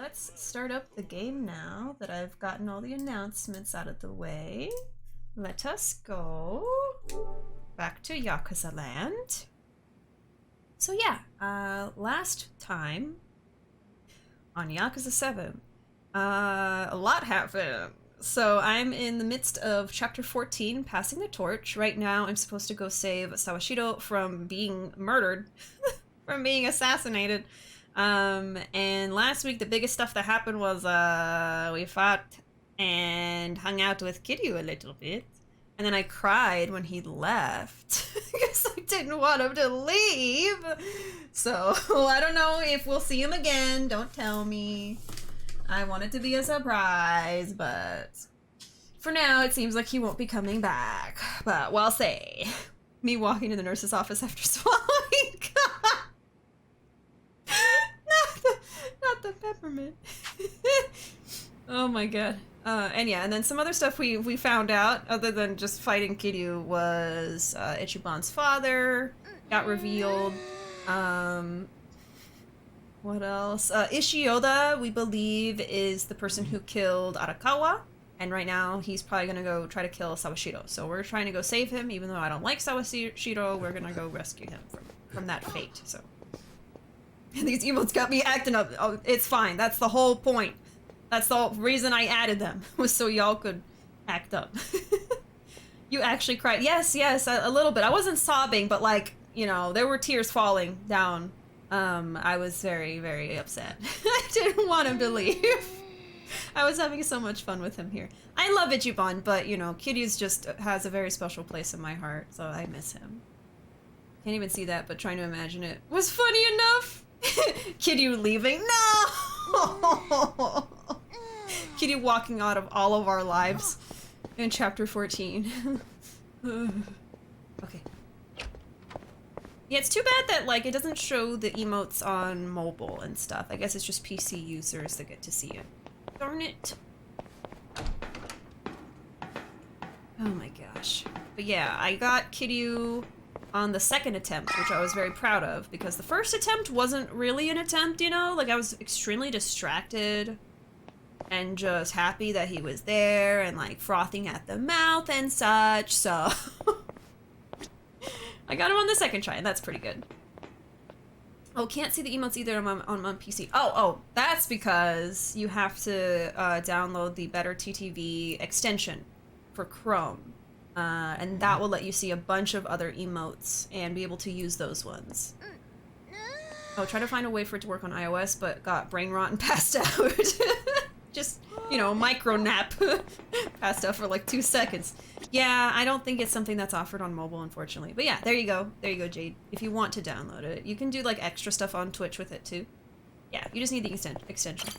let's start up the game now that I've gotten all the announcements out of the way. Let us go back to Yakuza land. So yeah, last time on Yakuza 7, a lot happened. So I'm in the midst of chapter 14, passing the torch. Right now I'm supposed to go save Sawashiro from being murdered, from being assassinated. And last week the biggest stuff that happened was we fought and hung out with Kiryu a little bit. And then I cried when he left because I didn't want him to leave. So I don't know if we'll see him again. Don't tell me. I want it to be a surprise, but for now it seems like he won't be coming back. But we'll see. Me walking to the nurse's office after swallowing. not the peppermint. Oh my god. And yeah, and then some other stuff we found out, other than just fighting Kiryu, was Ichiban's father got revealed. What else? Ishioda, we believe, is the person who killed Arakawa, and right now he's probably gonna go try to kill Sawashiro. So we're trying to go save him, even though I don't like Sawashiro, we're gonna go rescue him from that fate, so. These emotes got me acting up. Oh, it's fine, that's the whole point. That's the reason I added them, was so y'all could act up. You actually cried. Yes, a little bit. I wasn't sobbing, but like, you know, there were tears falling down. I was very, very upset. I didn't want him to leave. I was having so much fun with him here. I love Ichiban, but, you know, Kiryu's just has a very special place in my heart, so I miss him. Can't even see that, but trying to imagine it was funny enough. Kiryu leaving. No! Kiryu walking out of all of our lives in chapter 14. Okay. Yeah, it's too bad that, like, it doesn't show the emotes on mobile and stuff. I guess it's just PC users that get to see it. Darn it. Oh my gosh. But yeah, I got Kiryu on the second attempt, which I was very proud of, because the first attempt wasn't really an attempt, you know? Like, I was extremely distracted and just happy that he was there and, like, frothing at the mouth and such, so... I got him on the second try, and that's pretty good. Oh, can't see the emotes either on my PC. Oh, that's because you have to download the Better TTV extension for Chrome. And that will let you see a bunch of other emotes and be able to use those ones. Oh, try to find a way for it to work on iOS, but got brain rot and passed out. Just, you know, micro nap. Passed out for like 2 seconds. Yeah, I don't think it's something that's offered on mobile, unfortunately. But yeah, there you go. There you go, Jade. If you want to download it, you can do like extra stuff on Twitch with it too. Yeah, you just need the extension.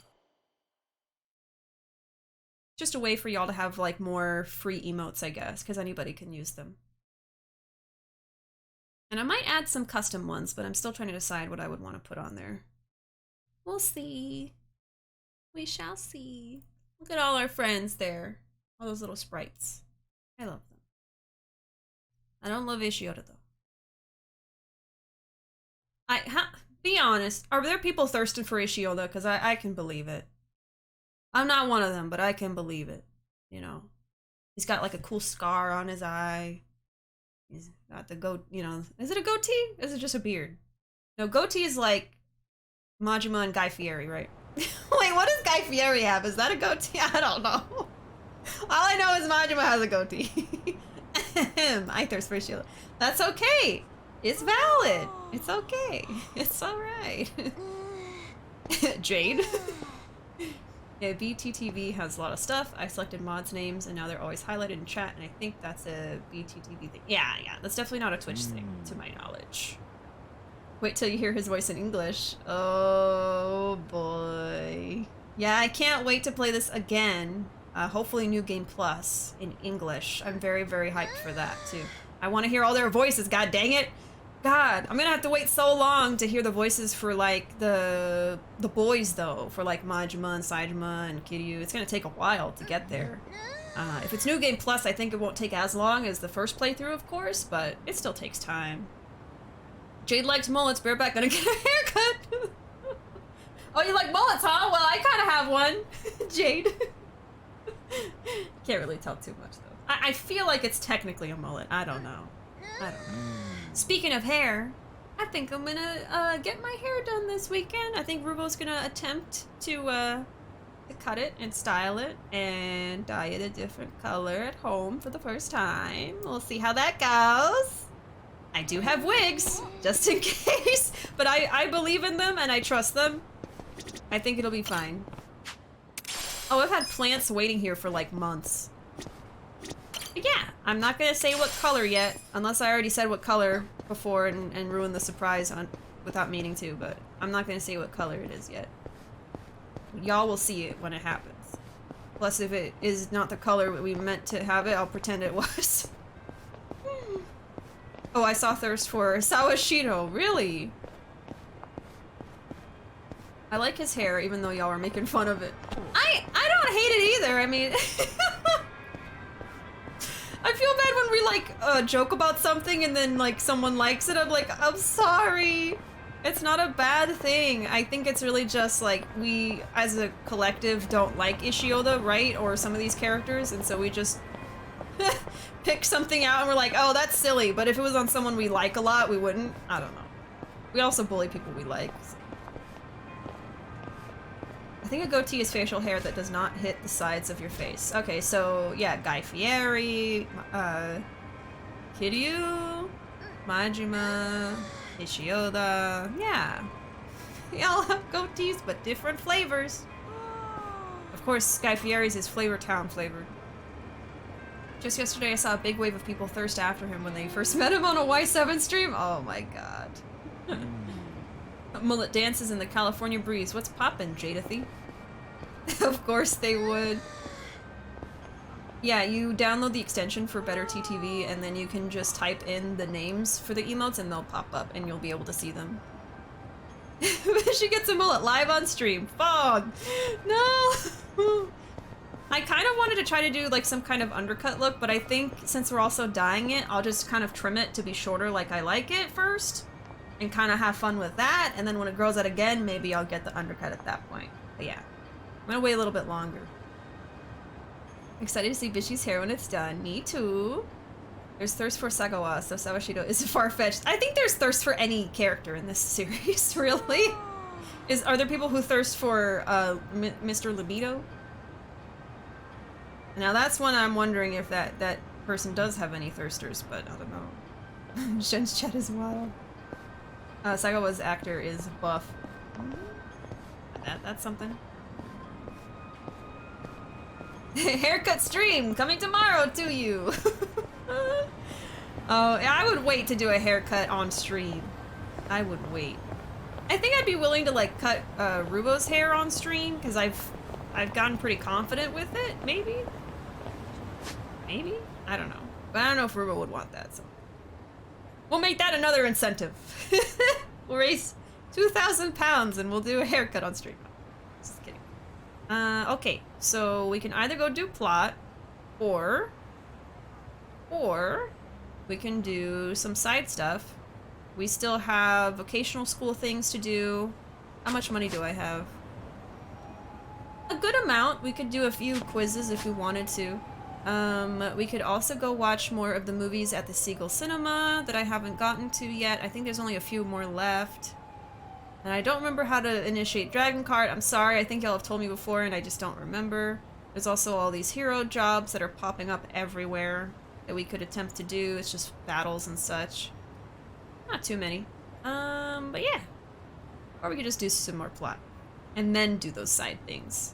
Just a way for y'all to have like more free emotes, I guess, because anybody can use them. And I might add some custom ones, but I'm still trying to decide what I would want to put on there. We'll see. We shall see. Look at all our friends there. All those little sprites. I love them. I don't love Ishioda though. Be honest, are there people thirsting for Ishioda? Because I can believe it. I'm not one of them, but I can believe it. You know, he's got like a cool scar on his eye. He's got the you know, is it a goatee? Or is it just a beard? No, goatee is like Majima and Guy Fieri, right? Wait, what does Guy Fieri have? Is that a goatee? I don't know. All I know is Majima has a goatee. I thirst for Ishioda. That's okay. It's valid. It's okay. It's alright. Jade. Yeah, BTTV has a lot of stuff. I selected mods names and now they're always highlighted in chat, and I think that's a BTTV thing. Yeah, that's definitely not a Twitch thing, to my knowledge. Wait till you hear his voice in English. Oh boy. Yeah, I can't wait to play this again. Hopefully New Game Plus in English. I'm very, very hyped for that too. I want to hear all their voices, god dang it. God, I'm gonna have to wait so long to hear the voices for like the boys though, for like Majima and Saejima and Kiryu. It's gonna take a while to get there. If it's New Game Plus, I think it won't take as long as the first playthrough, of course, but it still takes time. Jade likes mullets, bareback, gonna get a haircut! Oh, you like mullets, huh? Well, I kind of have one. Jade. Can't really tell too much, though. I feel like it's technically a mullet. I don't know. Speaking of hair, I think I'm gonna get my hair done this weekend. I think Rubo's gonna attempt to cut it and style it and dye it a different color at home for the first time. We'll see how that goes. I do have wigs, just in case, but I believe in them and I trust them. I think it'll be fine. Oh, I've had plants waiting here for like months. But yeah, I'm not gonna say what color yet, unless I already said what color before and ruined the surprise without meaning to, but I'm not gonna say what color it is yet. Y'all will see it when it happens. Plus, if it is not the color we meant to have it, I'll pretend it was. Oh, I saw thirst for Sawashiro, really? I like his hair, even though y'all are making fun of it. I don't hate it either, I mean... I feel bad when we, like, joke about something and then, like, someone likes it. I'm like, I'm sorry. It's not a bad thing. I think it's really just, like, we, as a collective, don't like Ishioda, right? Or some of these characters, and so we just pick something out and we're like, oh, that's silly. But if it was on someone we like a lot, we wouldn't. I don't know. We also bully people we like. So. I think a goatee is facial hair that does not hit the sides of your face. Okay, so yeah, Guy Fieri, Kiryu, Majima, Ishioda, yeah. They all have goatees, but different flavors. Of course, Guy Fieri's is Flavor Town flavored. Just yesterday I saw a big wave of people thirst after him when they first met him on a Y7 stream. Oh my god. Mullet dances in the California breeze. What's poppin', Jadathy? Of course they would. Yeah, you download the extension for Better TTV and then you can just type in the names for the emotes and they'll pop up and you'll be able to see them. She gets a mullet live on stream. Fog! No! I kind of wanted to try to do like some kind of undercut look, but I think since we're also dyeing it, I'll just kind of trim it to be shorter like I like it first. And kind of have fun with that, and then when it grows out again, maybe I'll get the undercut at that point. But yeah, I'm gonna wait a little bit longer. Excited to see Bishy's hair when it's done. Me too. There's thirst for Sagawa, so Sawashiro is far-fetched. I think there's thirst for any character in this series, really. Are there people who thirst for Mr. Libido? Now that's one I'm wondering if that person does have any thirsters, but I don't know. Shen's chat is wild. Sagawa's actor is buff. That's something. Haircut stream coming tomorrow to you. Oh, I would wait to do a haircut on stream. I would wait. I think I'd be willing to like cut Rubo's hair on stream because I've gotten pretty confident with it. Maybe. I don't know. But I don't know if Rubo would want that. So. We'll make that another incentive. We'll raise 2,000 pounds and we'll do a haircut on stream. Just kidding. Okay, so we can either go do plot, or we can do some side stuff. We still have vocational school things to do. How much money do I have? A good amount. We could do a few quizzes if we wanted to. We could also go watch more of the movies at the Seagull Cinema that I haven't gotten to yet. I think there's only a few more left. And I don't remember how to initiate Dragon Card. I'm sorry, I think y'all have told me before and I just don't remember. There's also all these hero jobs that are popping up everywhere that we could attempt to do. It's just battles and such. Not too many. But yeah. Or we could just do some more plot. And then do those side things.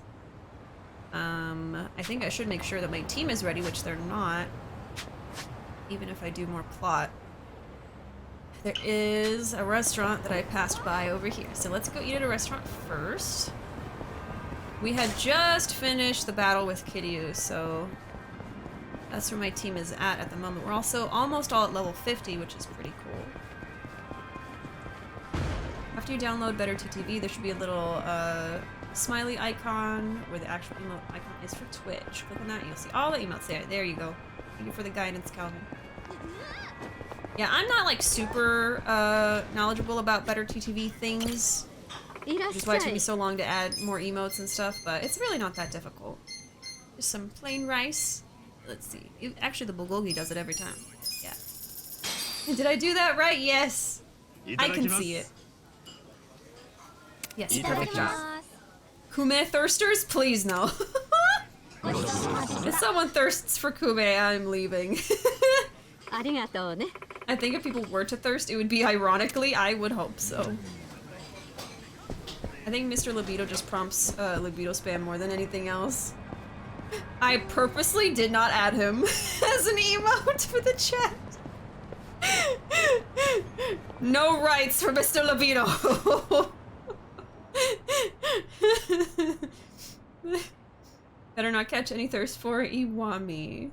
I think I should make sure that my team is ready, which they're not. Even if I do more plot. There is a restaurant that I passed by over here. So let's go eat at a restaurant first. We had just finished the battle with Kiryu, so that's where my team is at the moment. We're also almost all at level 50, which is pretty cool. After you download Better TTV, there should be a little smiley icon where the actual emote icon is for Twitch. Click on that and you'll see all the emotes there. There you go. Thank you for the guidance, Calvin. Yeah, I'm not like super knowledgeable about Better TTV things. Which is why it took me so long to add more emotes and stuff, but it's really not that difficult. Just some plain rice. Let's see. Actually, the bulgogi does it every time. Yeah. Did I do that right? Yes. I can see it. Yes, perfect job. Kume thirsters? Please no. If someone thirsts for Kume, I'm leaving. I think if people were to thirst, it would be ironically. I would hope so. I think Mr. Libido just prompts libido spam more than anything else. I purposely did not add him as an emote for the chat. No rights for Mr. Libido. Better not catch any thirst for Iwami.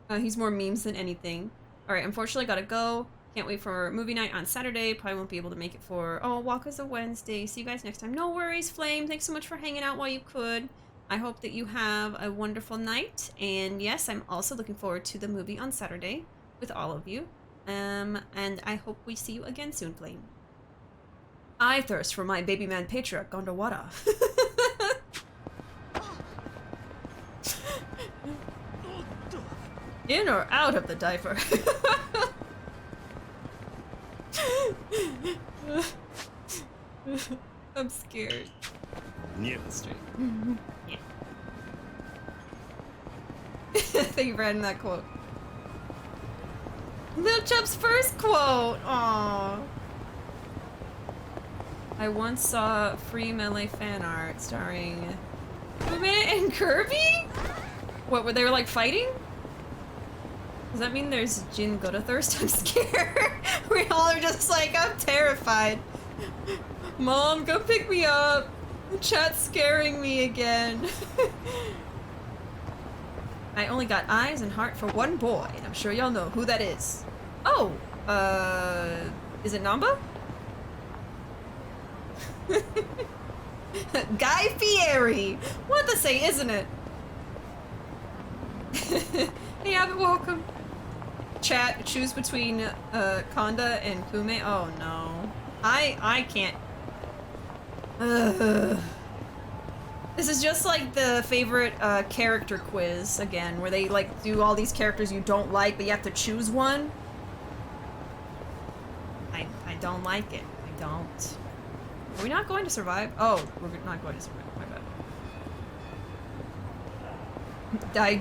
He's more memes than anything. Alright, unfortunately gotta go. Can't wait for movie night on Saturday. Probably won't be able to make it for... Oh, Yakuza Wednesday. See you guys next time. No worries, Flame. Thanks so much for hanging out while you could. I hope that you have a wonderful night. And yes, I'm also looking forward to the movie on Saturday with all of you. And I hope we see you again soon, Flame. I thirst for my baby man patriarch, Gondawara. In or out of the diaper? I'm scared. Yeah. Straight. Yeah. Thank you for adding that quote. Lil Chub's first quote! Aww. I once saw free melee fan art starring Ume and Kirby? What, were they like fighting? Does that mean there's Jin Goda thirst? I'm scared. We all are just like, I'm terrified. Mom, go pick me up. The chat's scaring me again. I only got eyes and heart for one boy, and I'm sure y'all know who that is. Oh, is it Namba? Guy Fieri! What to say, isn't it? Hey, Abbott, welcome. Chat, choose between Konda and Kume. Oh no. I can't. This is just like the favorite character quiz again, where they like do all these characters you don't like, but you have to choose one. I don't like it. I don't. Are we not going to survive? Oh, we're not going to survive. My bad. Die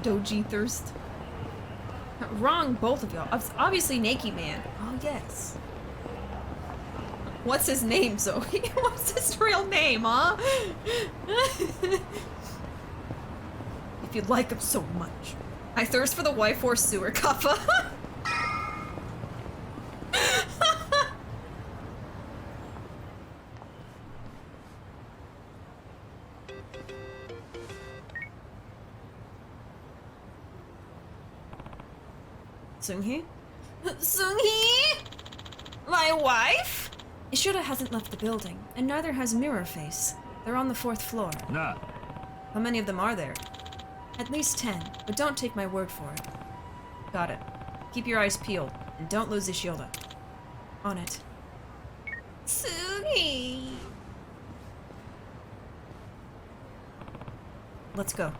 Doji thirst. Wrong, both of y'all. Obviously, Nakey Man. Oh yes. What's his name, Zoe? What's his real name, huh? If you like him so much. I thirst for the Y-Force sewer kappa. Sunghi? Sunghi? My wife? Ishioda hasn't left the building, and neither has Mirror Face. They're on the 4th floor. Nah. How many of them are there? At least 10, but don't take my word for it. Got it. Keep your eyes peeled, and don't lose Ishioda. On it. Sunghi! Let's go.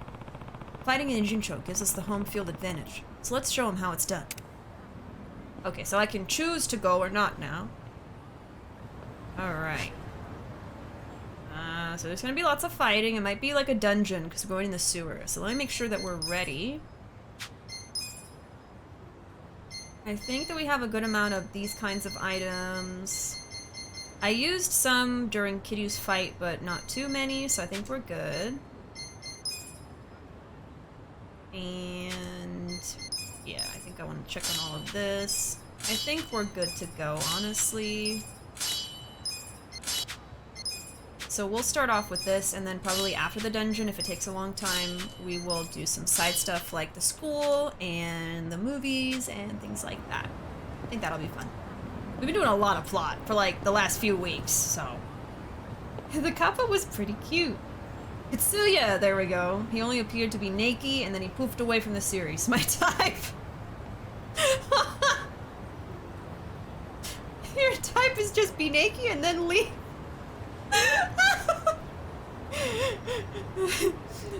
Fighting in Jincho gives us the home field advantage, so let's show him how it's done. Okay, so I can choose to go or not now. Alright. So there's gonna be lots of fighting. It might be like a dungeon, because we're going in the sewer. So let me make sure that we're ready. I think that we have a good amount of these kinds of items. I used some during Kiryu's fight, but not too many, so I think we're good. And yeah, I think I want to check on all of this. I think we're good to go, honestly. So we'll start off with this, and then probably after the dungeon, if it takes a long time, we will do some side stuff like the school and the movies and things like that. I think that'll be fun. We've been doing a lot of plot for like the last few weeks, so. The kappa was pretty cute. Katsuya, there we go. He only appeared to be Nakey, and then he poofed away from the series. My type. Your type is just be Nakey and then leave.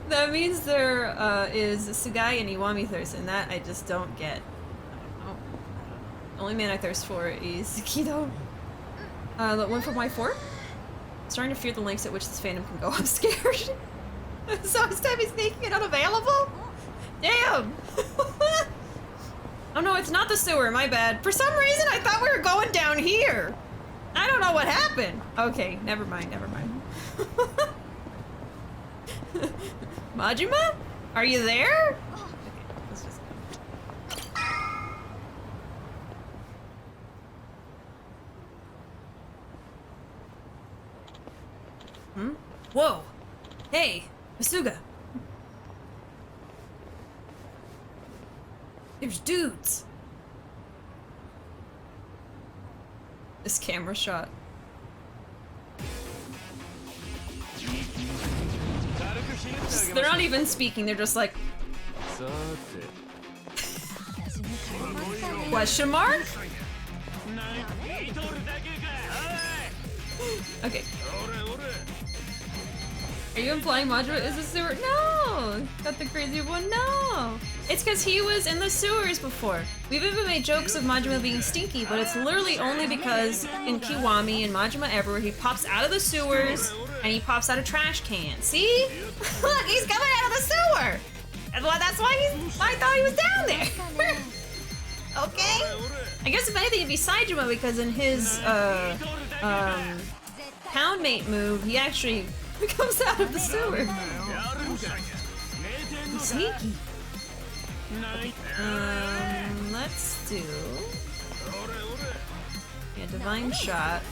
That means there is Sugai and Iwami thirst, and that I just don't get. I don't know. The only man I thirst for is Kido. The one from Y4? Starting to fear the lengths at which this fandom can go. I'm scared. So this time he's making it unavailable? Damn! Oh no, it's not the sewer, my bad. For some reason I thought we were going down here. I don't know what happened. Okay, never mind, never mind. Majima? Are you there? Okay, let's just go. Hmm? Whoa! Hey, Masuga! There's dudes! This camera shot. They're not even speaking, they're just like... Question mark? Okay. Are you implying Majima is a sewer? No! Got the crazy one? No! It's because he was in the sewers before. We've even made jokes of Majima being stinky, but it's literally only because in Kiwami and Majima Everywhere, he pops out of the sewers and he pops out of trash cans. See? Look, he's coming out of the sewer! And that's why I thought he was down there! Okay? I guess if anything, it'd be Saijima, because in his, Poundmate move, he actually comes out of the sewer. Sneaky. Let's do... Yeah, Divine Shot.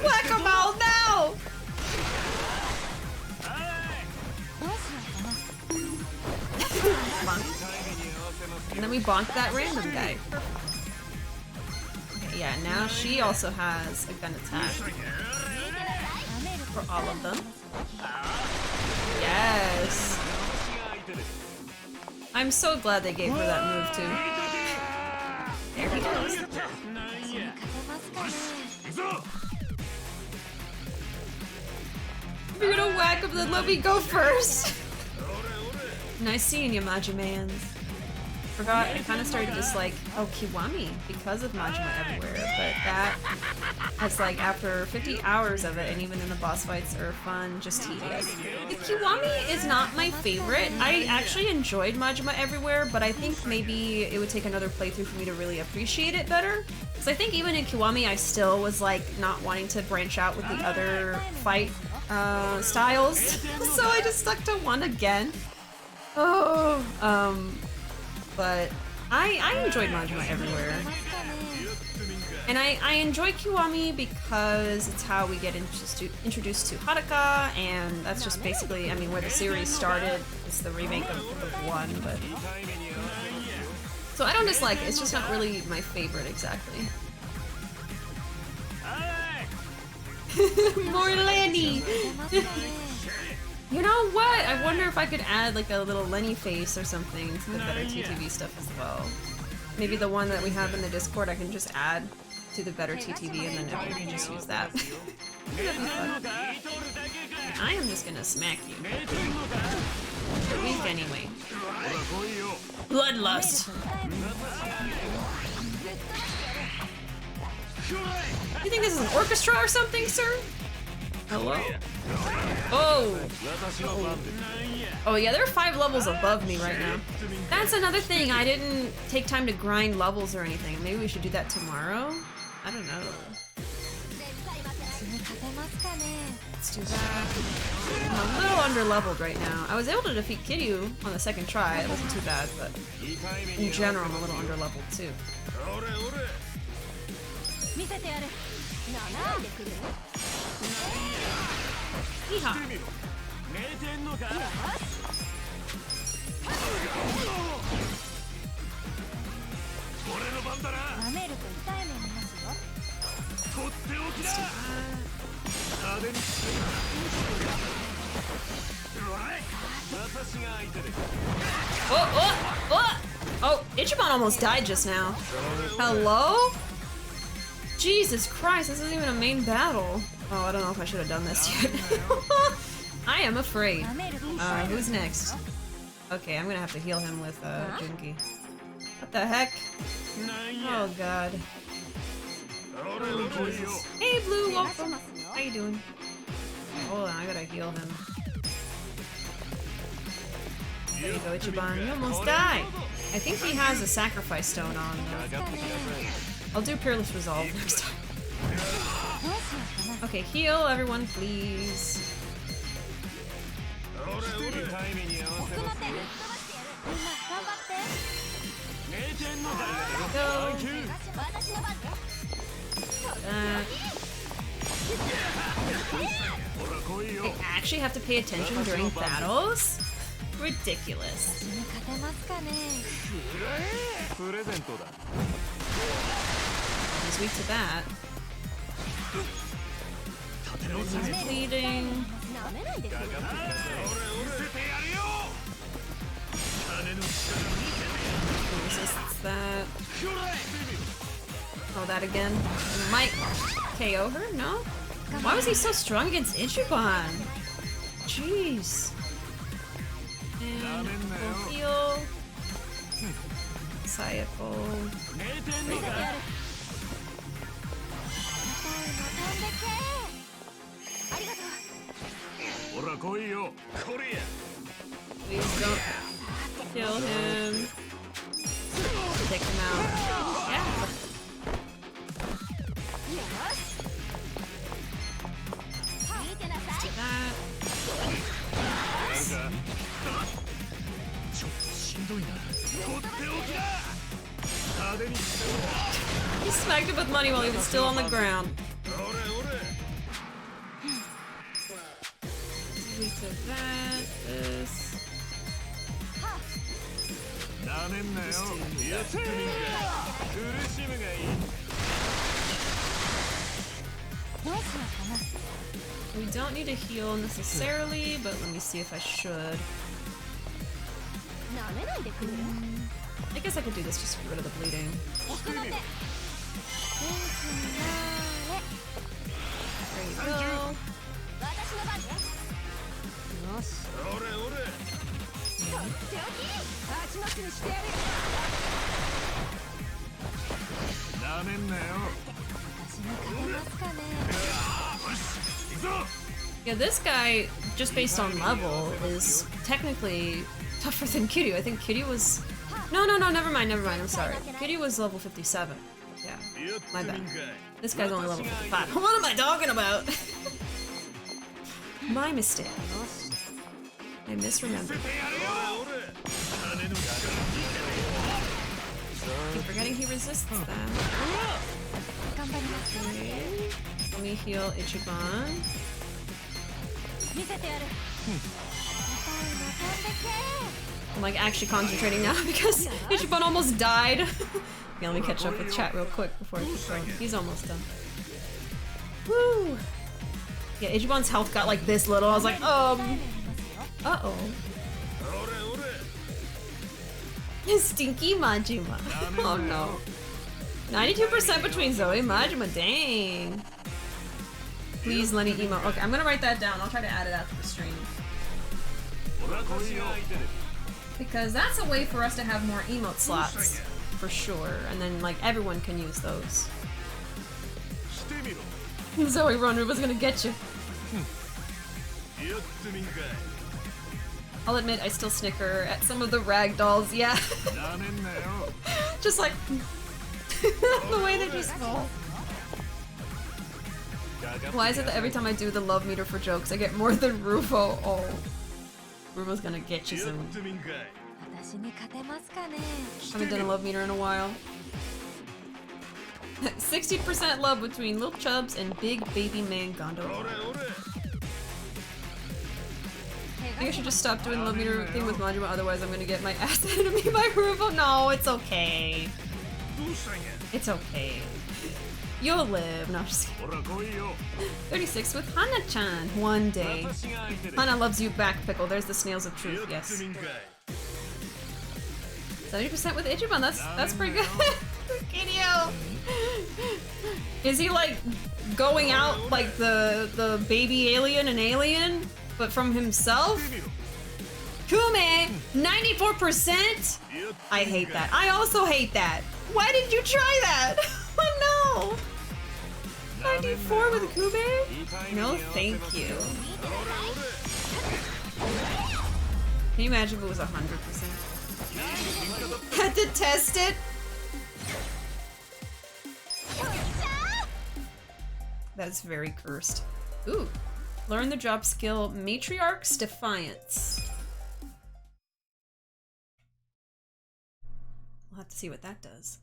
Whack-a-mole, no! And then we bonk that random guy. Okay, yeah, now she also has a gun attack. For all of them. Yes! I'm so glad they gave her that move too. There he goes. If you're gonna whack him, then let me go first! Nice seeing you, Majimans. Forgot, I kind of started to dislike Kiwami because of Majima Everywhere, but that has like after 50 hours of it, and even in the boss fights are fun, just tedious. Kiwami is not my favorite. I actually enjoyed Majima Everywhere, but I think maybe it would take another playthrough for me to really appreciate it better. Because I think even in Kiwami, I still was like not wanting to branch out with the other fight styles, so I just stuck to one again. Oh, but I enjoyed Majima Everywhere. And I enjoy Kiwami because it's how we get introduced to Haruka, and that's just basically, I mean, where the series started. It's the remake of 1, but... So I don't dislike it, it's just not really my favorite exactly. More Lenny! You know what? I wonder if I could add like a little Lenny face or something to the Better TTV stuff as well. Maybe the one that we have in the Discord I can just add to the Better TTV and then everyone can just use that. That'd be fun. I am just gonna smack you. You're weak anyway. Bloodlust! You think this is an orchestra or something, sir? Hello? Oh! Oh yeah, they're 5 levels above me right now. That's another thing, I didn't take time to grind levels or anything. Maybe we should do that tomorrow? I don't know. Let's do that. I'm a little under-leveled right now. I was able to defeat Kiryu on the second try. It wasn't too bad, but in general, I'm a little under-leveled too. Yeehaw. Oh, Ichiban almost died just now. Hello? Jesus Christ, this isn't even a main battle. Oh, I don't know if I should have done this yet. I am afraid. Who's next? Okay, I'm gonna have to heal him with Junki. What the heck? Oh god. Oh, Jesus. Hey Blue, welcome. How you doing? Hold on, I gotta heal him. There you go, Ichiban. You almost died! I think he has a sacrifice stone on though. I'll do Peerless Resolve next time. Okay, heal everyone, please. Go. I actually have to pay attention during battles? Ridiculous. He's weak to that. He's bleeding. Resists that. Oh, that again. Might KO her? No? Why was he so strong against Ichiban? Jeez. And we'll heal. Sayako. Please don't kill him. Take him out. Yeah. Let's do that. He smacked him with money while he was still on the ground. We took that, this. We don't need to heal necessarily, but let me see if I should. I guess I could do this just to get rid of the bleeding. There you go. Yeah, this guy, just based on level, is technically tougher than Kiryu. I think Kiryu was... No, never mind, I'm sorry. Kiryu was level 57. Yeah, my bad. This guy's only level 55. What am I talking about? My mistake. I misremembered. Keep forgetting he resists them. Okay. Let me heal Ichiban. I'm like actually concentrating now because Ichiban almost died. Okay, let me catch up with chat real quick before I keep going. He's almost done. Woo! Yeah, Ichiban's health got like this little. I was like, uh-oh. Stinky Majima. Oh no. 92% between Zoe and Majima, dang. Please, Lenny emote. Okay, I'm gonna write that down. I'll try to add it after the stream. Because that's a way for us to have more emote slots, for sure. And then, like, everyone can use those. Zoe Ronru was gonna get you. I'll admit, I still snicker at some of the rag dolls, yeah. Just like, the way they just fall. Why is it that every time I do the love meter for jokes, I get more than Rufo? Oh. Rufo's gonna get you soon. Haven't done a love meter in a while. 60% love between Lil Chubs and Big Baby Man Gondo. I think I should just stop doing the love meter thing with Majima, otherwise I'm gonna get my ass handed to me by Rufo. No, it's okay. It's okay. You'll live. No, I'm just kidding. 36 with Hana-chan. One day. Hana loves you back, Pickle. There's the snails of truth, yes. 70% with Ichiban. That's pretty good. Kiryu. Is he like going out like the baby alien and alien, but from himself? Kume, 94%? I hate that. I also hate that. Why did you try that? Oh no! 94 with Kume? No, thank you. Can you imagine if it was 100%? Had to test it? That's very cursed. Ooh. Learn the job skill Matriarch's Defiance. We'll have to see what that does.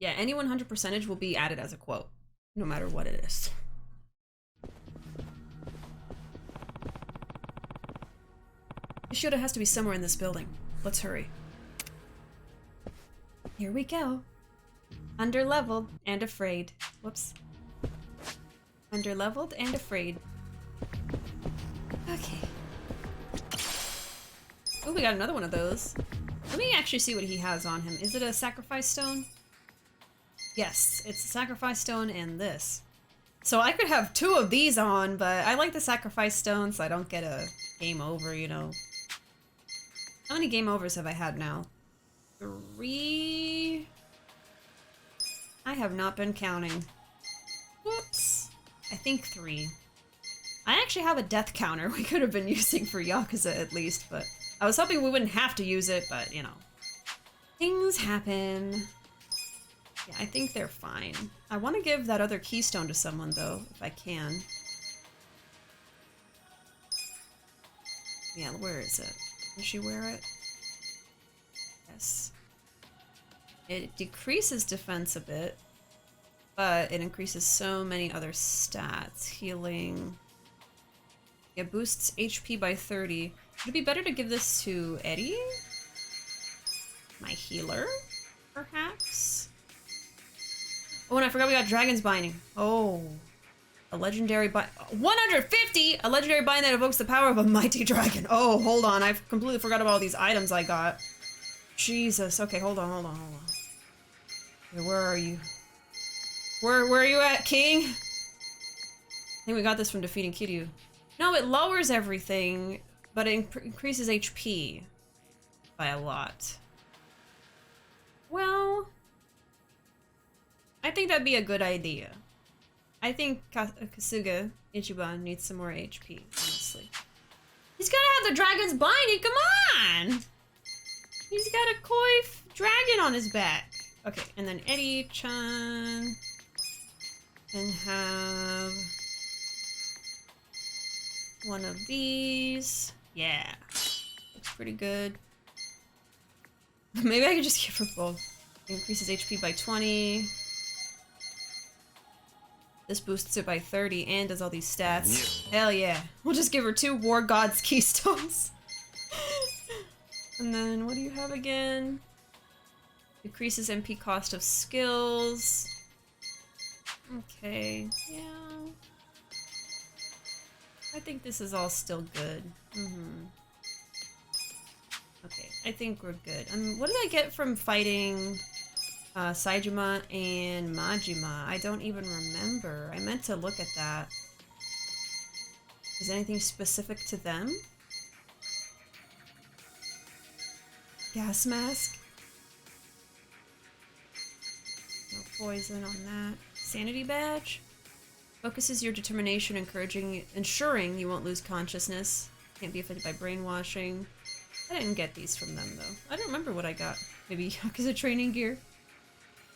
Yeah, any 100% will be added as a quote, no matter what it is. Ishioda has to be somewhere in this building. Let's hurry. Here we go. Underleveled and afraid. Whoops. Underleveled and afraid. Okay. Oh, we got another one of those. Let me actually see what he has on him. Is it a sacrifice stone? Yes, it's a sacrifice stone and this. So I could have 2 of these on, but I like the sacrifice stone so I don't get a game over, you know. How many game overs have I had now? 3? I have not been counting. Whoops. I think 3. I actually have a death counter we could have been using for Yakuza at least, but I was hoping we wouldn't have to use it, but you know. Things happen. Yeah, I think they're fine. I want to give that other keystone to someone though, if I can. Yeah, where is it? Does she wear it? Yes. It decreases defense a bit, but it increases so many other stats. Healing. It boosts HP by 30. Would it be better to give this to Eddie? My healer, perhaps? Oh, and I forgot we got Dragon's Binding. Oh. A legendary bind. 150! A legendary bind that evokes the power of a mighty dragon. Oh, hold on. I've completely forgot about all these items I got. Jesus. Okay, hold on. Okay, where are you? Where are you at, King? I think we got this from defeating Kiryu. No, it lowers everything, but it increases HP by a lot. Well, I think that'd be a good idea. I think Kasuga Ichiban needs some more HP, honestly. He's gonna have the dragon's binding, come on! He's got a koi dragon on his back. Okay, and then Eddie-chan can have one of these. Yeah, looks pretty good. Maybe I could just give her both. Increases HP by 20. This boosts it by 30 and does all these stats. Hell yeah. We'll just give her 2 War Gods Keystones. And then what do you have again? Decreases MP cost of skills. Okay, yeah. I think this is all still good. Okay, I think we're good. What did I get from fighting Saejima and Majima? I don't even remember. I meant to look at that. Is anything specific to them? Gas mask? No poison on that. Sanity badge? Focuses your determination, ensuring you won't lose consciousness. Can't be affected by brainwashing. I didn't get these from them though. I don't remember what I got. Maybe Yakuza training gear?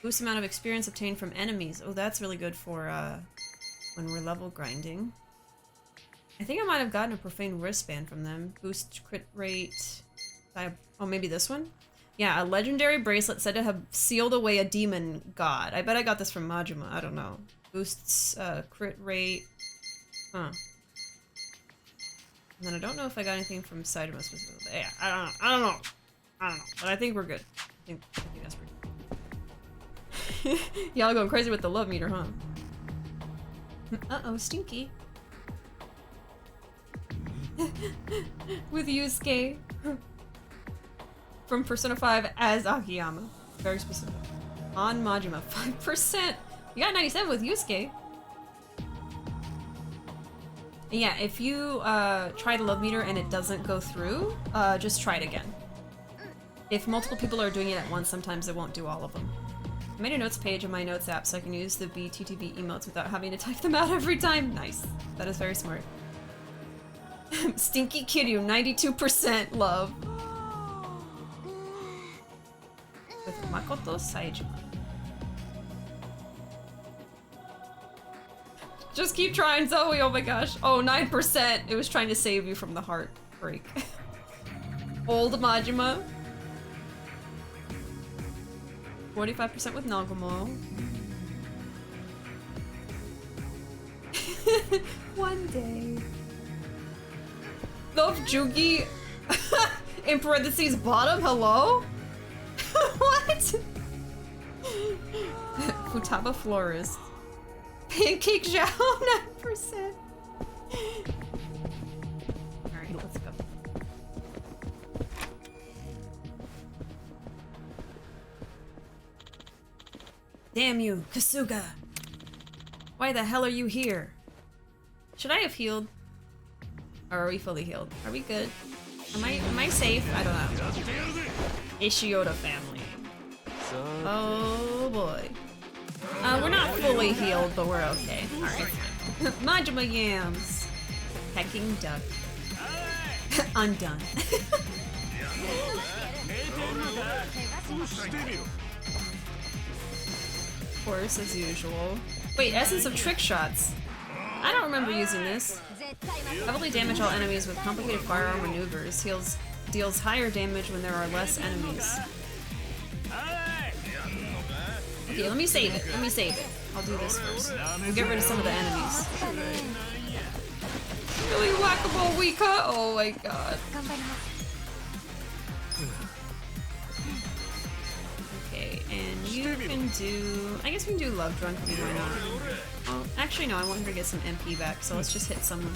Boost amount of experience obtained from enemies. Oh, that's really good for when we're level grinding. I think I might have gotten a profane wristband from them. Boost crit rate. Oh, maybe this one? Yeah, a legendary bracelet said to have sealed away a demon god. I bet I got this from Majima. I don't know. Boosts crit rate. Huh. And then I don't know if I got anything from Saejima specifically. Yeah, I don't know. But I think we're good. I think that's pretty good. Y'all going crazy with the love meter, huh? Uh-oh, Stinky. With Yusuke. From Persona 5 as Akiyama. Very specific. On Majima, 5%. You got 97 with Yusuke. Yeah, if you try the love meter and it doesn't go through, just try it again. If multiple people are doing it at once, sometimes it won't do all of them. I made a notes page in my notes app so I can use the BTTV emotes without having to type them out every time. Nice. That is very smart. Stinky Kiryu, 92% love. With Makoto Saejima. Just keep trying, Zoe. Oh my gosh. Oh, 9%. It was trying to save you from the heartbreak. Old Majima. 45% with Nagumo. One day. Love Jugi. In parentheses, bottom, hello? What? Futaba Florist. Pancake Zhao, 9%. Alright, let's go. Damn you, Kasuga! Why the hell are you here? Should I have healed? Or are we fully healed? Are we good? Am I safe? I don't know. Ishioda family. Oh boy. We're not fully healed, but we're okay. Alright. Majima yams. Pecking duck. Undone. Of course, as usual. Wait, Essence of Trick Shots. I don't remember using this. Heavily damage all enemies with complicated firearm maneuvers. Deals higher damage when there are less enemies. Okay, let me save it. Let me save it. I'll do this first. We'll get rid of some of the enemies. Really whack-a-mole Wika? Oh my god. Okay, and you can do... I guess we can do Love Drunk. I mean, why not? Oh, actually no, I want her to get some MP back, so let's just hit someone.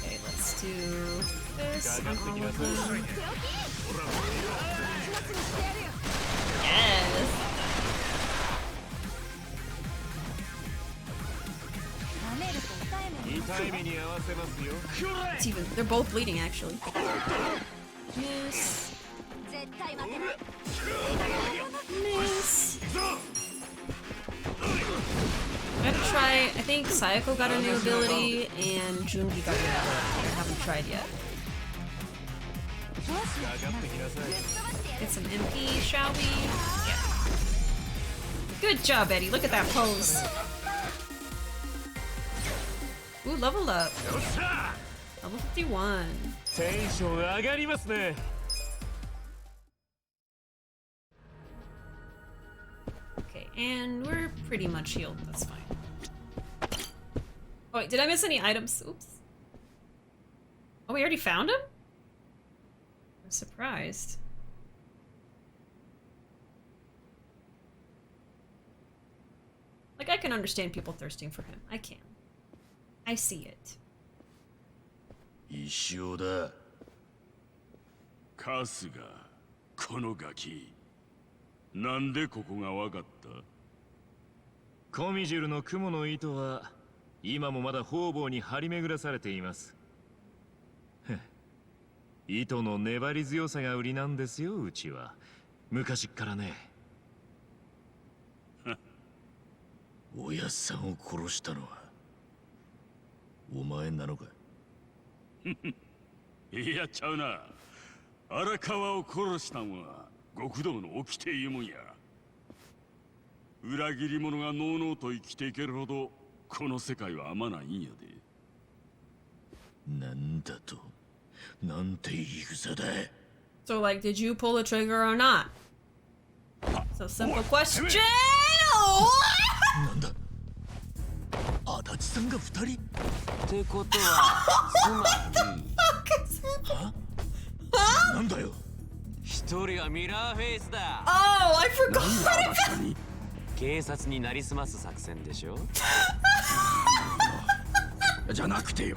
Okay, let's do this on all of them. Yes! It's even, they're both bleeding actually. Miss. Miss. I gotta try, I think Sayako got a new ability and Jungi got a new ability. I haven't tried yet. Get some MP, shall we? Yeah. Good job, Eddie. Look at that pose. Ooh, level up. Level 51. Okay, and we're pretty much healed. That's fine. Oh, wait, did I miss any items? Oops. Oh, we already found him? I'm surprised. Like, I can understand people thirsting for him. I can. I see it. Ishioda. Kasuga, このガキ。なんでここがわかった？コミジュルの雲の糸は今もまだ方々に張り巡らされています。糸の粘り強さが売りなんですよ、うちは。昔っからね。おやっさんを殺したのはお前なのか？いやちゃうな。荒川を殺したんは極道の掟いうもんや。裏切り者がのうのうと生きていけるほどこの世界は甘ないんやで。なんだと？なんて言い草だ。 So, like, did you pull the trigger or not? So, simple question. なんだ？足立さんが二人？ってことは、つまり。なんだよ。一人はミラーフェイスだ。Oh, I forgot. 警察になりすます作戦でしょ。じゃなくてよ。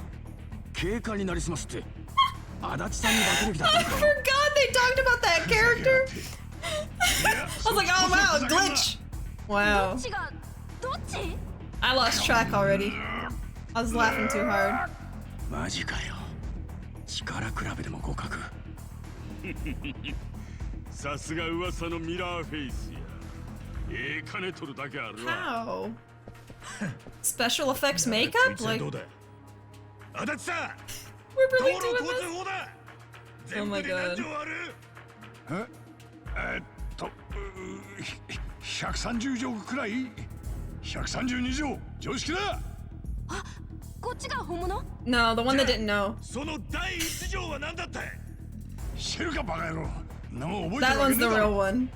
警官になりすますって I forgot they talked about that character. I was like, oh wow, glitch. Wow. I lost track already. I was laughing too hard. マジかよ。力比べでも互角。さすが噂のミラーフェイスや。金取るだけあるわ。How? Special effects makeup? Like, どうだ。足立さん。 we're really 道路 doing 交 this? 通法だ。 Oh 全 my 部で何 god. 条ある？130条くらい132条常識だ。 No, the one that didn't know. その第一条は何だった？知るかバカ野郎。名も覚えて That るわけ one's ね the えだ real ろ。 one.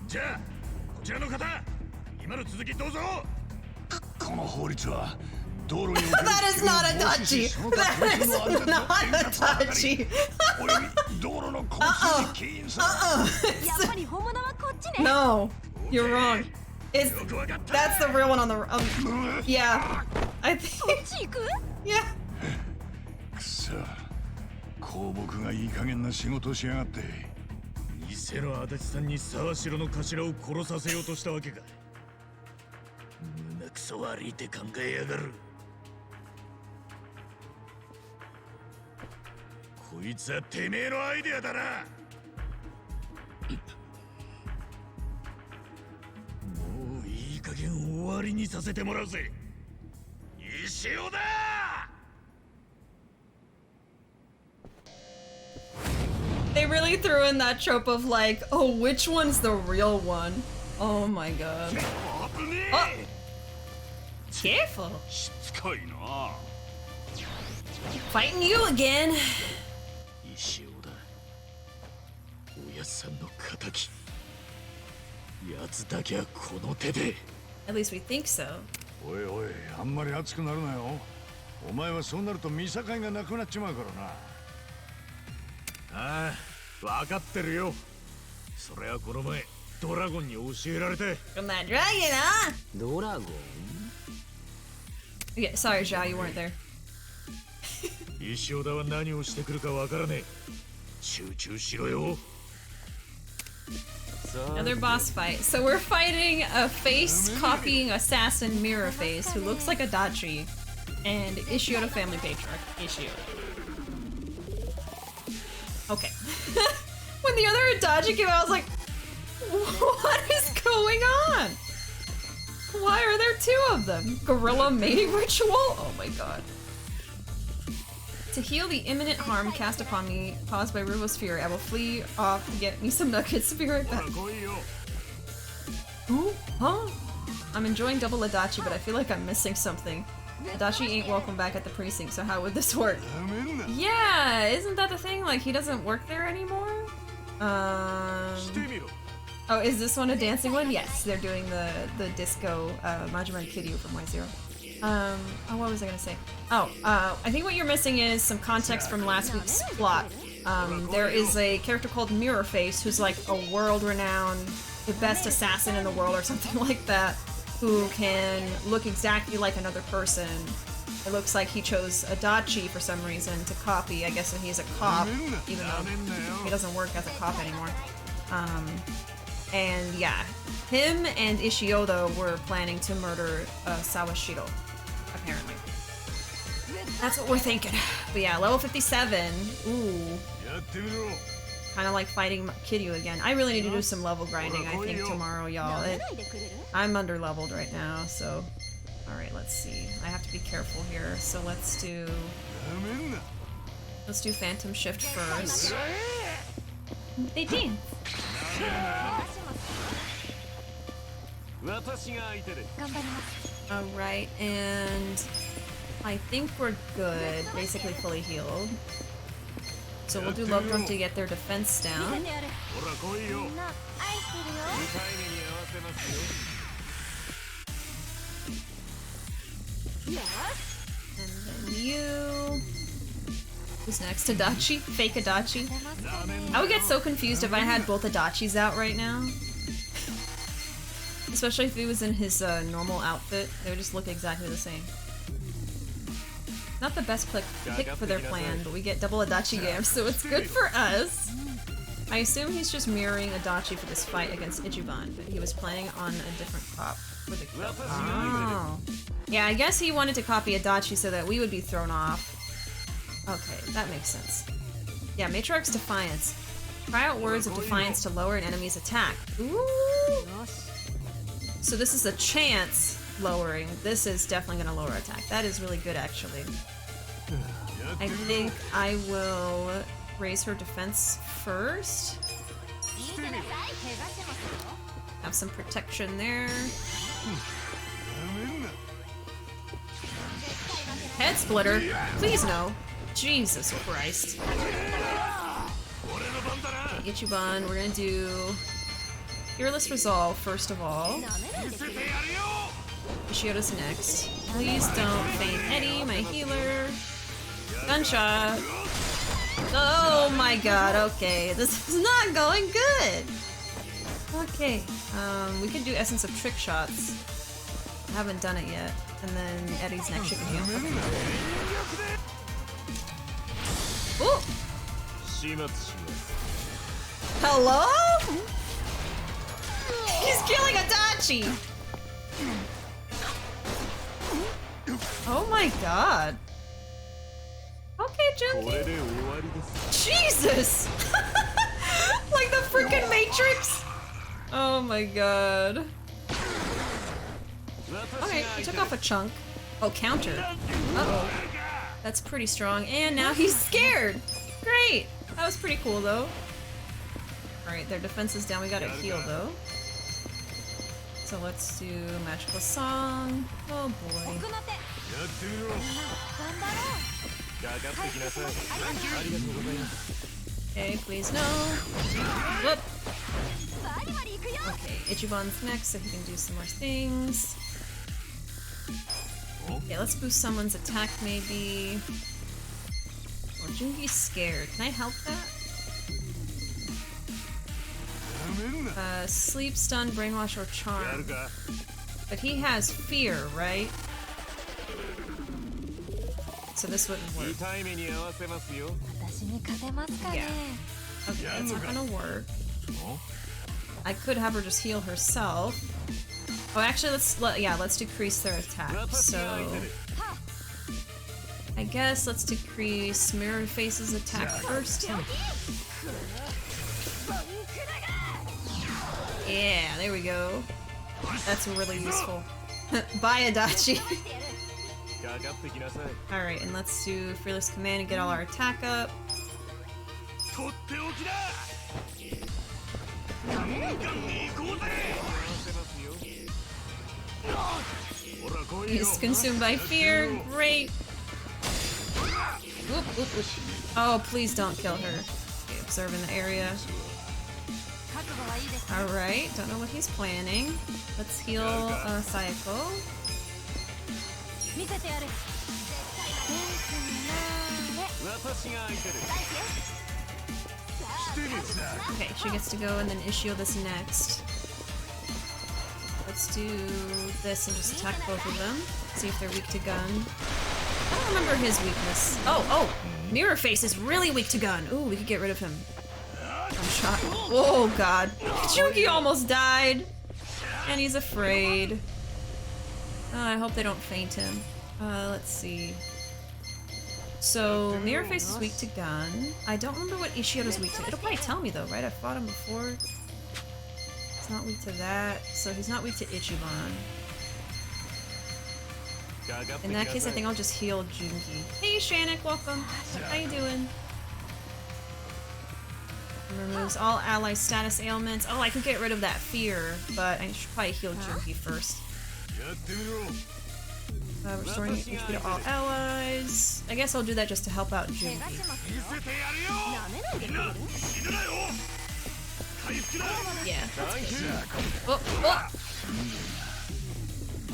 じゃあこちらの方、今の続きどうぞ。この法律は道路における That is not a dachi. That is not a dachi. および道路の交通に起因する No, you're wrong. It's that's the real one on the. Yeah, I think. Yeah. くそ公僕がいい加減な仕事をしやがって。偽の足立さんに沢城の頭を殺させようとしたわけか。胸くそ悪いって考えやがる。こいつはてめえのアイデアだな。もういい加減終わりにさせてもらうぜ。石尾だ。 They really threw in that trope of like, oh, which one's the real one? Oh my god. Oh. Careful. しつこいな。 Fighting you again. 石尾だ。おやっさんの敵。奴だけはこの手で。 At least we think so. おいおい、あんまり熱くなるなよ。お前はそうなると見境がなくなっちまうからな。 ああ、わかってるよ。それはこの前ドラゴンに教えられて。 From that dragon, huh? ドラゴン Yeah, sorry, Zhao, you weren't there. 石尾田は何をしてくるかわからねえ。集中しろよ。 Another boss fight. So we're fighting a face copying assassin Mirror Face who looks like a Dachi and Ishioda family patriarch Ishioda. Okay. When the other Adachi came out, I was like, what is going on? Why are there two of them? Gorilla mating ritual? Oh my god. To heal the imminent harm cast upon me caused by Rubo's fury, I will flee off to get me some nuggets. Be right back. Who? Huh? I'm enjoying double Adachi, but I feel like I'm missing something. Adachi ain't welcome back at the precinct, so how would this work? Yeah, isn't that the thing? Like, he doesn't work there anymore? Oh, is this one a dancing one? Yes, they're doing the disco Majima Kiryu from Y0. Oh, what was I gonna say? Oh, I think what you're missing is some context from last week's plot. There is a character called Mirror Face who's like a world-renowned, the best assassin in the world or something like that, who can look exactly like another person. It looks like he chose Adachi for some reason to copy, I guess when he's a cop, even though he doesn't work as a cop anymore. And yeah, him and Ishioda were planning to murder Sawashiro, apparently. That's what we're thinking. But yeah, level 57. Ooh. Kind of like fighting Kiryu again. I really need to do some level grinding, I think, tomorrow, y'all. I'm under-leveled right now, so... Alright, let's see. I have to be careful here, so let's do Phantom Shift first. 18! Alright, and I think we're good. Basically fully healed. So we'll do Love Drum to get their defense down. And then you... Who's next? Adachi? Fake Adachi? I would get so confused if I had both Adachis out right now. Especially if he was in his normal outfit. They would just look exactly the same. Not the best pick for their plan, but we get double Adachi gams, so it's good for us. I assume he's just mirroring Adachi for this fight against Ichiban, but he was planning on a different cop for the kill. Oh. Yeah, I guess he wanted to copy Adachi so that we would be thrown off. Okay, that makes sense. Yeah, Matriarch's Defiance. Try out words of defiance to lower an enemy's attack. Ooh! So this is a chance lowering. This is definitely gonna lower attack. That is really good, actually. I think I will raise her defense first. Have some protection there. Head splitter? Please no. Jesus Christ. Okay, Ichiban, we're gonna do Fearless Resolve first of all. Ishioda's next. Please don't faint Eddie, my healer. Gunshot. Oh my god, okay. This is not going good. Okay, we can do Essence of Trick Shots. I haven't done it yet. And then Eddie's next, she can heal. Ooh! Hello? He's killing Adachi! Oh my god. Okay, Junkie. Jesus! Like the freaking Matrix! Oh my god. Okay, he took off a chunk. Oh, counter. Uh-oh. That's pretty strong. And now he's scared! Great! That was pretty cool, though. Alright, their defense is down. We gotta heal, though. So let's do Magical Song. Oh boy. Okay, please no. Whoop. Okay, Ichiban's next, so he can do some more things. Okay, let's boost someone's attack, maybe. Oh, Jungi's scared. Can I help that? Sleep, stun, brainwash, or charm. But he has fear, right? So this wouldn't work. Yeah. Okay, that's not gonna work. I could have her just heal herself. Oh, actually, let's decrease their attack. So I guess let's decrease Mirror Face's attack first. Yeah, there we go. That's really useful. Bye, Adachi. Alright, and let's do Fearless Command and get all our attack up. He's consumed by fear. Great. Oop, oop, oop. Oh, please don't kill her. Okay, observe in the area. Alright, don't know what he's planning. Let's heal Sayako. Okay, she gets to go, and then Ishioda's next. Let's do this and just attack both of them. See if they're weak to gun. I don't remember his weakness. Oh! Mirror Face is really weak to gun. Ooh, we could get rid of him. I'm shot. Oh god. Junki almost died! And he's afraid. Oh, I hope they don't faint him. Let's see. So, Mirror Face is weak to gun. I don't remember what Ishioda's weak to. It'll probably tell me though, right? I fought him before. He's not weak to that, so he's not weak to Ichiban. In that case, I think I'll just heal Junki. Hey Shanik, welcome! How you doing? Removes all ally status ailments. Oh, I could get rid of that fear, but I should probably heal Junki first. Restoring HP to all allies. I guess I'll do that just to help out Junki. Yeah, that's good. Oh!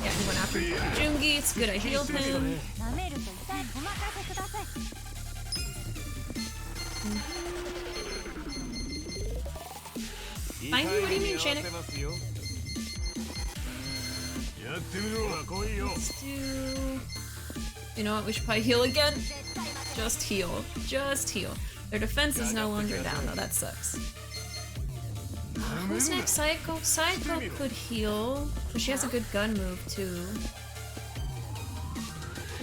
Yeah, he went after Jungi. It's good I healed him. Find you? What do you mean, Shanik? Let's do You know what? We should probably heal again. Just heal. Just heal. Their defense is no longer down, though. That sucks. Who's next? Psycho? Psycho could heal, but she has a good gun move, too.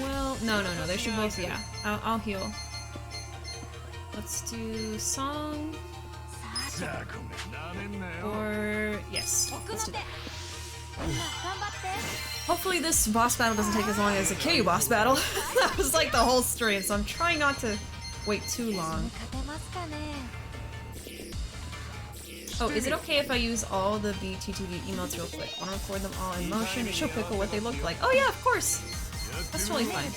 Well, no. They should both, yeah. I'll heal. Let's do Song. Or, yes. Let's do that. Hopefully this boss battle doesn't take as long as the Kiryu boss battle. That was like the whole stream, so I'm trying not to wait too long. Oh, is it okay if I use all the BTTV emotes real quick? I want to record them all in motion to show people what they look like. Oh yeah, of course! That's totally fine.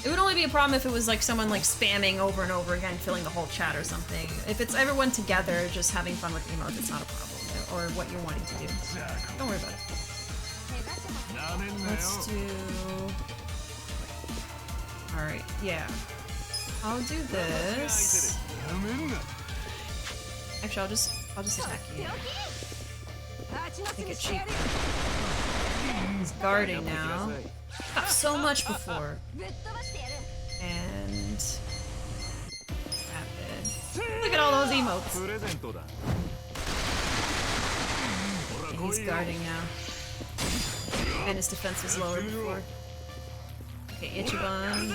It would only be a problem if it was like someone like spamming over and over again, filling the whole chat or something. If it's everyone together just having fun with emotes, it's not a problem. Or what you're wanting to do. Don't worry about it. Let's do... Alright, yeah. I'll do this. Actually, I'll just attack you. Make it cheap. He's guarding now. Got so much before. And... Rapid. Look at all those emotes. And he's guarding now. And his defense was lower before. Okay, Ichiban.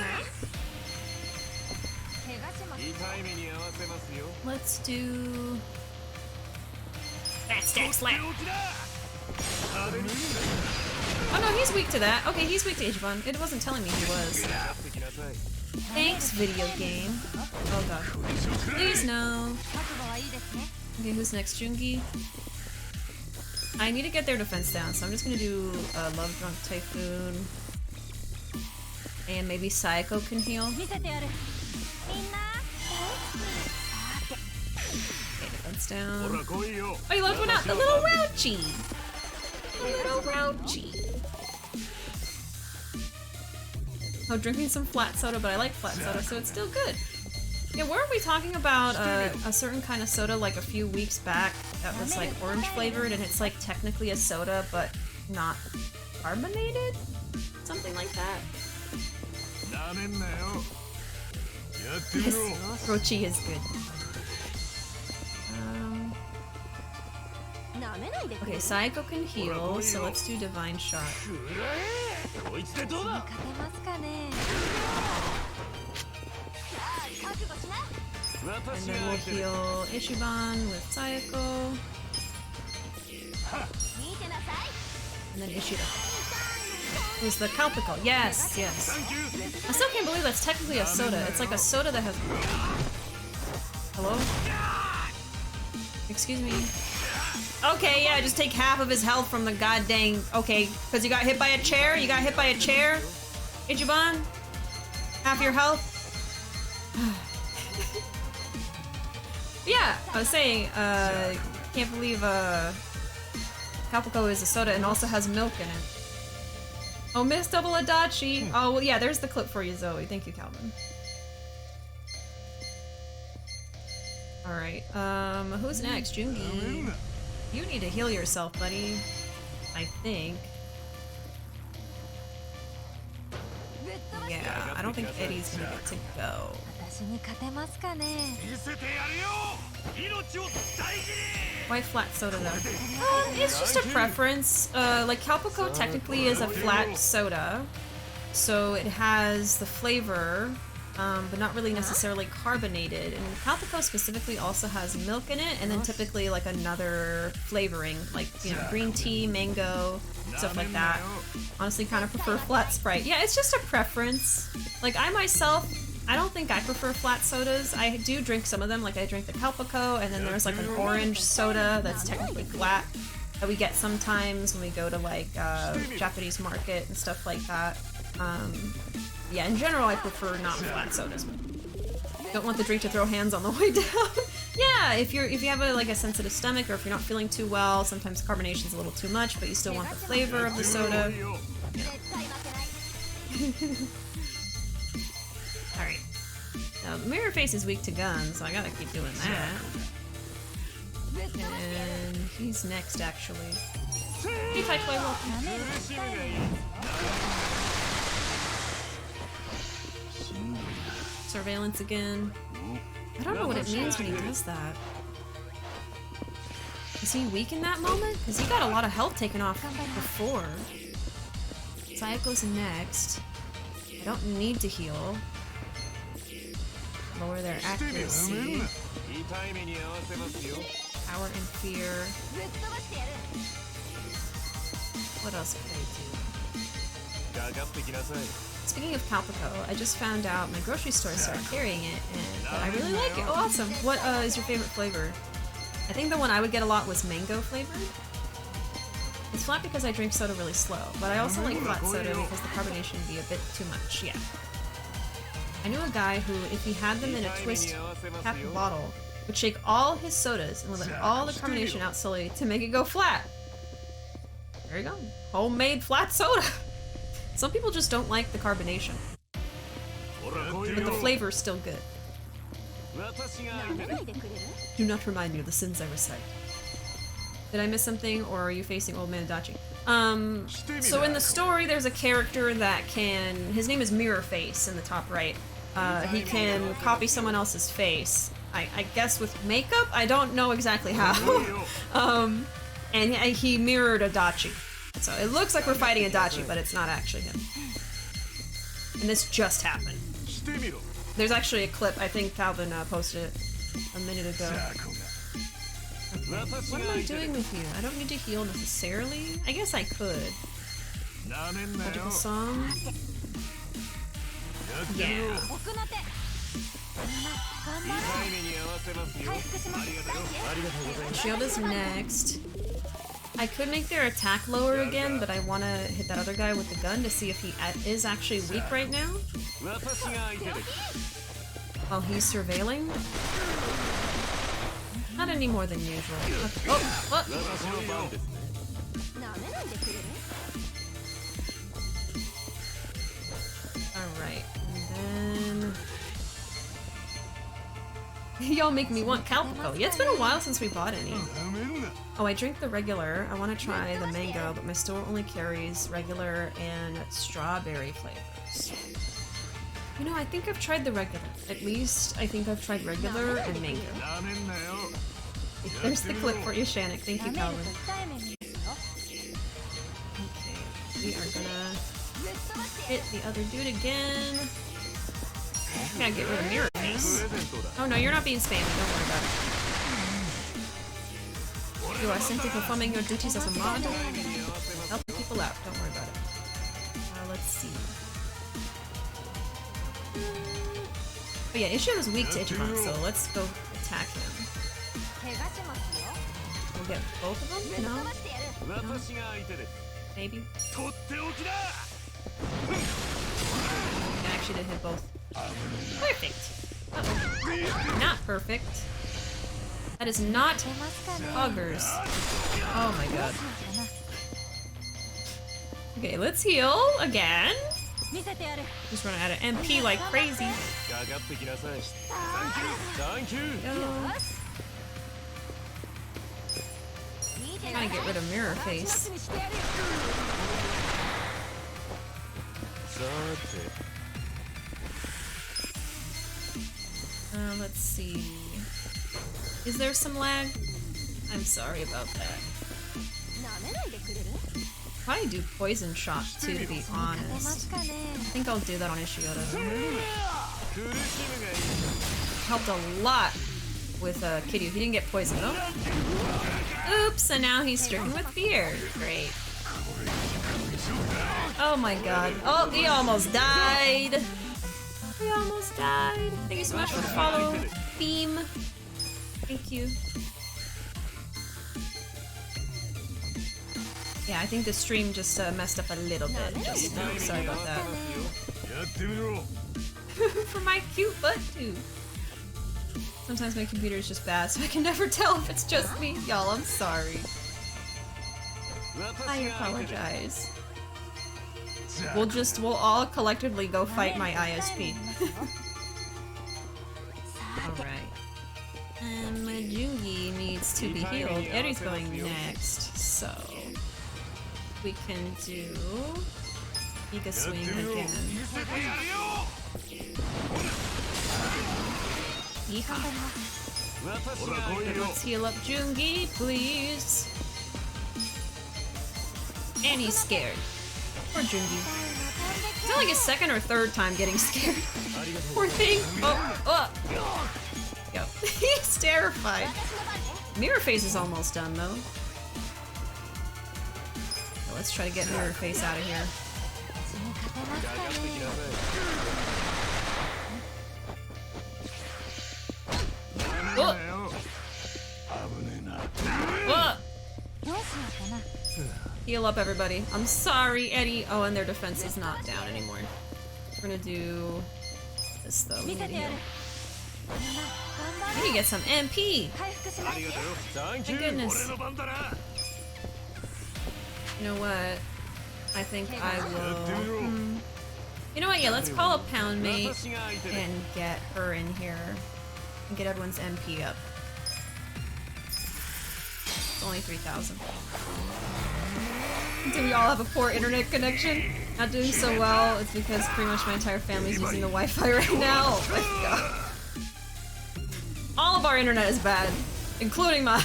Let's do... Fat stack slap! Oh no, he's weak to that. Okay, he's weak to Ichiban. It wasn't telling me he was. Thanks, video game. Oh god. Please no. Okay, who's next? Jungi? I need to get their defense down, so I'm just gonna do Love Drunk Typhoon. And maybe Psycho can heal. Okay, defense down. Oh, you left one out! The little Rouchie! The little Rouchie. Oh, drinking some flat soda, but I like flat soda, so it's still good. Yeah, weren't we talking about a certain kind of soda like a few weeks back that was like orange flavored and it's like technically a soda but not carbonated? Something like that. Yes, Rochi is good. Okay, Psycho can heal, so let's do Divine Shot. And then we'll heal Ichiban with Sayako. And then Ishioda. Who's the Calpico? Yes, yes. I still can't believe that's technically a soda. It's like a soda that has... Hello? Excuse me. Okay, yeah, just take half of his health from the goddamn... Okay, because you got hit by a chair? You got hit by a chair? Ichiban? Half your health? Yeah, I was saying, can't believe, Calpico is a soda and also has milk in it. Oh, Miss Double Adachi! Oh, well, yeah, there's the clip for you, Zoe. Thank you, Calvin. Alright, who's next? Jungi. You need to heal yourself, buddy. I think. Yeah, I don't think Eddie's gonna get to go. Why flat soda though? It's just a preference. Like Calpico technically is a flat soda, so it has the flavor, but not really necessarily carbonated. And Calpico specifically also has milk in it, and then typically like another flavoring, like, you know, green tea, mango, stuff like that. Honestly, kind of prefer flat Sprite. Yeah, it's just a preference. Like I myself, I don't think I prefer flat sodas. I do drink some of them, like I drink the Calpico, and then there's like an orange soda that's technically flat that we get sometimes when we go to like Japanese market and stuff like that. Yeah, in general I prefer not flat sodas. Don't want the drink to throw hands on the way down. Yeah, if you have like a sensitive stomach or if you're not feeling too well, sometimes carbonation's a little too much, but you still want the flavor of the soda. Alright. Now, the mirror face is weak to guns, so I gotta keep doing that. And he's next, actually. Hey, Type welcome. Surveillance again. I don't know what it means when he does that. Is he weak in that moment? Because he got a lot of health taken off before. Sayako's next. I don't need to heal. Lower their accuracy. Power and fear. What else could I do? Speaking of Calpico, I just found out my grocery store started carrying it, and I really like it. Oh, awesome! What is your favorite flavor? I think the one I would get a lot was mango flavored. It's flat because I drink soda really slow, but I also like flat soda because the carbonation would be a bit too much. Yeah. I knew a guy who, if he had them in a twist cap bottle, would shake all his sodas and would let all the carbonation out slowly to make it go flat. There you go. Homemade flat soda. Some people just don't like the carbonation. But the flavor's still good. Do not remind me of the sins I recite. Did I miss something, or are you facing Old Man Adachi? So in the story, there's a character that can... His name is Mirror Face in the top right. He can copy someone else's face. I guess with makeup? I don't know exactly how. And he mirrored Adachi. So it looks like we're fighting Adachi, but it's not actually him. And this just happened. There's actually a clip, I think Calvin posted it a minute ago. Okay. What am I doing with you? I don't need to heal necessarily. I guess I could. Magical song. Yeah. Ishioda's next. I could make their attack lower again, but I want to hit that other guy with the gun to see if he is actually weak right now. While he's surveilling. Not any more than usual. Okay. Oh, what? Alright, and then... Y'all make me want Calpico. Yeah, it's been a while since we bought any. Oh, I drink the regular. I want to try the mango, but my store only carries regular and strawberry flavors. You know, I think I've tried the regular. At least, I think I've tried regular and mango. There's the clip for you, Shannick. Thank you, Calvin. Okay, we are gonna hit the other dude again. I gotta get rid of Mirror Face. Oh no, you're not being spammy. Don't worry about it. You are simply performing your duties as a mod. Help people out. Don't worry about it. Let's see. But yeah, Ishioda's weak to Ichiban, so let's go attack him. We'll get both of them? No? No? Maybe? I actually did hit both. Perfect! Uh-oh. Not perfect. That is not Poggers. Oh my god. Okay, let's heal again. Just running out of MP like crazy. Gotta get rid of Mirror Face. Let's see. Is there some lag? I'm sorry about that. Probably do poison shot too, to be honest. I think I'll do that on Ishioda. Helped a lot with Kiryu. He didn't get poisoned though. Oops, and now he's stricken with fear. Great. Oh my god. Oh, he almost died. He almost died. Thank you so much for the follow. Beam. Thank you. Yeah, I think the stream just messed up a little bit. Just sorry about that. For my cute butt too. Sometimes my computer is just bad, so I can never tell if it's just me. Y'all, I'm sorry. I apologize. We'll all collectively go fight my ISP. Alright. And my Jungi needs to be healed. Eri's going next, so we can do Giga Swing again. Yeehaw. 私が Let's heal up Jungi, please. And he's scared. Poor Jungi. It's not like his second or third time getting scared. Poor thing. Oh. Yep. He's terrified. Mirror Face is almost done though. So let's try to get Mirror Face out of here. Heal up, everybody. I'm sorry, Eddie. Oh, and their defense is not down anymore. We're gonna do this though. We need to heal. We need to get some MP. My goodness. You know what? I think I will. You know what? Yeah, let's call a pound mate and get her in here and get everyone's MP up. It's only 3,000. Do we all have a poor internet connection? Not doing so well. It's because pretty much my entire family's using the Wi-Fi right now. Oh my god. All of our internet is bad, including mine.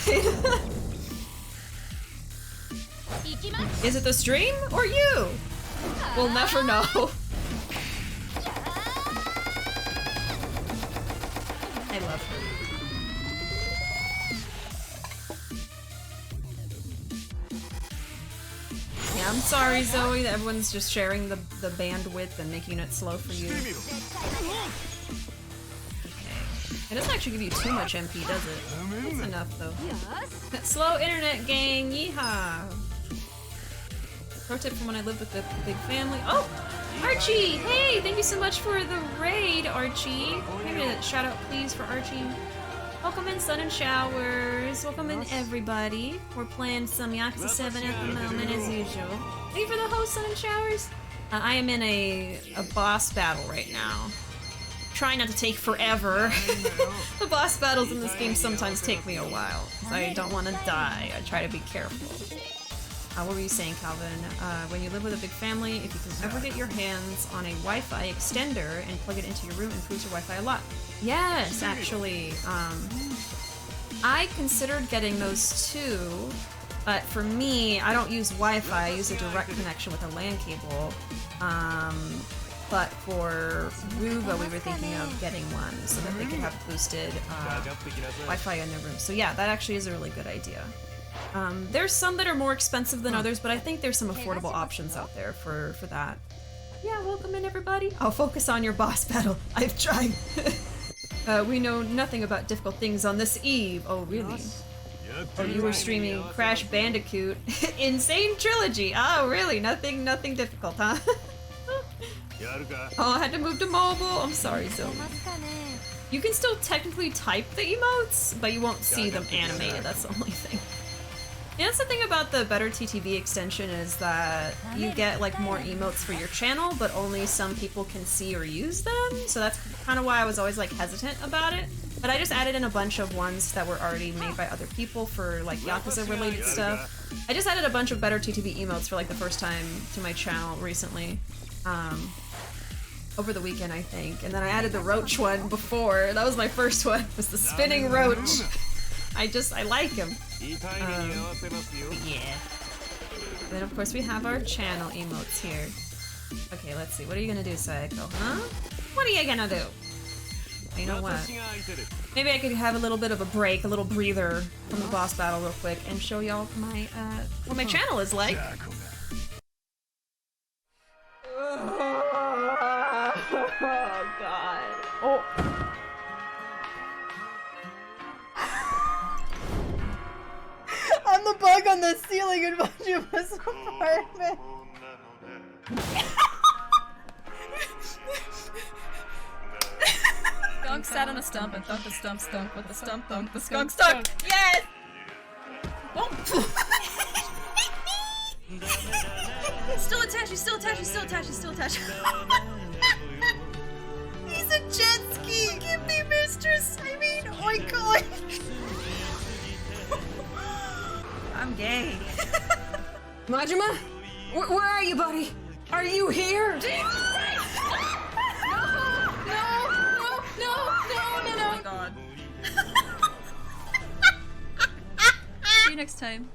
Is it the stream or you? We'll never know. I love her. Yeah, I'm sorry, Zoe, that everyone's just sharing the bandwidth and making it slow for you. Okay. It doesn't actually give you too much MP, does it? It's enough, though. Slow internet, gang! Yeehaw! Pro tip from when I lived with the big family. Oh! Archie! Hey! Thank you so much for the raid, Archie! Give me a shout out, please, for Archie. Welcome in, Sun and Showers. Welcome in, everybody. We're playing some Yakuza 7 at the moment, as usual. Thank you for the host, Sun and Showers. I am in a boss battle right now. Trying not to take forever. The boss battles in this game sometimes take me a while. I don't want to die. I try to be careful. What were you saying, Calvin? When you live with a big family, if you can ever get your hands on a Wi-Fi extender and plug it into your room, it improves your Wi-Fi a lot. Yes, actually. I considered getting those too, but for me, I don't use Wi-Fi. I use a direct connection with a LAN cable. But for Ruva, we were thinking of getting one so that they could have boosted Wi-Fi in their room. So yeah, that actually is a really good idea. There's some that are more expensive than others, but I think there's some affordable options out there for that. Yeah, welcome in, everybody. I'll focus on your boss battle. I've tried. We know nothing about difficult things on this eve. Oh, really? Oh, you were streaming Crash Bandicoot Insane Trilogy. Oh, really? Nothing difficult, huh? Oh, I had to move to mobile. I'm sorry, Zoe. You can still technically type the emotes, but you won't see them animated. That's the only thing. Yeah, that's the thing about the Better TTV extension is that you get like more emotes for your channel, but only some people can see or use them. So that's kind of why I was always like hesitant about it. But I just added in a bunch of ones that were already made by other people for like Yakuza related stuff. I just added a bunch of Better TTV emotes for like the first time to my channel recently. Over the weekend, I think. And then I added the roach one before. That was my first one, was the spinning roach. I like him. Yeah. Then of course we have our channel emotes here. Okay, let's see. What are you gonna do, Sayako? Huh? What are you gonna do? You know what? Maybe I could have a little bit of a break, a little breather from the boss battle real quick and show y'all my what my channel is like. Oh god. Oh. I'm the bug on the ceiling in Majuma's apartment. Skunk sat on a stump and thunked the stump stunk, but the stump thunked the skunk stunk. Yes! Oh. Still attached, he's still attached, he's still attached, he's still attached. He's a jet ski! Give me mistress! I mean, oink oink! I'm gay. Majima? Where are you, buddy? Are you here? No! Oh my god. you next time.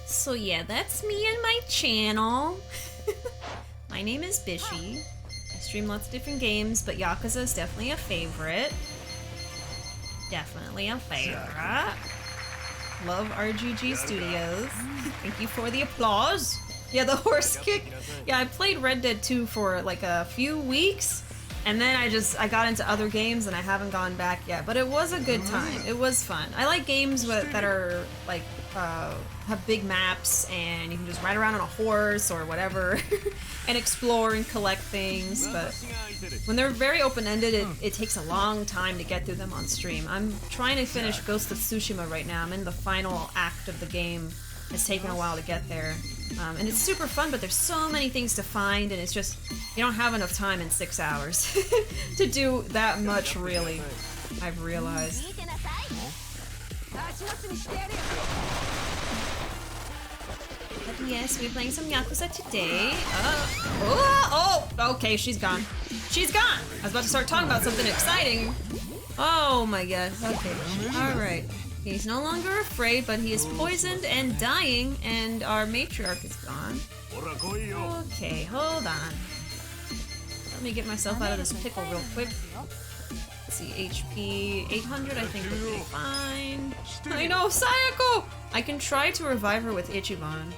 So yeah, that's me and my channel. My name is Bishy. I stream lots of different games, but Yakuza is definitely a favorite. Definitely a favorite. Love RGG Studios. Thank you for the applause. Yeah, the horse kick. Yeah, I played Red Dead 2 for like a few weeks, and then I got into other games and I haven't gone back yet. But it was a good time. It was fun. I like games that are like have big maps and you can just ride around on a horse or whatever and explore and collect things. But when they're very open-ended, it takes a long time to get through them on stream. I'm trying to finish Ghost of Tsushima right now. I'm in the final act of the game. It's taken a while to get there. And it's super fun, but there's so many things to find, and it's just, you don't have enough time in 6 hours to do that much, really, I've realized. But yes, we're playing some Yakuza today. Okay, she's gone. She's gone! I was about to start talking about something exciting. Oh my god, okay, alright. He's no longer afraid, but he is poisoned and dying, and our matriarch is gone. Okay, hold on. Let me get myself out of this pickle real quick. Let's see, HP 800, I think would be fine. I know, Sayako! I can try to revive her with Ichiban.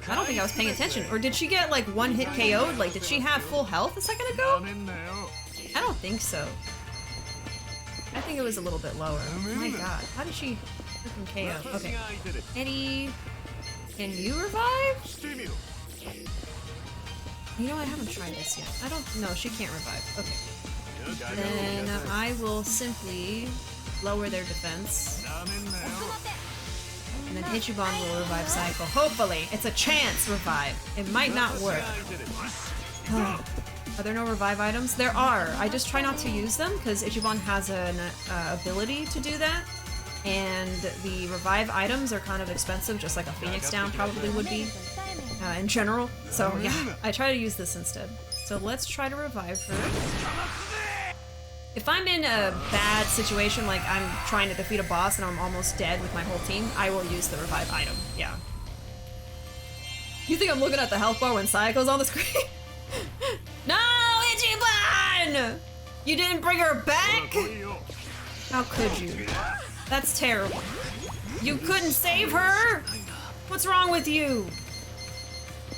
I don't think I was paying attention. Or did she get like one hit KO'd? Like, did she have full health a second ago? I don't think so. I think it was a little bit lower. Oh my god, how did she freaking KO? Okay. Eddie, can you revive? You know, I haven't tried this yet. I don't, no, she can't revive. Okay. Then I will simply lower their defense. And then Ichiban will revive Cycle. Hopefully, it's a chance revive. It might not work. Are there no revive items? There are. I just try not to use them because Ichiban has an ability to do that. And the revive items are kind of expensive, just like a Phoenix Down probably would be in general. So yeah, I try to use this instead. So let's try to revive her. If I'm in a bad situation, like I'm trying to defeat a boss and I'm almost dead with my whole team, I will use the revive item, yeah. You think I'm looking at the health bar when Sayako's on the screen? No, Ichiban! You didn't bring her back? How could you? That's terrible. You couldn't save her? What's wrong with you?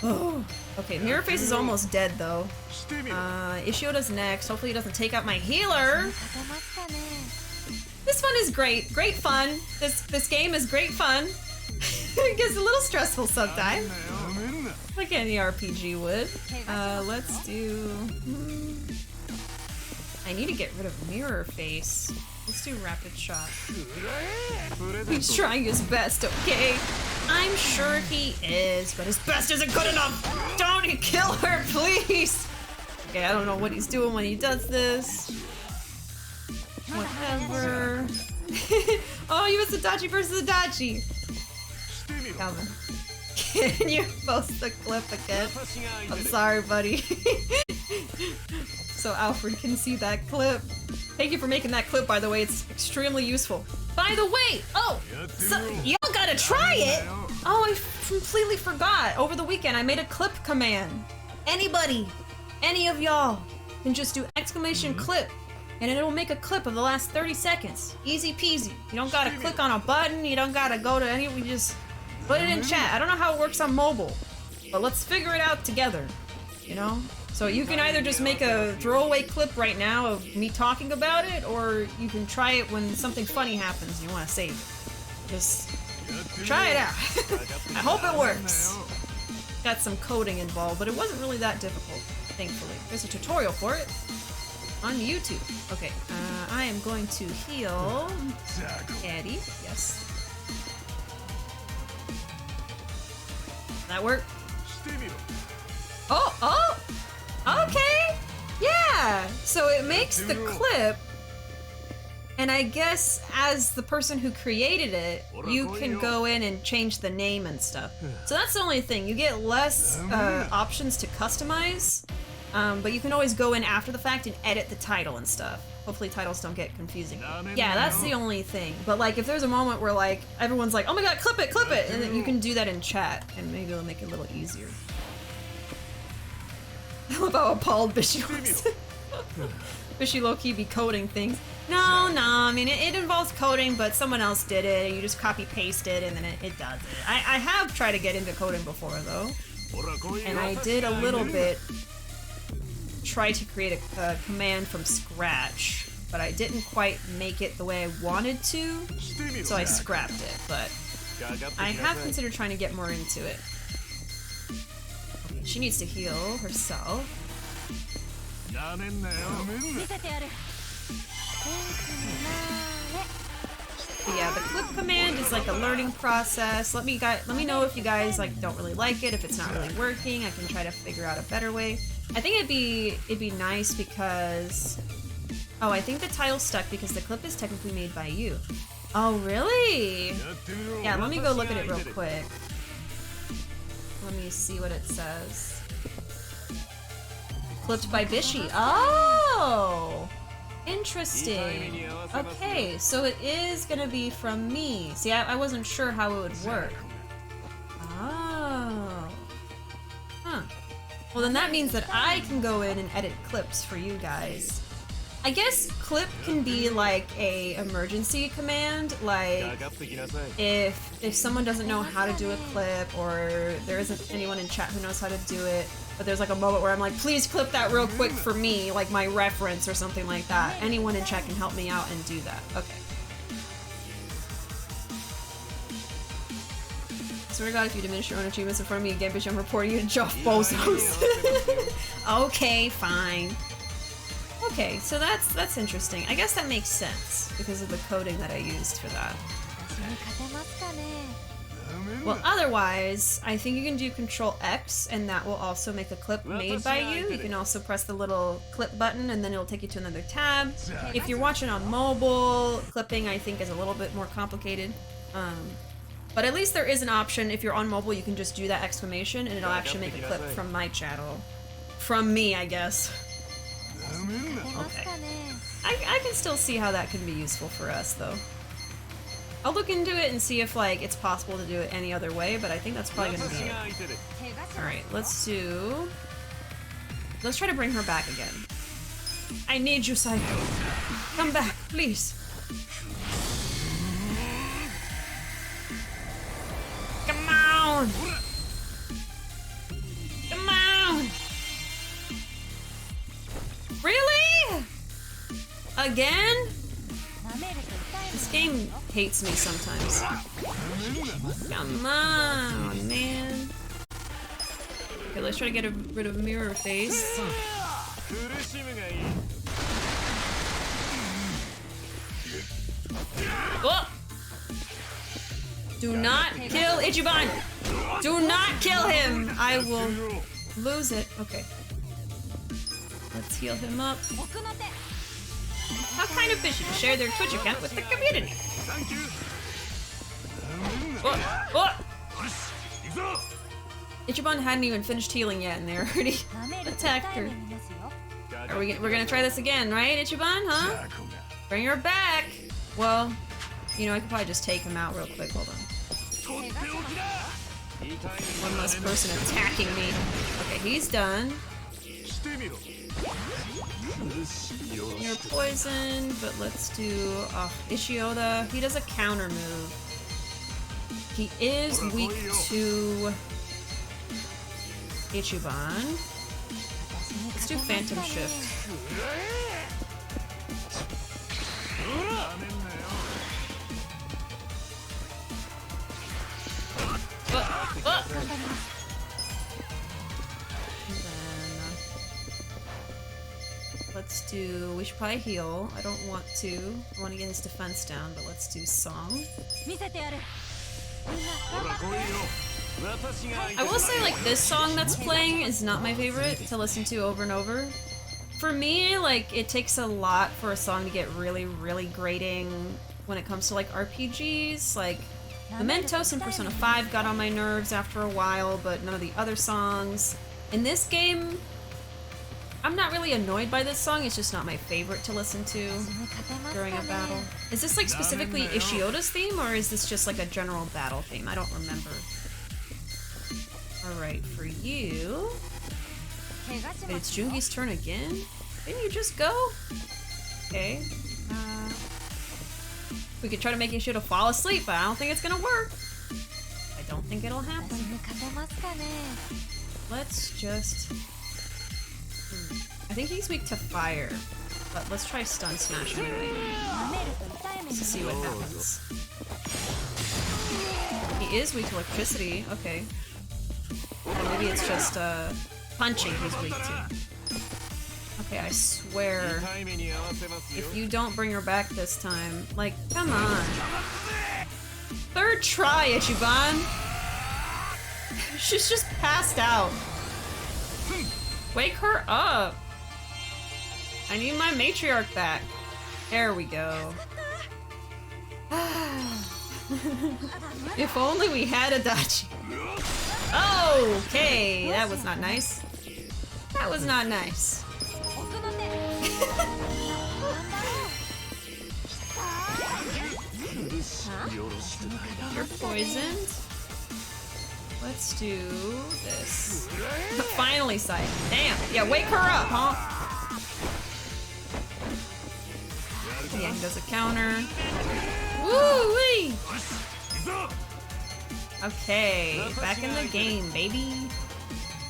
Oh. Okay, Mirror Face is almost dead though. Ishioda's next. Hopefully he doesn't take out my healer. This one is great. Great fun. This game is great fun. It gets a little stressful sometimes. Like any RPG would. Let's do... I need to get rid of Mirror Face. Let's do Rapid Shot. He's trying his best, okay? I'm sure he is, but his best isn't good enough! Don't kill her, please! Okay, I don't know what he's doing when he does this. Whatever. Oh, he was Adachi versus Adachi! Calvin. Can you post the clip again? I'm sorry, buddy. So Alfred can see that clip. Thank you for making that clip, by the way. It's extremely useful. By the way, so y'all gotta try it! Oh, I completely forgot. Over the weekend, I made a clip command. Anybody, any of y'all, can just do exclamation clip, and it'll make a clip of the last 30 seconds. Easy peasy. You don't gotta click on a button, you don't gotta go to any, we just put it in chat. I don't know how it works on mobile, but let's figure it out together, you know? So you can either just make a throwaway clip right now of me talking about it, or you can try it when something funny happens and you want to save it. Just try it out. I hope it works. Got some coding involved, but it wasn't really that difficult, thankfully. There's a tutorial for it on YouTube. Okay, I am going to heal Eddie. Yes. That work? Oh! Okay! Yeah! So it makes the clip, and I guess as the person who created it, you can go in and change the name and stuff. So that's the only thing. You get less options to customize, But you can always go in after the fact and edit the title and stuff. Hopefully titles don't get confusing. Yeah, that's the only thing. But like if there's a moment where like everyone's like, oh my god, clip it, and then you can do that in chat and maybe it'll make it a little easier. I love how appalled Bishi was. Bishi low-key be coding things. No, I mean it involves coding, but someone else did it and you just copy paste it and then it does it. I have tried to get into coding before though. And I did a little bit try to create a command from scratch, but I didn't quite make it the way I wanted to, so I scrapped it, but I have considered trying to get more into it. Okay, she needs to heal herself. But yeah, the clip command is like a learning process. Let me know if you guys like don't really like it, if it's not really working. I can try to figure out a better way. I think it'd be nice because I think the title's stuck because the clip is technically made by you. Oh really? Yeah, let me go look at it real quick. Let me see what it says. Clipped by Bishi. Oh! Interesting. Okay, so it is gonna be from me. See, I wasn't sure how it would work. Oh. Huh. Well, then that means that I can go in and edit clips for you guys. I guess clip can be like a emergency command, like if someone doesn't know how to do a clip or there isn't anyone in chat who knows how to do it, but there's like a moment where I'm like, please clip that real quick for me, like my reference or something like that. Anyone in chat can help me out and do that. Okay. Swear to God, if you diminish your own achievements in front of me again, bitch, I'm reporting you to Joff Bozos. Okay, fine. Okay, so that's interesting. I guess that makes sense because of the coding that I used for that. Well, otherwise, I think you can do Control X and that will also make a clip made by you. You can also press the little clip button and then it'll take you to another tab. If you're watching on mobile, clipping I think is a little bit more complicated. But at least there is an option. If you're on mobile, you can just do that exclamation and it'll actually make a clip from my channel. From me, I guess. Okay. I can still see how that can be useful for us, though. I'll look into it and see if, like, it's possible to do it any other way, but I think that's probably gonna be it. Alright, let's try to bring her back again. I need you, Psycho. Come back, please. Come on! Come on! Really? Again? This game hates me sometimes. Come on, man. Okay, let's try to get rid of Mirror Face. Oh! Do not kill Ichiban! Do not kill him! I will lose it. Okay. Let's heal him up. How kind of Bishi to share their Twitch account with the community. Oh! Ichiban hadn't even finished healing yet and they already attacked her. We're gonna try this again, right, Ichiban, huh? Bring her back! Well, you know, I could probably just take him out real quick. Hold on. One less person attacking me. Okay, he's done. You're poisoned, but let's do Ishioda. He does a counter move. He is weak to Ichiban. Let's do Phantom Shift. Let's do, we should probably heal. I don't want to. I want to get his defense down, but let's do Song. I will say, like, this song that's playing is not my favorite to listen to over and over. For me, like, it takes a lot for a song to get really, really grating when it comes to, like, RPGs. Like, Mementos and Persona 5 got on my nerves after a while, but none of the other songs. In this game, I'm not really annoyed by this song, it's just not my favorite to listen to during a battle. Is this like specifically Ishioda's theme, or is this just like a general battle theme? I don't remember. Alright, for you... Wait, it's Jungi's turn again? Didn't you just go? Okay. We could try to make Ishioda fall asleep, but I don't think it's gonna work. I don't think it'll happen. Let's just... I think he's weak to fire, but let's try stun smash anyway. Just to see what happens. He is weak to electricity, okay. Or maybe it's just punching he's weak to. Okay, I swear. If you don't bring her back this time, like, come on. Third try, Ichiban! She's just passed out. Wake her up! I need my matriarch back. There we go. If only we had a Dachi. Oh, okay, that was not nice. That was not nice. You're poisoned. Let's do this. Finally, Sai. Damn. Yeah, wake her up, huh? Yeah, he does a counter. Woo-wee! Okay, back in the game, baby.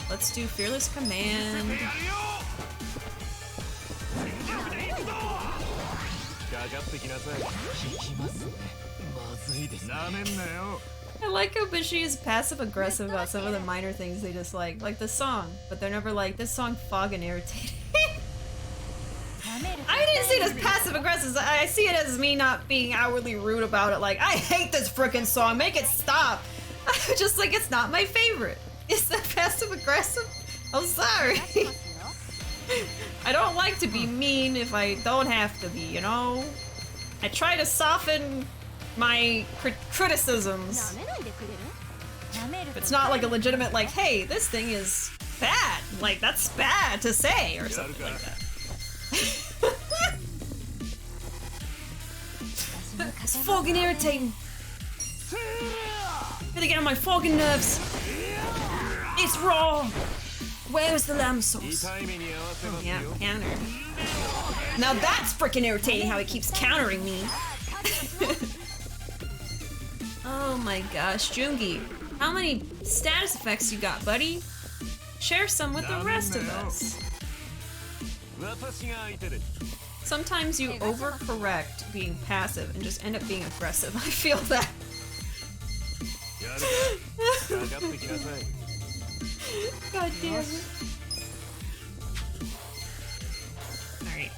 Let's do Fearless Command. I like how Bishi is passive aggressive about some of the minor things they dislike, like the song, but they're never like, this song fog and irritating. I didn't see it as passive aggressive, I see it as me not being outwardly rude about it, like, I hate this frickin' song, make it stop! Just like, it's not my favorite. Is that passive aggressive? I'm sorry. I don't like to be mean if I don't have to be, you know? I try to soften my criticisms. It's not like a legitimate, like, hey, this thing is bad. Like, that's bad to say, or something like that. It's fucking irritating. Really get on my fucking nerves. It's raw. Where's the lamb sauce? Oh, yeah, counter. Now that's freaking irritating how he keeps countering me. Oh my gosh, Jungi. How many status effects you got, buddy? Share some with the rest of us. Sometimes you overcorrect being passive and just end up being aggressive. I feel that. God damn it. Alright,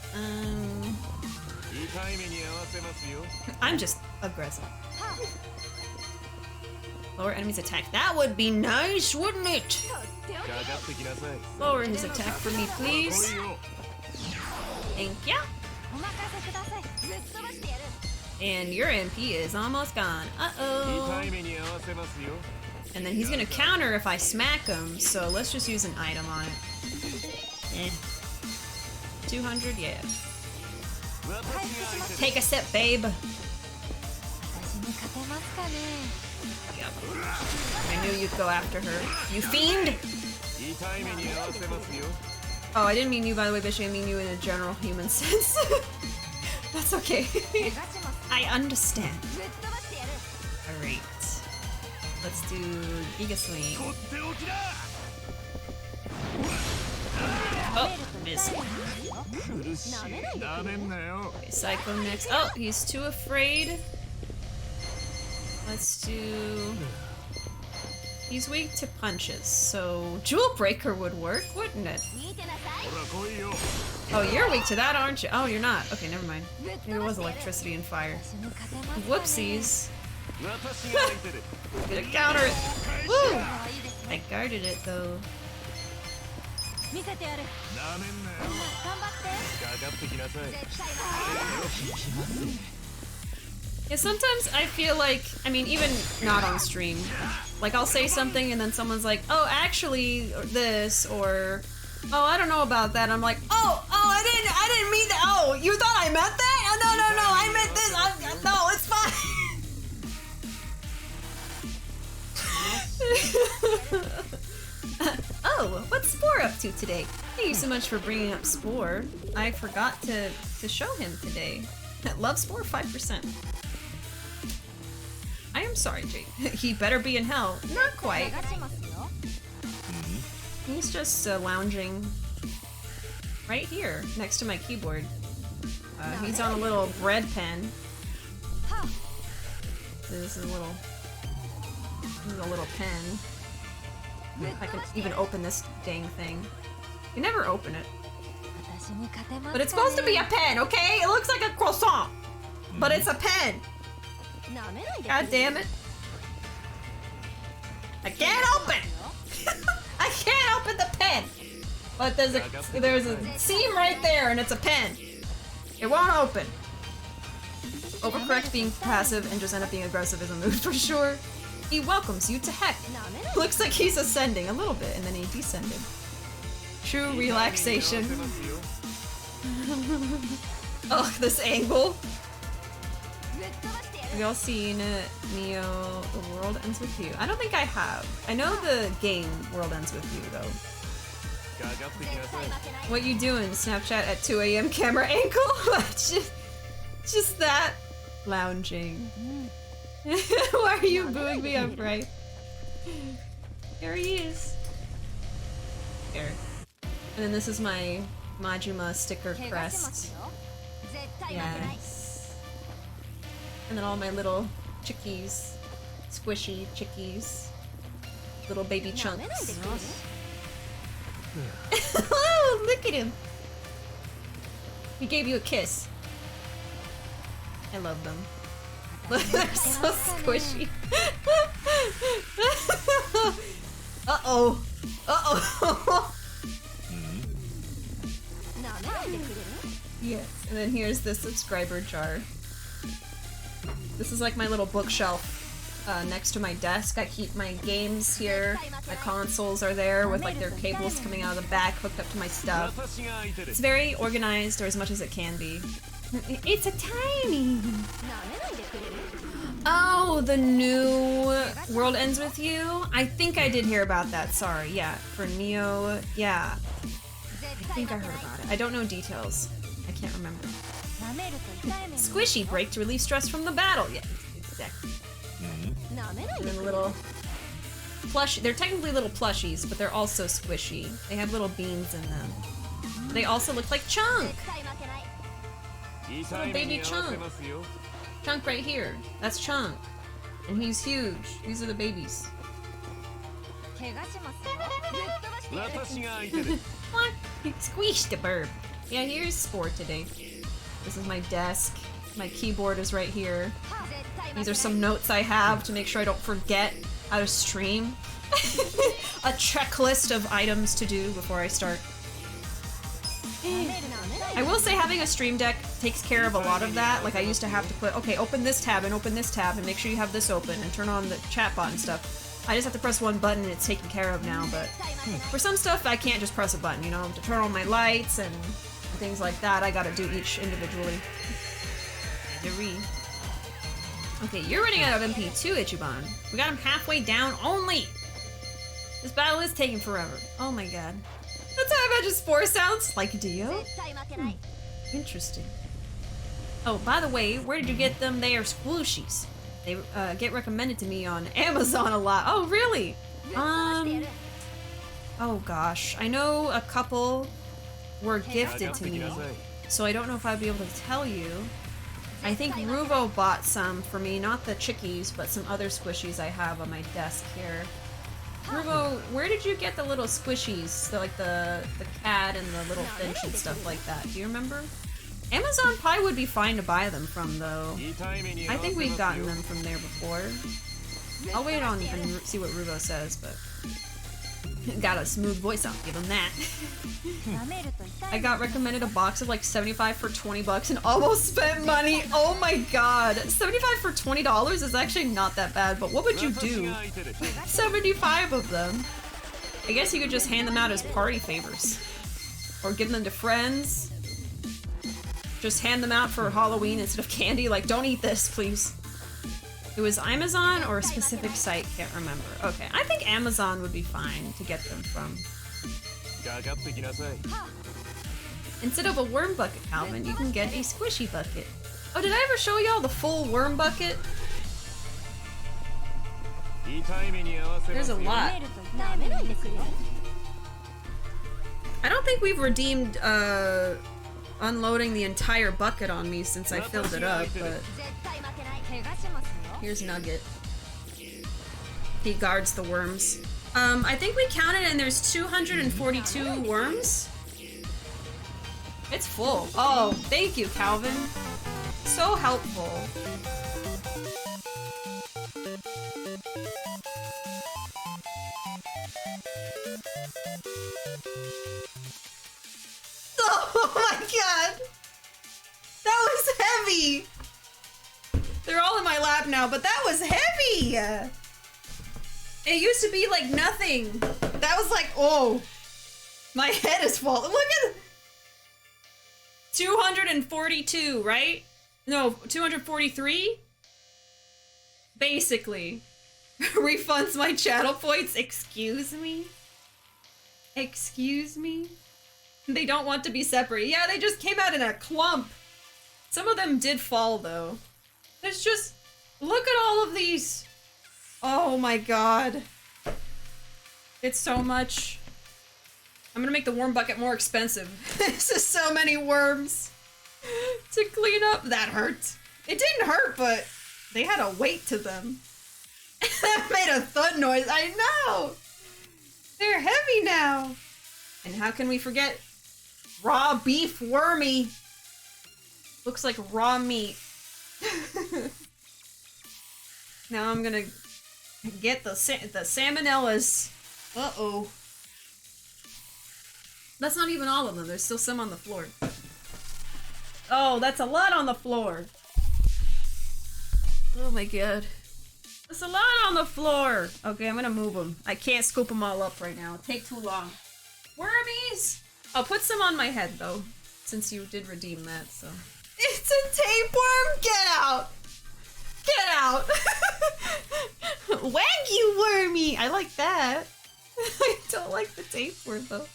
I'm just aggressive. Lower enemy's attack. That would be nice, wouldn't it? Lower his attack for me, please. Thank ya. And your MP is almost gone. Uh-oh. And then he's gonna counter if I smack him, so let's just use an item on it. 200, yeah. Take a sip, babe. Yep. I knew you'd go after her. You fiend! Oh, I didn't mean you, by the way, Bishi. I mean you in a general human sense. That's okay. I understand. Alright. Let's do Giga Swing. Oh, miss. Okay, Psycho next. Oh, he's too afraid. Let's do... He's weak to punches, so Jewel Breaker would work, wouldn't it? Oh, you're weak to that, aren't you? Oh, you're not. Okay, never mind. Maybe it was electricity and fire. Whoopsies. Gonna counter it. Woo! I guarded it though. Yeah, sometimes I feel like, I mean, even not on stream, like I'll say something and then someone's like, oh, actually this, or Oh, I don't know about that. I'm like, oh, I didn't mean that. Oh, you thought I meant that? Oh, no, I meant this. No, it's fine. Oh, what's Spore up to today? Thank you so much for bringing up Spore. I forgot to show him today. Love Spore 5%. I am sorry, Jake. He better be in hell. Not quite. He's just lounging right here next to my keyboard. He's on a little bread pen. This is a little pen. I can even open this dang thing. You never open it. But it's supposed to be a pen, okay? It looks like a croissant. But it's a pen. God damn it. I can't open! I can't open the pen! But there's a seam right there and it's a pen. It won't open. Overcorrect being passive and just end up being aggressive is a move for sure. He welcomes you to heck. Looks like he's ascending a little bit and then he descended. True relaxation. Oh, this angle. Have y'all seen Neo, The World Ends With You? I don't think I have. I know the game World Ends With You, though. What you doing? Snapchat at 2 AM camera angle? just that. Lounging. Why are you booing me up, right? There he is. Here. And then this is my Majima sticker crest. Yes. And then all my little chickies. Squishy chickies. Little baby chunks. Oh, look at him. He gave you a kiss. I love them. They're so squishy. Uh-oh. Uh-oh. Yes. And then here's the subscriber jar. This is like my little bookshelf next to my desk. I keep my games here. My consoles are there with like their cables coming out of the back hooked up to my stuff. It's very organized, or as much as it can be. It's a tiny. Oh, the new World Ends With You? I think I did hear about that, sorry. Yeah, for Neo, yeah. I think I heard about it. I don't know details. I can't remember. Squishy break to relieve stress from the battle. Yeah, exactly. And then the little plush. They're technically little plushies, but they're also squishy. They have little beans in them. They also look like Chunk. Little baby Chunk. Chunk right here. That's Chunk. And he's huge. These are the babies. What? He squished the burb. Yeah, here's Spore today. This is my desk. My keyboard is right here. These are some notes I have to make sure I don't forget how to stream. A checklist of items to do before I start. I will say having a stream deck takes care of a lot of that. Like I used to have to put, okay, open this tab and open this tab and make sure you have this open and turn on the chat bot and stuff. I just have to press one button and it's taken care of now, but for some stuff I can't just press a button, you know, to turn on my lights and things like that, I gotta do each individually. Okay, you're running out of MP too, Ichiban. We got him halfway down only! This battle is taking forever. Oh my god. That's how I imagine Spore sounds. Like Dio? Interesting. Oh, by the way, where did you get them? They are squishies. They get recommended to me on Amazon a lot. Oh, really? Oh gosh. I know a couple were gifted to me, so I don't know if I'd be able to tell you. I think Ruvo bought some for me, not the chickies, but some other squishies I have on my desk here. Ruvo, where did you get the little squishies? So like the cat and the little finch and stuff like that. Do you remember? Amazon probably would be fine to buy them from, though. I think we've gotten them from there before. I'll wait on and see what Ruvo says, but... Got a smooth voice, I'll give him that. I got recommended a box of like 75 for 20 bucks and almost spent money. Oh my god. 75 for $20 is actually not that bad, but what would you do? 75 of them. I guess you could just hand them out as party favors. Or give them to friends. Just hand them out for Halloween instead of candy. Like, don't eat this, please. It was Amazon or a specific site, can't remember. Okay, I think Amazon would be fine to get them from. Instead of a worm bucket, Calvin, you can get a squishy bucket. Oh, did I ever show y'all the full worm bucket? There's a lot. I don't think we've redeemed unloading the entire bucket on me since I filled it up, but here's Nugget. He guards the worms. I think we counted and there's 242 worms. It's full. Oh, thank you, Calvin. So helpful. Oh my god! That was heavy! They're all in my lap now, but that was heavy! It used to be like nothing. That was like, oh. My head is full. Look at 242, right? No, 243? Basically. Refunds my channel points. Excuse me? Excuse me? They don't want to be separate. Yeah, they just came out in a clump. Some of them did fall, though. There's just... Look at all of these. Oh my god. It's so much. I'm gonna make the worm bucket more expensive. This is so many worms to clean up. That hurt. It didn't hurt, but they had a weight to them. That made a thud noise. I know. They're heavy now. And how can we forget raw beef wormy? Looks like raw meat. Now I'm gonna get the salmonellas. Uh-oh. That's not even all of them. There's still some on the floor. Oh, that's a lot on the floor. Oh my god. There's a lot on the floor. Okay, I'm gonna move them. I can't scoop them all up right now. It'll take too long. Wormies! I'll put some on my head, though, since you did redeem that, so. It's a tapeworm! Get out! Get out! Wagyu wormy! I like that. I don't like the tapeworm, though.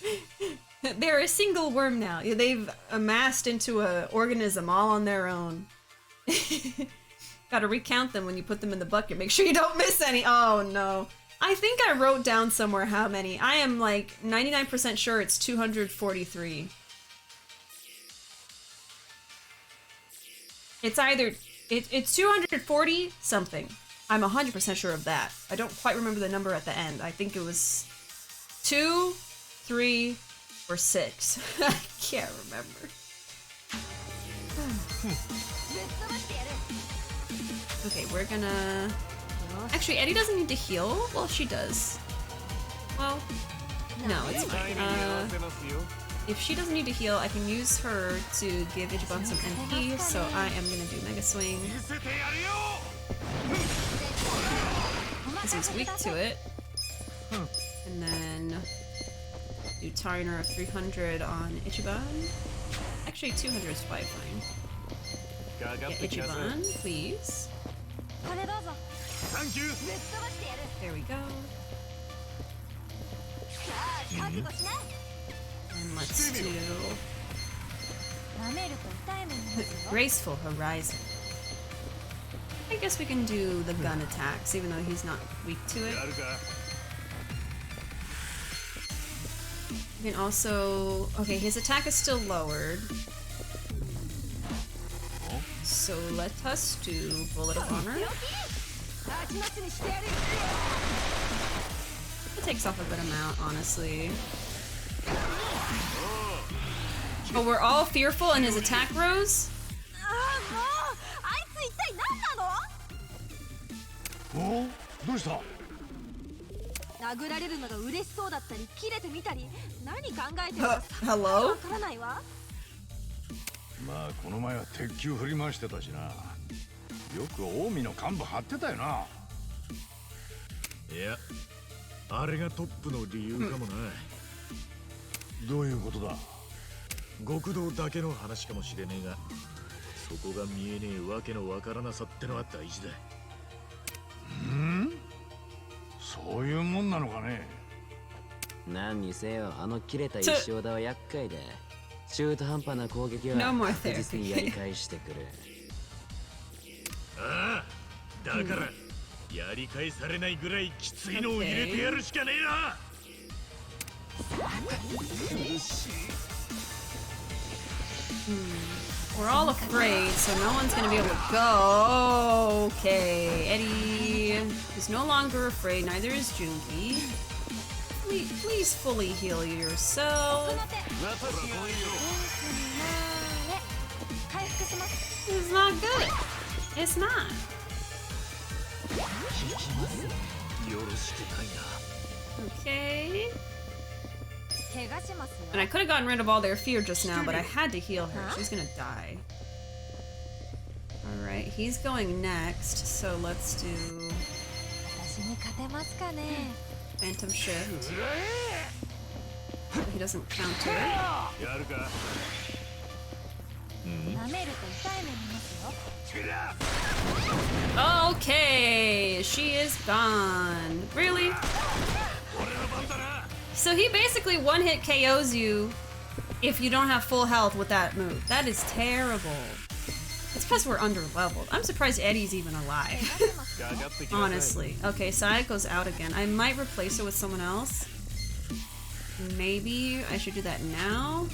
They're a single worm now. They've amassed into an organism all on their own. Gotta recount them when you put them in the bucket. Make sure you don't miss any. Oh, no. I think I wrote down somewhere how many. I am like 99% sure it's 243. It's either... It's 240 something. I'm 100% sure of that. I don't quite remember the number at the end. I think it was 2, 3, or 6. I can't remember. Okay, we're gonna... Actually, Eddie doesn't need to heal. Well, she does. Well, no, it's fine. If she doesn't need to heal, I can use her to give Ichiban some MP, so I am gonna do Mega Swing. Because he's weak to it. And then do Tarner of 300 on Ichiban. Actually, 200 is quite fine. Yeah, Ichiban, please. There we go. And let's do Graceful Horizon. I guess we can do the gun attacks, even though he's not weak to it. We can also... Okay, his attack is still lowered. So let us do Bullet of Honor. It takes off a good amount, honestly. Oh, we're all fearful and his attack rose? Oh? どうした？殴られるのが嬉しそうだったり切れてみたり何考えてるか Hello? わからないわ。まあこの前は鉄球振り回してたしな。よく近江の幹部張ってたよな。いや、あれがトップの理由かもな。どういうことだ？極道だけの話かもしれねえが、そこが見えねえわけのわからなさってのは大事だ。そういうもんなのかね。何にせよ、あの切れた石尾田は厄介で、中途半端な攻撃は No more 確実にやり返してくる。ああ、だから、やり返されないぐらいきついのを入れてやるしかねえな。We're all afraid, so no one's gonna be able to go. Okay, Eddie is no longer afraid, neither is Junki. Please fully heal yourself. It's not good. It's not. Okay. And I could have gotten rid of all their fear just now, but I had to heal her. She's gonna die. Alright, he's going next, so let's do Phantom Shift. He doesn't counter. Okay, she is gone. Really? So he basically one-hit KOs you if you don't have full health with that move. That is terrible. It's because we're under-leveled. I'm surprised Eddie's even alive. Honestly. Okay, Sayako's out again. I might replace her with someone else. Maybe I should do that now.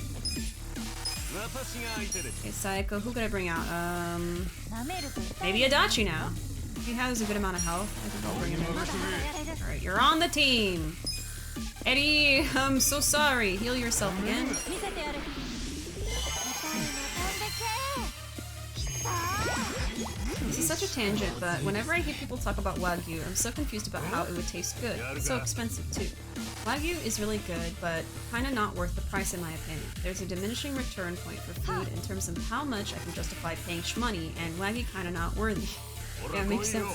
Okay, Sayako, who could I bring out? Maybe Adachi now. He has a good amount of health. I think I'll bring him over. Alright, you're on the team. Eddie, I'm so sorry. Heal yourself again. This is such a tangent, but whenever I hear people talk about Wagyu, I'm so confused about how it would taste good. It's so expensive too. Wagyu is really good, but kinda not worth the price in my opinion. There's a diminishing return point for food in terms of how much I can justify paying shmoney, and Wagyu kinda not worthy. Yeah, makes sense.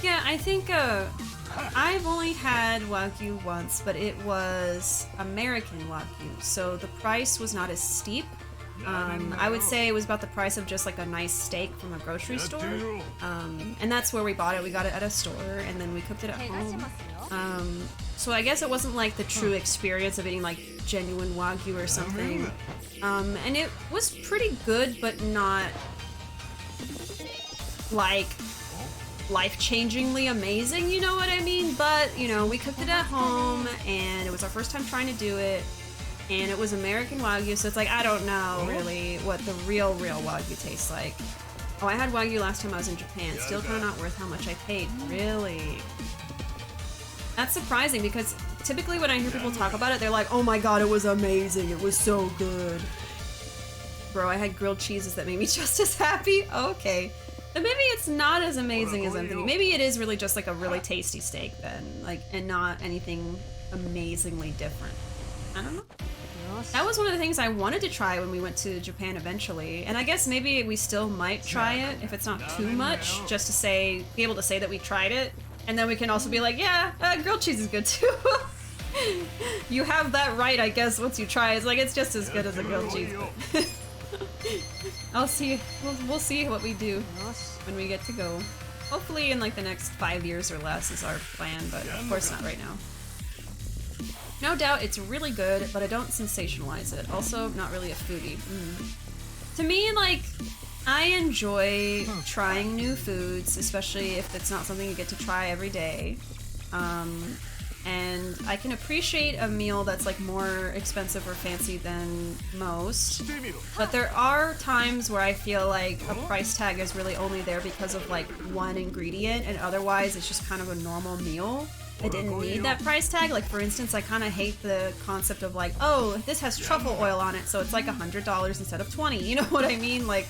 Yeah, I think I've only had Wagyu once, but it was American Wagyu, so the price was not as steep. I would say it was about the price of just like a nice steak from a grocery store. And that's where we bought it. We got it at a store, and then we cooked it at home. So I guess it wasn't like the true experience of eating like genuine Wagyu or something. And it was pretty good, but not like life-changingly amazing, you know what I mean? But, you know, we cooked it at home, and it was our first time trying to do it, and it was American Wagyu, so it's like, I don't know, really, what the real Wagyu tastes like. Oh, I had Wagyu last time I was in Japan. Still kind of not worth how much I paid. Really? That's surprising, because typically when I hear people talk about it, they're like, oh my god, it was amazing, it was so good. Bro, I had grilled cheeses that made me just as happy? Okay. But maybe it's not as amazing as I'm thinking. Maybe it is really just like a really tasty steak then, like, and not anything amazingly different. I don't know. That was one of the things I wanted to try when we went to Japan eventually, and I guess maybe we still might try it if it's not too much, just to say, be able to say that we tried it, and then we can also be like, yeah, grilled cheese is good too. You have that right, I guess, once you try it. It's like, it's just as good as a grilled cheese. I'll see. We'll see what we do when we get to go. Hopefully in like the next 5 years or less is our plan, but of course not right now. No doubt it's really good, but I don't sensationalize it. Also, not really a foodie. To me, like, I enjoy trying new foods, especially if it's not something you get to try every day. And I can appreciate a meal that's like more expensive or fancy than most, but there are times where I feel like a price tag is really only there because of like one ingredient, and otherwise it's just kind of a normal meal. I didn't need that price tag. Like, for instance, I kind of hate the concept of like, oh, this has truffle oil on it, so it's like $100 instead of $20. You know what I mean? Like,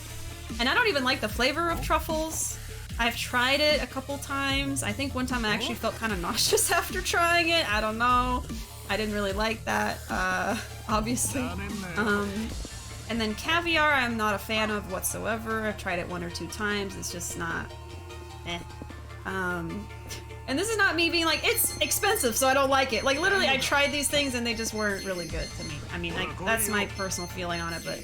and I don't even like the flavor of truffles. I've tried it a couple times. I think one time I actually felt kind of nauseous after trying it. I don't know. I didn't really like that, obviously. And then caviar, I'm not a fan of whatsoever. I've tried it 1 or 2 times. It's just not, And this is not me being like, it's expensive, so I don't like it. Like, literally, I tried these things and they just weren't really good to me. I mean, like, that's my personal feeling on it, but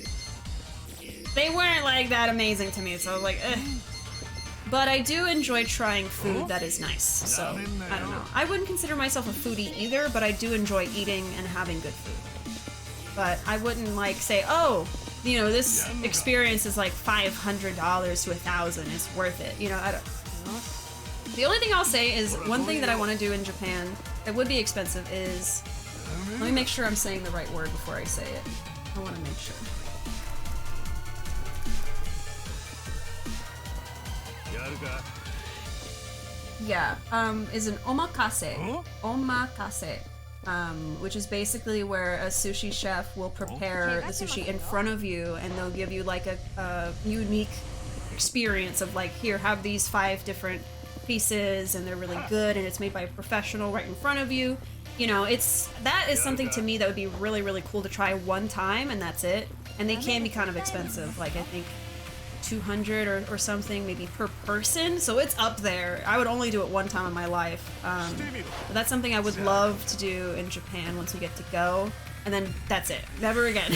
they weren't, like, that amazing to me, so I was like, eh. But I do enjoy trying food that is nice, so, I don't know. I wouldn't consider myself a foodie either, but I do enjoy eating and having good food. But I wouldn't, like, say, oh, you know, this experience is like $500 to $1,000, it's worth it. You know, I don't... The only thing I'll say is one thing that I want to do in Japan that would be expensive is... Let me make sure I'm saying the right word before I say it. I want to make sure. Yeah, is an omakase. Omakase. Which is basically where a sushi chef will prepare the sushi in front of you and they'll give you like a unique experience of like, here, have these 5 different pieces and they're really good and it's made by a professional right in front of you. You know, that is something to me that would be really, really cool to try one time and that's it. And they can be kind of expensive, like I think 200 or something maybe per person, so it's up there. I would only do it one time in my life. But that's something I would love to do in Japan once we get to go, and then that's it, never again.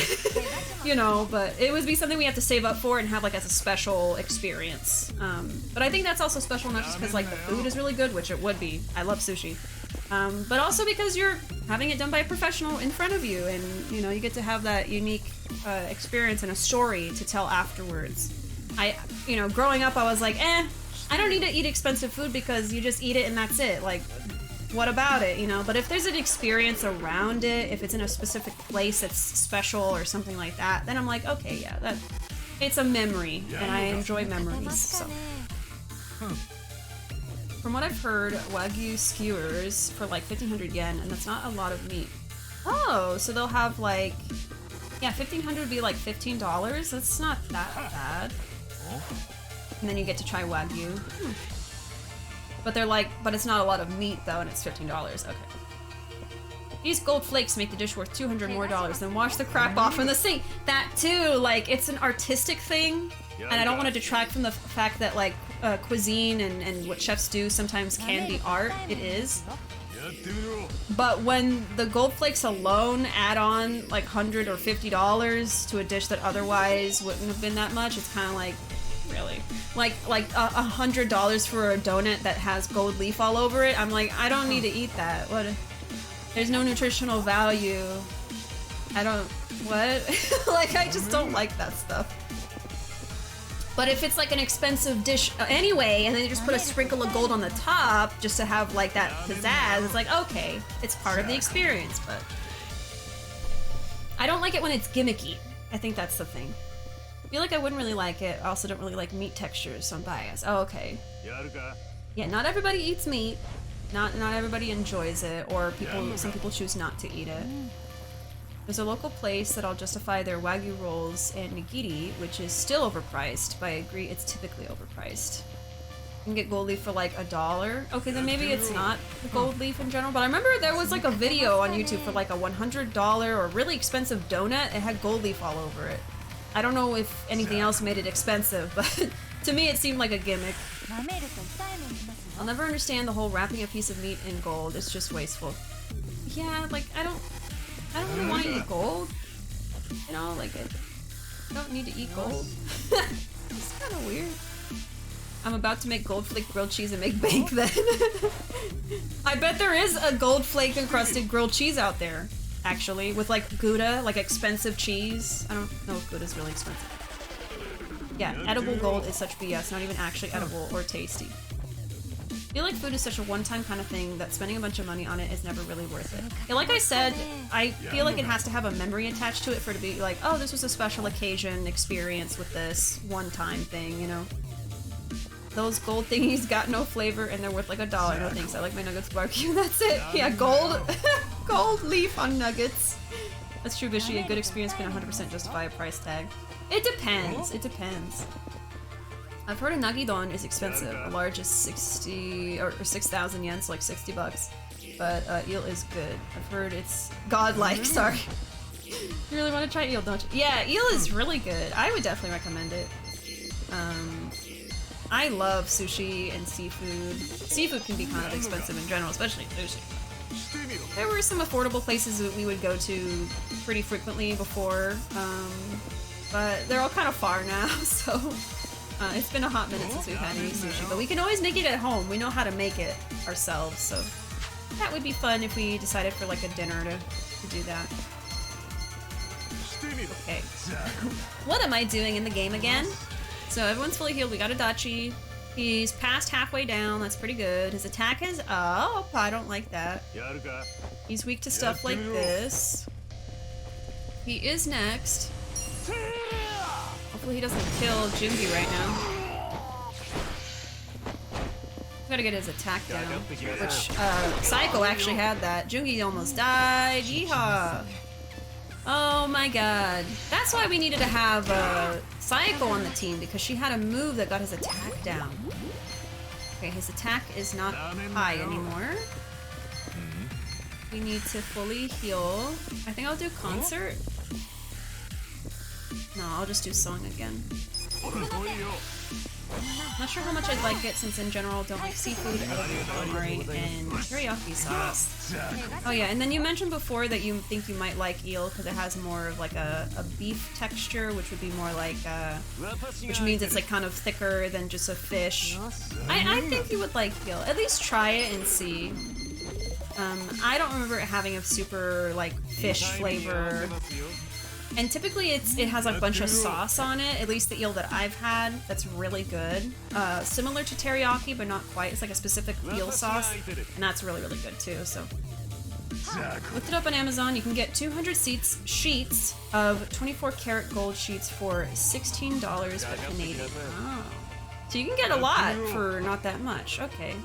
You know, but it would be something we have to save up for and have like as a special experience. But I think that's also special not just because like the food is really good, which it would be. I love sushi. But also because you're having it done by a professional in front of you, and you know, you get to have that unique experience and a story to tell afterwards. You know, growing up I was like, I don't need to eat expensive food because you just eat it and that's it. Like, what about it, you know? But if there's an experience around it, if it's in a specific place that's special or something like that, then I'm like, okay, yeah, it's a memory, and I enjoy memories, so. From what I've heard, Wagyu skewers for like 1,500 yen, and that's not a lot of meat. Oh, so they'll have like, yeah, 1,500 would be like $15. That's not that bad. And then you get to try Wagyu. But they're like, but it's not a lot of meat though, and it's $15. Okay. These gold flakes make the dish worth $200 more, then wash the crap off in the sink. That too, like, it's an artistic thing, and I don't want to detract from the fact that like cuisine and what chefs do sometimes can be art. It is. But when the gold flakes alone add on like $100 or $50 to a dish that otherwise wouldn't have been that much, it's kind of like, really? Like $100 for a donut that has gold leaf all over it? I'm like, I don't need to eat that. What? There's no nutritional value. What? Like, I just don't like that stuff. But if it's like an expensive dish anyway, and then you just put a sprinkle of gold on the top just to have like that pizzazz, it's like, okay, it's part of the experience, but I don't like it when it's gimmicky. I think that's the thing. I feel like I wouldn't really like it. I also don't really like meat textures, so I'm biased. Oh, okay. Yeah, not everybody eats meat. Not everybody enjoys it, or some people choose not to eat it. There's a local place that'll justify their Wagyu rolls and nigiri, which is still overpriced, but I agree it's typically overpriced. You can get gold leaf for like $1. Okay, then maybe it's not the gold leaf in general, but I remember there was like a video on YouTube for like a $100 or really expensive donut. It had gold leaf all over it. I don't know if anything else made it expensive, but to me it seemed like a gimmick. I'll never understand the whole wrapping a piece of meat in gold. It's just wasteful. Yeah, like I don't really want to eat gold. You know, like I don't need to eat gold. It's kind of weird. I'm about to make gold flake grilled cheese and make bank then. I bet there is a gold flake encrusted grilled cheese out there, actually, with like Gouda, like expensive cheese. I don't know if Gouda's really expensive. Yeah, edible gold is such BS, not even actually edible or tasty. I feel like food is such a one-time kind of thing that spending a bunch of money on it is never really worth it. Yeah, like I said, I feel like it has to have a memory attached to it for it to be like, oh, this was a special occasion experience with this one-time thing, you know? Those gold thingies got no flavor and they're worth like $1. No thanks, I like my nuggets barbecue, that's it. Yeah, gold leaf on nuggets. That's true, Vishy, a good experience can 100% justify a price tag. It depends, it depends. I've heard a nagidon is expensive. A large is 60 or 6,000 yen, so like $60. But eel is good. I've heard it's godlike. Sorry. You really want to try eel, don't you? Yeah, eel is really good. I would definitely recommend it. I love sushi and seafood. Seafood can be kind of expensive in general, especially sushi. There were some affordable places that we would go to pretty frequently before, but they're all kind of far now, so it's been a hot minute since we've had any sushi, but we can always make it at home. We know how to make it ourselves, so that would be fun if we decided for like a dinner to do that. Okay. What am I doing in the game again? So everyone's fully healed. We got Adachi. He's past halfway down. That's pretty good. His attack is up. I don't like that. He's weak to stuff like this. He is next. Hopefully he doesn't kill Jungi right now. Gotta get his attack down. Which, Psycho actually had that. Jungi almost died. Yeehaw! Oh my god. That's why we needed to have Psycho on the team, because she had a move that got his attack down. Okay, his attack is not high anymore. We need to fully heal. I think I'll do concert. No, I'll just do song again. Not sure how much I'd like it, since in general don't like seafood, I love calamari and teriyaki sauce. Oh yeah, and then you mentioned before that you think you might like eel because it has more of like a beef texture, which would be more like, which means it's like kind of thicker than just a fish. I think you would like eel. At least try it and see. I don't remember it having a super like fish flavor. And typically it has like a bunch of sauce on it, at least the eel that I've had, that's really good. Similar to teriyaki, but not quite. It's like a specific eel sauce, and that's really, really good too, so. Looked it up on Amazon. You can get 200 sheets of 24 karat gold sheets for $16 but Canadian. Oh. So you can get a lot for not that much, okay.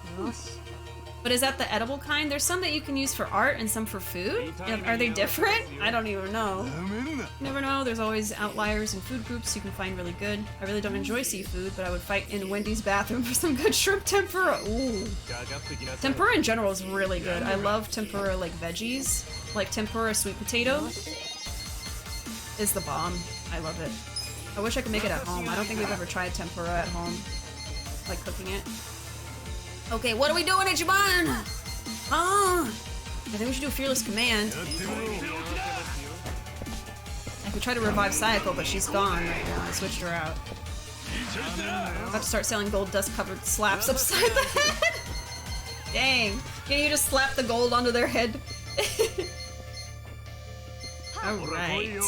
But is that the edible kind? There's some that you can use for art and some for food? Are they different? I don't even know. You never know, there's always outliers in food groups you can find really good. I really don't enjoy seafood, but I would fight in Wendy's bathroom for some good shrimp tempura. Ooh. Tempura in general is really good. I love tempura like veggies. Like tempura sweet potato is the bomb. I love it. I wish I could make it at home. I don't think we've ever tried tempura at home. Like cooking it. Okay, what are we doing, Ichiban? Oh, I think we should do Fearless Command. I could try to revive Sayako, but she's gone right now. I switched her out. I'm about to start selling gold dust-covered slaps upside the head. Dang. Can you just slap the gold onto their head? Alright.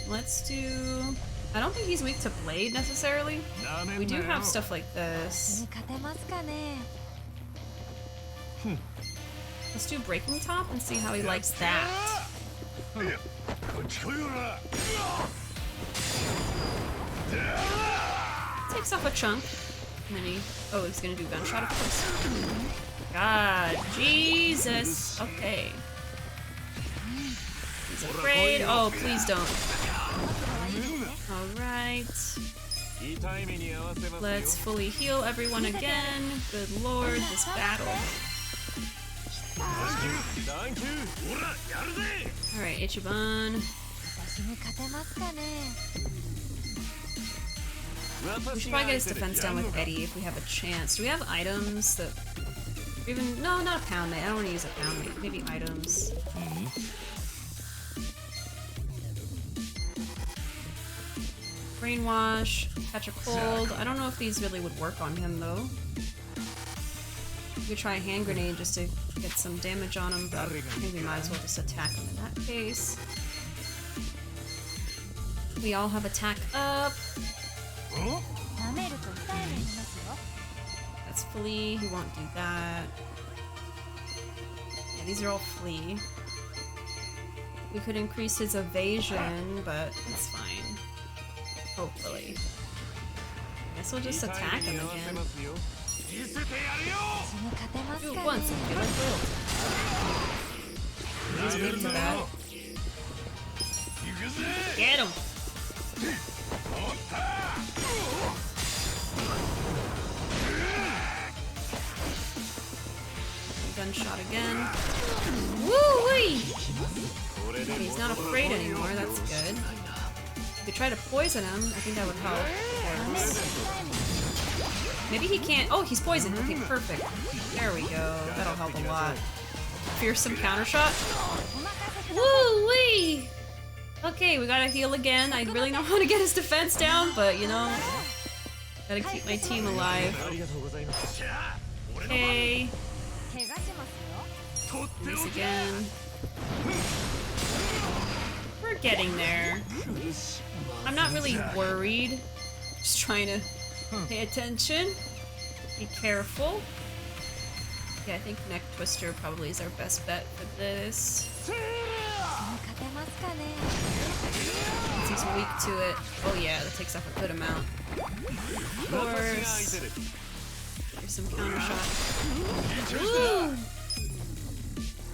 Let's do... I don't think he's weak to blade necessarily. We do have stuff like this. Let's do breaking top and see how he likes that. Takes off a chunk. And then he... Oh, he's gonna do gunshot, of course. God, Jesus. Okay. He's afraid. Oh, please don't. Alright. Let's fully heal everyone again. Good lord, this battle. Alright, Ichiban. We should probably get his defense down with Eddie if we have a chance. Do we have items that... Even... No, not a pound mate. I don't want to use a pound mate. Maybe items. Brainwash, catch a cold. I don't know if these really would work on him though. We could try a hand grenade just to get some damage on him, but I think we might as well just attack him in that case. We all have attack up. That's flee, he won't do that. Yeah, these are all flee. We could increase his evasion, but it's fine. Hopefully. I guess we'll just attack him again. Do it once and feel like He's weak to that. Get him! Gunshot again. Woo-wee! He's not afraid anymore, that's good. You could try to poison him. I think that would help. Maybe he can't. Oh, he's poisoned. Okay, perfect. There we go. That'll help a lot. Fearsome counter shot. Woo wee! Okay, we gotta heal again. I really know how to get his defense down, but you know, gotta keep my team alive. Okay. This again. We're getting there. I'm not really worried. Just trying to pay attention. Be careful. Yeah, I think Neck Twister probably is our best bet for this. Since he's weak to it. Oh yeah, that takes off a good amount. Of course. Here's some counter shot. Woo!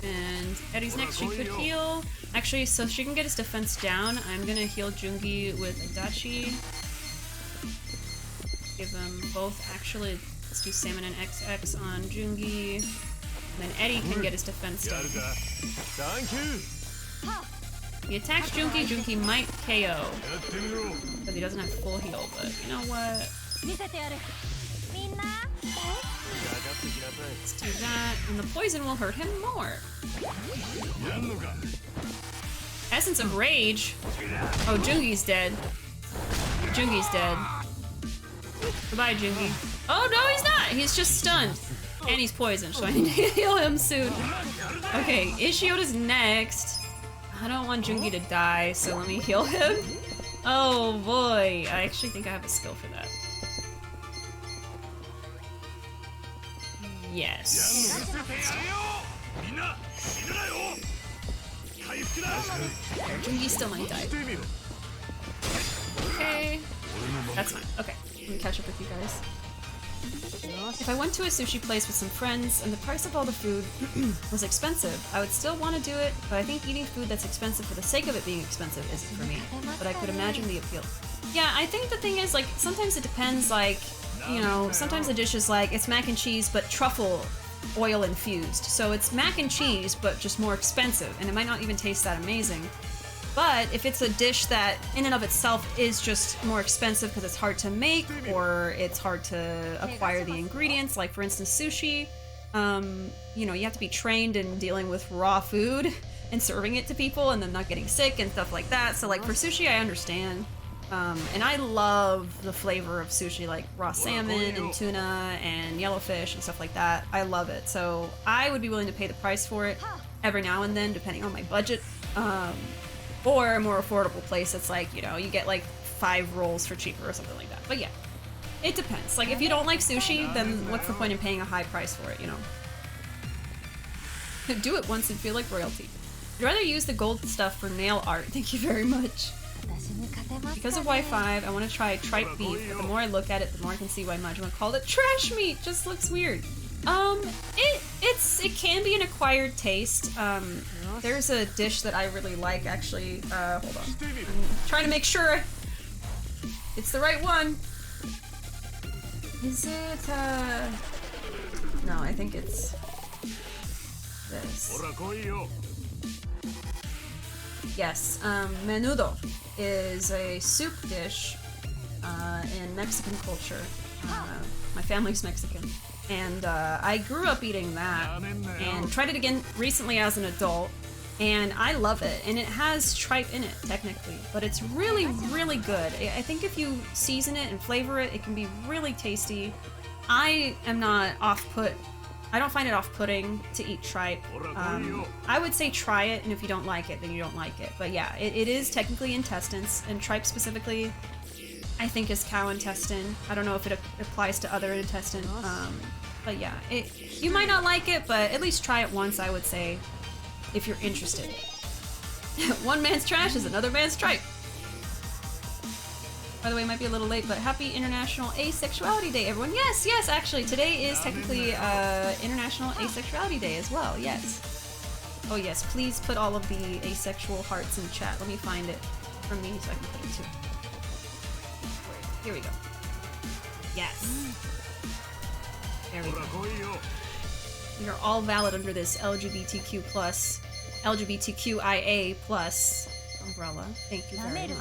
And Eddie's next, she could heal. Actually, so she can get his defense down. I'm gonna heal Jungi with Adachi. Give them both, actually, let's do Salmon and XX on Jungi. And then Eddie can get his defense down. Thank you. He attacks Jungi, Jungi might KO. Because he doesn't have full heal, but you know what? Let's do that, and the poison will hurt him more. Essence of Rage? Oh, Jungi's dead. Jungi's dead. Goodbye, Jungi. Oh, no, he's not! He's just stunned. And he's poisoned, so I need to heal him soon. Okay, Ishioda's next. I don't want Jungi to die, so let me heal him. Oh boy, I actually think I have a skill for that. Yes. Jungi still might die. Okay. That's fine. Okay. Let me catch up with you guys. If I went to a sushi place with some friends and the price of all the food was expensive, I would still want to do it, but I think eating food that's expensive for the sake of it being expensive isn't for me. But I could imagine the appeal. Yeah, I think the thing is, like, sometimes it depends, like, you know, sometimes the dish is like, it's mac and cheese, but truffle oil infused. So it's mac and cheese, but just more expensive, and it might not even taste that amazing. But if it's a dish that in and of itself is just more expensive because it's hard to make or it's hard to acquire the ingredients, like for instance sushi, you know, you have to be trained in dealing with raw food and serving it to people and then not getting sick and stuff like that. So like for sushi, I understand. And I love the flavor of sushi, like raw salmon and tuna and yellowfish and stuff like that. I love it. So I would be willing to pay the price for it every now and then, depending on my budget. Or a more affordable place that's like, you know, you get like 5 rolls for cheaper or something like that. But yeah, it depends. Like if you don't like sushi, then what's the point in paying a high price for it, you know? Do it once and feel like royalty. I'd rather use the gold stuff for nail art. Thank you very much. Because of Wi-Fi, I want to try tripe beef, but the more I look at it, the more I can see why Majima called it trash meat. Just looks weird. It can be an acquired taste. There's a dish that I really like, actually. Hold on. I'm trying to make sure it's the right one. Is it, no, I think it's this. Yes, menudo is a soup dish in Mexican culture. My family's Mexican. And I grew up eating that and tried it again recently as an adult, and I love it. And it has tripe in it, technically, but it's really, really good. I think if you season it and flavor it, it can be really tasty. I am not off-put. I don't find it off-putting to eat tripe. I would say try it, and if you don't like it, then you don't like it. But yeah, it is technically intestines, and tripe specifically, I think is cow intestine. I don't know if it applies to other intestine. But yeah, you might not like it, but at least try it once, I would say, if you're interested. One man's trash is another man's tripe. By the way, it might be a little late, but happy International Asexuality Day, everyone. Yes, yes, actually, today is technically International Asexuality Day as well, yes. Oh yes, please put all of the asexual hearts in the chat. Let me find it from me so I can put it too. Here we go. Yes. There we go. We are all valid under this LGBTQ+, LGBTQIA+ umbrella. Thank you very much.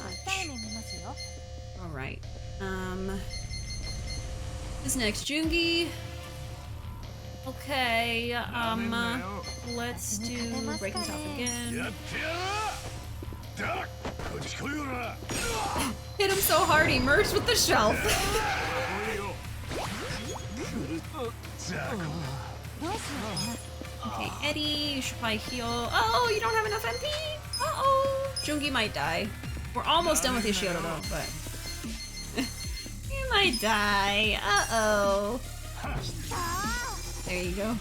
Alright. Who's next? Jungi? Okay, let's do breaking top again. Hit him so hard he merged with the shelf. Okay, Eddie, you should probably heal. Oh, you don't have enough MP? Uh-oh. Jungi might die. We're almost done with Ishioda though, but... you might die. Uh-oh. There you go.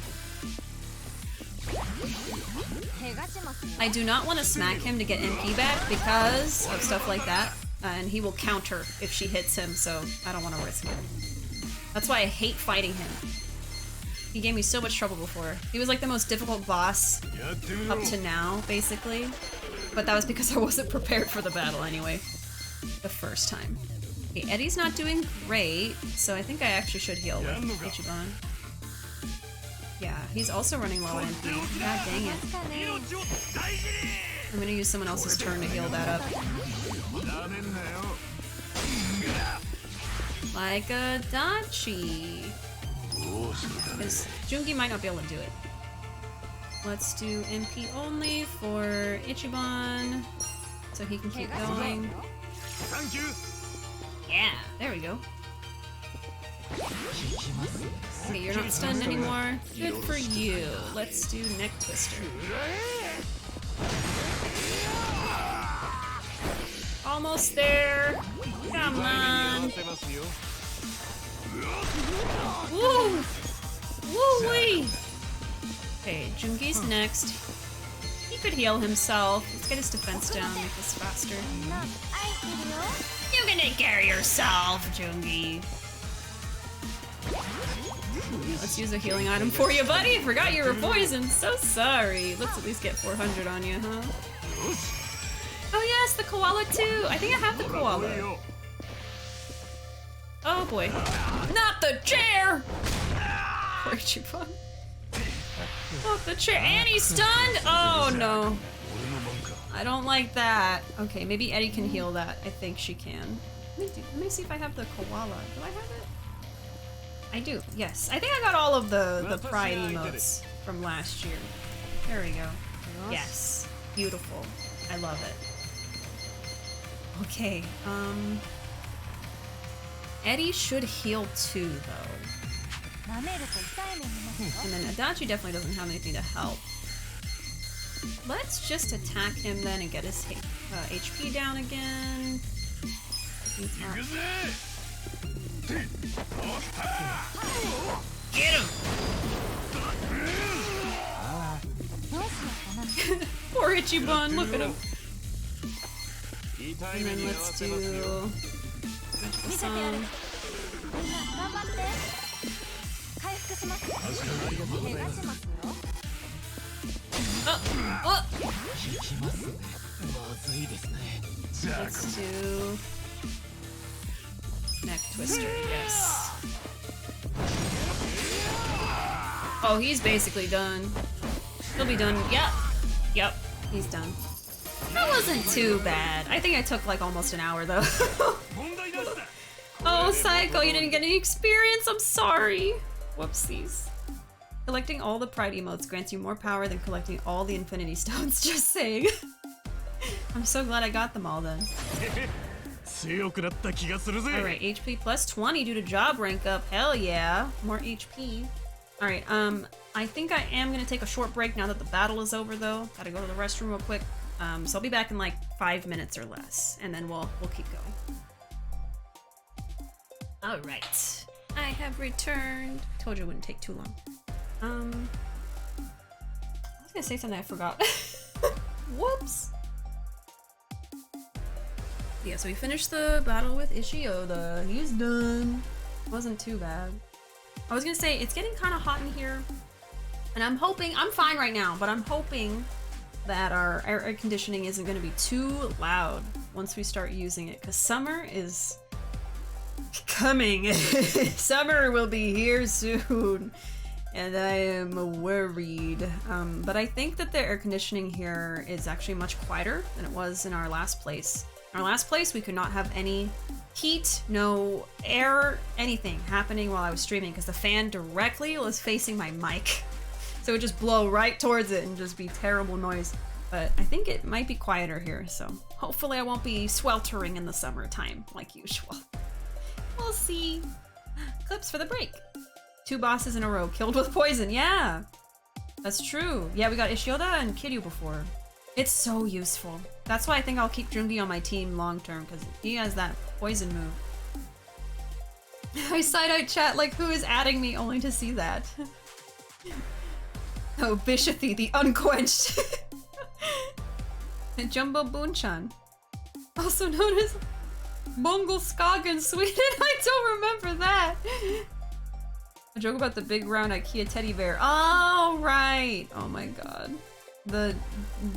I do not want to smack him to get MP back because of stuff like that. And he will counter if she hits him, so I don't want to risk it. That's why I hate fighting him. He gave me so much trouble before. He was like the most difficult boss up to now, basically. But that was because I wasn't prepared for the battle anyway. The first time. Okay, Eddie's not doing great, so I think I actually should heal with Ichiban. Yeah, he's also running low on MP. God dang it. I'm gonna use someone else's turn to heal that up. Like a Dachi. Because Jungi might not be able to do it. Let's do MP only for Ichiban, so he can keep going. Yeah, there we go. Okay, you're not stunned anymore. Good for you. Let's do neck twister. Almost there. Come on. Woo! Woo-wee! Okay, Jungi's next. He could heal himself. Let's get his defense down, make this faster. You can take care of yourself, Jungi. Let's use a healing item for you, buddy. Forgot you were poisoned. So sorry. Let's at least get 400 on you, huh? Oh yes, the koala too. I think I have the koala. Oh boy. Not the chair! Poor Ichiban. Not the chair. And he's stunned? Oh no. I don't like that. Okay, maybe Eddie can heal that. I think she can. Let me see if I have the koala. Do I have it? I do, yes. I think I got all of the pride emotes from last year. There we go. Yes. Beautiful. I love it. Okay, Eddie should heal too, though. And then Adachi definitely doesn't have anything to help. Let's just attack him then and get his HP down again. Get him! Poor Ichiban, look at him. And then let's do this song. Oh! Let's do neck twister, yes. Oh, he's basically done. He'll be done. Yep, he's done. That wasn't too bad. I think I took like almost an hour though. Oh, Psycho, you didn't get any experience. I'm sorry. Whoopsies. Collecting all the pride emotes grants you more power than collecting all the infinity stones. Just saying. I'm so glad I got them all then. Alright, HP plus 20 due to job rank up. Hell yeah. More HP. Alright, I think I am gonna take a short break now that the battle is over though. Gotta go to the restroom real quick. So I'll be back in like 5 minutes or less, and then we'll keep going. Alright. I have returned. Told you it wouldn't take too long. I was gonna say something I forgot. Whoops! Yeah, so we finished the battle with Ishioda. He's done. Wasn't too bad. I was gonna say, it's getting kind of hot in here. And I'm hoping, I'm fine right now, but I'm hoping that our air conditioning isn't gonna be too loud once we start using it, because summer is coming. Summer will be here soon. And I am worried. But I think that the air conditioning here is actually much quieter than it was in our last place. In our last place, we could not have any heat, no air, anything happening while I was streaming because the fan directly was facing my mic. So it would just blow right towards it and just be terrible noise. But I think it might be quieter here, so hopefully I won't be sweltering in the summertime like usual. We'll see. Clips for the break. 2 bosses in a row killed with poison. Yeah, that's true. Yeah, we got Ishioda and Kiryu before. It's so useful. That's why I think I'll keep Jungi on my team long term, because he has that poison move. I side-eye chat like who is adding me only to see that. Oh, Bishathy, the unquenched. And Jumbo Boon-chan. Also known as Mongol Skog in Sweden. I don't remember that. A joke about the big round IKEA teddy bear. Oh, right. Oh my god. The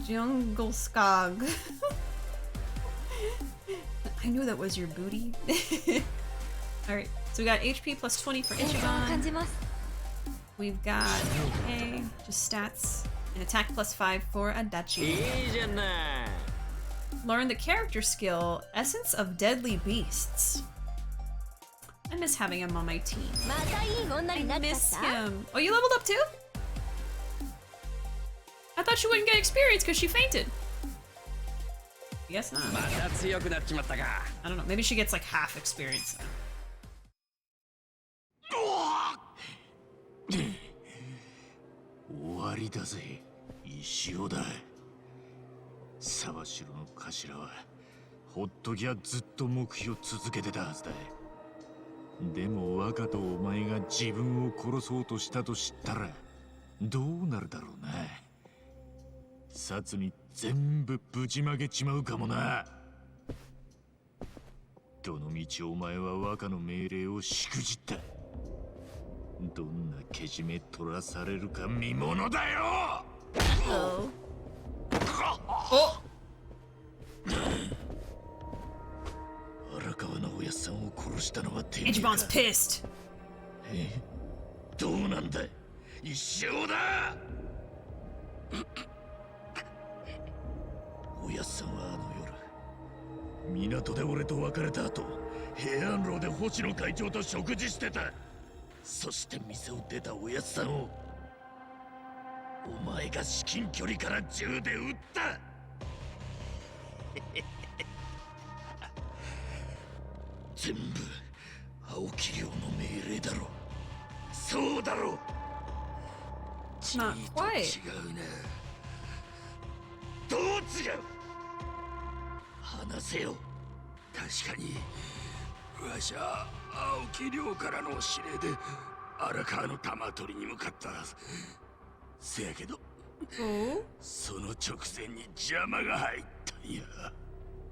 jungle skog. I knew that was your booty. Alright, so we got HP plus 20 for Ichiban. We've got, okay, just stats. And attack plus 5 for Adachi. Learn the character skill, Essence of Deadly Beasts. I miss having him on my team. I miss him. Oh, you leveled up too? I thought she wouldn't get experience because she fainted. I guess not. I don't know. Maybe she gets like half experience. 終わりだぜ、石尾だ。沢城の頭はほっときゃずっと目標続けてたはずだ。でも若とお前が自分を殺そうとしたと知ったらどうなるだろうな。殺に全部ぶちまけちまうかもな。どの道お前は若の命令をしくじった。どんなけじめ取らされるか見ものだよ。荒川のおやっさんを殺したのはてめえか。 Ichiban's pissed. どうなんだ一生だ。おやっさんはあの夜港で俺と別れた後、平安楼で星野会長と食事してた。そして店を出たおやっさんをお前が至近距離から銃で撃った。全部青木亮の命令だろ。そうだろ。 Not quite. 違うな。どう違う。話せよ。確かにわしゃ青木亮からの指令で荒川の玉取りに向かった。せやけど、その直前に邪魔が入ったんや。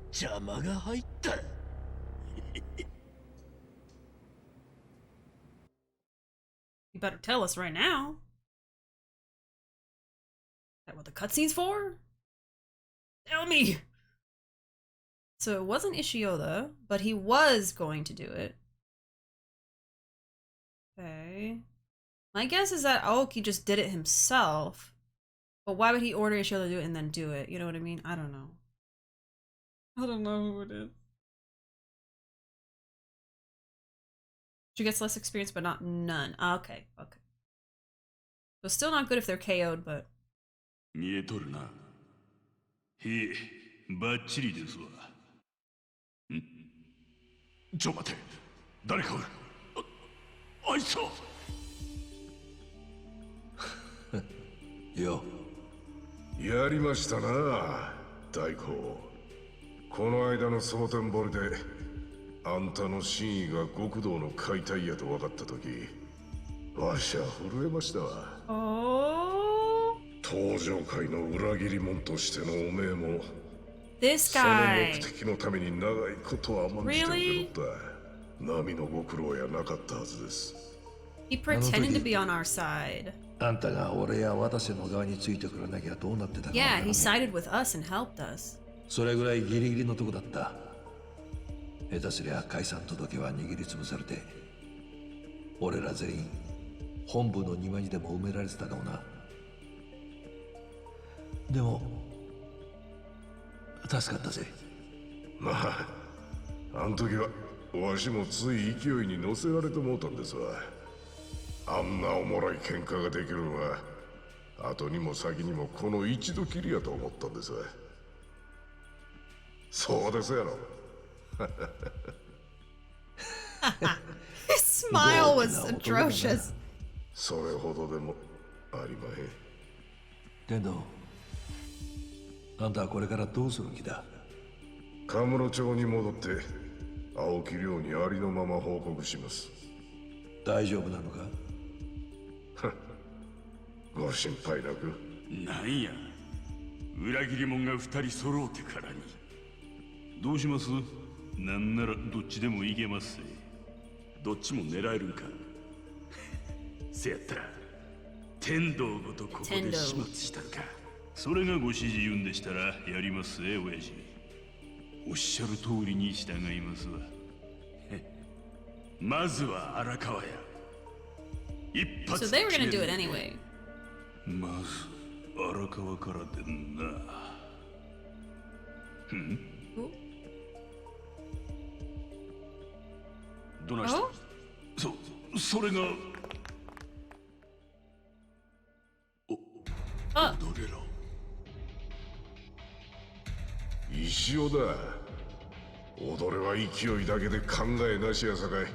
邪魔が入った。You better tell us right now. Is that what the cutscene's for? Tell me! So it wasn't Ishioda, but he was going to do it. Okay. My guess is that Aoki just did it himself. But why would he order Ishioda to do it and then do it? You know what I mean? I don't know. I don't know who it is. She gets less experience, but not none. Okay, okay. So still not good if they're KO'd, but... 見えとるな。へえ、バッチリですわ。ん？ちょ待て。誰かおる。あいつは。よ。やりましたな、大公。この間の蒼天堀であんたの真意が極道の解体やと分かった時、わしゃ震えましたわ。登場界の裏切り者としてのおめえも This その guy. 目的のために長いことは甘んじて受け取った。波のご苦労やなかったはずです。He pretended to be on our side. あんたが俺や私の側についてくれなきゃどうなってたか。Yeah, he sided with us and helped us. それぐらいギリギリのとこだった。下手すりゃ解散届は握りつぶされて、俺ら全員本部の庭にでも埋められてたかもな。でも助かったぜ。まあ、あの時はわしもつい勢いに乗せられてもうたんですわ。あんなおもろい喧嘩ができるのは後にも先にもこの一度きりやと思ったんですわ。そうですやろ。His smile was atrocious. それほどでもありまへん。天童、あんたはこれからどうする気だ？カムロ町に戻って青木亮にありのまま報告します。大丈夫なのか？ご心配なく。なんや、裏切り者が二人揃うてからに。どうします？なんならどっちでもいけますぜ。どっちも狙えるんか。せやったら天道ごとここで始末したるか。それがご指示言うんでしたらやりますぜ、親父。おっしゃる通りに従いますわ。まずは荒川や。一発 So they were gonna do it anyway. まず荒川からでんな。どないした？それがどれろ。石尾だ。踊れは勢いだけで考えなしやさかい。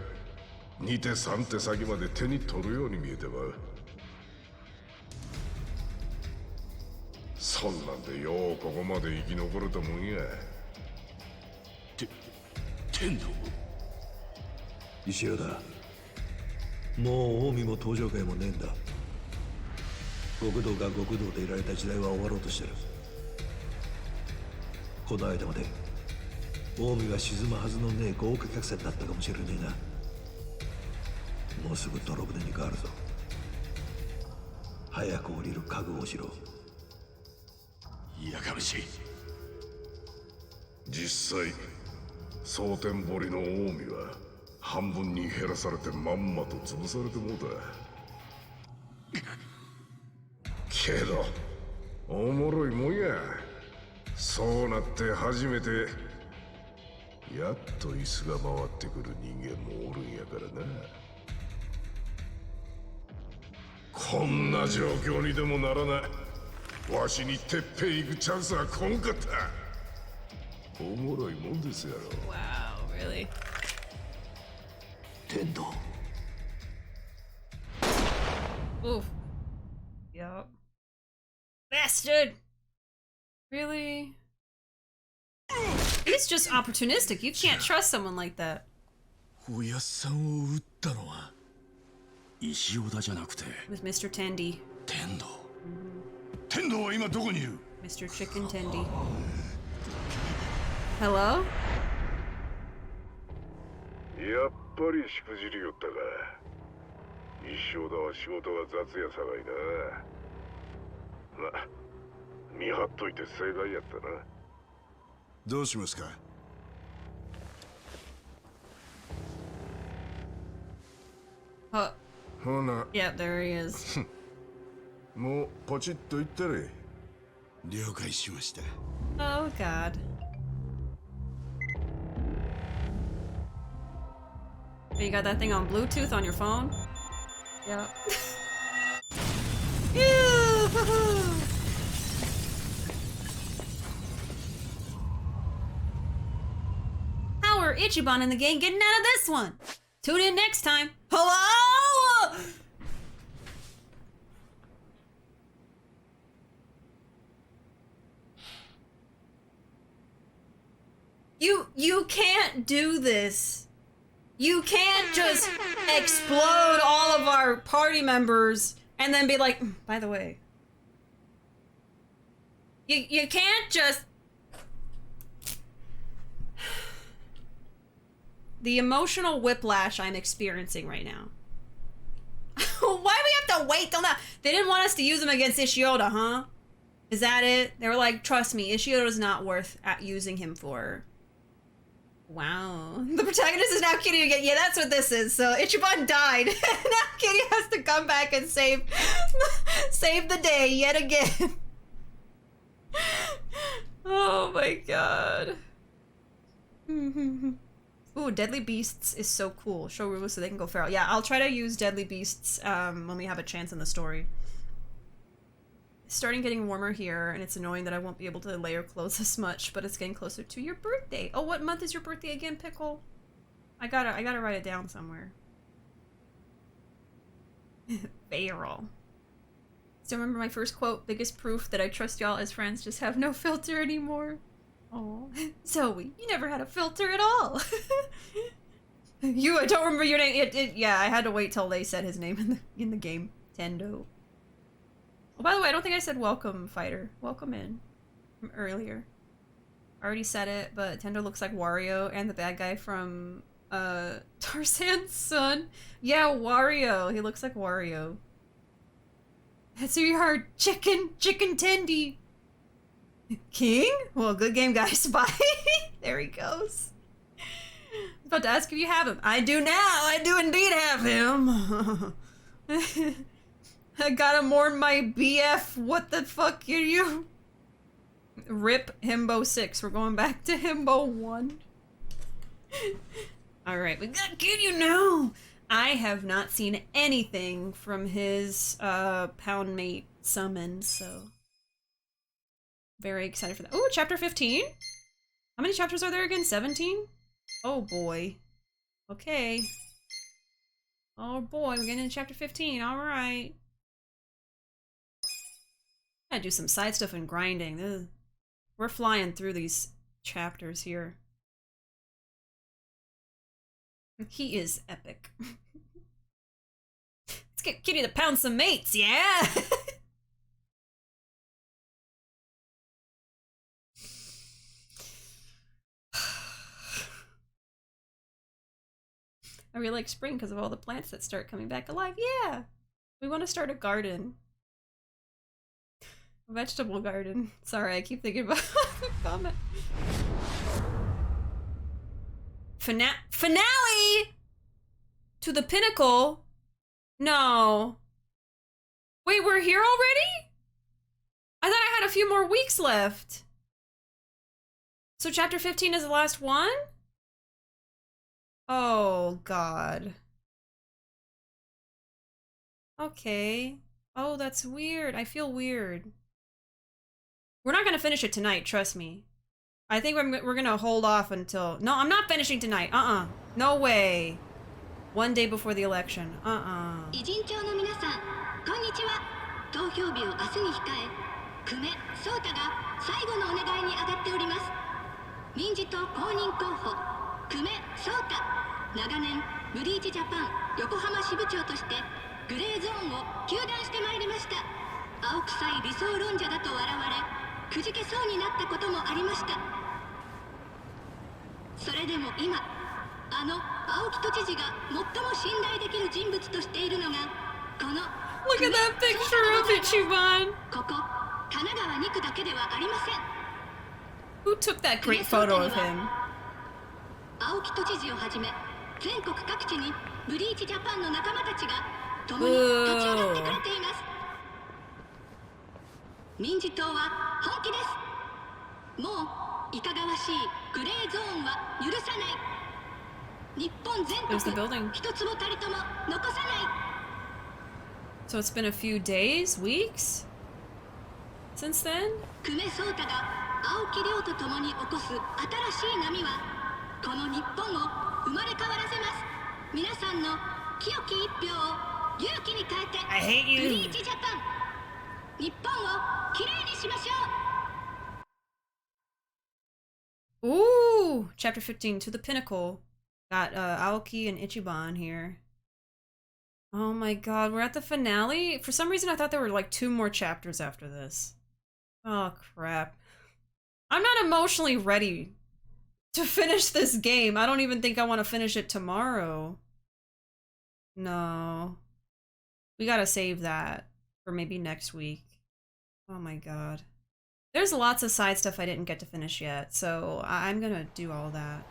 2手3手先まで手に取るように見えてまう。そんなんでようここまで生き残れたもんや。天道。石尾だ。もう近江も登場会もねえんだ。極道が極道でいられた時代は終わろうとしてる。この間まで近江は沈むはずのねえ豪華客船だったかもしれねえな。もうすぐ泥船に変わるぞ。早く降りる覚悟をしろ。やかましい。実際蒼天堀の近江は半分に減らされてまんまと潰されてもうた。けどおもろいもんや。そうなって初めてやっと椅子が回ってくる人間もおるんやからな。こんな状況にでもならない。わしにてっぺん行くチャンスはこんかった。おもろいもんですやろ。 Wow, really? 天道。Oof. Yup. Bastard! Really? He's just opportunistic. You can't trust someone like that. おやっさんを撃ったのは石尾田じゃなくて With Mr. Tendy. 天道。天道は今どこにいる？ Mr. Chicken Tendy. Hello? やっぱりしくじりよったか。石尾田は仕事が雑やさがいな。ま、見張っといて正解やったな。どうしますか？ほな、 Yeah, there he is. もうポチッといったれ。了解しました。Oh, God. You got that thing on Bluetooth on your phone? Yep. How are Ichiban and the gang getting out of this one? Tune in next time. Hello? You can't do this. You can't just explode all of our party members and then be like, by the way. You can't just... The emotional whiplash I'm experiencing right now. Why do we have to wait till now? They didn't want us to use them against Ishioda, huh? Is that it? They were like, trust me, Ishioda's not worth using him for. Wow. The protagonist is now Kitty again. Yeah, that's what this is. So Ichiban died. Now Kitty has to come back and save the day yet again. Oh my god. Ooh, Deadly Beasts is so cool. Show rules so they can go feral. Yeah, I'll try to use Deadly Beasts when we have a chance in the story. It's starting getting warmer here, and it's annoying that I won't be able to layer clothes as much, but it's getting closer to your birthday. Oh, what month is your birthday again, Pickle? I gotta write it down somewhere. Feral. Still remember my first quote, biggest proof that I trust y'all as friends, just have no filter anymore. Oh, Zoe, you never had a filter at all. I don't remember your name. Yeah, I had to wait till they said his name in the game. Tendo. Oh, by the way, I don't think I said welcome, fighter. Welcome in. From earlier. I already said it, but Tendo looks like Wario and the bad guy from Tarzan's son. Yeah, Wario. He looks like Wario. That's who you are, chicken tendy. King? Well, good game, guys. Bye. There he goes. I was about to ask if you have him. I do now. I do indeed have him. I gotta mourn my BF. What the fuck are you? Rip Himbo 6. We're going back to Himbo 1. Alright, we got Kiryu now. I have not seen anything from his pound mate summon, so very excited for that. Oh, chapter 15? How many chapters are there again? 17? Oh boy. Okay. Oh boy, we're getting into chapter 15. Alright. Gotta do some side stuff and grinding. Ugh. We're flying through these chapters here. He is epic. Let's get Kitty to pound some mates, yeah! I really like spring because of all the plants that start coming back alive. Yeah! We want to start a garden. A vegetable garden. Sorry, I keep thinking about the comment. Finale! To the pinnacle? No. Wait, we're here already? I thought I had a few more weeks left. So chapter 15 is the last one? Oh, God. Okay. Oh, that's weird. I feel weird. We're not gonna finish it tonight, trust me. I think we're gonna hold off until... No, I'm not finishing tonight. No way. One day before the election. 偉人町の皆さん、こんにちは。投票日を明日に控え、久米壮太が最後のお願いに上がっております。民事党公認候補、久米壮太。長年、ブリーチジャパン横浜支部長としてグレーゾーンを糾弾してまいりました。青臭い理想論者だと笑われ、くじけそうになったこともありました。それでも今、あの青木都知事が最も信頼できる人物としているのがこの Look at that picture of Ichiban! ここ神奈川2区だけではありません。 Who took that great photo of him? 青木都知事をはじめ全国各地にブリーチジャパンの仲間たちが共に立ち上がってくれています。民事党は本気です。もういかがわしいグレーゾーンは許さない。日本全国一つもたりとも残さない。 So it's been a few days, weeks since then? 久米壮太が青木亮と共に起こす新しい波はこの日本を生まれ変わらせます。皆さんの清き一票を勇気に変えてブリーチジャパン日本をきれいにしましょう。 Ooh! Chapter 15, To the Pinnacle. Got Aoki and Ichiban here. Oh my god, we're at the finale? For some reason I thought there were like 2 more chapters after this. Oh crap. I'm not emotionally ready to finish this game. I don't even think I want to finish it tomorrow. No. We gotta save that for maybe next week. Oh my god. There's lots of side stuff I didn't get to finish yet, so I'm gonna do all that.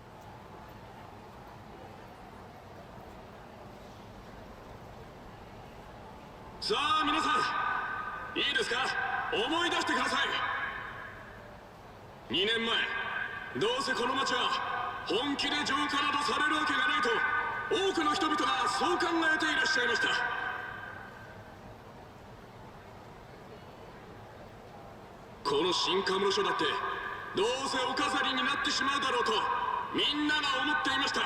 So, 皆さん、いいですか？思い出してください。2年前、どうせこの町は本気で浄化などされるわけがないと多くの人々がそう考えていらっしゃいました。この新カムロ署だってどうせお飾りになってしまうだろうとみんなが思っていました。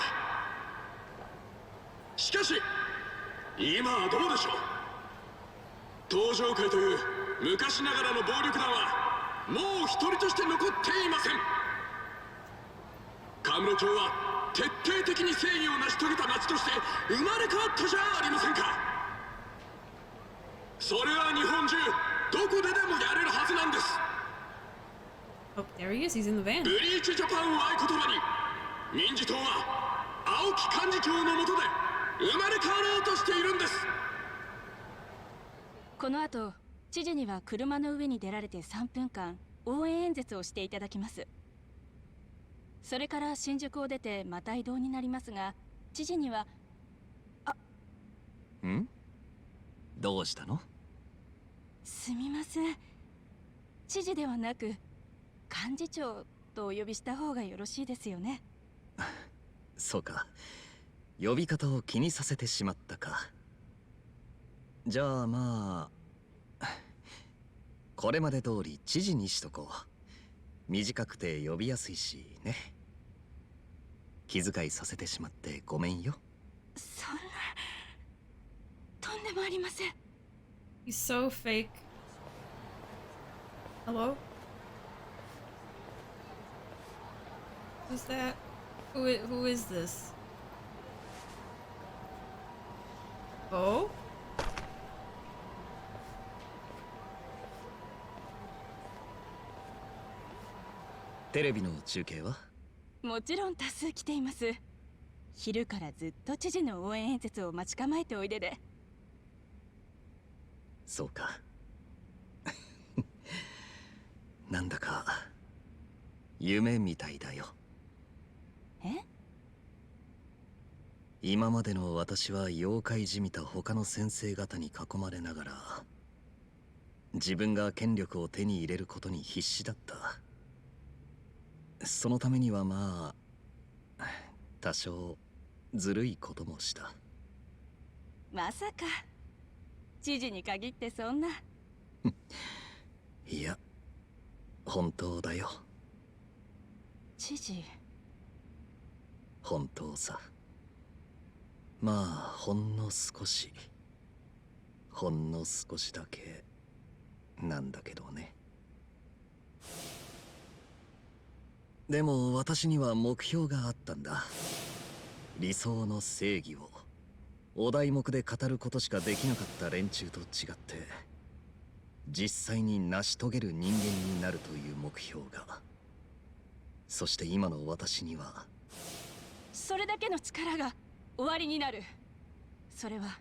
しかし今はどうでしょう。登場会という昔ながらの暴力団はもう一人として残っていません。カムロ町は徹底的に正義を成し遂げた町として生まれ変わったじゃありませんか。それは日本中どこででもやれるはずなんです。Oh, there he is. He's in the van. ブリーチジャパンを合言葉に民事党は青木幹事長の下で生まれ変わろうとしているんです。この後知事には車の上に出られて3分間応援演説をしていただきます。それから新宿を出てまた移動になりますが、知事にはどうしたの？すみません、知事ではなく幹事長とお呼びした方がよろしいですよね。そうか、呼び方を気にさせてしまったか。じゃあまあこれまで通り知事にしとこう。短くて呼びやすいしね。気遣いさせてしまってごめんよ。そんな、とんでもありません。 He's so fake. Hello? Who's that? Who is this? Oh? テレビの中継は？もちろん多数来ています。昼からずっと知事の応援演説を待ち構えておいでで。そうか。なんだか夢みたいだよ。え？今までの私は妖怪じみた他の先生方に囲まれながら自分が権力を手に入れることに必死だった。そのためにはまあ多少ずるいこともした。まさか知事に限ってそんな。いや本当だよ。知事？本当さ。まあほんの少しだけなんだけどね。でも私には目標があったんだ。理想の正義をお題目で語ることしかできなかった連中と違って実際に成し遂げる人間になるという目標が。そして今の私にはそれだけの力が終わりになる。それは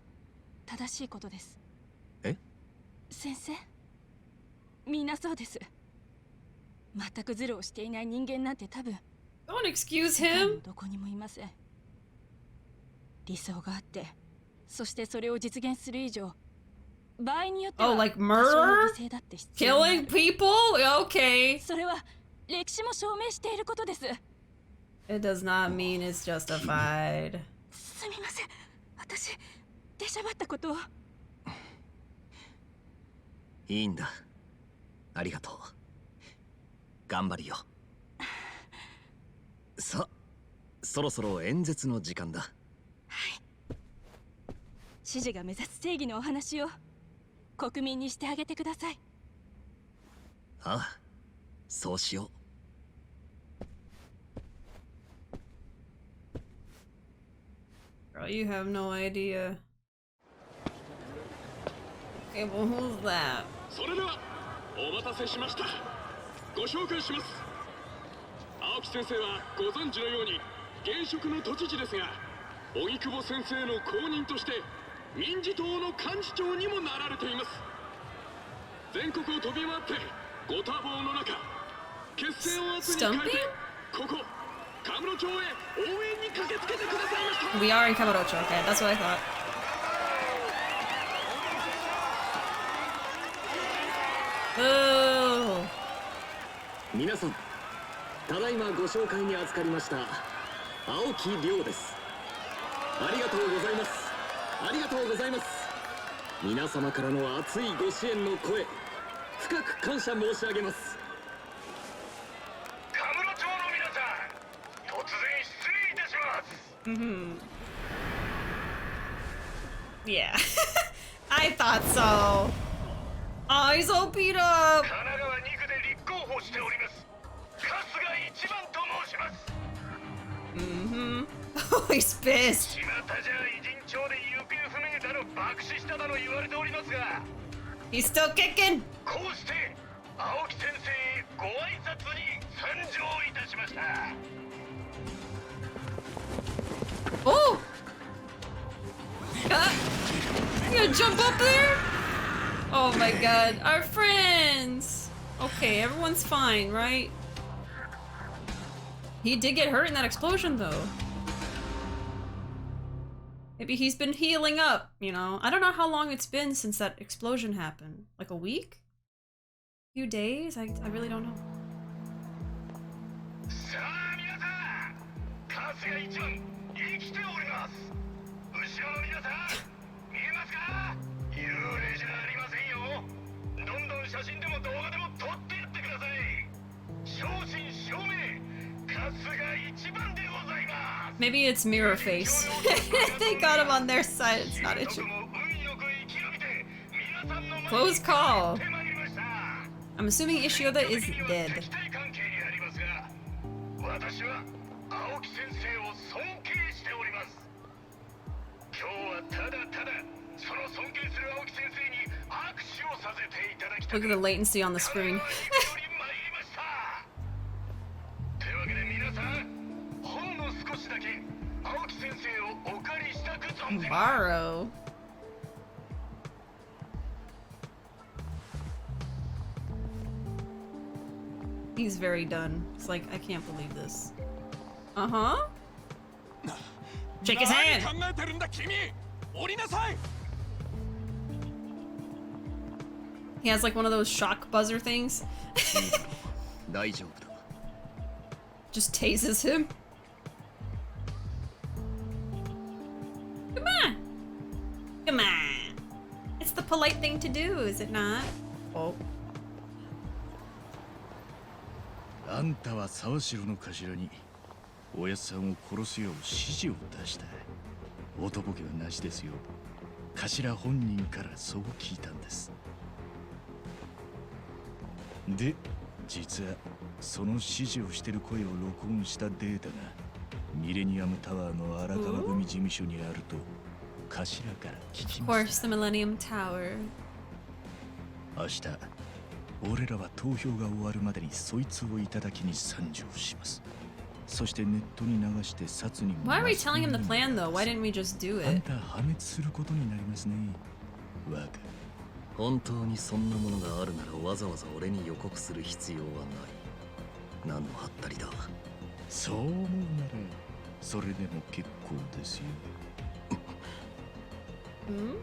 正しいことです。え？先生、みんなそうです。全くズルをしていない人間なんて多分 Don't excuse him. どこにもいません。理想があってそしてそれを実現する以上場合によっては Oh, like 多少の murder? 犠牲だって必要になる。 Killing people? Okay. それは歴史も証明していることです。 It does not mean it's justified. すみません、私出しゃばったことを。いいんだ。ありがとう。頑張るよ。さあ、そろそろ演説の時間だ。知事が目指す正義のお話を国民にしてあげてください。ああ、そうしよう。Girl, you have no idea. Okay, well, who's that? それではお待たせしました。ご紹介します。青木先生はご存知のように現職の都知事ですが、荻窪先生の後任として民事党の幹事長にもなられています。全国を飛び回ってご多忙の中、決戦を圧に変えてここカムロ町へ応援に駆けつけてくださいました。 We are in Kamurocho, okay, that's what I thought. Boo! う。皆さん、ただいまご紹介に預かりました青木亮です。ありがとうございます。ありがとうございます。皆様からの熱いご支援の声、深く感謝申し上げます。カムロ町の皆さん、突然失礼いたします。Yeah. I thought so. Eyes all beat up. 神奈川2区で立候補しております。春日一番と申します。Oh, he's pissed. 巷じゃ偉人町で行方不明だの爆死しただの言われておりますが、 He's still kicking. こうして青木先生へご挨拶に参上いたしました。 Oh! You gonna jump up there? Oh my god, our friends! Okay, everyone's fine, right? He did get hurt in that explosion though. Maybe he's been healing up, you know? I don't know how long it's been since that explosion happened. Like a week? A few days? I really don't know. さあ皆さん、春日一番生きております。後ろの皆さん、見えますか？幽霊じゃありませんよ。どんどん写真でも動画でも撮ってやってください。正真正銘、春日一番でございます。 Maybe it's mirror face. They got him on their side, it's not itching. Close call. I'm assuming Ishioda is dead. 私は青木先生を尊敬しております。今日はただただその尊敬する青木先生に握手をさせていただきたい。 Look at the latency on the screen. というわけで皆さん、ほんの少しだけ青木先生をお借りしたく存じます。 Borrow. He's very done. It's like, I can't believe this. Uh-huh. Shake his hand. He has like one of those shock buzzer things. Just tases him. Come on. Come on. It's the polite thing to do, is it not? Oh. あんたは沢城の頭におやっさんを殺すよう指示を出した。おとぼけはなしですよ。頭本人からそう聞いたんです。で、実はその指示をしてる声を録音したデータがミレニアムタワーの荒川組事務所にあると頭から聞きました。 Of course, the Millennium Tower. 明日俺らは投票が終わるまでにそいつをいただきに参上します。そしてネットに流して殺に。 Why are we telling him the plan though? Why didn't we just do あん it? た破滅することになりますね。わか。本当にそんなものがあるならわざわざ俺に予告する必要はない。何のハったりだ。そう思うならそれでも結構ですよ。Hmm?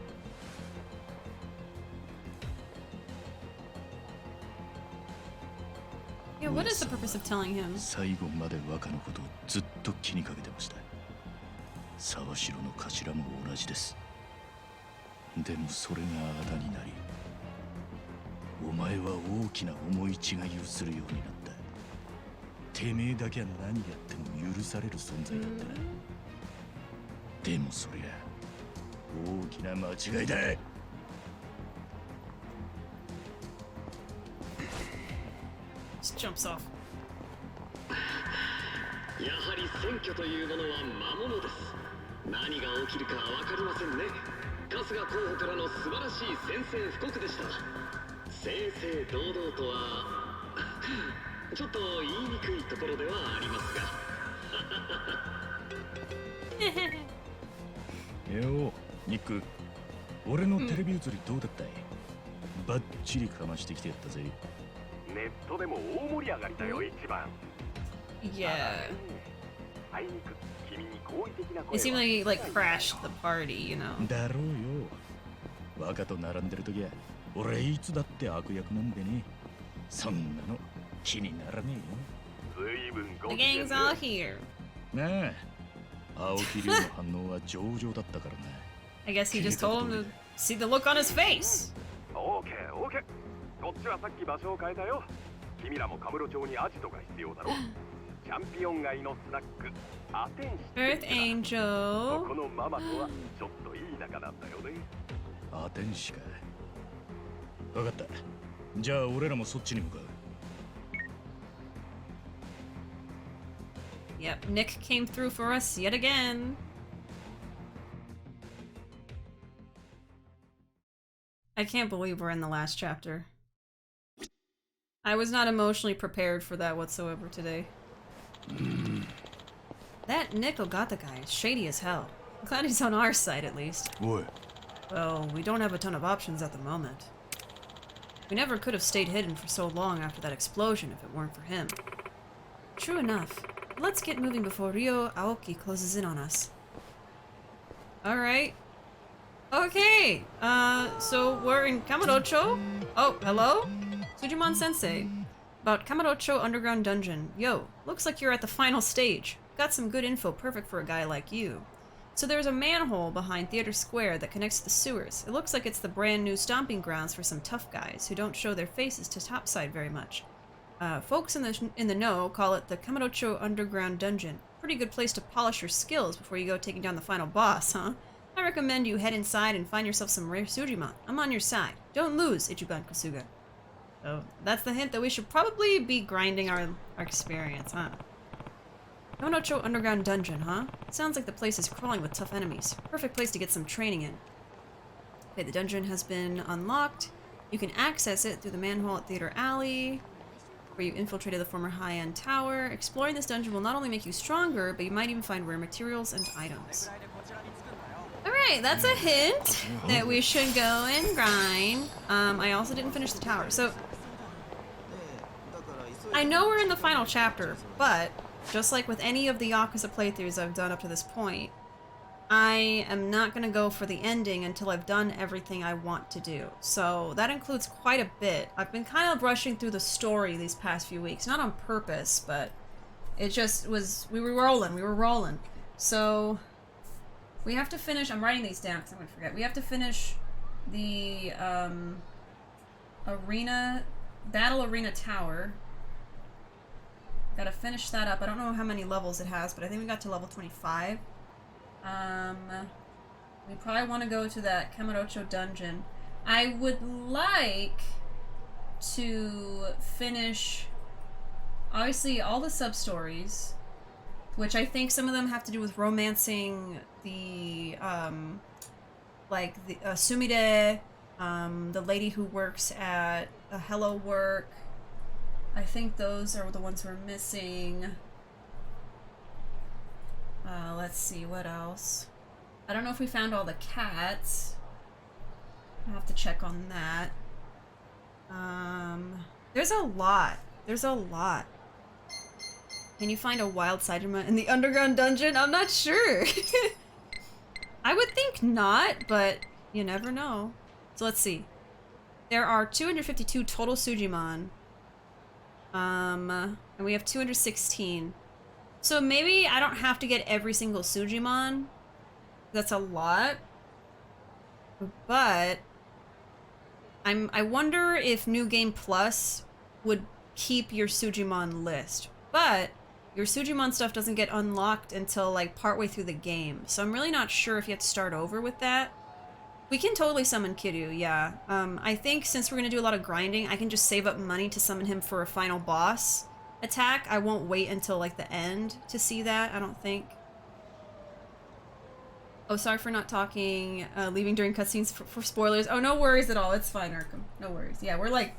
Yeah, what is the purpose of telling him? 最後まで若のことをずっと気にかけてました。沢城の頭も同じです。でもそれがあだになり、お前は大きな思い違いをするようになった。てめえだけは何やっても許される存在だったな。でもそりゃ大きな間違いだ。Just jumps off. やはり選挙というものは魔物です。何が起きるかわかりませんね。春日候補からの素晴らしい宣戦布告でした。正々堂々とはちょっと言いにくいところではありますが。よう、ニック。俺のテレビ映りどうだったい？バッチリかましてきてやったぜ。ネットでも大盛り上がりだよ、一番。 Yeah. It seemed like he like crashed the party, you know. だろうよ。若と並んでるときは俺いつだって悪役なんでね。そんなの気にならねえよ。 The gang's all here. ねえ、青木龍の反応は上々だったからね。I guess he just told him to see the look on his face. オーケーオーケー。こっちはさっき場所を変えたよ。君らもカムロ町にアジトが必要だろ。チャンピオン街のスナックアテンシ Earth Angel. このママとはちょっといい仲なんだよね。アテンシか。わかった。じゃあ俺らもそっちに向かう。Yep, Nick came through for us yet again. I can't believe we're in the last chapter. I was not emotionally prepared for that whatsoever today. That Nick Ogata guy is shady as hell. I'm glad he's on our side at least. What? Well, we don't have a ton of options at the moment. We never could have stayed hidden for so long after that explosion if it weren't for him. True enough. Let's get moving before Ryo Aoki closes in on us. Alright. Okay, so we're in Kamurocho. Oh, hello? Sujimon-sensei. About Kamurocho Underground Dungeon. Yo, looks like you're at the final stage. Got some good info perfect for a guy like you. So there's a manhole behind Theater Square that connects to the sewers. It looks like it's the brand new stomping grounds for some tough guys who don't show their faces to topside very much. Folks in the know call it the Kamurocho Underground Dungeon. Pretty good place to polish your skills before you go taking down the final boss, huh? I recommend you head inside and find yourself some rare Sujimon. I'm on your side. Don't lose, Ichiban Kasuga. So that's the hint that we should probably be grinding our experience, huh? Kamurocho Underground Dungeon, huh? Sounds like the place is crawling with tough enemies. Perfect place to get some training in. Okay, the dungeon has been unlocked. You can access it through the manhole at Theater Alley, where you infiltrated the former high-end tower. Exploring this dungeon will not only make you stronger, but you might even find rare materials and items. Alright, that's a hint that we should go and grind. I also didn't finish the tower, so... I know we're in the final chapter, but just like with any of the Yakuza playthroughs I've done up to this point, I am not going to go for the ending until I've done everything I want to do. So that includes quite a bit. I've been kind of rushing through the story these past few weeks. Not on purpose, but it just was... We were rolling. So we have to finish... I'm writing these down because I'm going to forget. We have to finish the Battle Arena Tower. Gotta finish that up. I don't know how many levels it has, but I think we got to level 25. We probably want to go to that Kamurocho dungeon. I would like to finish, obviously, all the sub-stories, which I think some of them have to do with romancing the, Sumire, the lady who works at a Hello Work. I think those are the ones we're missing. Let's see, what else? I don't know if we found all the cats. I'll have to check on that. There's a lot. Can you find a wild Saitama in the underground dungeon? I'm not sure. I would think not, but you never know. So let's see. There are 252 total Sujimon. And we have 216. So maybe I don't have to get every single Sujimon. That's a lot. But I wonder if New Game Plus would keep your Sujimon list. But your Sujimon stuff doesn't get unlocked until like partway through the game. So I'm really not sure if you have to start over with that. We can totally summon Kiryu, yeah. I think since we're gonna do a lot of grinding, I can just save up money to summon him for a final boss attack. I won't wait until like the end to see that, I don't think. Oh, sorry for not talking, leaving during cutscenes for spoilers. Oh, no worries at all, it's fine, Arkham. No worries. Yeah, we're like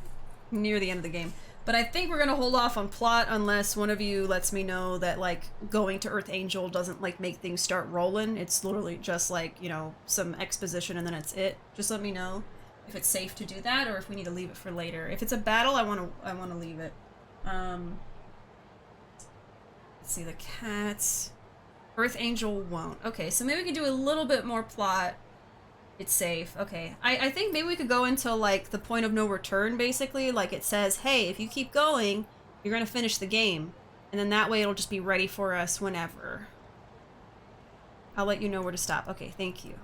near the end of the game. But I think we're gonna hold off on plot unless one of you lets me know that like going to Earth Angel doesn't like make things start rolling. It's literally just like, you know, some exposition and then it's it. Just let me know if it's safe to do that or if we need to leave it for later. If it's a battle, I wanna leave it. Let's see, the cats. Earth Angel won't. Okay, so maybe we can do a little bit more plot. It's safe. Okay. I think maybe we could go until, like, the point of no return, basically. Like, it says, hey, if you keep going, you're gonna finish the game. And then that way it'll just be ready for us whenever. I'll let you know where to stop. Okay, thank you.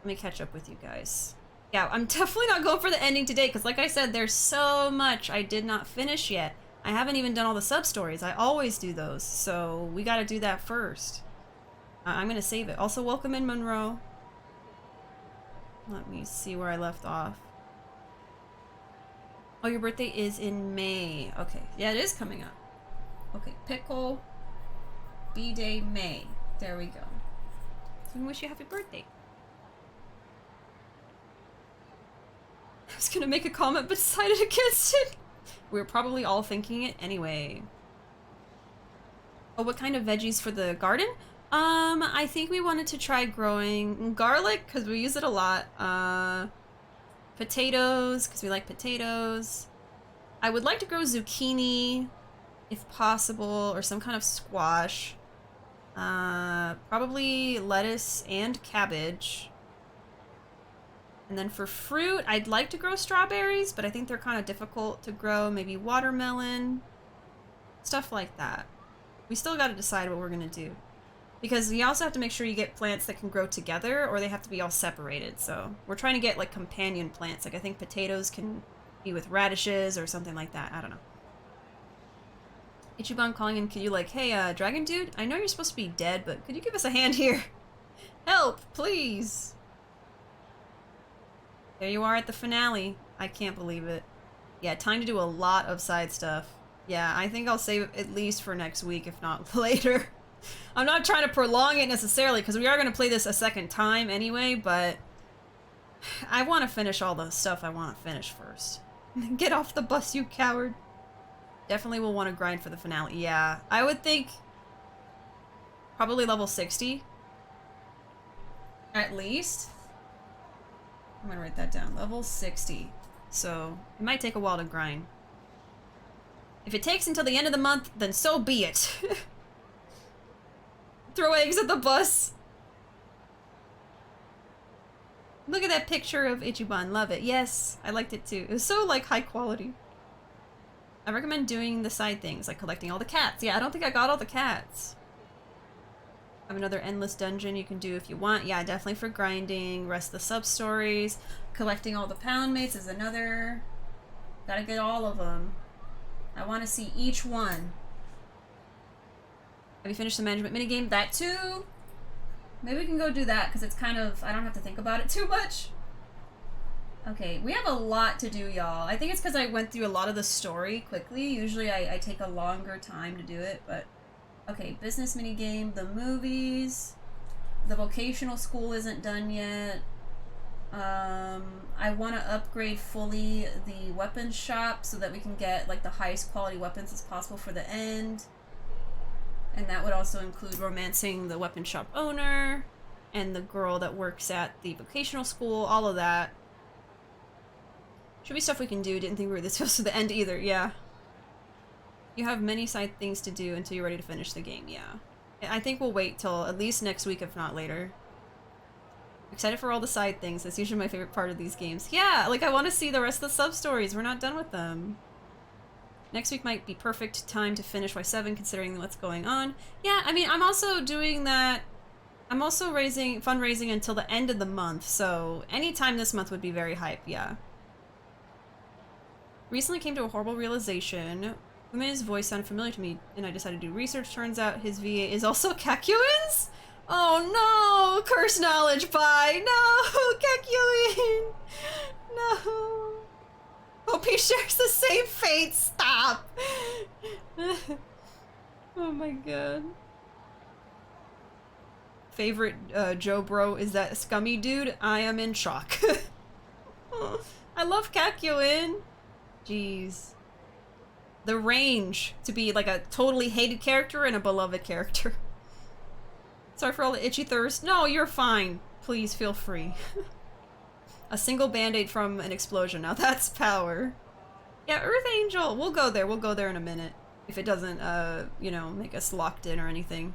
Let me catch up with you guys. Yeah, I'm definitely not going for the ending today, because like I said, there's so much I did not finish yet. I haven't even done all the sub-stories. I always do those, so we gotta do that first. I'm gonna save it. Also, welcome in, Monroe. Let me see where I left off. Oh, your birthday is in May. Okay, yeah, it is coming up. Okay, Pickle, B-Day, May. There we go. So we wish you a happy birthday. I was gonna make a comment but decided against it. We were probably all thinking it anyway. Oh, what kind of veggies for the garden? I think we wanted to try growing garlic because we use it a lot. Potatoes because we like potatoes. I would like to grow zucchini if possible, or some kind of squash. Probably lettuce and cabbage. And then for fruit, I'd like to grow strawberries, but I think they're kind of difficult to grow. Maybe watermelon, stuff like that. We still got to decide what we're going to do. Because you also have to make sure you get plants that can grow together, or they have to be all separated. So we're trying to get like companion plants. Like I think potatoes can be with radishes or something like that. I don't know. Ichiban calling in, could you like, hey, dragon dude, I know you're supposed to be dead, but could you give us a hand here? Help, please. There you are at the finale. I can't believe it. Yeah, time to do a lot of side stuff. Yeah, I think I'll save it at least for next week, if not later. I'm not trying to prolong it necessarily, because we are going to play this a second time anyway, but I want to finish all the stuff I want to finish first. Get off the bus, you coward. Definitely will want to grind for the finale. Yeah, I would think probably level 60. At least. I'm gonna write that down. Level 60. So, it might take a while to grind. If it takes until the end of the month, then so be it. Throw eggs at the bus. Look at that picture of Ichiban. Love it. Yes, I liked it too. It was so, like, high quality. I recommend doing the side things, like collecting all the cats. Yeah, I don't think I got all the cats. Have another endless dungeon you can do if you want. Yeah, definitely for grinding. Rest of the sub-stories. Collecting all the pound mates is another. Gotta get all of them. I want to see each one. Have you finished the management minigame? That too? Maybe we can go do that, because it's kind of, I don't have to think about it too much. Okay, we have a lot to do, y'all. I think it's because I went through a lot of the story quickly. Usually I take a longer time to do it, but... Okay, business minigame, the movies, the vocational school isn't done yet. I want to upgrade fully the weapons shop so that we can get like the highest quality weapons as possible for the end. And that would also include romancing the weapon shop owner and the girl that works at the vocational school, all of that. Should be stuff we can do. Didn't think we were this close to the end either, yeah. You have many side things to do until you're ready to finish the game, yeah. I think we'll wait till at least next week, if not later. Excited for all the side things. That's usually my favorite part of these games. Yeah, like I want to see the rest of the sub-stories. We're not done with them. Next week might be perfect time to finish Y7 considering what's going on. Yeah, I mean, I'm also doing that. I'm also fundraising until the end of the month, so any time this month would be very hype, yeah. Recently came to a horrible realization. Ume's voice sounded familiar to me, and I decided to do research. Turns out his VA is also Kakuin's? Oh no! Curse knowledge, bye! No! Kakuin! No! Hope he shares the same fate! Stop! Oh my god. Favorite Joe bro is that scummy dude? I am in shock. I love Kakuin! Jeez. The range to be like a totally hated character and a beloved character. Sorry for all the itchy thirst. No, you're fine. Please feel free. A single band-aid from an explosion. Now that's power. Yeah, Earth Angel. We'll go there. We'll go there in a minute. If it doesn't, you know, make us locked in or anything.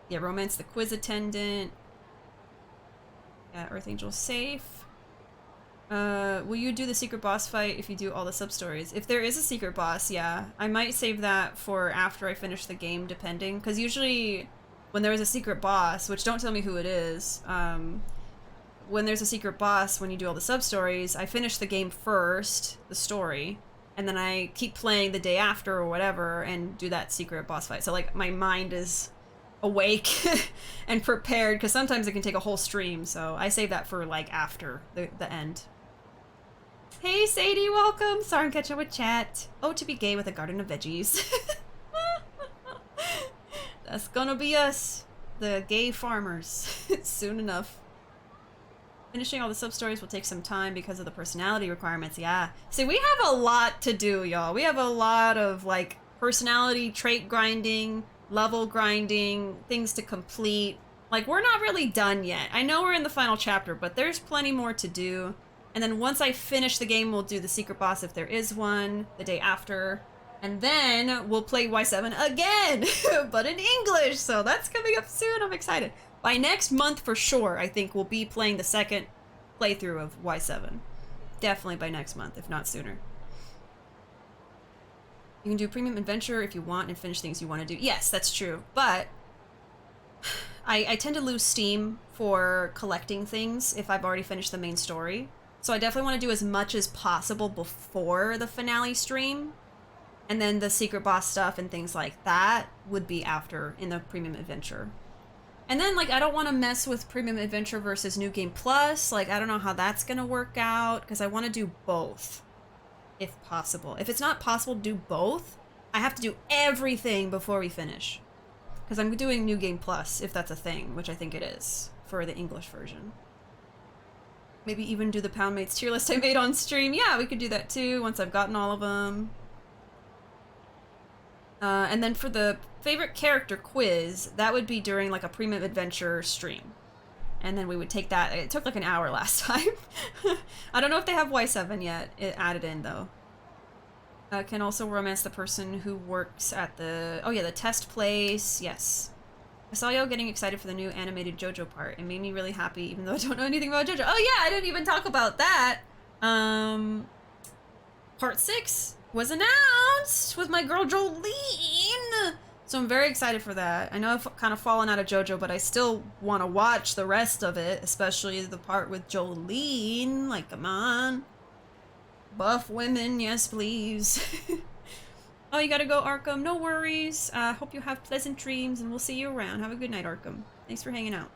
Yeah, romance the quiz attendant. Yeah, Earth Angel's safe. Will you do the secret boss fight if you do all the sub-stories? If there is a secret boss, yeah. I might save that for after I finish the game, depending. Because usually when there is a secret boss, which don't tell me who it is, when there's a secret boss, when you do all the sub-stories, I finish the game first, the story, and then I keep playing the day after or whatever and do that secret boss fight. So like my mind is awake and prepared, because sometimes it can take a whole stream, so I save that for like after the end. Hey Sadie, welcome! Sorry I'm catching up with chat. Oh, to be gay with a garden of veggies. That's gonna be us, the gay farmers, soon enough. Finishing all the sub-stories will take some time because of the personality requirements, yeah. See, we have a lot to do, y'all. We have a lot of, like, personality trait grinding, level grinding, things to complete. Like, we're not really done yet. I know we're in the final chapter, but there's plenty more to do. And then once I finish the game, we'll do the secret boss if there is one, the day after. And then we'll play Y7 again, but in English. So that's coming up soon. I'm excited. By next month, for sure, I think we'll be playing the second playthrough of Y7. Definitely by next month, if not sooner. You can do Premium Adventure if you want and finish things you want to do. Yes, that's true. But I tend to lose steam for collecting things if I've already finished the main story. So I definitely want to do as much as possible before the finale stream. And then the secret boss stuff and things like that would be after in the Premium Adventure. And then, like, I don't want to mess with Premium Adventure versus New Game Plus. Like, I don't know how that's going to work out, because I want to do both, if possible. If it's not possible to do both, I have to do everything before we finish. Because I'm doing New Game Plus, if that's a thing, which I think it is, for the English version. Maybe even do the Poundmates tier list I made on stream. Yeah, we could do that too, once I've gotten all of them. And then for the favorite character quiz, that would be during like a Premium Adventure stream. And then we would take that. It took like an hour last time. I don't know if they have Y7 yet added in though. Can also romance the person who works at the, oh yeah, the test place. Yes. I saw y'all getting excited for the new animated JoJo part. It made me really happy even though I don't know anything about JoJo. Oh yeah, I didn't even talk about that. Part 6 was announced with my girl Jolene. So I'm very excited for that. I know I've kind of fallen out of JoJo, but I still want to watch the rest of it, especially the part with Jolene. Like, come on. Buff women, yes please. Oh, you gotta go, Arkham. No worries. Hope you have pleasant dreams, and we'll see you around. Have a good night, Arkham. Thanks for hanging out.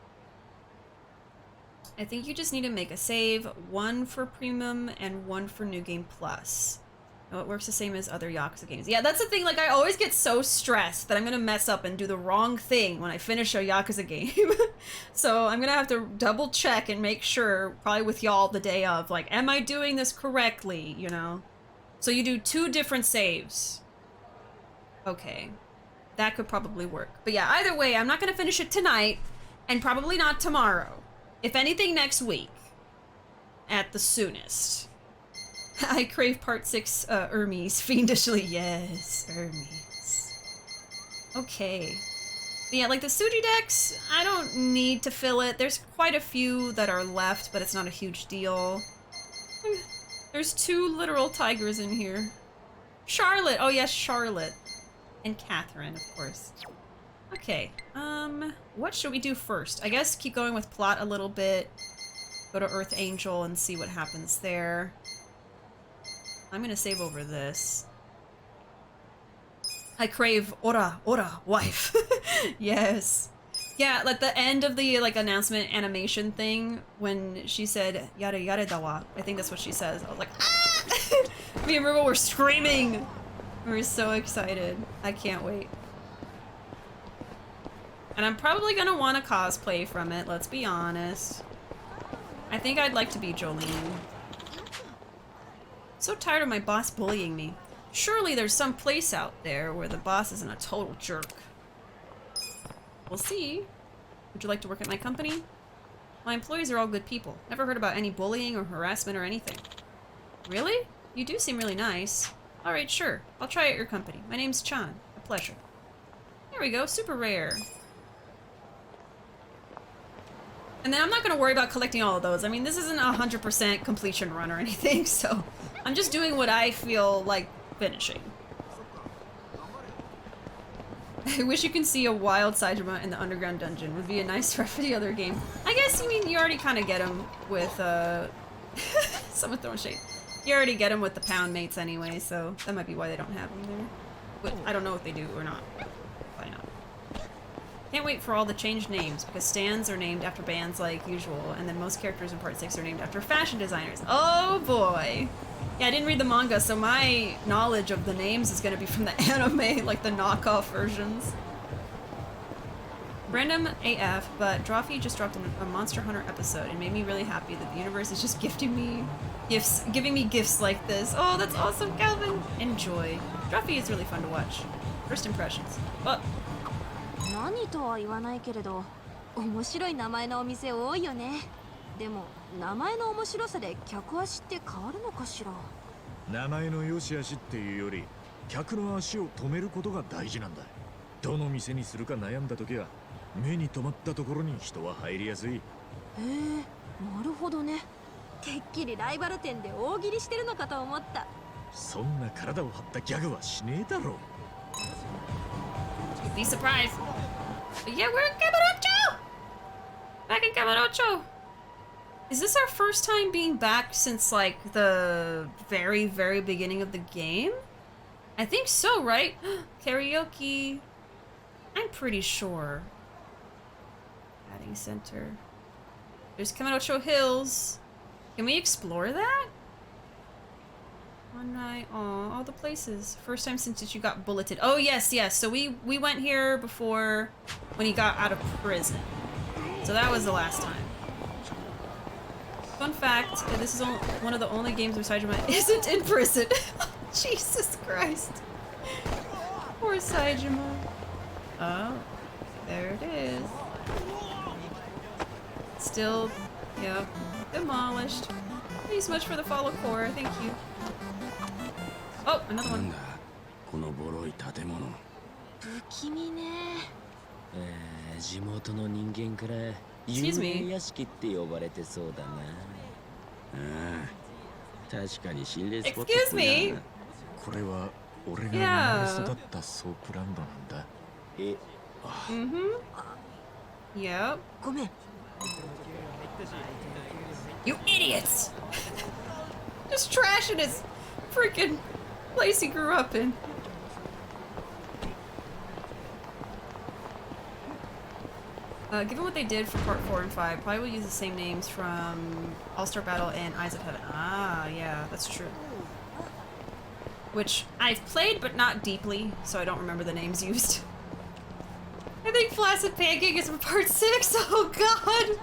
I think you just need to make a save. One for Premium and one for New Game Plus. No, it works the same as other Yakuza games. Yeah, that's the thing. Like, I always get so stressed that I'm gonna mess up and do the wrong thing when I finish a Yakuza game. So I'm gonna have to double check and make sure, probably with y'all the day of, like, am I doing this correctly, you know? So you do 2 different saves. Okay. That could probably work. But yeah, either way, I'm not gonna finish it tonight, and probably not tomorrow. If anything, next week. At the soonest. I crave part 6 Hermes fiendishly. Yes, Hermes. Okay. But yeah, like the Suji decks, I don't need to fill it. There's quite a few that are left, but it's not a huge deal. There's 2 literal tigers in here. Charlotte! Oh yes, Charlotte. And Catherine, of course. Okay, what should we do first? I guess keep going with plot a little bit. Go to Earth Angel and see what happens there. I'm gonna save over this. I crave ora, wife. Yes. Yeah, like the end of the like announcement animation thing when she said yada yada dawa. I think that's what she says. I was like, ah! Me and Ruba were screaming. We were so excited. I can't wait. And I'm probably gonna want to cosplay from it, let's be honest. I think I'd like to be Jolene. So tired of my boss bullying me. Surely there's some place out there where the boss isn't a total jerk. We'll see. Would you like to work at my company? My employees are all good people. Never heard about any bullying or harassment or anything. Really? You do seem really nice. Alright, sure. I'll try at your company. My name's Chan. A pleasure. There we go. Super rare. And then I'm not gonna worry about collecting all of those. I mean, this isn't a 100% completion run or anything, so I'm just doing what I feel like finishing. I wish you can see a wild Saejima in the underground dungeon. Would be a nice threat for the other game. I guess, you mean, you already kind of get him with, someone throwing shade. You already get him with the pound mates anyway, so that might be why they don't have him there. But I don't know if they do or not. Why not? Can't wait for all the changed names, because stands are named after bands like usual, and then most characters in Part 6 are named after fashion designers. Oh boy! Yeah, I didn't read the manga, so my knowledge of the names is gonna be from the anime, like the knockoff versions. Random AF, but Drawfee just dropped a Monster Hunter episode and made me really happy that the universe is just giving me gifts like this. Oh, that's awesome, Calvin! Enjoy. Drawfee is really fun to watch. First impressions. Oh. 何とは言わないけれど、面白い名前のお店多いよね。でも名前の面白さで客足って変わるのかしら。名前の良し悪しっていうより客の足を止めることが大事なんだ。どの店にするか悩んだ時は目に留まったところに人は入りやすい。へえ、なるほどね。てっきりライバル店で大喜利してるのかと思った。そんな体を張ったギャグはしねえだろ。Be surprised. But yeah, we're in Kamurocho! Back in Kamurocho! Is this our first time being back since, like, the very, very beginning of the game? I think so, right? Karaoke. I'm pretty sure. Adding center. There's Kamurocho Hills. Can we explore that? One night. Oh, all the places. First time since you got bulleted. Oh, yes, yes. So we went here before when he got out of prison. So that was the last time. Fun fact, this is one of the only games where Saejima isn't in prison. Jesus Christ. Poor Saejima. Oh, there it is. Still, yeah, demolished. Thanks so much for the follow core, thank you. Oh, another one. このボロい建物。不気味ね。地元の人間から有名屋敷って呼ばれてそうだな。確かに心霊スポットっぽいな。これは俺が生まれ育ったソープランドなんだ。え、Yep. ごめん。You idiots! Just trashing his freaking place he grew up in. Given what they did for part 4 and 5, probably will use the same names from All-Star Battle and Eyes of Heaven. Ah, yeah, that's true. Which I've played, but not deeply, so I don't remember the names used. I think Flaccid Pancake is from part 6. Oh god!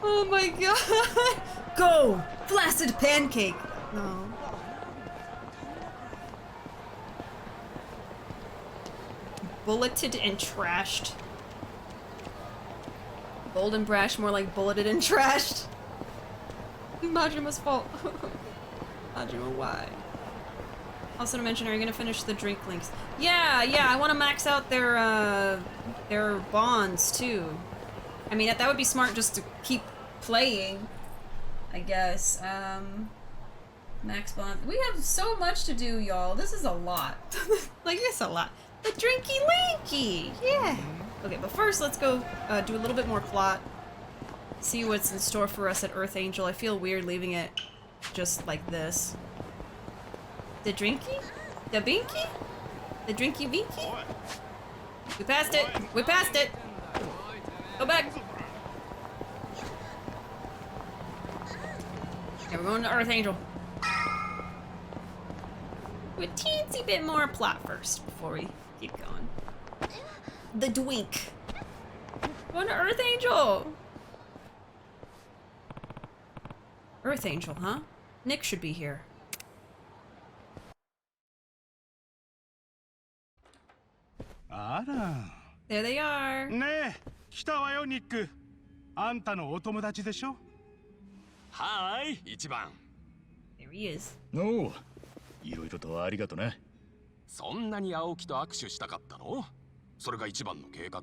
Oh my god! Go! Flaccid Pancake! No. Bulleted and trashed. Bold and brash, more like bulleted and trashed. Majima's fault. Majima, why? Also to mention, are you gonna finish the drink links? Yeah, I want to max out their bonds too. I mean, that would be smart just to keep playing, I guess. Max bonds. We have so much to do, y'all. This is a lot. Like, it's a lot. The Drinky Linky! Yeah! Okay, but first let's go do a little bit more plot. See what's in store for us at Earth Angel. I feel weird leaving it just like this. The Drinky? The Binky? The Drinky Binky? We passed it! We passed it! Go back! Okay, we're going to Earth Angel. A teensy bit more plot first before we keep going. The Dwink. Going to Earth Angel! Earth Angel, huh? Nick should be here. There they are. ねえ、来たわよニック。あんたのお友達でしょ？はい、一番。There he is. おう、いろいろとありがとな。そんなに青木と握手したかったの？それが一番の計画？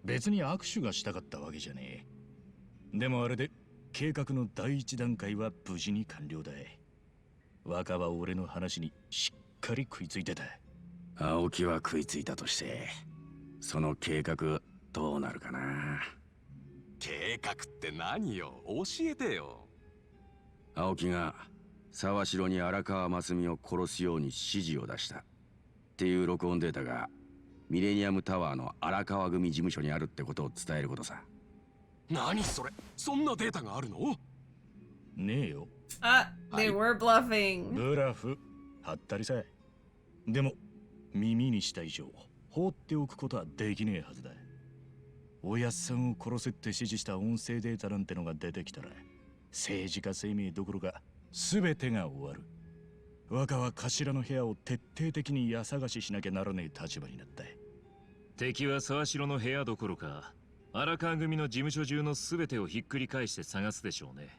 別に握手がしたかったわけじゃねえ。でもあれで計画の第一段階は無事に完了だ。若は俺の話にしっかり食いついてた。青木は食いついたとして、その計画どうなるかな。計画って何よ、教えてよ。青木が沢城に荒川真澄を殺すように指示を出したっていう録音データがミレニアムタワーの荒川組事務所にあるってことを伝えることさ。何それ、そんなデータがあるの？ねえよ。あ、they were bluffing. ブラフ、はったりさ。でも耳にした以上放っておくことはできねえはずだ。おやっさんを殺せって指示した音声データなんてのが出てきたら、政治家生命どころか全てが終わる。若は頭の部屋を徹底的に家探ししなきゃならねえ立場になった。敵は沢城の部屋どころか荒川組の事務所中の全てをひっくり返して探すでしょうね。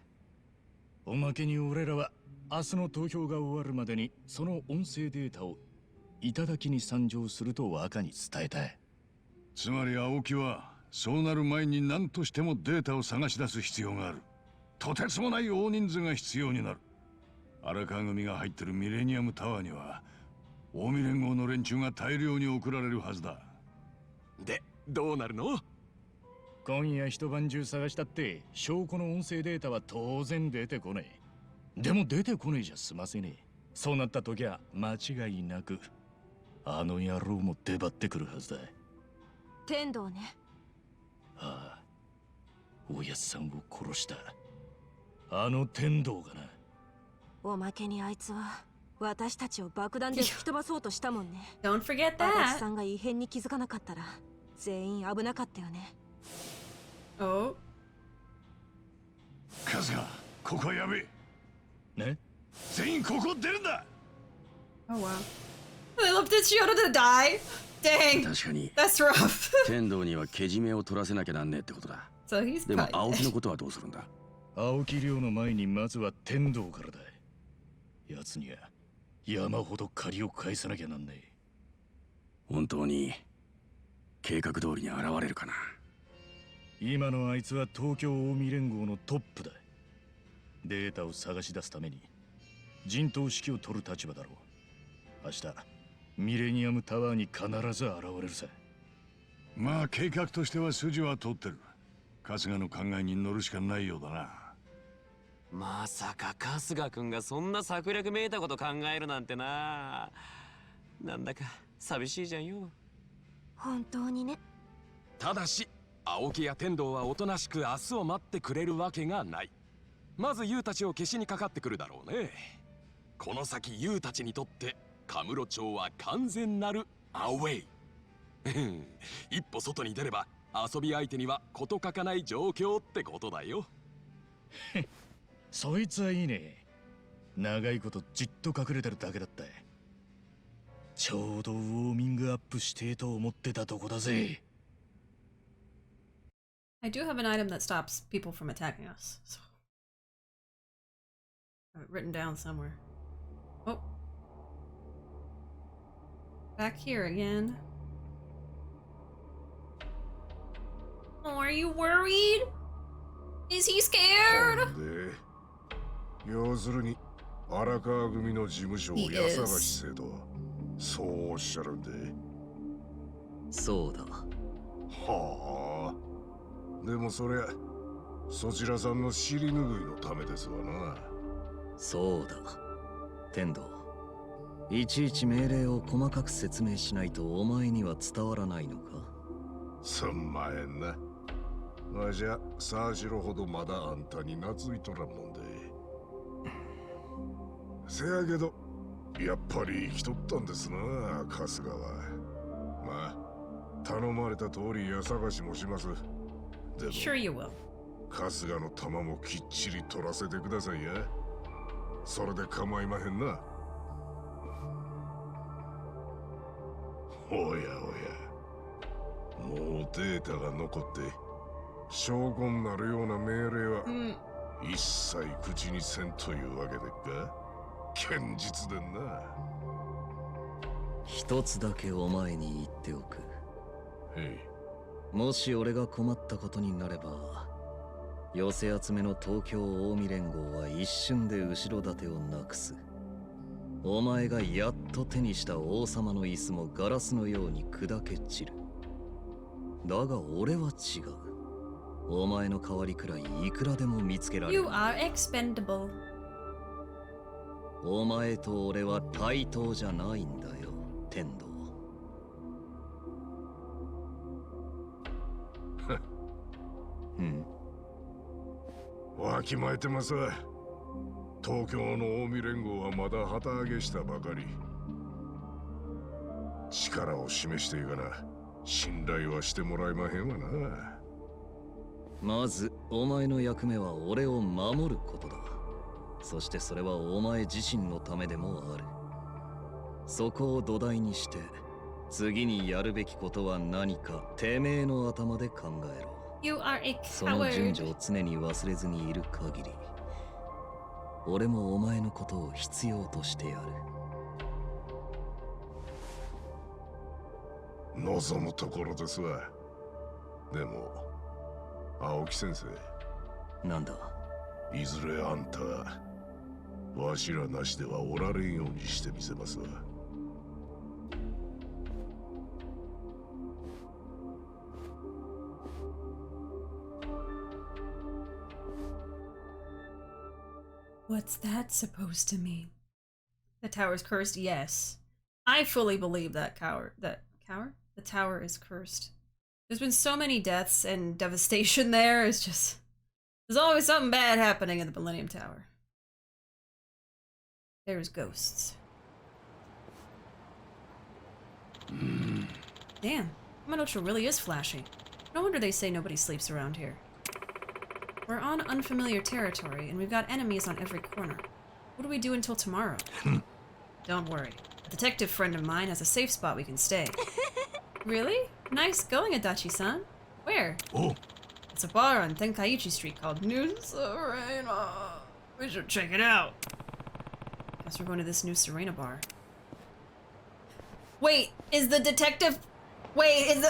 おまけに俺らは明日の投票が終わるまでにその音声データを頂きに参上すると若に伝えたい。つまり青木はそうなる前に何としてもデータを探し出す必要がある。とてつもない大人数が必要になる。荒川組が入ってるミレニアムタワーには近江連合の連中が大量に送られるはずだ。で、どうなるの？今夜一晩中探したって証拠の音声データは当然出てこねえ。でも出てこねえじゃ済ませねえ。そうなった時は間違いなくあの野郎も出張ってくるはずだ。天道ね。ああ、おやっさんを殺したあの天道がな。おまけにあいつは私たちを爆弾で吹き飛ばそうとしたもんね。Don't forget that. 足立さんが異変に気づかなかったら全員危なかったよね。Oh. 春日、ここはやべえ。ね？全員ここ出るんだ。 Oh wow. They left Ishioda to die? Dang. 確かに That's rough. 天道にはけじめを取らせなきゃなんねえってことだ。So he's でも probably 青木 dead. のことはどうするんだ。青木亮の前にまずは天道からだ。奴には山ほど借りを返さなきゃなんねえ。本当に計画通りに現れるかな。今のあいつは東京近江連合のトップだ。データを探し出すために陣頭指揮を取る立場だろう。明日ミレニアムタワーに必ず現れるさ。まあ計画としては筋は通ってる。春日の考えに乗るしかないようだな。まさか春日君がそんな策略めいたこと考えるなんてな。なんだか寂しいじゃんよ。本当にね。ただし青木や天道はおとなしく明日を待ってくれるわけがない。まずユウたちを消しにかかってくるだろうね。この先ユウたちにとってカムロ町は完全なるアウェイ。一歩外に出れば遊び相手には事欠かない状況ってことだよ。そいつはいいね。長いことじっと隠れてるだけだった。ちょうどウォーミングアップしてと思ってたとこだぜ。I do have an item that stops people from attacking us. So I have it written down somewhere. Oh. Back here again. Oh, are you worried? Is he scared? 要するに荒川組の事務所を家探しせとそうおっしゃるんで。そうだ。はあ。でもそりゃそちらさんの尻拭いのためですわな。そうだ。天道、いちいち命令を細かく説明しないとお前には伝わらないのか。すんまへんな。わしゃ沢城ほどまだあんたに懐いとらんもんで。せやけどやっぱり生きとったんですな春日は。まあ頼まれた通り家探しもします。でも Sure you will. 春日の玉もきっちり取らせてくださいや。それで構いまへんな。おやおや、もうデータが残って証拠になるような命令は一切口にせんというわけでっか。堅実でんな。一つだけお前に言っておく。もし俺が困ったことになれば寄せ集めの東京近江連合は一瞬で後ろ盾をなくす。お前がやっと手にした王様の椅子もガラスのように砕け散る。だが俺は違う。お前の代わりくらいいくらでも見つけられる。 You are expendable. お前と俺は対等じゃないんだよ、天道。うん。わきまえてますわ。東京の近江連合はまだ旗揚げしたばかり。力を示していかな信頼はしてもらえまへんわな。まずお前の役目は俺を守ることだ。そしてそれはお前自身のためでもある。そこを土台にして次にやるべきことは何かてめえの頭で考えろ。You are a coward. その順序を常に忘れずにいる限り、俺もお前のことを必要としてやる。望むところですわ。でも青木先生。なんだ。いずれあんたわしらなしではおられんようにしてみせますわ。What's that supposed to mean? The tower's cursed? Yes. I fully believe that the tower is cursed. There's been so many deaths and devastation there. It's just, there's always something bad happening in the Millennium Tower. There's ghosts. Damn, Kamurocho really is flashing. No wonder they say nobody sleeps around here. We're on unfamiliar territory, and we've got enemies on every corner. What do we do until tomorrow? Don't worry. A detective friend of mine has a safe spot we can stay. Really? Nice going, Adachi-san. Where? Oh. It's a bar on Tenkaichi Street called New Serena. We should check it out. Guess we're going to this New Serena bar. Wait, is the detective... Wait, is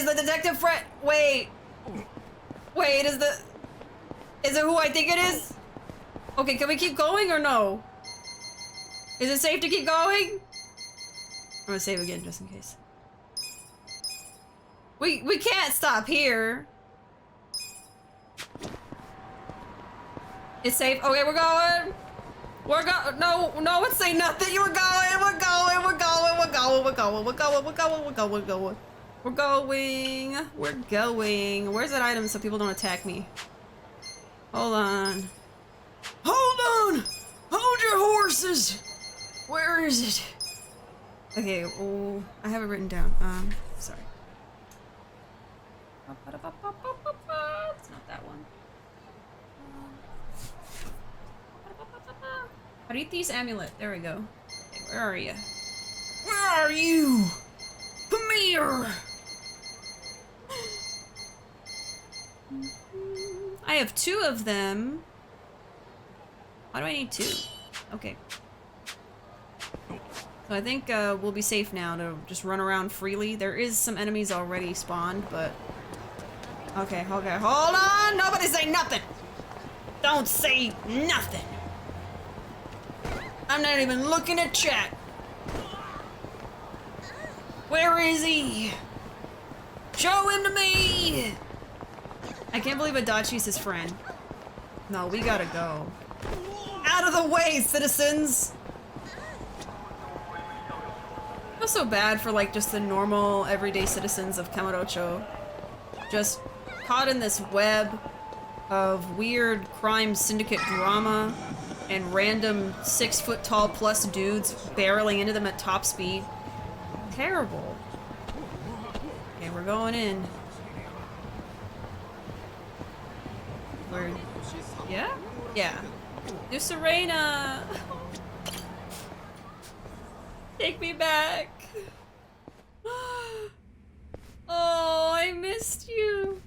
the detective friend... Wait, is it who I think it is? Okay, can we keep going or no? Is it safe to keep going? I'm gonna save again just in case. We can't stop here. It's safe. Okay, we're going. No one say nothing. We're going. Where's that item so people don't attack me? Hold on. Hold your horses. Where is it? Okay, oh, I have it written down. Sorry. It's not that one. Hariti's amulet. There we go. Okay, where are you? Where are you? Come here! I have 2 of them. Why do I need 2? Okay. So I think we'll be safe now to just run around freely. There is some enemies already spawned, but... Okay, hold on! Nobody say nothing! Don't say nothing! I'm not even looking at chat. Where is he? Show him to me! I can't believe Adachi's his friend. No, we gotta go. Out of the way, citizens! I feel so bad for like just the normal, everyday citizens of Kamurocho. Just caught in this web of weird crime syndicate drama and random 6-foot-tall plus dudes barreling into them at top speed. Terrible. Okay, we're going in. Where? Yeah? Yeah. New Serena! Take me back. Oh, I missed you.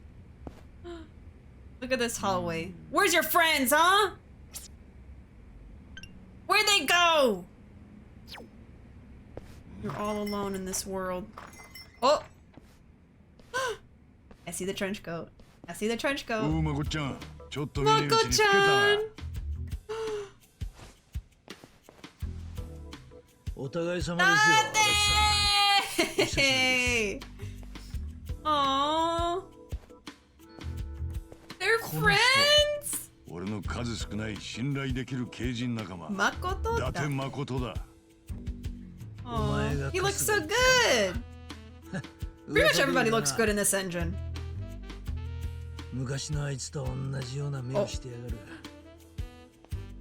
Look at this hallway. Where's your friends, huh? Where'd they go? You're all alone in this world. Oh! I see the trench coat. I see the trench coat. おうまこちゃん、ちょっとまこちゃん。お互い様ですよ。Hey. Aww. They're friends. 俺の数少ない信頼できる刑事仲間。誠だ。伊達誠だ。Aww. He looks so good. Pretty much everybody looks good in this engine. 昔のあいつと同じような目をしてやがる。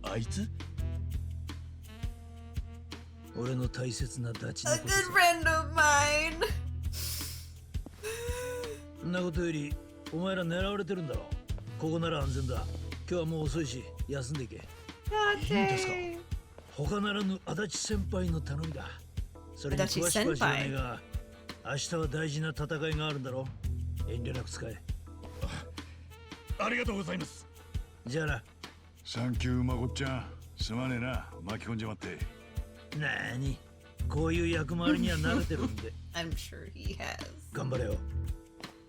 あいつ？俺の大切なダチの A こと good さ。 friend of mine. そんなことより、お前ら狙われてるんだろ。ここなら安全だ。今日はもう遅いし、休んでいけ。いいんですか？他ならぬ足立先輩の頼みだ。それに詳しくは知らないが、明日は大事な戦いがあるんだろ。遠慮なく使え。ありがとうございます。じゃあな。サンキューまこっちゃん。すまねえな、巻き込んじまって。なーに、こういう役回りには慣れてるんで。I'm sure he has. 頑張れよ。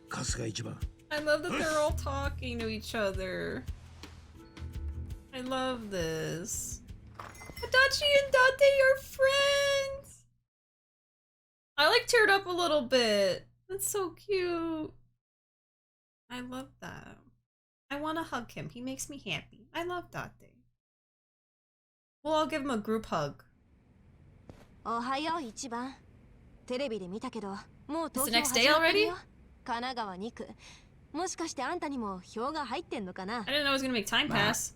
春日一番。I love that they're all talking to each other. I love this. Adachi and Date are friends. I like teared up a little bit. That's so cute. I love that. I want to hug him. He makes me happy. I love Date. We'll all give him a group hug. おはよう一番。テレビで見たけど、もう It's 東 the 京 next 始 day まってる already? よ。神奈川2区。もしかしてあんたにも票が入ってんのかな？ I didn't know I was gonna make time pass.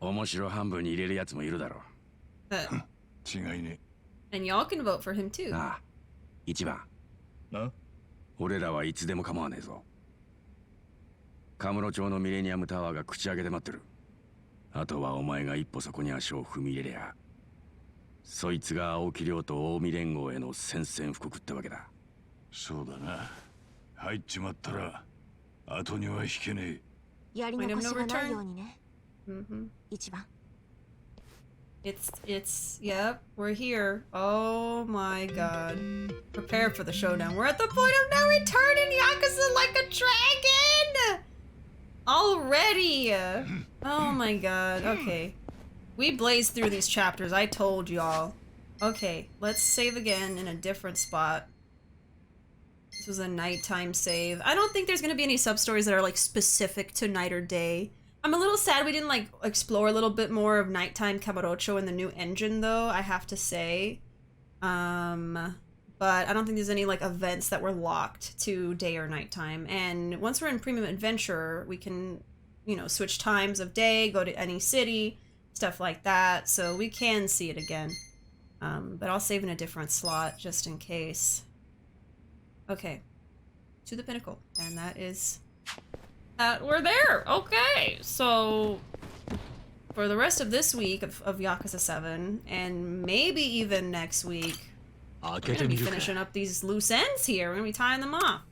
面白半分に入れるやつもいるだろう。 But 違いね。 and y'all can vote for him too. ああ、一番。な？俺らはいつでも構わねえぞ。カムロ町のミレニアムタワーが口開けて待ってる。あとはお前が一歩そこに足を踏み入れりゃ、そいつが青木亮と近江連合への宣戦布告ってわけだ。そうだな。入っちまったら後には引けねえ。やり残しがないようにね。一番。Yep, we're here. Oh my god. Prepare for the showdown. We're at the point of no return in Yakuza like a dragon! Already! Oh my god, okay. We blazed through these chapters, I told y'all. Okay, let's save again in a different spot. This was a nighttime save. I don't think there's gonna be any sub-stories that are like specific to night or day. I'm a little sad we didn't like explore a little bit more of nighttime Kamurocho in the new engine though, I have to say. But I don't think there's any like events that were locked to day or nighttime. And once we're in Premium Adventure, we can, you know, switch times of day, go to any city, stuff like that. So we can see it again. But I'll save in a different slot just in case. Okay. To the pinnacle. And that is... we're there! Okay! So... for the rest of this week of Yakuza 7, and maybe even next week, we're gonna be finishing up these loose ends here. We're gonna be tying them off.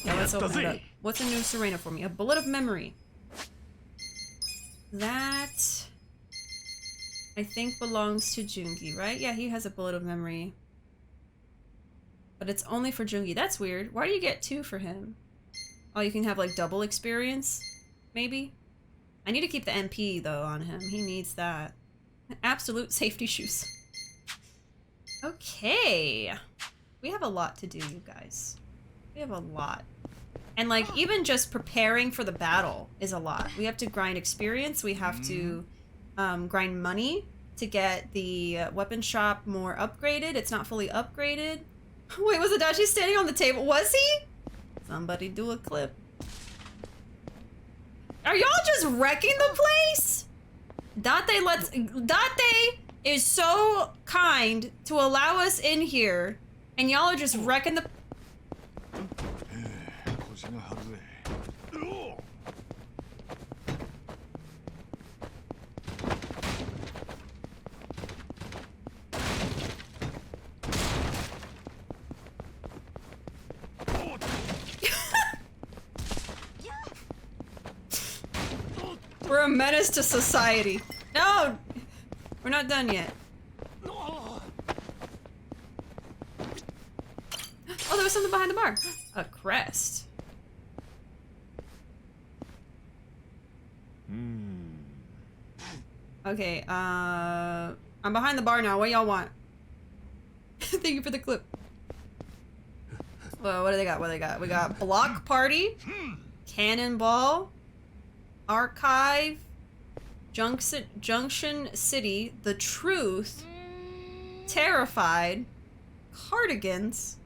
Yeah, let's open it up. What's a new Serena for me? A bullet of memory. That... I think belongs to Jungi, right? Yeah, he has a bullet of memory. But it's only for Jungi. That's weird. Why do you get 2 for him? Oh, you can have like double experience? Maybe? I need to keep the MP though on him. He needs that. Absolute safety shoes. Okay. We have a lot to do, you guys. We have a lot. And like, even just preparing for the battle is a lot. We have to grind experience. We have to grind money to get the weapon shop more upgraded. It's not fully upgraded. Wait, was Adachi standing on the table? Was he? Somebody do a clip. Are y'all just wrecking the place? Date is so kind to allow us in here, and y'all are just wrecking the... We're a menace to society. No! We're not done yet. Oh, there was something behind the bar. A crest. Okay, I'm behind the bar now. What y'all want? Thank you for the clip. Well, what do they got? What do they got? We got Block Party, Cannonball, Archive, Junction City, The Truth, Terrified, Cardigans,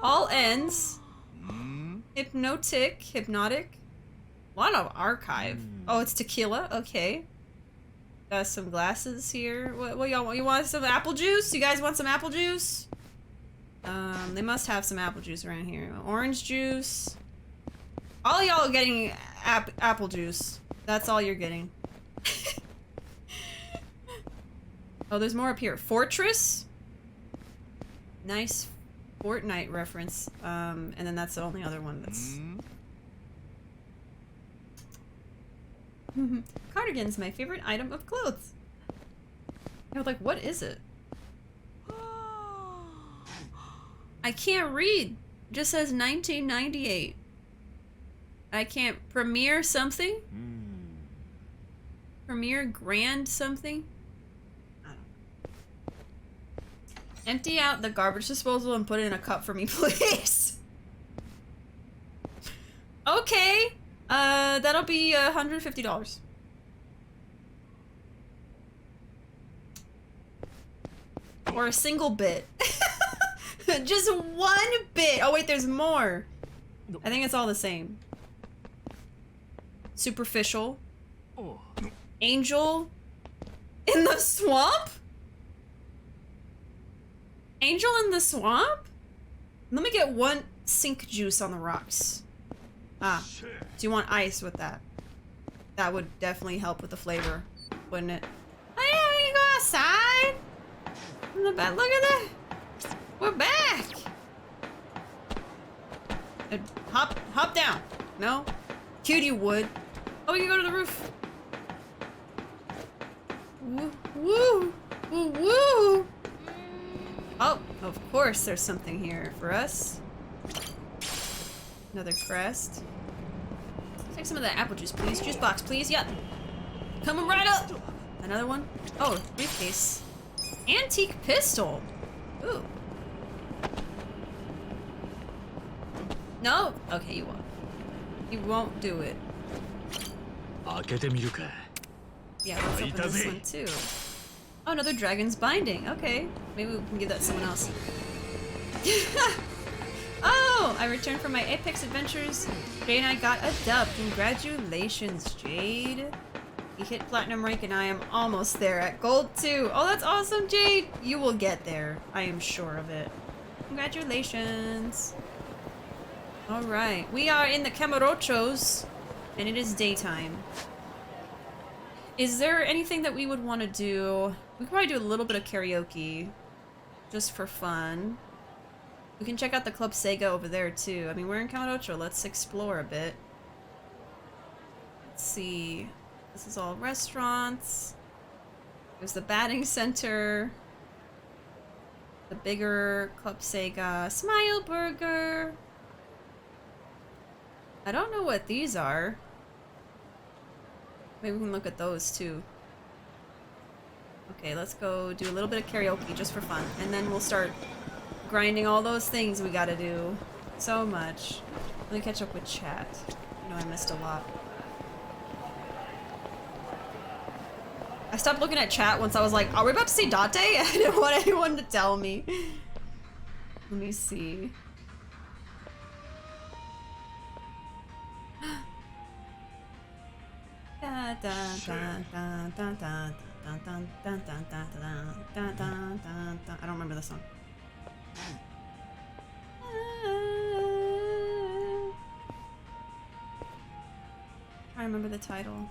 All Ends, Hypnotic, a lot of Archive. Oh, it's tequila. Okay. Got some glasses here. What y'all want? You want some apple juice? You guys want some apple juice? They must have some apple juice around here. Orange juice. All y'all are getting apple juice. That's all you're getting. Oh, there's more up here. Fortress. Nice Fortnite reference. And then that's the only other one that's... Cardigan's my favorite item of clothes. I was like, what is it? I can't read. It just says 1998. I can't premiere something? Premiere grand something? I don't know. Empty out the garbage disposal and put it in a cup for me, please. Okay. That'll be $150. Or a single bit. Just one bit. Oh wait, there's more. I think it's all the same. Superficial. Angel in the swamp? Angel in the swamp? Let me get one sink juice on the rocks. Ah, do you want ice with that? That would definitely help with the flavor, wouldn't it? Oh yeah, we can go outside. Look at that. We're back. Hop down. No? Cute you would. Oh, we can go to the roof. Woo, woo, woo, woo. Oh, of course there's something here for us. Another crest. Take some of that apple juice, please. Juice box, please. Yep. Coming right up. Another one. Oh, briefcase. Antique pistol. Ooh. No? Okay, you won't. You won't do it. Yeah, let's open this one too. Oh, another dragon's binding. Okay. Maybe we can give that to someone else. Oh, I returned from my Apex adventures. Jade and I got a dub. Congratulations, Jade. You hit platinum rank and I am almost there at gold 2. Oh, that's awesome, Jade. You will get there. I am sure of it. Congratulations. All right. We are in the Camarochos and it is daytime. Is there anything that we would want to do? We could probably do a little bit of karaoke just for fun. We can check out the Club SEGA over there too. I mean, we're in Camarocho. Let's explore a bit. Let's see. This is all restaurants. There's the batting center. The bigger Club SEGA. Smile Burger. I don't know what these are. Maybe we can look at those too. Okay, let's go do a little bit of karaoke just for fun. And then we'll start grinding all those things we gotta do. So much. Let me catch up with chat. I know I missed a lot. I stopped looking at chat once I was like, are we about to see Date? I didn't want anyone to tell me. Let me see. I don't remember the song. I remember the title.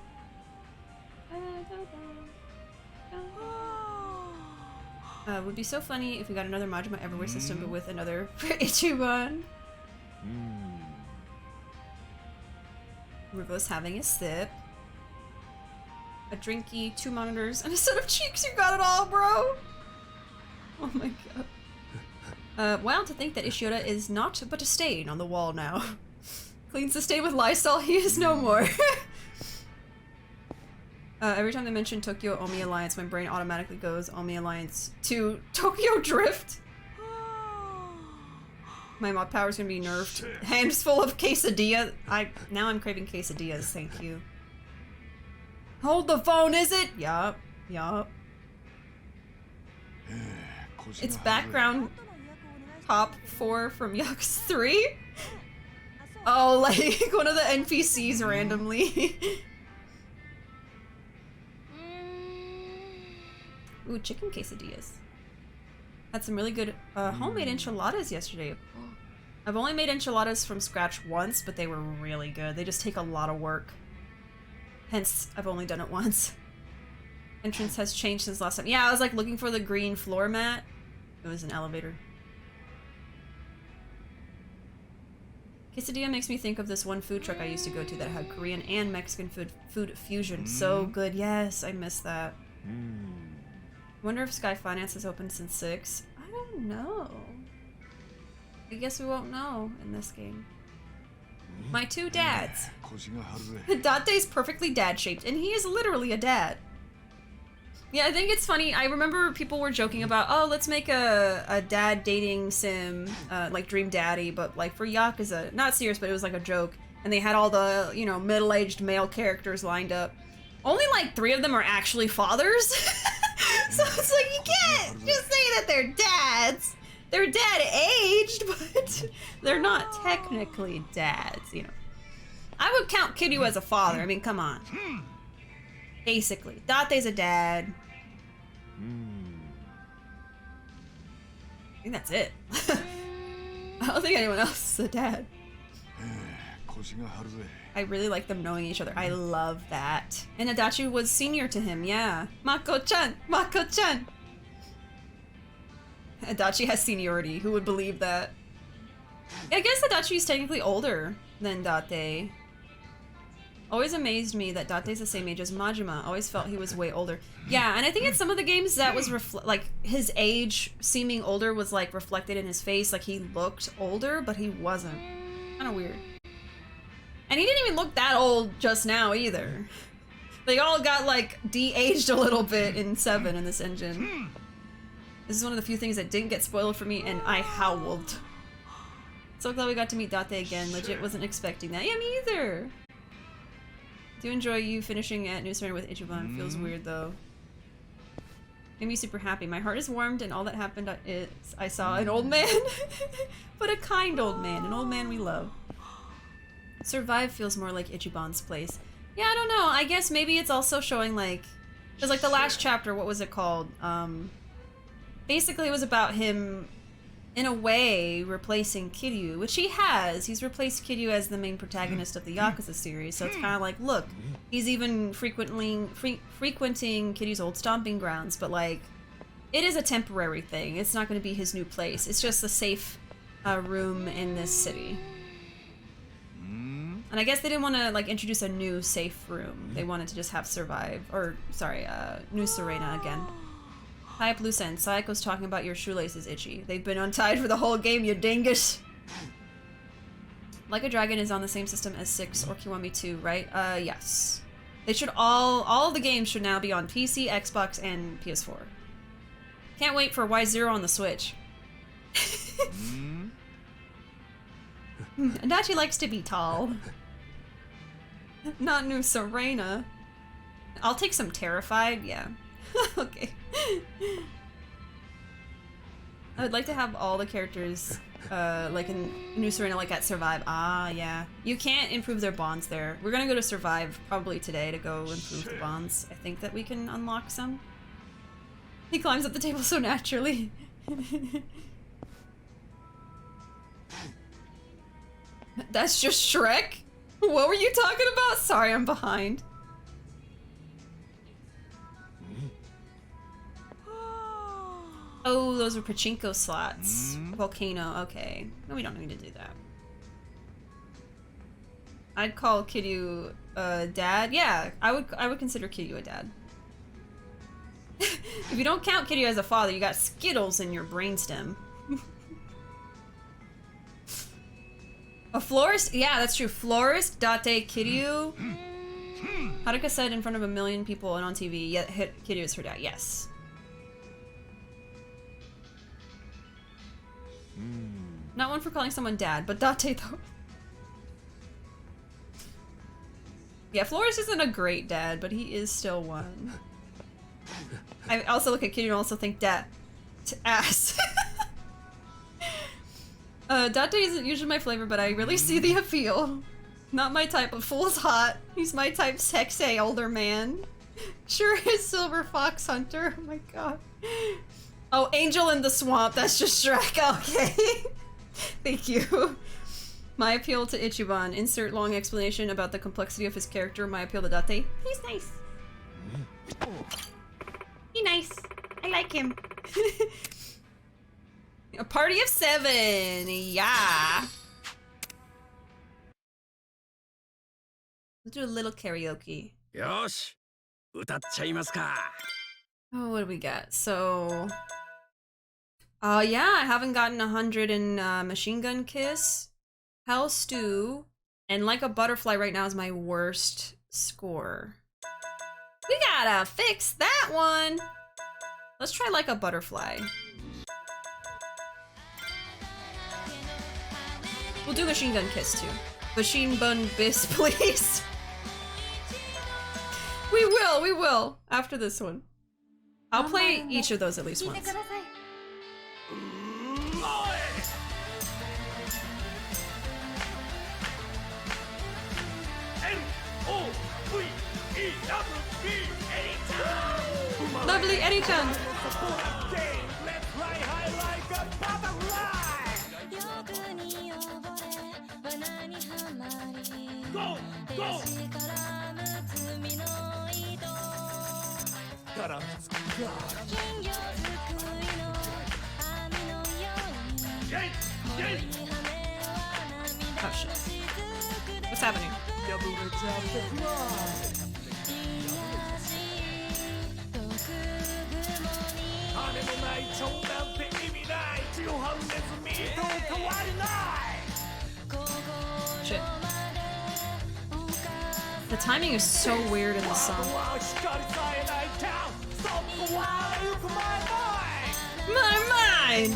Would be so funny if we got another Majima Everywhere system, but with another Ichiban. Rugo's having a sip. A drinky, 2 monitors, and a set of cheeks. You got it all, bro! Oh my god. Wild to think that Ishioda is not but a stain on the wall now. Cleans the stain with Lysol, he is no more. Every time they mention Tokyo Omi Alliance, my brain automatically goes Omi Alliance to Tokyo Drift. My mod power's gonna be nerfed. Hands full of quesadilla. Now I'm craving quesadillas, thank you. Hold the phone, is it? Yup. It's background pop 4 from Yakuza 3? Oh, like one of the NPCs randomly. Ooh, chicken quesadillas. Had some really good homemade enchiladas yesterday. I've only made enchiladas from scratch once, but they were really good. They just take a lot of work. Hence, I've only done it once. Entrance has changed since last time. Yeah, I was like looking for the green floor mat. It was an elevator. Quesadilla makes me think of this one food truck I used to go to that had Korean and Mexican food fusion. So good. Yes, I miss that. Wonder if Sky Finance has opened since 6. I don't know. I guess we won't know in this game. My two dads. Date's perfectly dad-shaped, and he is literally a dad. Yeah, I think it's funny. I remember people were joking about, oh, let's make a dad dating sim, like Dream Daddy, but like for Yakuza. Not serious, but it was like a joke. And they had all the, you know, middle-aged male characters lined up. Only like 3 of them are actually fathers. So it's like, you can't just say that they're dads. They're dad-aged, but they're not technically dads, you know. I would count Kiryu as a father. I mean, come on. Basically. Date's a dad. I think that's it. I don't think anyone else is a dad. I really like them knowing each other. I love that. And Adachi was senior to him, yeah. Mako-chan! Mako-chan! Adachi has seniority. Who would believe that? I guess Adachi is technically older than Date. Always amazed me that Date's the same age as Majima. Always felt he was way older. Yeah, and I think in some of the games that was like his age seeming older was like reflected in his face. Like he looked older, but he wasn't. Kind of weird. And he didn't even look that old just now either. They all got like de-aged a little bit in 7 in this engine. This is one of the few things that didn't get spoiled for me, and I howled. So glad we got to meet Date again. Legit wasn't expecting that. Yeah, me either. Do enjoy you finishing at New Surrender with Ichiban. Feels weird though. Made me super happy. My heart is warmed, and all that happened is I saw an old man. But a kind old man. An old man we love. Survive feels more like Ichiban's place. Yeah, I don't know. I guess maybe it's also showing like... Because like the last chapter, what was it called? Basically it was about him, in a way, replacing Kiryu, which he has. He's replaced Kiryu as the main protagonist of the Yakuza series, so it's kind of like, look, he's even frequenting Kiryu's old stomping grounds, but like, it is a temporary thing. It's not going to be his new place. It's just a safe room in this city. And I guess they didn't want to like introduce a new safe room. They wanted to just have Survive, or sorry, New Serena again. Hi up loose end. Sayako's talking about your shoelaces itchy. They've been untied for the whole game, you dingus. Like a Dragon is on the same system as 6 or Kiwami 2, right? Yes. They should all the games should now be on PC, Xbox, and PS4. Can't wait for Y0 on the Switch. Adachi likes to be tall. Not New Serena. I'll take some Terrified, yeah. Okay. I would like to have all the characters, like in New Serena, like at Survive. Ah, yeah. You can't improve their bonds there. We're gonna go to Survive probably today to go improve the bonds. I think that we can unlock some. He climbs up the table so naturally. That's just Shrek? What were you talking about? Sorry, I'm behind. Oh, those are pachinko slots. Volcano, okay. No, we don't need to do that. I'd call Kiryu a dad. Yeah, I would consider Kiryu a dad. If you don't count Kiryu as a father, you got Skittles in your brainstem. A florist? Yeah, that's true. Florist, Date, Kiryu. Haruka said in front of 1 million people and on TV, yet Kiryu is her dad. Yes. Not one for calling someone dad, but Date though. Yeah, Flores isn't a great dad, but he is still one. I also look at Kiryu and also think dad. Ass. Date isn't usually my flavor, but I really see the appeal. Not my type, but fool's hot. He's my type, sexy older man. Sure is Silver Fox Hunter. Oh my god. Oh, Angel in the Swamp. That's just Shrek. Okay. Thank you. My appeal to Ichiban. Insert long explanation about the complexity of his character. My appeal to Date. He's nice. He's nice. I like him. A party of 7. Yeah. Let's do a little karaoke. Yosh, 歌っちゃいますか. Oh, what do we got? So, yeah, I haven't gotten 100 in Machine Gun Kiss, Hell Stew, and Like a Butterfly right now is my worst score. We gotta fix that one. Let's try Like a Butterfly. We'll do Machine Gun Kiss too. Machine Bun Biss, please. We will, after this one. I'll play each of those at least once. Lovely Eddie-chan! Go! Go! Oh shit. What's happening? Shit. The timing is so weird in the song. My mind!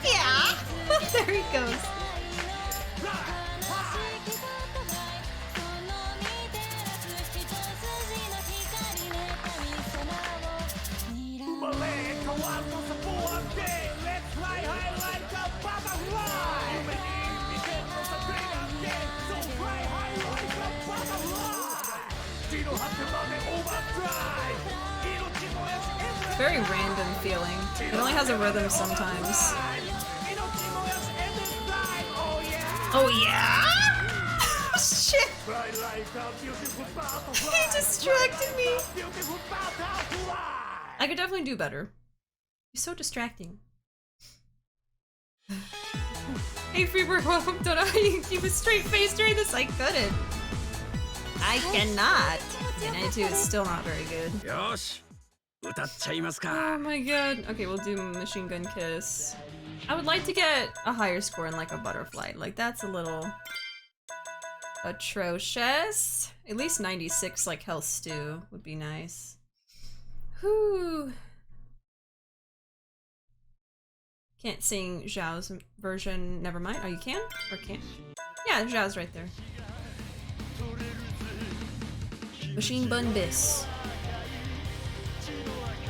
Yeah! There he goes. Very random feeling. It only has a rhythm sometimes. Oh yeah? Shit! He distracted me! I could definitely do better. He's so distracting. Hey Freeberg, welcome. Don't know how you can keep a straight face during this. I couldn't. I cannot. And I do. It's still not very good. Yosh, 歌っちゃいますか. Oh my god. Okay, we'll do Machine Gun Kiss. I would like to get a higher score in Like a Butterfly. Like, that's a little atrocious. At least 96 like Hell Stew would be nice. Whew. Can't sing Zhao's version, never mind. Oh, you can? Or can't? Yeah, Zhao's right there. Machine Bun Biss.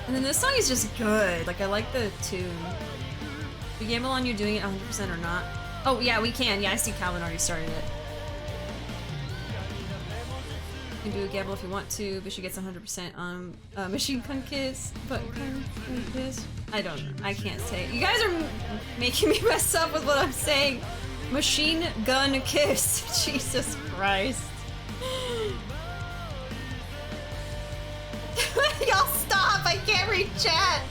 And then this song is just good. Like, I like the tune. We gamble on you doing it 100% or not. Oh, yeah, we can. Yeah, I see Calvin already started it. You can do a gamble if you want to, but she gets 100% on Machine Gun Kiss. But Kiss? I don't know. I can't say it. You guys are making me mess up with what I'm saying. Machine Gun Kiss. Jesus Christ. Y'all stop! I can't read chat!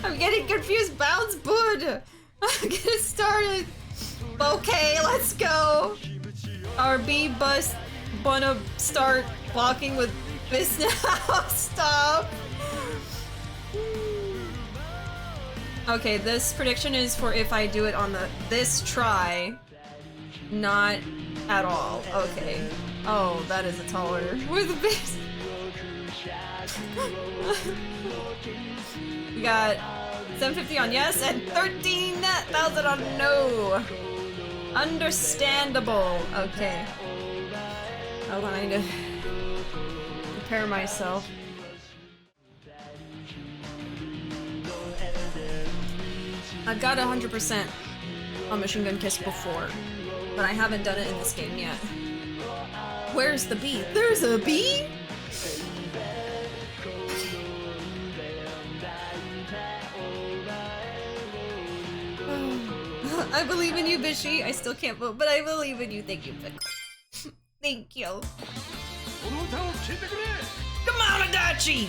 I'm getting confused. Bounce Bud! I'm getting started. Okay, let's go. RB bus wanna start walking with business. Stop. Okay, this prediction is for if I do it on this try, not at all. Okay. Oh, that is a tall order. Where's the base? We got 750 on yes and 13,000 on no. Understandable. Okay. Hold on, I need to prepare myself. I've got 100% on Machine Gun Kiss before, but I haven't done it in this game yet. Where's the bee? There's a bee? I believe in you, Bishi. I still can't vote, but I believe in you. Thank you, Pickle. Thank you. Come on, Adachi!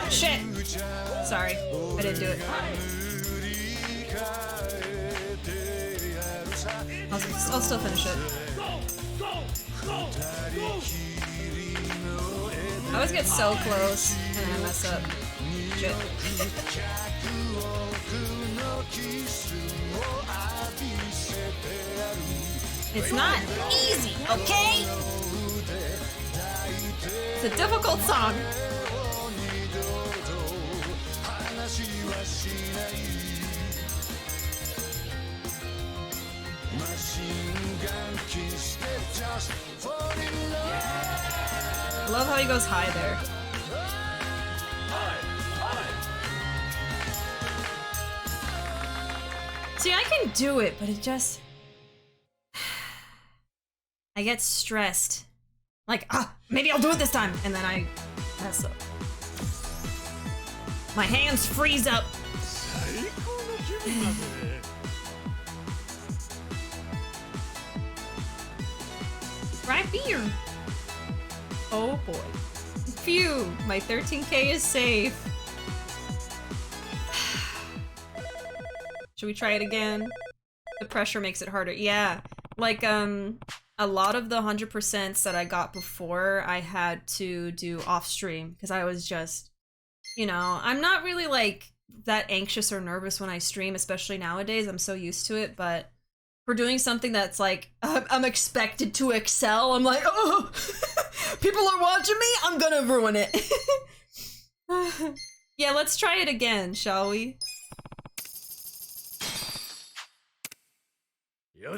Shit! Sorry, I didn't do it. I'll still finish it. I always get so close and I mess up. Shit. It's not easy, okay? It's a difficult song. I love how he goes high there. See, I can do it, but it just... I get stressed. Like, maybe I'll do it this time! And then I mess up. My hands freeze up! Right here! Oh boy. Phew! My 13k is safe. Should we try it again? The pressure makes it harder. Yeah. Like, a lot of the 100% that I got before, I had to do off-stream, because I was just, you know, I'm not really, like, that anxious or nervous when I stream, especially nowadays. I'm so used to it, but for doing something that's, like, I'm expected to excel, I'm like, oh! People are watching me? I'm gonna ruin it. Yeah, let's try it again, shall we?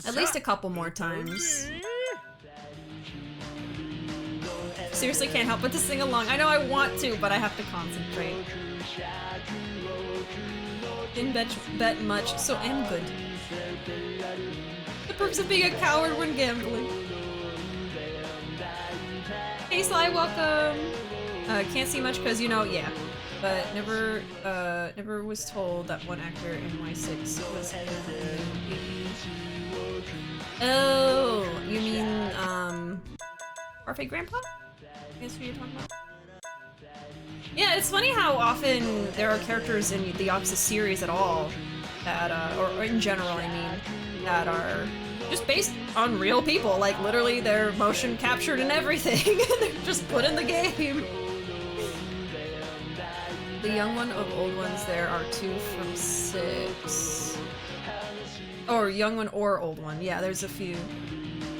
At least a couple more times. Seriously can't help but to sing along. I know I want to, but I have to concentrate. Didn't bet much, so I'm good. The perks of being a coward when gambling. Hey Sly, welcome! Can't see much because, you know, yeah. But never was told that one actor in Y6 was in the movie. Oh, you mean, Parfait Grandpa? That's who you're talking about? Yeah, it's funny how often there are characters in the Yakuza series at all that, or in general, I mean, that are just based on real people. Like, literally, they're motion captured and everything, and they're just put in the game. The young one of old ones, there are 2 from 6. Or young one or old one. Yeah, there's a few.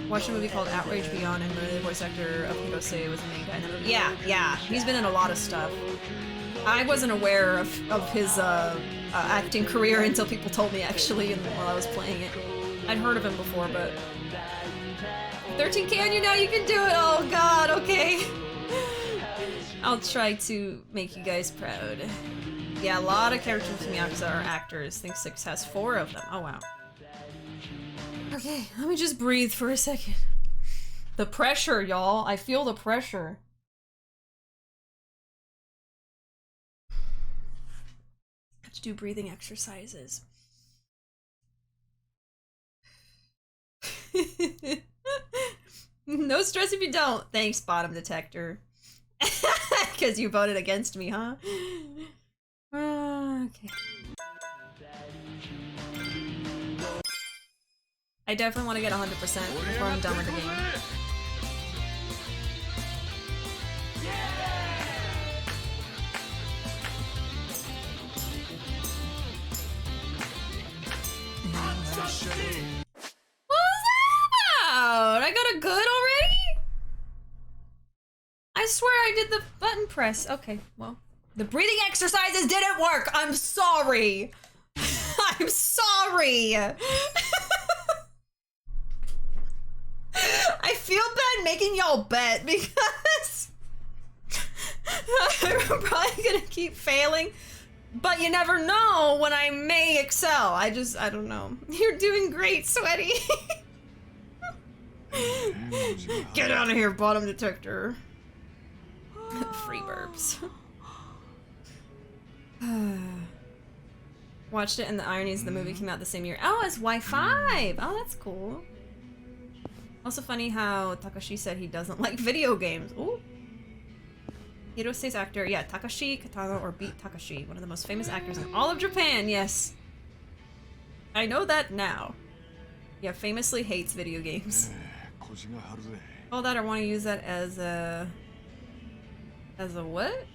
Watched a movie called Outrage Beyond, and the voice actor of Hirose was the main guy in the movie. Yeah, he's been in a lot of stuff. I wasn't aware of his acting career until people told me, actually, while I was playing it. I'd heard of him before, but 13k on you now, you can do it! Oh god, okay. I'll try to make you guys proud. Yeah, a lot of characters from Yakuza are actors. I think 6 has 4 of them. Oh, wow. Okay, let me just breathe for a second. The pressure, y'all. I feel the pressure. I have to do breathing exercises. No stress if you don't. Thanks, bottom detector. Because you voted against me, huh? Okay. I definitely want to get 100% before I'm done with the game. What was that about? I got a good already? I swear I did the button press. Okay, well. The breathing exercises didn't work! I'm sorry! I'm sorry! I feel bad making y'all bet because I'm probably gonna keep failing. But you never know when I may excel. I don't know. You're doing great, Sweaty. Get out of here, bottom detector. Free burps. Watched it, and the irony is the movie came out the same year. Oh, it's Y5! Oh, that's cool. Also funny how Takashi said he doesn't like video games. Ooh. Hirose's actor, yeah, Takashi Kitano, or Beat Takashi, one of the most famous actors in all of Japan, yes. I know that now. Yeah, famously hates video games. All that, I want to use that as a what?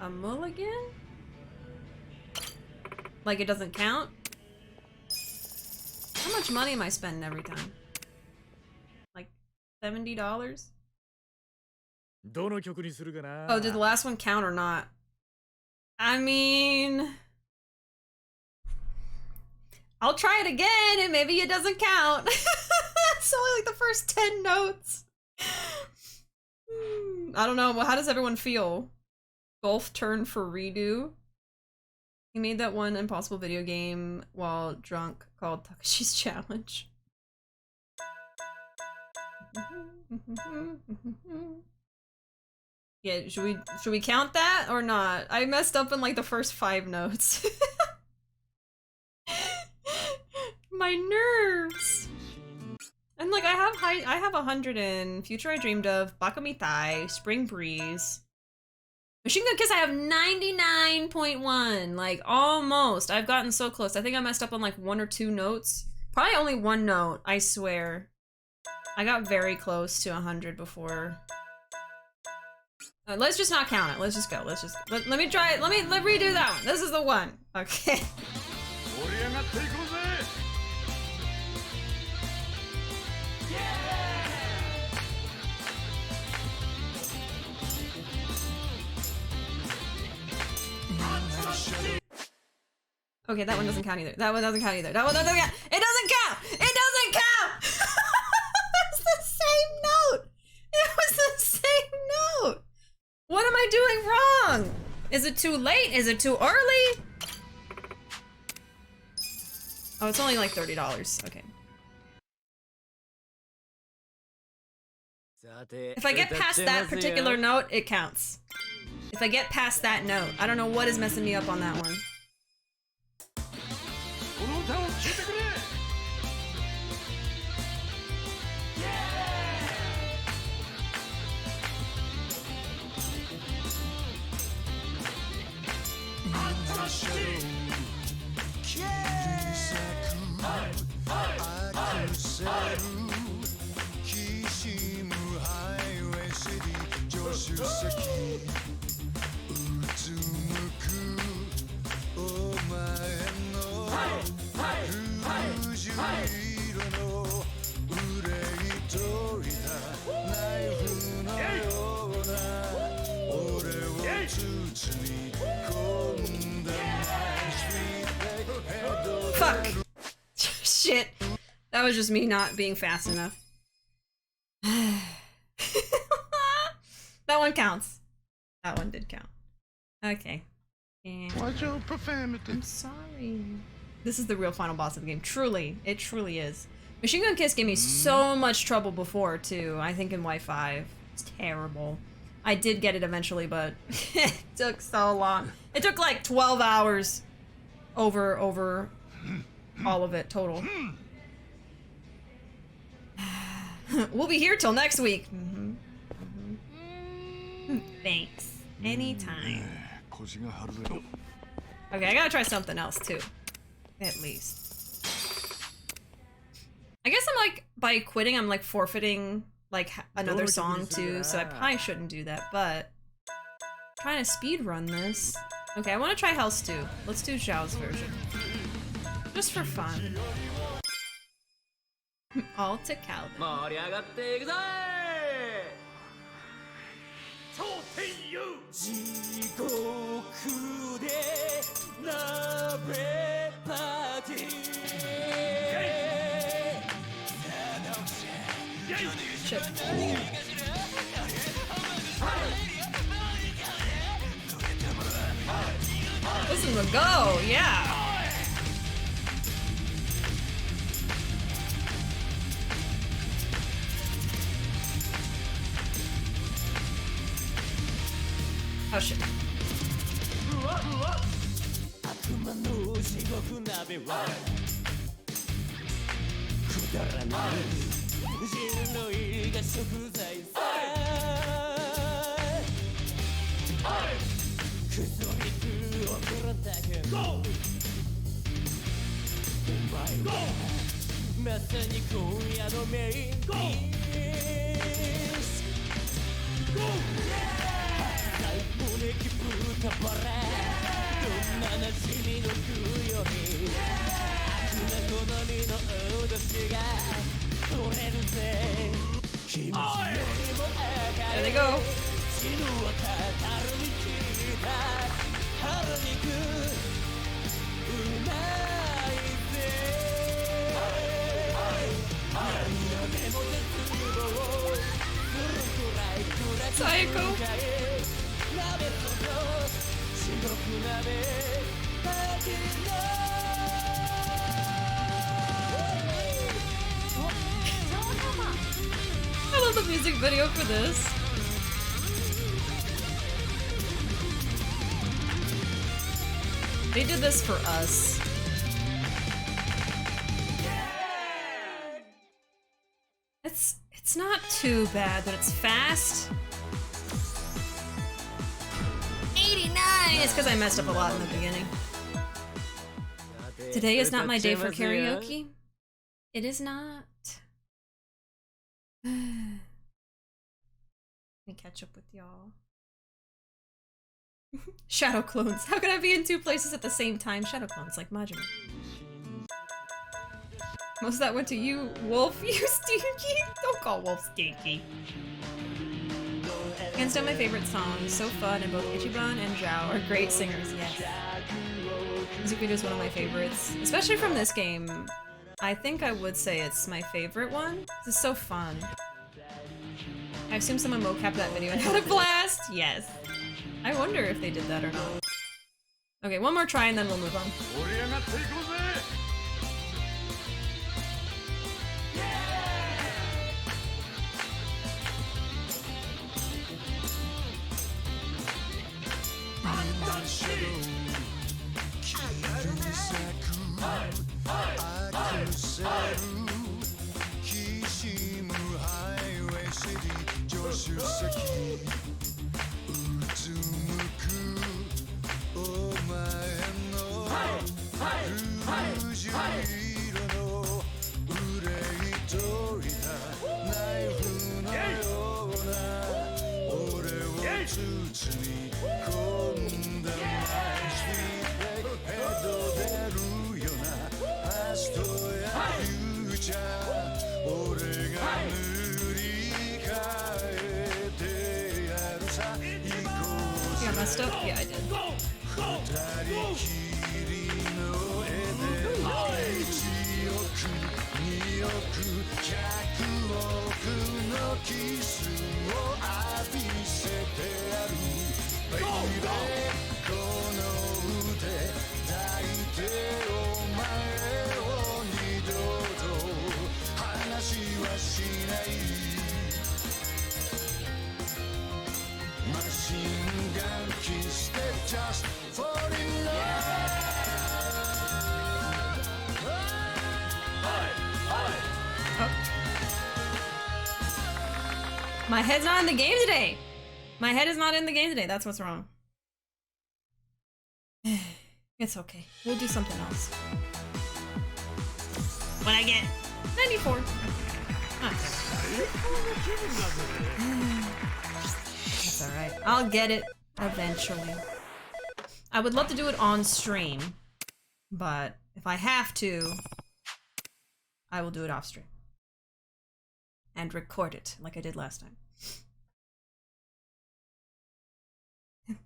A mulligan? Like it doesn't count? How much money am I spending every time? Like $70? Oh, did the last one count or not? I mean... I'll try it again and maybe it doesn't count. It's only like the first 10 notes. I don't know, well, how does everyone feel? Golf turn for redo? He made that one impossible video game while drunk called Takashi's Challenge. Yeah, should we count that or not? I messed up in like the first 5 notes. My nerves. And like I have 100 in Future I Dreamed Of, Bakami Thai, Spring Breeze. Machine Gun Kiss I have 99.1, like almost. I've gotten so close. I think I messed up on like 1 or 2 notes. Probably only 1 note, I swear. I got very close to 100 before. Let's just not count it. Let's just go. Let me try it. Let me redo that one. This is the one. Okay. Okay, that one doesn't count either. That one doesn't count either. That one doesn't count. It doesn't count! It doesn't count! It's the same note! It was the same note! What am I doing wrong? Is it too late? Is it too early? Oh, it's only like $30. Okay. If I get past that particular note, it counts. If I get past that note, I don't know what is messing me up on that one. Fuck. Shit. That was just me not being fast enough. That one counts. That one did count. Okay. And Watch your profanity. I'm sorry. This is the real final boss of the game. Truly. It truly is. Machine Gun Kiss gave me so much trouble before, too. I think in Y5. It's terrible. I did get it eventually, but it took so long. It took like 12 hours over all of it total. We'll be here till next week. Thanks. Anytime. Okay, I gotta try something else too. At least. I guess I'm like, by quitting, I'm like forfeiting like another song too, so I probably shouldn't do that, but I'm trying to speed run this. Okay, I want to try Hell's 2. Let's do Zhao's version. Just for fun. All to Calvin. Shit. Listen to go, yeah. Oh shit. There they go. Psycho. I love the music video for this. They did this for us. It's not too bad, but it's fast. 89! It's because I messed up a lot in the beginning. Today is not my day for karaoke. It is not. Let me catch up with y'all. Shadow clones. How can I be in two places at the same time? Shadow clones, like Majima. Most of that went to you, Wolf. You stinky. Don't call Wolf stinky. Hands down my favorite songs. So fun, and both Ichiban and Zhao are great singers, yes. Music video is one of my favorites. Especially from this game. I think I would say it's my favorite one. This is so fun. I assume someone mocapped that video and had a blast. Yes. I wonder if they did that or not. Okay, one more try and then we'll move on. Yeah, I messed up? Yeah, I did. My head's not in the game today. My head is not in the game today. That's what's wrong. It's okay. We'll do something else. When I get 94. That's alright. I'll get it eventually. I would love to do it on stream, but if I have to, I will do it off stream. And record it like I did last time.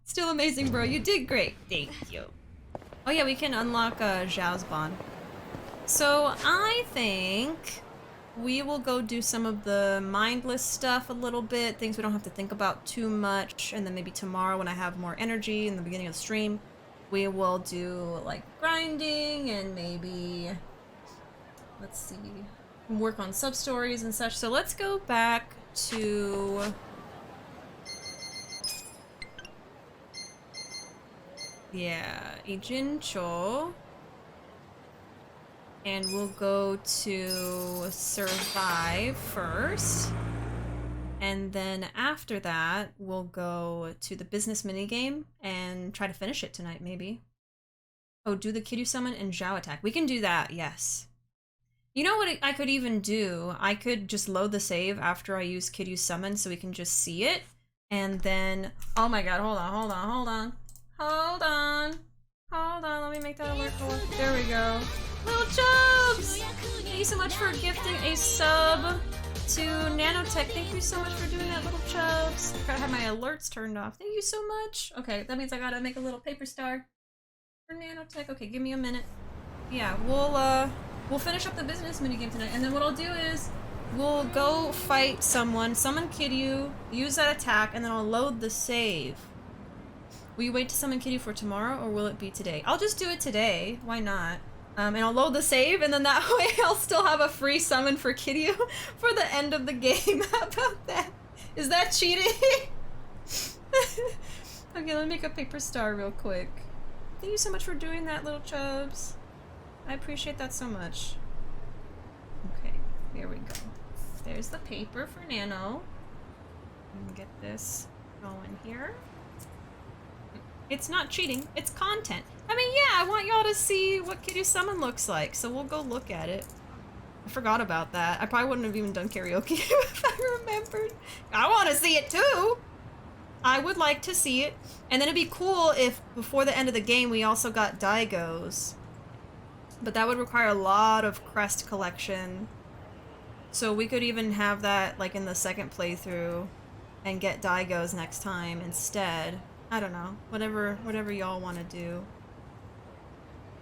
Still amazing, bro. You did great. Thank you. Oh yeah, we can unlock Zhao's bond. So I think we will go do some of the mindless stuff a little bit, things we don't have to think about too much, and then maybe tomorrow when I have more energy in the beginning of the stream, we will do like grinding and maybe, let's see, work on sub-stories and such. So let's go back to... yeah, Ijincho. And we'll go to survive first. And then after that, we'll go to the business minigame and try to finish it tonight, maybe. Oh, do the Kiryu summon and Zhao attack. We can do that, yes. You know what I could even do? I could just load the save after I use Kiryu summon so we can just see it. And then, oh my god, hold on. Hold on, let me make that alert. There we go. Little Chubs! Thank you so much for gifting a sub to Nanotech. Thank you so much for doing that, Little Chubs. I gotta have my alerts turned off. Thank you so much. Okay, that means I gotta make a little paper star for Nanotech. Okay, give me a minute. Yeah, we'll finish up the business minigame tonight, and then what I'll do is we'll go fight someone, summon Kiryu, use that attack, and then I'll load the save. Will you wait to summon Kiryu for tomorrow, or will it be today? I'll just do it today. Why not? And I'll load the save, and then that way I'll still have a free summon for Kiryu for the end of the game. How about that? Is that cheating? Okay, let me make a paper star real quick. Thank you so much for doing that, Little Chubs. I appreciate that so much. Okay, here we go. There's the paper for Nano. Let me get this going here. It's not cheating, it's content. I mean, yeah, I want y'all to see what Kiryu Summon looks like, so we'll go look at it. I forgot about that. I probably wouldn't have even done karaoke if I remembered. I want to see it too! I would like to see it. And then it'd be cool if, before the end of the game, we also got Daigos. But that would require a lot of crest collection. So we could even have that, like, in the second playthrough, and get Daigos next time instead. I don't know. Whatever y'all want to do.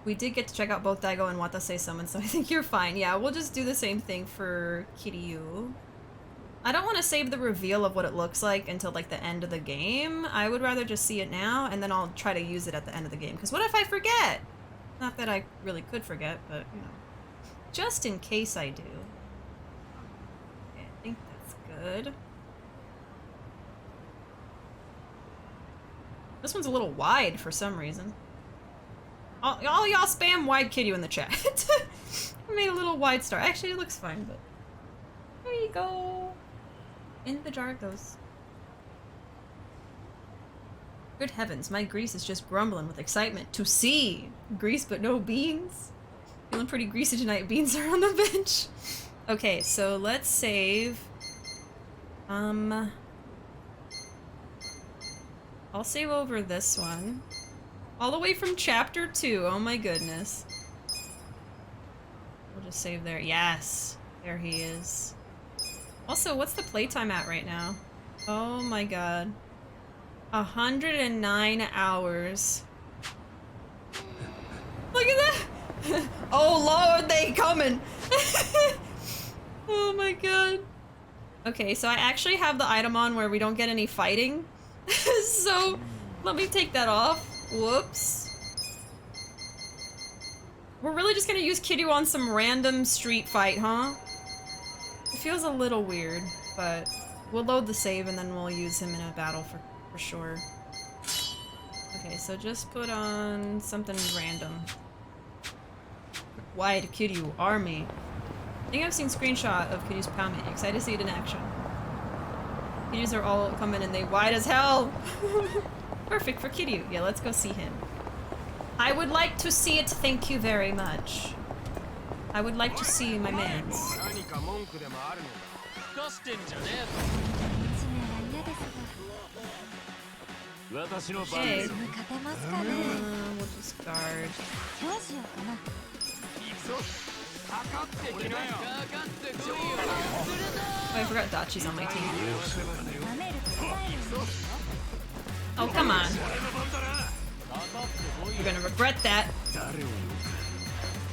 We did get to check out both Daigo and Watase summon, so I think you're fine. Yeah, we'll just do the same thing for Kiryu. I don't want to save the reveal of what it looks like until, like, the end of the game. I would rather just see it now, and then I'll try to use it at the end of the game. Because what if I forget? Not that I really could forget, but, you know. Just in case I do. Okay, I think that's good. This one's a little wide for some reason. All y'all spam wide Kiryu in the chat. I made a little wide star. Actually, it looks fine, but... there you go. In the jar it goes. Good heavens, my grease is just grumbling with excitement to see grease but no beans. Feeling pretty greasy tonight. Beans are on the bench. Okay, so let's save. I'll save over this one. All the way from chapter 2. Oh my goodness. We'll just save there. Yes. There he is. Also, what's the playtime at right now? Oh my god. 109 hours. Look at that! Oh lord, they coming! Oh my god. Okay, so I actually have the item on where we don't get any fighting. So, let me take that off. Whoops. We're really just gonna use Kiryu on some random street fight, huh? It feels a little weird, but we'll load the save and then we'll use him in a battle for sure. Okay, so just put on something random. Wide Kiryu army. I think I've seen screenshot of Kiryu's Palmet. Excited to see it in action. Kiryus are all coming and they wide as hell. Perfect for Kiryu. Yeah, let's go see him. I would like to see it, thank you very much. I would like to see my mans. Okay. We'll discard. Oh, I forgot Dachi's on my team. Oh, come on. You're gonna regret that.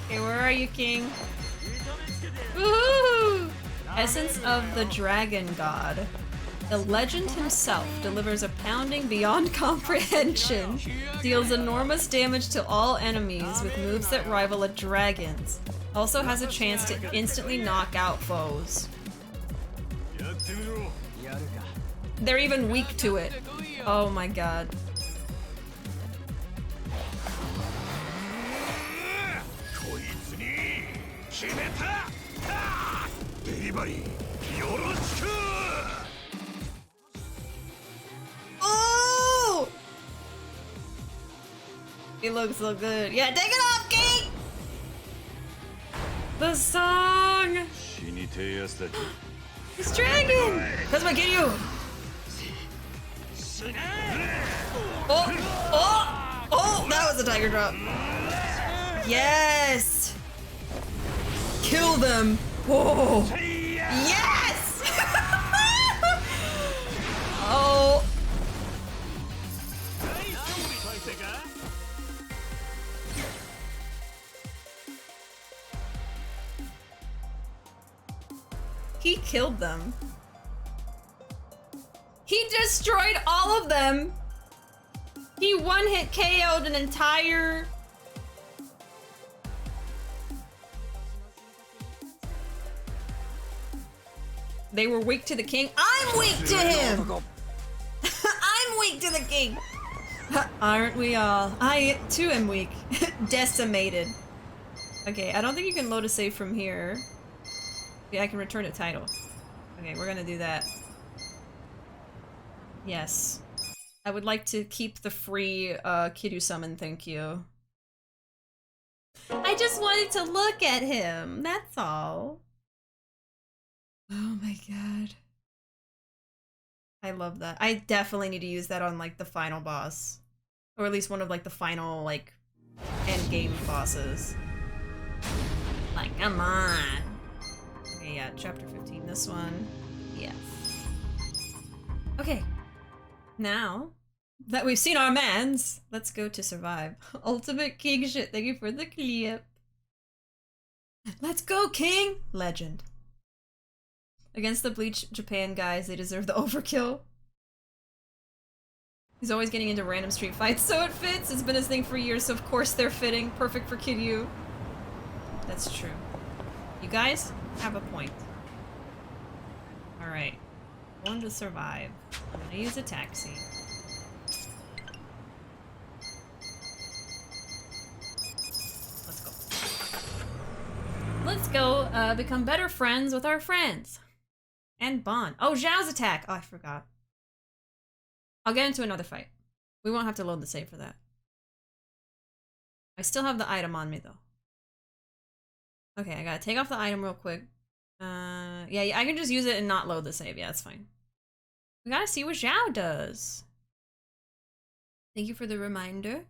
Okay, where are you, King? Woohoo! Essence of the Dragon God. The legend himself delivers a pounding beyond comprehension, deals enormous damage to all enemies with moves that rival a dragon's. Also has a chance to instantly knock out foes. They're even weak to it. Oh my god. Oh! He looks so good. Yeah, take it off, King! The song! It's dragon! That's what I get you! Oh! Oh! Oh! That was a tiger drop. Yes! Kill them! Whoa! Yes! Oh! He killed them. He destroyed all of them. He one-hit KO'd an entire... They were weak to the king. I'm weak to him! I'm weak to the king! Aren't we all? I, too, am weak. Decimated. Okay, I don't think you can load a save from here. Yeah, I can return a title. Okay, we're gonna do that. Yes. I would like to keep the free Kiryu summon, thank you. I just wanted to look at him, that's all. Oh my god. I love that. I definitely need to use that on like the final boss. Or at least one of like the final like end game bosses. Like, come on. Okay, yeah, chapter 15, this one. Yes. Okay. Now that we've seen our mans, let's go to survive. Ultimate king shit, thank you for the clip. Let's go, king! Legend. Against the Bleach Japan guys, they deserve the overkill. He's always getting into random street fights, so it fits. It's been his thing for years, so of course they're fitting. Perfect for Kiryu. That's true. You guys have a point. Alright. Going to survive. I'm gonna use a taxi. Let's go. Let's go become better friends with our friends. And bond. Oh, Zhao's attack! Oh, I forgot. I'll get into another fight. We won't have to load the save for that. I still have the item on me, though. Okay, I gotta take off the item real quick. Yeah, I can just use it and not load the save. Yeah, that's fine. We gotta see what Zhao does. Thank you for the reminder.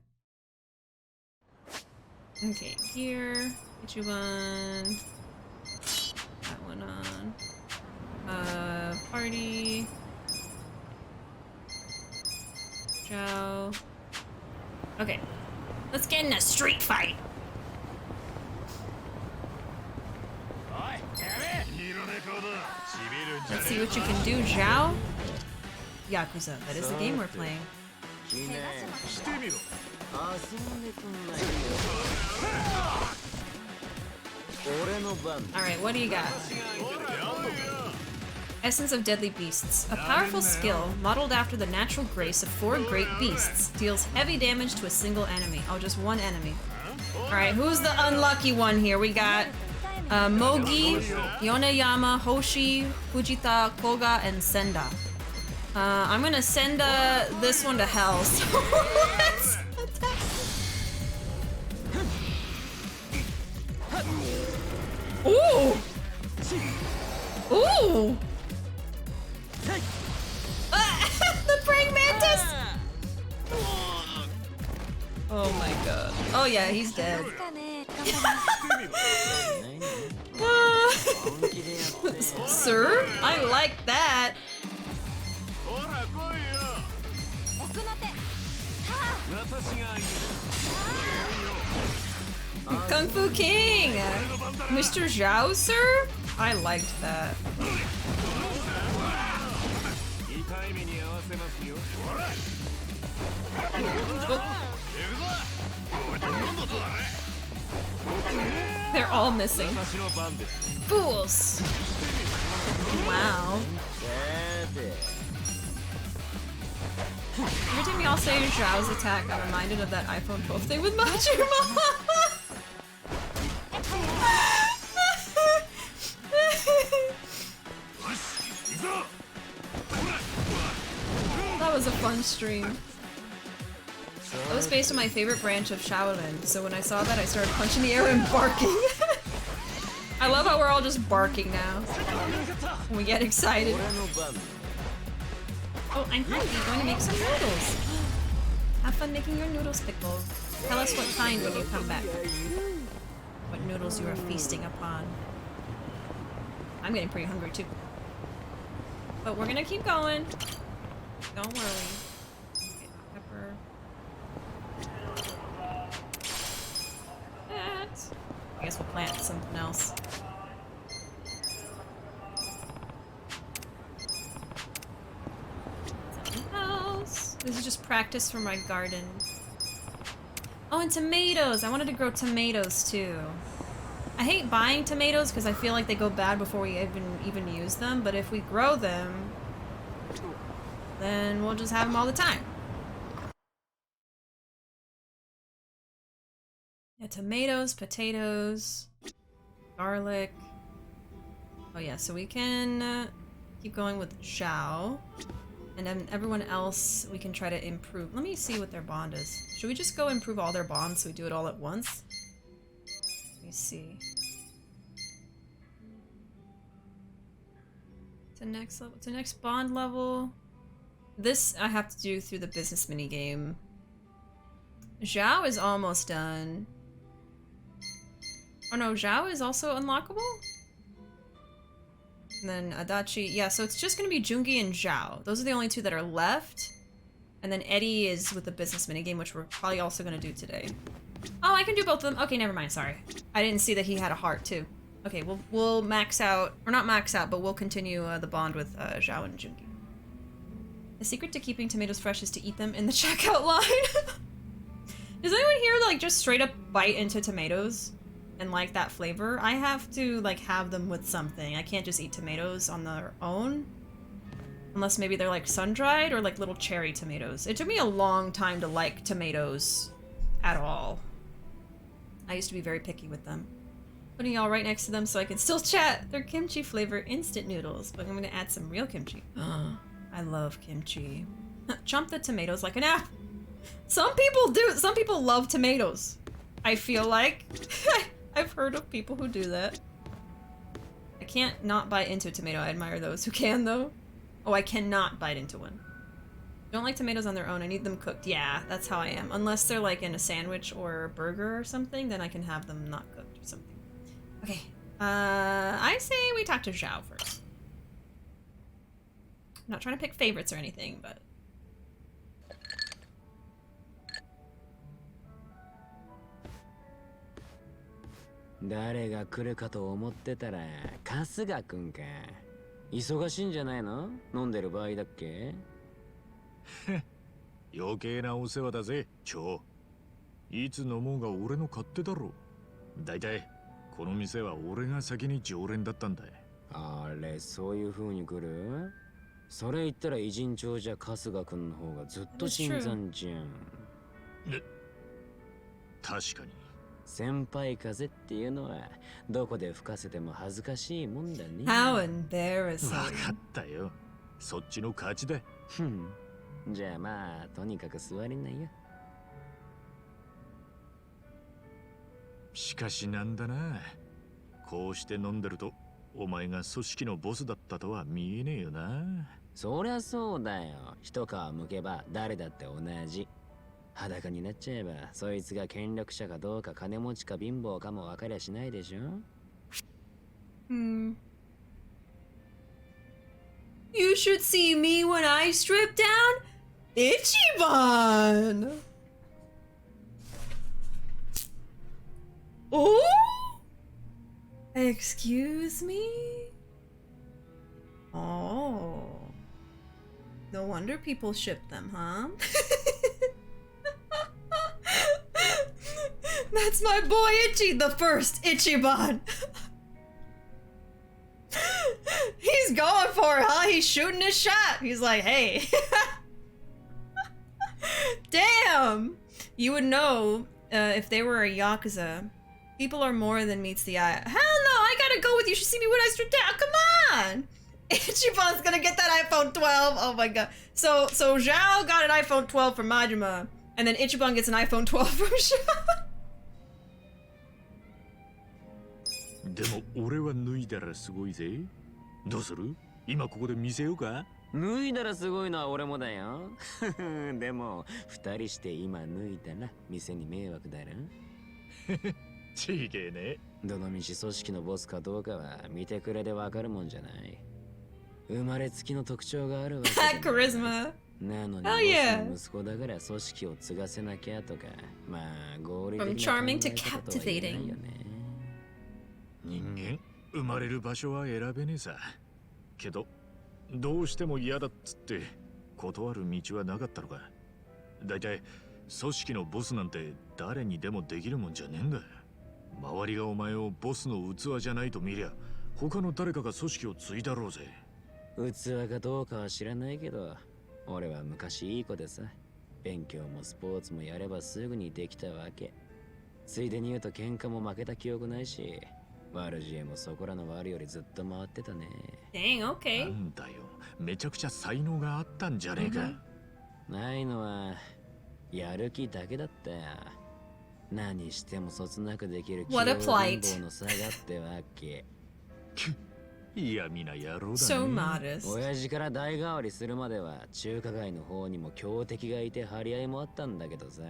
Okay, here. Ichiban. That one on. Party. Zhao. Okay. Let's get in a street fight. Let's see what you can do, Zhao. Yakuza, that is the game we're playing. Alright, what do you got? Essence of Deadly Beasts. A powerful skill modeled after the natural grace of 4 great beasts. Deals heavy damage to a single enemy. Oh, just one enemy. Alright, who's the unlucky one here? We got Mogi, Yoneyama, Hoshi, Fujita, Koga, and Senda. I'm gonna send this one to hell, so let's attack. Ooh! Ooh! The praying mantis! Oh my god. Oh yeah, he's dead. Sir? I like that. Kung Fu King! Mr. Zhao, sir? I liked that. They're all missing. Fools! Wow. Every time y'all say Zhao's attack, I'm reminded of that iPhone 12 thing with Majima. That was a fun stream. That was based on my favorite branch of Shaolin, so when I saw that I started punching the air and barking. I love how we're all just barking now. When we get excited. Oh, I'm hungry. Going to make some noodles. Have fun making your noodles, Pickle. Tell us what kind when you come back. What noodles you are feasting upon. I'm getting pretty hungry too. But we're gonna keep going. Don't worry. Okay, pepper. That. I guess we'll plant something else. This is just practice for my garden. Oh, and tomatoes! I wanted to grow tomatoes too. I hate buying tomatoes because I feel like they go bad before we even use them, but if we grow them, then we'll just have them all the time. Yeah, tomatoes, potatoes, garlic. Oh yeah, so we can keep going with Zhao. And then everyone else, we can try to improve. Let me see what their bond is. Should we just go improve all their bonds so we do it all at once? Let me see. To next level, to next bond level. This I have to do through the business minigame. Zhao is almost done. Oh no, Zhao is also unlockable? And then Adachi, yeah, so it's just gonna be Jungi and Zhao. Those are the only two that are left. And then Eddie is with the business minigame, which we're probably also gonna do today. Oh, I can do both of them. Okay, never mind, sorry. I didn't see that he had a heart too. Okay, we'll max out, or not max out, but we'll continue the bond with Zhao and Jungi. The secret to keeping tomatoes fresh is to eat them in the checkout line. Does anyone here like just straight up bite into tomatoes? And like that flavor? I have to like have them with something. I can't just eat tomatoes on their own. Unless maybe they're like sun-dried or like little cherry tomatoes. It took me a long time to like tomatoes at all. I used to be very picky with them. Putting y'all right next to them so I can still chat. They're kimchi flavor instant noodles, but I'm gonna add some real kimchi. I love kimchi. Chomp the tomatoes like an apple. Some people do. Some people love tomatoes. I feel like. I've heard of people who do that. I can't not bite into a tomato. I admire those who can, though. Oh, I cannot bite into one. Don't like tomatoes on their own. I need them cooked. Yeah, that's how I am. Unless they're like in a sandwich or a burger or something, then I can have them not cooked or something. Okay. I say we talk to Zhao first. I'm not trying to pick favorites or anything, but...誰が来るかと思ってたら春日くんか。忙しいんじゃないの？飲んでる場合だっけ？余計なお世話だぜ、蝶。いつ飲もうが俺の勝手だろ。だいたいこの店は俺が先に常連だったんだ。あれ、そういう風に来る？それ言ったら偉人長者春日君の方がずっと新参じゃん。確かに。先輩風っていうのはどこで吹かせても恥ずかしいもんだね。How embarrassing. わかったよ。そっちの勝ちだ。じゃあまあ、とにかく座りなよ。しかしなんだな。こうして飲んでると、お前が組織のボスだったとは見えねえよな。そりゃそうだよ。一皮むけば誰だって同じ。裸になっちゃえば、そいつが権力者かどうか金持ちか貧乏かも分かりゃしないでしょ。You should see me when I strip down Ichiban! Oh? Excuse me? Oh. No wonder people ship them, huh? That's my boy Ichi, the first Ichiban! He's going for it, huh? He's shooting his shot. He's like, hey. Damn! You would know if they were a Yakuza. People are more than meets the eye. Hell no, I gotta go with you. You should see me when I strip down. Come on! Ichiban's gonna get that iPhone 12. Oh my god. So Zhao got an iPhone 12 from Majima. And then Ichiban gets an iPhone 12 from Zhao. でも俺は脱いだらすごいぜ。どうする？今ここで見せようか？脱いだらすごいのは俺もだよ。でも二人して今脱いだら店に迷惑だろ。ちげえね。どのみち組織のボスかどうかは見てくれでわかるもんじゃない。生まれつきの特徴があるわけだ。Charisma. なのにボスの息子だから組織を継がせなきゃとか、まあ合理的な考え方とは言えないよね。人間生まれる場所は選べねえさ。けどどうしても嫌だっつって断る道はなかったのか。だいたい組織のボスなんて誰にでもできるもんじゃねえんだ。周りがお前をボスの器じゃないと見りゃ他の誰かが組織を継いだろうぜ。器かどうかは知らないけど、俺は昔いい子でさ、勉強もスポーツもやればすぐにできたわけ。ついでに言うと喧嘩も負けた記憶ないし、悪知恵もそこらの悪よりずっと回ってたね。Dang, okay. なんだよ、めちゃくちゃ才能があったんじゃねえか。ないのはやる気だけだったよ。何してもそつなくできる器用貧乏の差がってわけ。嫌味な野郎だね。So modest. 親父から代替わりするまでは中華街の方にも強敵がいて張り合いもあったんだけどさ。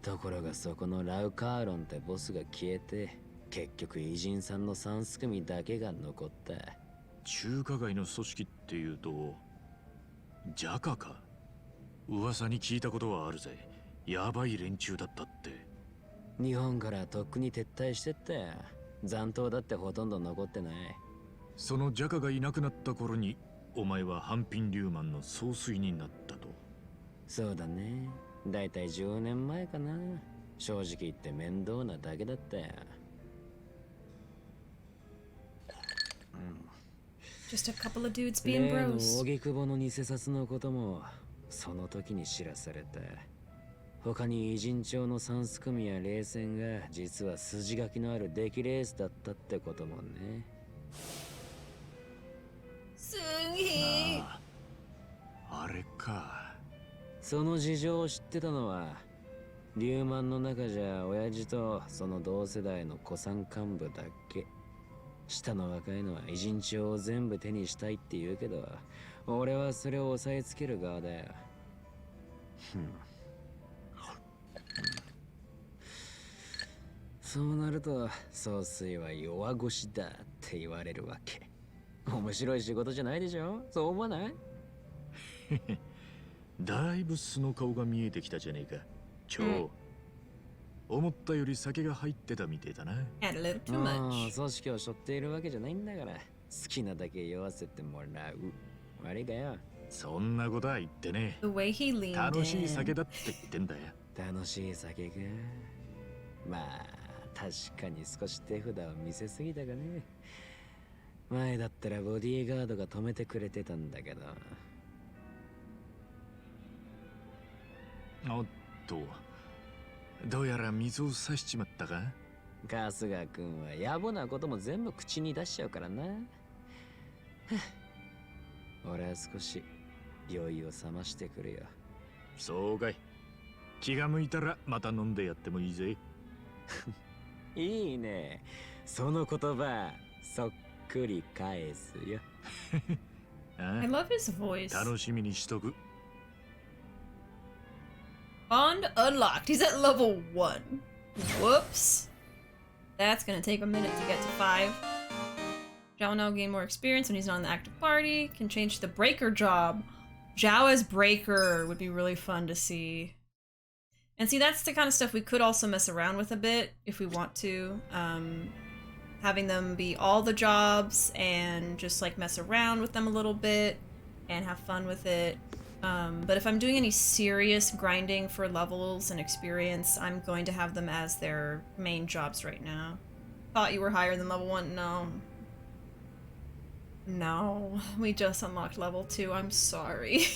ところがそこのラウカーロンってボスが消えて、結局偉人さんの3組だけが残った。中華街の組織っていうとジャカか。噂に聞いたことはあるぜ。やばい連中だったって。日本からとっくに撤退してったよ。残党だってほとんど残ってない。そのジャカがいなくなった頃にお前はハンピンリューマンの総帥になったと。そうだね。だいたい10年前かな。正直言って面倒なだけだったよ。Just a couple of dudes being bros. 荻窪の偽札のこともその時に知らされた。他に偉人町の3組や冷戦が実は筋書きのある出来レースだったってこともね。あれか。その事情を知ってたのはリューマンの中じゃ親父とその同世代の古参幹部だけ。下の若いのは偉人帳を全部手にしたいって言うけど、俺はそれを押さえつける側だよ。そうなると総帥は弱腰だって言われるわけ。面白い仕事じゃないでしょ。そう思わない？だいぶ素の顔が見えてきたじゃねえか。思ったより酒が入ってたみてえだな。組織を背負っているわけじゃないんだから、好きなだけ酔わせてもらう。悪いかよ。そんなことは言ってね。 The way he leaned 楽しい酒だって言ってんだよ。楽しい酒か。まあ確かに少し手札を見せすぎたがね。前だったらボディーガードが止めてくれてたんだけど。おっと、どうやら水を差しちまったか。春日君は野暮なことも全部口に出しちゃうからな。俺は少し酔いを覚ましてくるよ。そうかい。気が向いたらまた飲んでやってもいいぜ。いいね。その言葉そっくり返すよ。I love his voice. 楽しみにしとく。Bond unlocked. He's at level 1. Whoops. That's gonna take a minute to get to 5. Zhao will now gain more experience when he's not in the active party. Can change to the breaker job. Zhao as breaker would be really fun to see. And see, that's the kind of stuff we could also mess around with a bit if we want to. Having them be all the jobs and just like mess around with them a little bit and have fun with it. But if I'm doing any serious grinding for levels and experience, I'm going to have them as their main jobs right now. Thought you were higher than level 1? No. No, we just unlocked level 2. I'm sorry.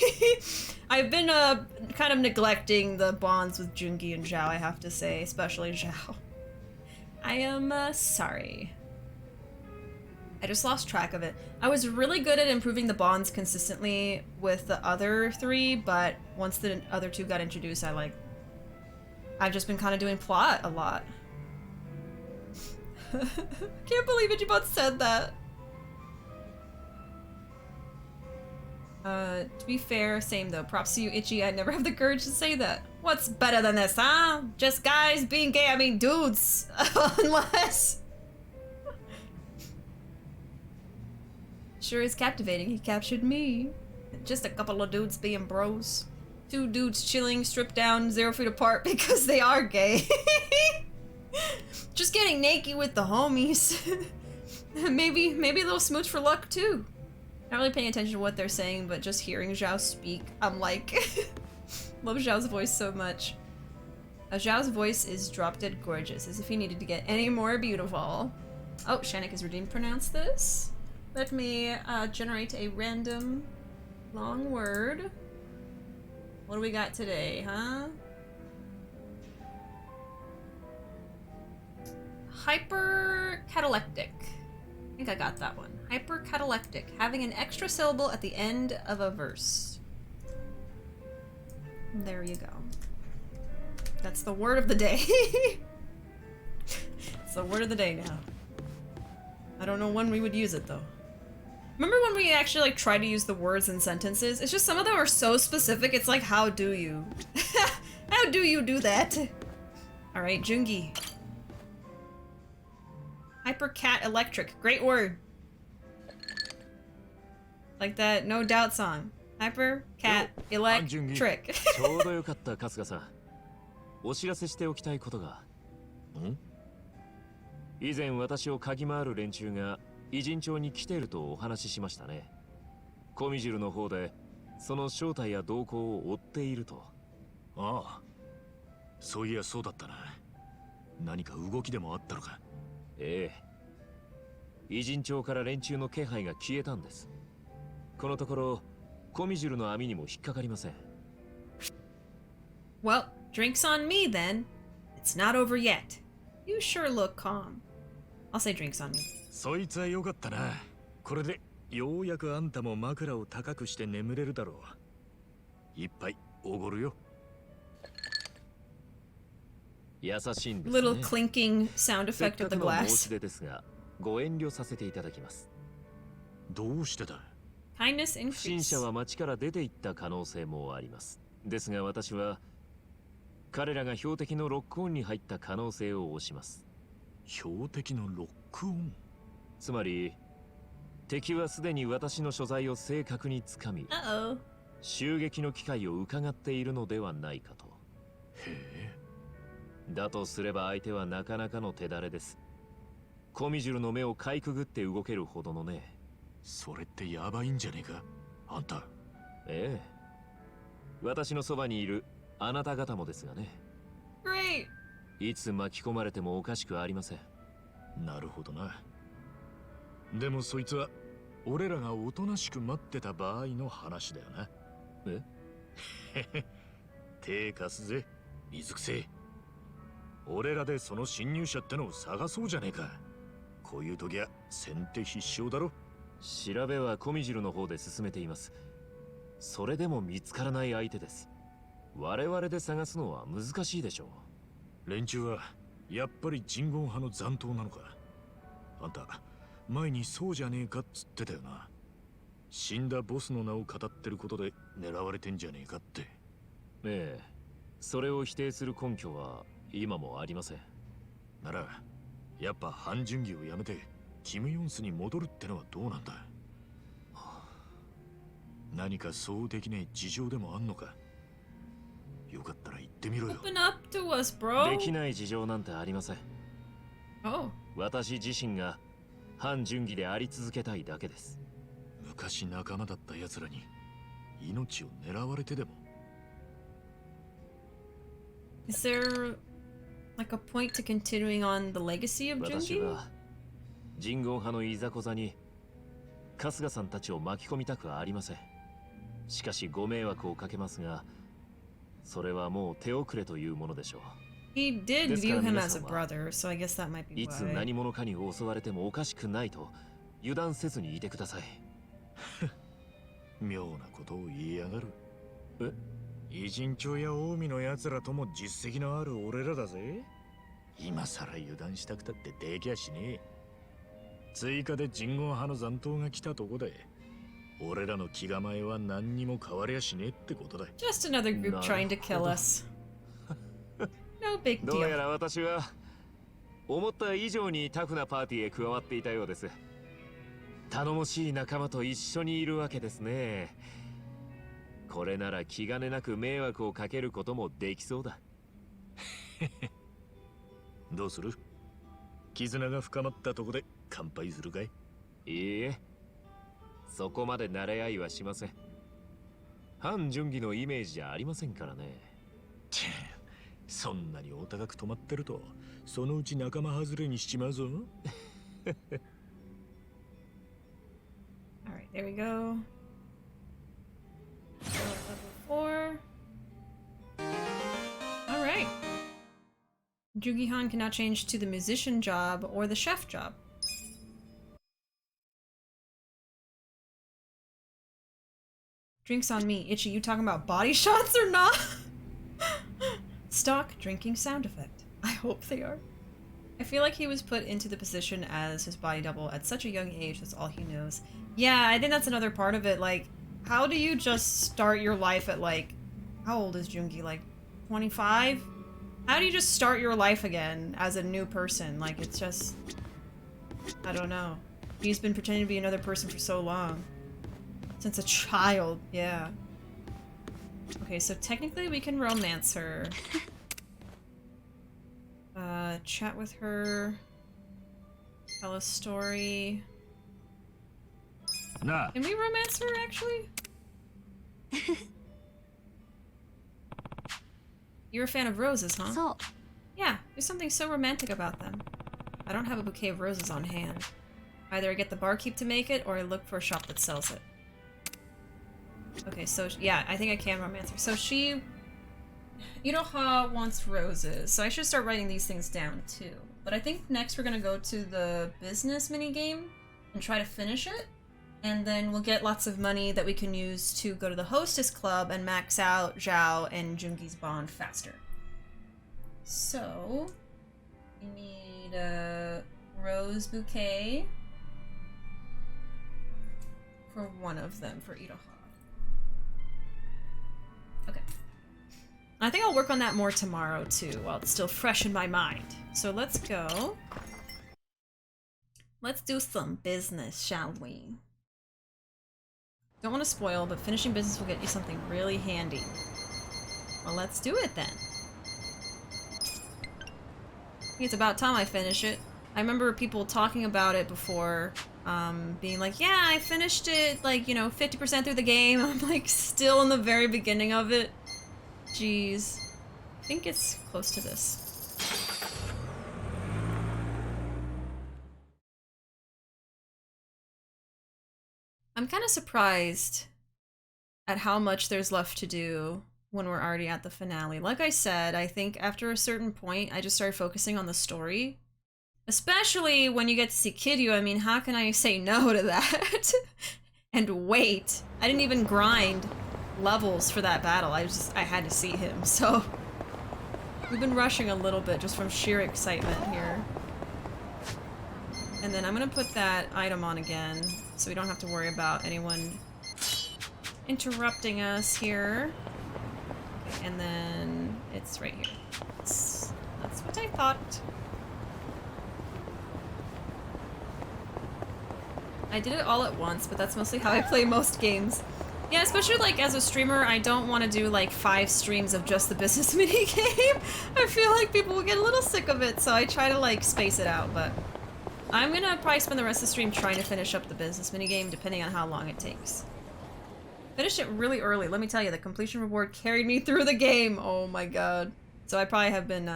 I've been kind of neglecting the bonds with Jungi and Zhao, I have to say, especially Zhao. I am sorry. I just lost track of it. I was really good at improving the bonds consistently with the other 3, but once the other 2 got introduced, I've just been kind of doing plot a lot. Can't believe Ichiban said that. To be fair, same though. Props to you, Ichi. I never have the courage to say that. What's better than this, huh? Just guys being gay, I mean dudes. Unless... Sure is captivating. He captured me. Just a couple of dudes being bros. 2 dudes chilling, stripped down, 0 feet apart because they are gay. Just getting naked with the homies. maybe a little smooch for luck too. Not really paying attention to what they're saying, but just hearing Zhao speak, I'm like... Love Zhao's voice so much. Zhao's voice is drop dead gorgeous, as if he needed to get any more beautiful. Oh, Shannik is redeemed. Pronounce this. Let me generate a random long word. What do we got today, huh? Hypercatalectic. I think I got that one. Hypercatalectic. Having an extra syllable at the end of a verse. There you go. That's the word of the day. It's the word of the day now. I don't know when we would use it though. Remember when we actually like try to use the words in sentences? It's just some of them are so specific, it's like, how do you? How do you do that? Alright, Jungi. Hypercat electric. Great word. Like that No Doubt song. Hypercat electric. ちょうどよかった、春日さん。お知らせしておきたいことが。以前私を嗅ぎ回る連中が偉人町に来ているとお話ししましたね。コミジルの方でその正体や動向を追っていると。ああ、そういやそうだったな。何か動きでもあったのか。ええ。偉人町から連中の気配が消えたんです。このところコミジルの網にも引っかかりません。Well, drinks on me then. It's not over yet. You sure look calm. I'll say drinks on me. そいつはよかったな。これでようやくあんたも枕を高くして眠れるだろう。いっぱいおごるよ。優しいんですね。Little clinking sound effect of the glass. 申し出ですが、ご遠慮させていただきます。どうしてだ。Kindness increase. 不審者は町から出て行った可能性もあります。ですが私は彼らが標的のロックオンに入った可能性を推します。標的のロックオン？つまり敵はすでに私の所在を正確につかみ、襲撃の機会を伺っているのではないかと。へえ。だとすれば相手はなかなかの手だれです。コミジュルの目をかいくぐって動けるほどのね。それってやばいんじゃねえか、あんた。ええ。私のそばにいるあなた方もですがね。Great. いつ巻き込まれてもおかしくありません。なるほどな。でもそいつは俺らがおとなしく待ってた場合の話だよな。え手貸すぜ、水くせ。俺らでその侵入者ってのを探そうじゃねえか。こういう時は先手必勝だろ。調べはコミジルの方で進めています。それでも見つからない相手です。我々で探すのは難しいでしょう。連中はやっぱり人言派の残党なのか。あんた前にそうじゃねえかっつってたよな。死んだボスの名を語ってることで狙われてんじゃねえかって。ええ、それを否定する根拠は今もありません。ならやっぱ半順義をやめてキム・ヨンスに戻るってのはどうなんだ。何かそうできねえ事情でもあんのか。よかったら言ってみろよ。Open up to us, bro. できない事情なんてありません。Oh. 私自身が半順義であり続けたいだけです。昔仲間だった奴らに命を狙われてでも。Is there like a point to continuing on the legacy of 私 Jungi? は人言派のいざこざに春日さんたちを巻き込みたくはありません。しかしご迷惑をかけますが、それはもう手遅れというものでしょう。He did view him as a brother, so I guess that might be いつ why. 何者かに襲われてもおかしくないと油断せずにいてください。妙なことを言いやがる。え？偉人帳や近江の奴らとも実績のある俺らだぜ。今さら油断したくたってできやしねえ。追加で人言派の残党が来たとこで俺らの気構えは何にも変わりゃしねえってことだ。 Just another group trying to kill us. No big どうや deal. ら私は思った以上にタフなパーティーへ加わっていたようです。頼もしい仲間と一緒にいるわけですね。これなら気兼ねなく迷惑をかけることもできそうだ。どうする？絆が深まったとこで乾杯するかい？いいえ、そこまで慣れ合いはしません。半順義のイメージじゃありませんからね。そんなにお高く止まってるとそのうち仲間外れにしちまうぞ。Alright, there we go. Level 4. Alright. Jugi-han can now change to the musician job or the chef job. Drinks on me. Ichi, you talking about body shots or not? Stock drinking sound effect. I hope they are. I feel like he was put into the position as his body double at such a young age. That's all he knows. Yeah, I think that's another part of it. Like, how do you just start your life at, like, how old is Jungi? Like, 25? How do you just start your life again as a new person? Like, it's just... I don't know. He's been pretending to be another person for so long. Since a child, yeah. Okay, so technically we can romance her. Chat with her. Tell a story. Nah. Can we romance her, actually? You're a fan of roses, huh? So. Yeah, there's something so romantic about them. I don't have a bouquet of roses on hand. Either I get the barkeep to make it, or I look for a shop that sells it. Okay, so yeah, I think I can romance her. So she... Iroha wants roses, so I should start writing these things down too. But I think next we're gonna go to the business minigame and try to finish it. And then we'll get lots of money that we can use to go to the hostess club and max out Zhao and Jungi's bond faster. So, we need a rose bouquet for one of them, for Iroha. Okay. I think I'll work on that more tomorrow too, while it's still fresh in my mind. So let's go. Let's do some business, shall we? Don't want to spoil, but finishing business will get you something really handy. Well, let's do it then. I think it's about time I finish it. I remember people talking about it before, being like, yeah, I finished it, like, you know, 50% through the game. I'm like, still in the very beginning of it. Jeez. I think it's close to this. I'm kind of surprised at how much there's left to do when we're already at the finale. Like I said, I think after a certain point, I just started focusing on the story. Especially when you get to see Kiryu. I mean, how can I say no to that? And wait. I didn't even grind levels for that battle. I had to see him, so... We've been rushing a little bit just from sheer excitement here. And then I'm gonna put that item on again, so we don't have to worry about anyone interrupting us here. Okay, and then it's right here. That's what I thought. I did it all at once, but that's mostly how I play most games. Yeah, especially like as a streamer, I don't want to do like 5 streams of just the business minigame. I feel like people will get a little sick of it, so I try to like space it out, but I'm gonna probably spend the rest of the stream trying to finish up the business minigame, depending on how long it takes. Finished it really early, let me tell you, the completion reward carried me through the game. Oh my god. So I probably have been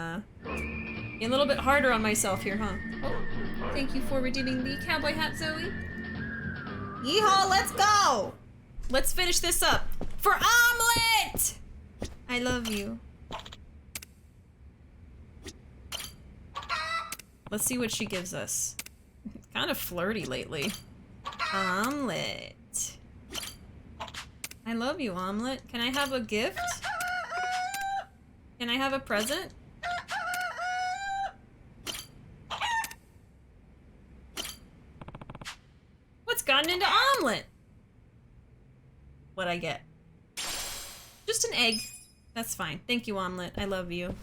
being a little bit harder on myself here, huh? Oh, thank you for redeeming the cowboy hat, Zoe. Yeehaw, let's go! Let's finish this up. For Omelet! I love you. Let's see what she gives us. It's kind of flirty lately. Omelet. I love you, Omelet. Can I have a gift? Can I have a present? What's gotten into Omelet? What'd I get? Just an egg. That's fine. Thank you, Omelet. I love you.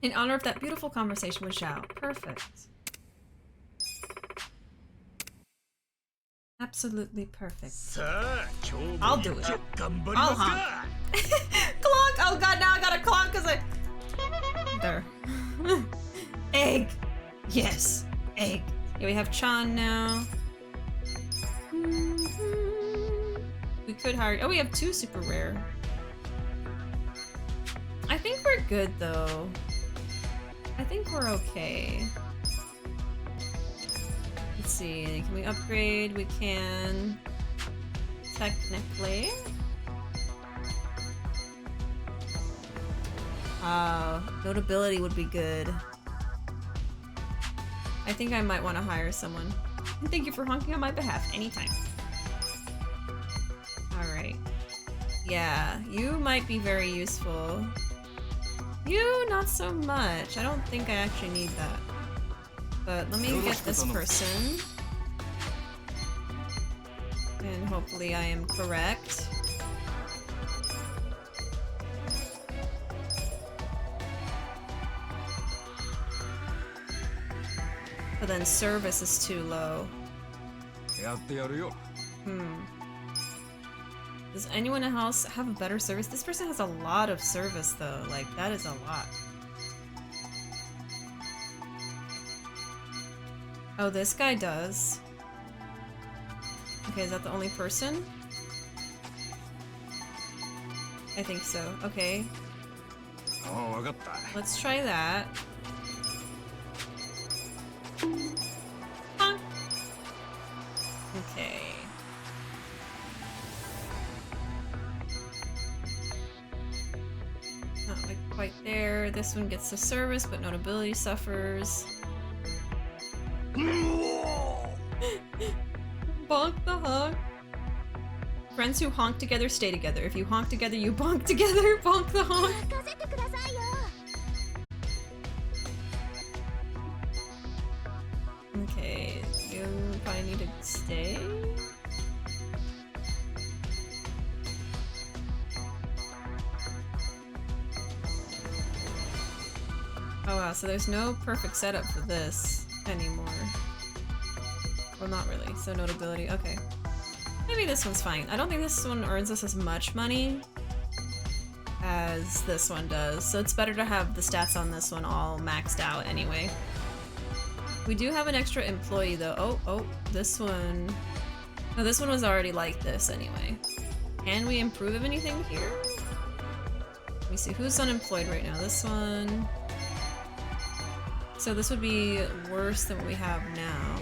In honor of that beautiful conversation with Zhao. Perfect. Absolutely perfect. I'll do it. I'll honk. Clonk! Oh god, now I gotta clonk because I... There. Egg! Yes. Egg. Yeah, we have Chan now. We could hire... Oh, we have 2 super rare. I think we're good, though. I think we're okay. Let's see. Can we upgrade? We can... Technically. Notability would be good. I think I might want to hire someone. Thank you for honking on my behalf anytime. Alright. Yeah, you might be very useful. You, not so much. I don't think I actually need that. But let me get this person. And hopefully I am correct. But then service is too low. Does anyone else have a better service? This person has a lot of service though. Like, that is a lot. Oh, this guy does. Okay, is that the only person? I think so. Okay. Let's try that. Huh. Okay. Not quite there. This one gets the service, but notability suffers. Bonk the honk. Friends who honk together stay together. If you honk together, you bonk together. Bonk the honk. Okay, you probably need to stay. Oh wow, so there's no perfect setup for this anymore. Well, not really, so notability, okay. Maybe this one's fine. I don't think this one earns us as much money as this one does, so it's better to have the stats on this one all maxed out anyway. We do have an extra employee though. Oh, this one... No, this one was already like this anyway. Can we improve anything here? Let me see, who's unemployed right now? This one... So this would be worse than what we have now.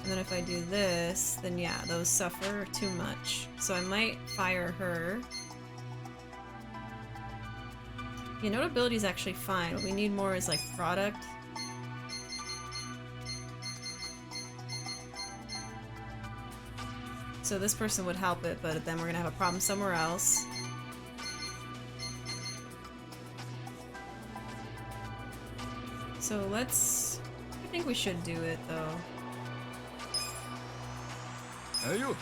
And then if I do this, then yeah, those suffer too much. So I might fire her. Yeah, notability is actually fine. What we need more is like product. So this person would help it, but then we're gonna have a problem somewhere else. So let's... I think we should do it though. And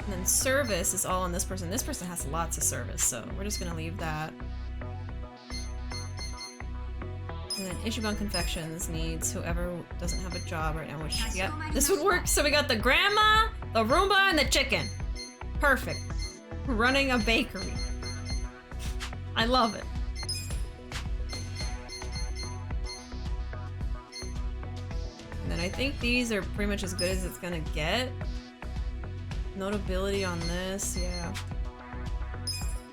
then service is all on this person. This person has lots of service, so we're just gonna leave that. And then Ichiban Confections needs whoever doesn't have a job right now, which, yep, this would work. So we got the grandma, the Roomba, and the chicken. Perfect. Running a bakery. I love it. And then I think these are pretty much as good as it's gonna get. Notability on this, yeah.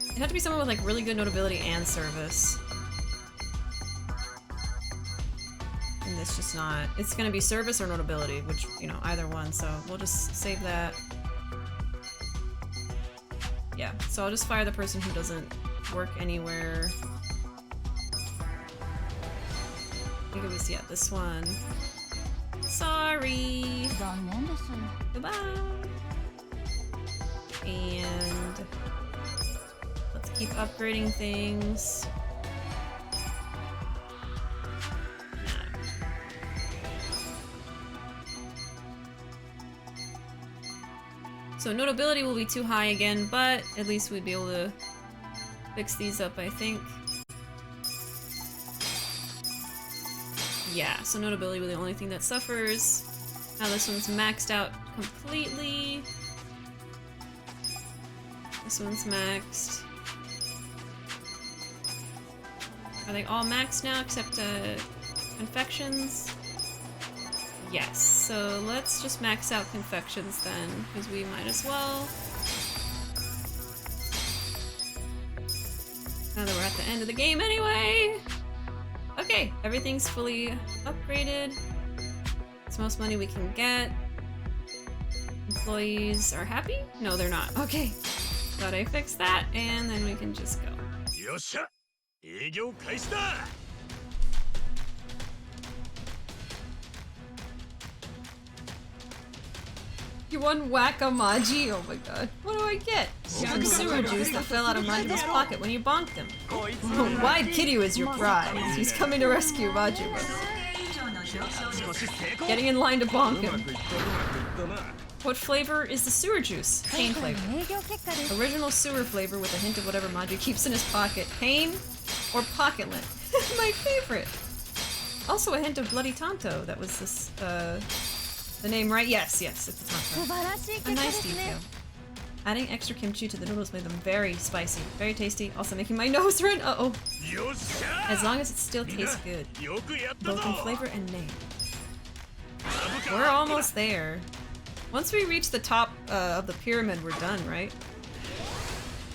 It'd have to be someone with like really good notability and service. And this just not. It's gonna be service or notability, which, you know, either one, so we'll just save that. Yeah, so I'll just fire the person who doesn't work anywhere. I think it was, yeah, this one. Sorry! Goodbye! And let's keep upgrading things. So notability will be too high again, but at least we'd be able to fix these up, I think. Yeah, so notability will be the only thing that suffers. Now this one's maxed out completely. This one's maxed. Are they all maxed now except confections? Yes, so let's just max out confections then, because we might as well. Now that we're at the end of the game anyway! Okay, everything's fully upgraded. It's the most money we can get. Employees are happy? No, they're not. Okay. Thought I fixed that, and then we can just go. Yosha! You won Whack-a-Maji? Oh my god. What do I get? Some sewer juice that fell out of Majima's pocket when you bonked him. Wide Kiryu is your prize. He's coming to rescue Majima. Getting in line to bonk him. What flavor is the sewer juice? Pain flavor. Original sewer flavor with a hint of whatever Maji keeps in his pocket. Pain or pocket lint? My favorite. Also a hint of bloody Tonto. That was this, the name right? Yes, yes, it's a Tonto. A nice detail. Adding extra kimchi to the noodles made them very spicy, very tasty, also making my nose run. Uh-oh. As long as it still tastes good. Both in flavor and name. We're almost there. Once we reach the top of the pyramid, we're done, right?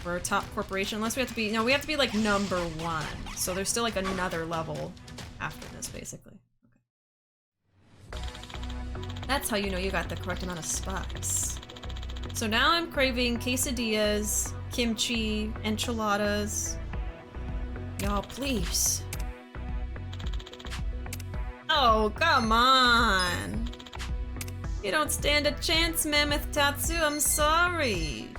For a top corporation, unless we have to be, no, we have to be like #1. So there's still like another level after this, basically. Okay. That's how you know you got the correct amount of spice. So now I'm craving quesadillas, kimchi, enchiladas. Y'all, please. Oh, come on. You don't stand a chance, Mammoth Tatsu. I'm sorry.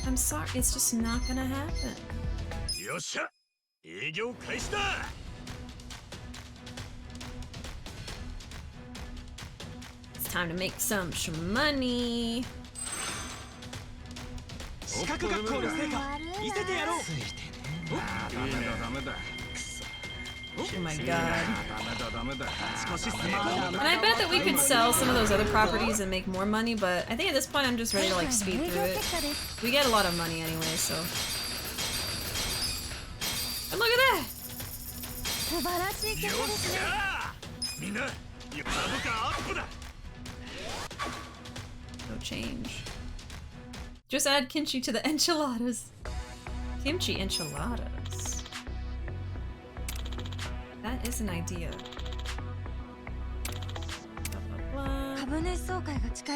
I'm sorry. It's just not gonna happen. Yosha! Eigyo kaisi da! It's time to make some money. Oh my god. And I bet that we could sell some of those other properties and make more money, but I think at this point I'm just ready to like speed through it. We get a lot of money anyway, so. And look at that! No change. Just add kimchi to the enchiladas. Kimchi enchiladas. That is an idea.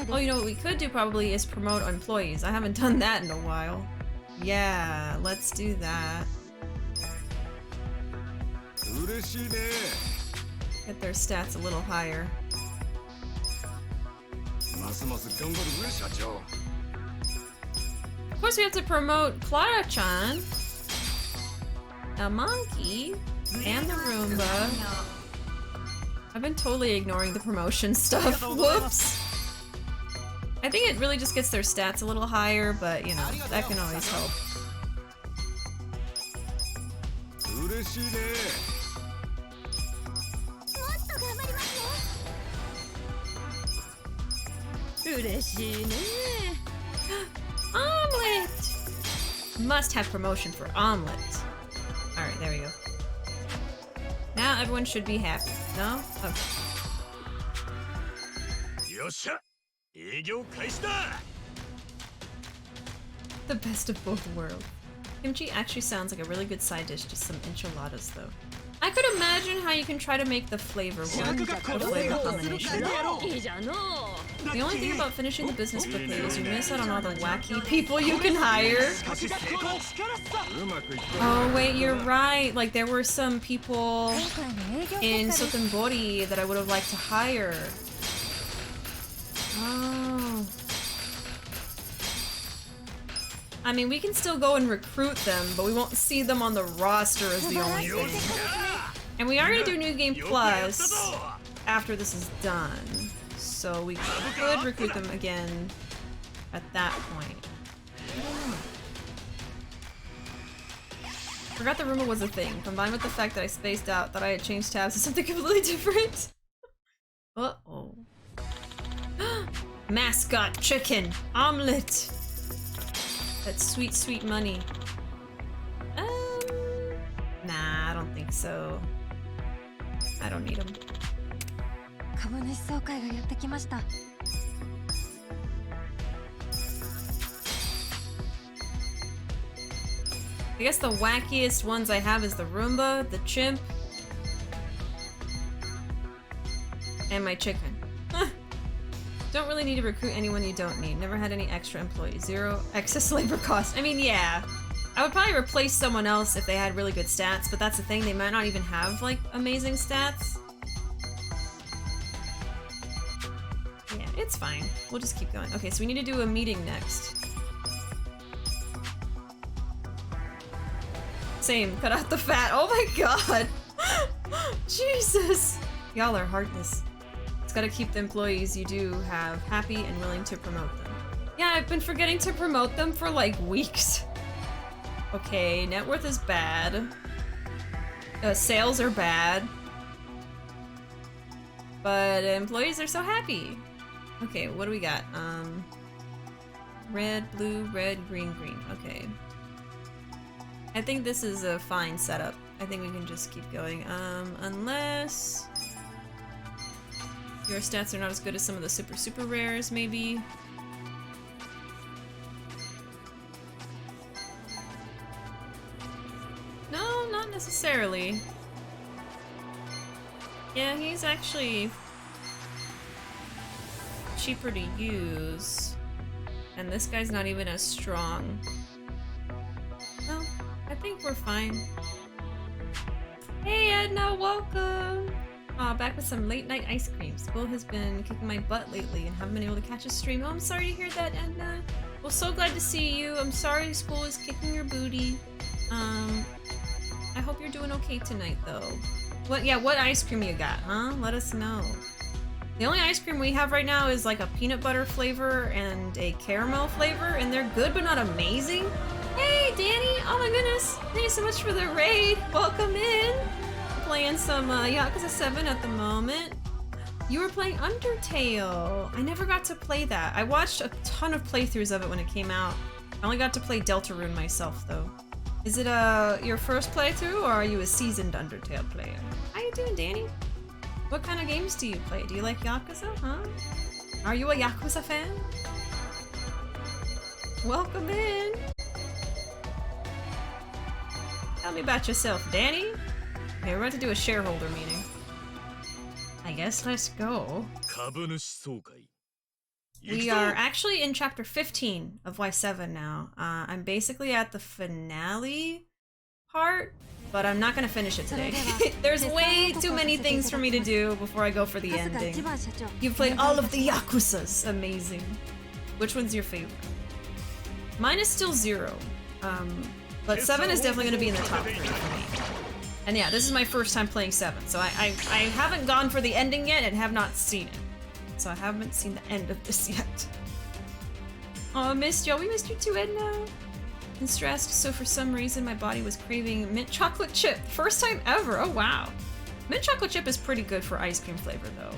Oh, you know what we could do probably is promote employees. I haven't done that in a while. Yeah, let's do that. Get their stats a little higher. Of course we have to promote Clara-chan, a monkey, and the Roomba. I've been totally ignoring the promotion stuff. Whoops! I think it really just gets their stats a little higher, but you know, that can always help. Omelet! Must have promotion for omelet. Alright, there we go. Now everyone should be happy. No? Okay. The best of both worlds. Kimchi actually sounds like a really good side dish to some enchiladas, though. I could imagine how you can try to make the flavor work. The flavor combination. The only thing about finishing the business quickly is you miss out on all the wacky people you can hire. Oh wait, you're right. Like there were some people in Sotenbori that I would have liked to hire. Oh. I mean, we can still go and recruit them, but we won't see them on the roster as the only thing. And we are gonna do New Game Plus after this is done. So we could recruit them again at that point. Forgot the rumor was a thing, combined with the fact that I spaced out that I had changed tabs to something completely different. Uh-oh. Mascot chicken omelet. That's sweet, sweet money. Nah, I don't think so. I don't need them. I guess the wackiest ones I have is the Roomba, the chimp, and my chicken. Don't really need to recruit anyone you don't need. Never had any extra employees. 0 excess labor cost. I mean, yeah. I would probably replace someone else if they had really good stats, but that's the thing, they might not even have, like, amazing stats. Yeah, it's fine. We'll just keep going. Okay, so we need to do a meeting next. Same, cut out the fat. Oh my god! Jesus! Y'all are heartless. It's gotta keep the employees you do have happy and willing to promote them. Yeah, I've been forgetting to promote them for like weeks. Okay, net worth is bad. Sales are bad. But employees are so happy. Okay, what do we got? Red, blue, red, green, green. Okay. I think this is a fine setup. I think we can just keep going. Unless your stats are not as good as some of the super rares, maybe. No, not necessarily. Yeah, he's actually cheaper to use. And this guy's not even as strong. No, I think we're fine. Hey Edna, welcome! Back with some late night ice cream. School has been kicking my butt lately and haven't been able to catch a stream. Oh, I'm sorry to hear that, Edna. Well, so glad to see you. I'm sorry school is kicking your booty. I hope you're doing okay tonight, though. What ice cream you got, huh? Let us know. The only ice cream we have right now is like a peanut butter flavor and a caramel flavor, and they're good but not amazing. Hey, Danny! Oh my goodness! Thank you so much for the raid! Welcome in! Playing some Yakuza 7 at the moment. You were playing Undertale! I never got to play that. I watched a ton of playthroughs of it when it came out. I only got to play Deltarune myself, though. Is it your first playthrough, or are you a seasoned Undertale player? How you doing, Danny? What kind of games do you play? Do you like Yakuza, huh? Are you a Yakuza fan? Welcome in! Tell me about yourself, Danny. Okay, we're about to do a shareholder meeting. I guess let's go. We are actually in chapter 15 of Y7 now. I'm basically at the finale part, but I'm not gonna finish it today. There's way too many things for me to do before I go for the ending. You've played all of the Yakuzas. Amazing. Which one's your favorite? Mine is still 0. But 7 is definitely gonna be in the top 3 for me. And yeah, this is my first time playing 7, so I haven't gone for the ending yet and have not seen it. So I haven't seen the end of this yet. Oh, I missed y'all. We missed you too, Edna. I'm stressed, so for some reason my body was craving mint chocolate chip. First time ever. Oh, wow. Mint chocolate chip is pretty good for ice cream flavor, though.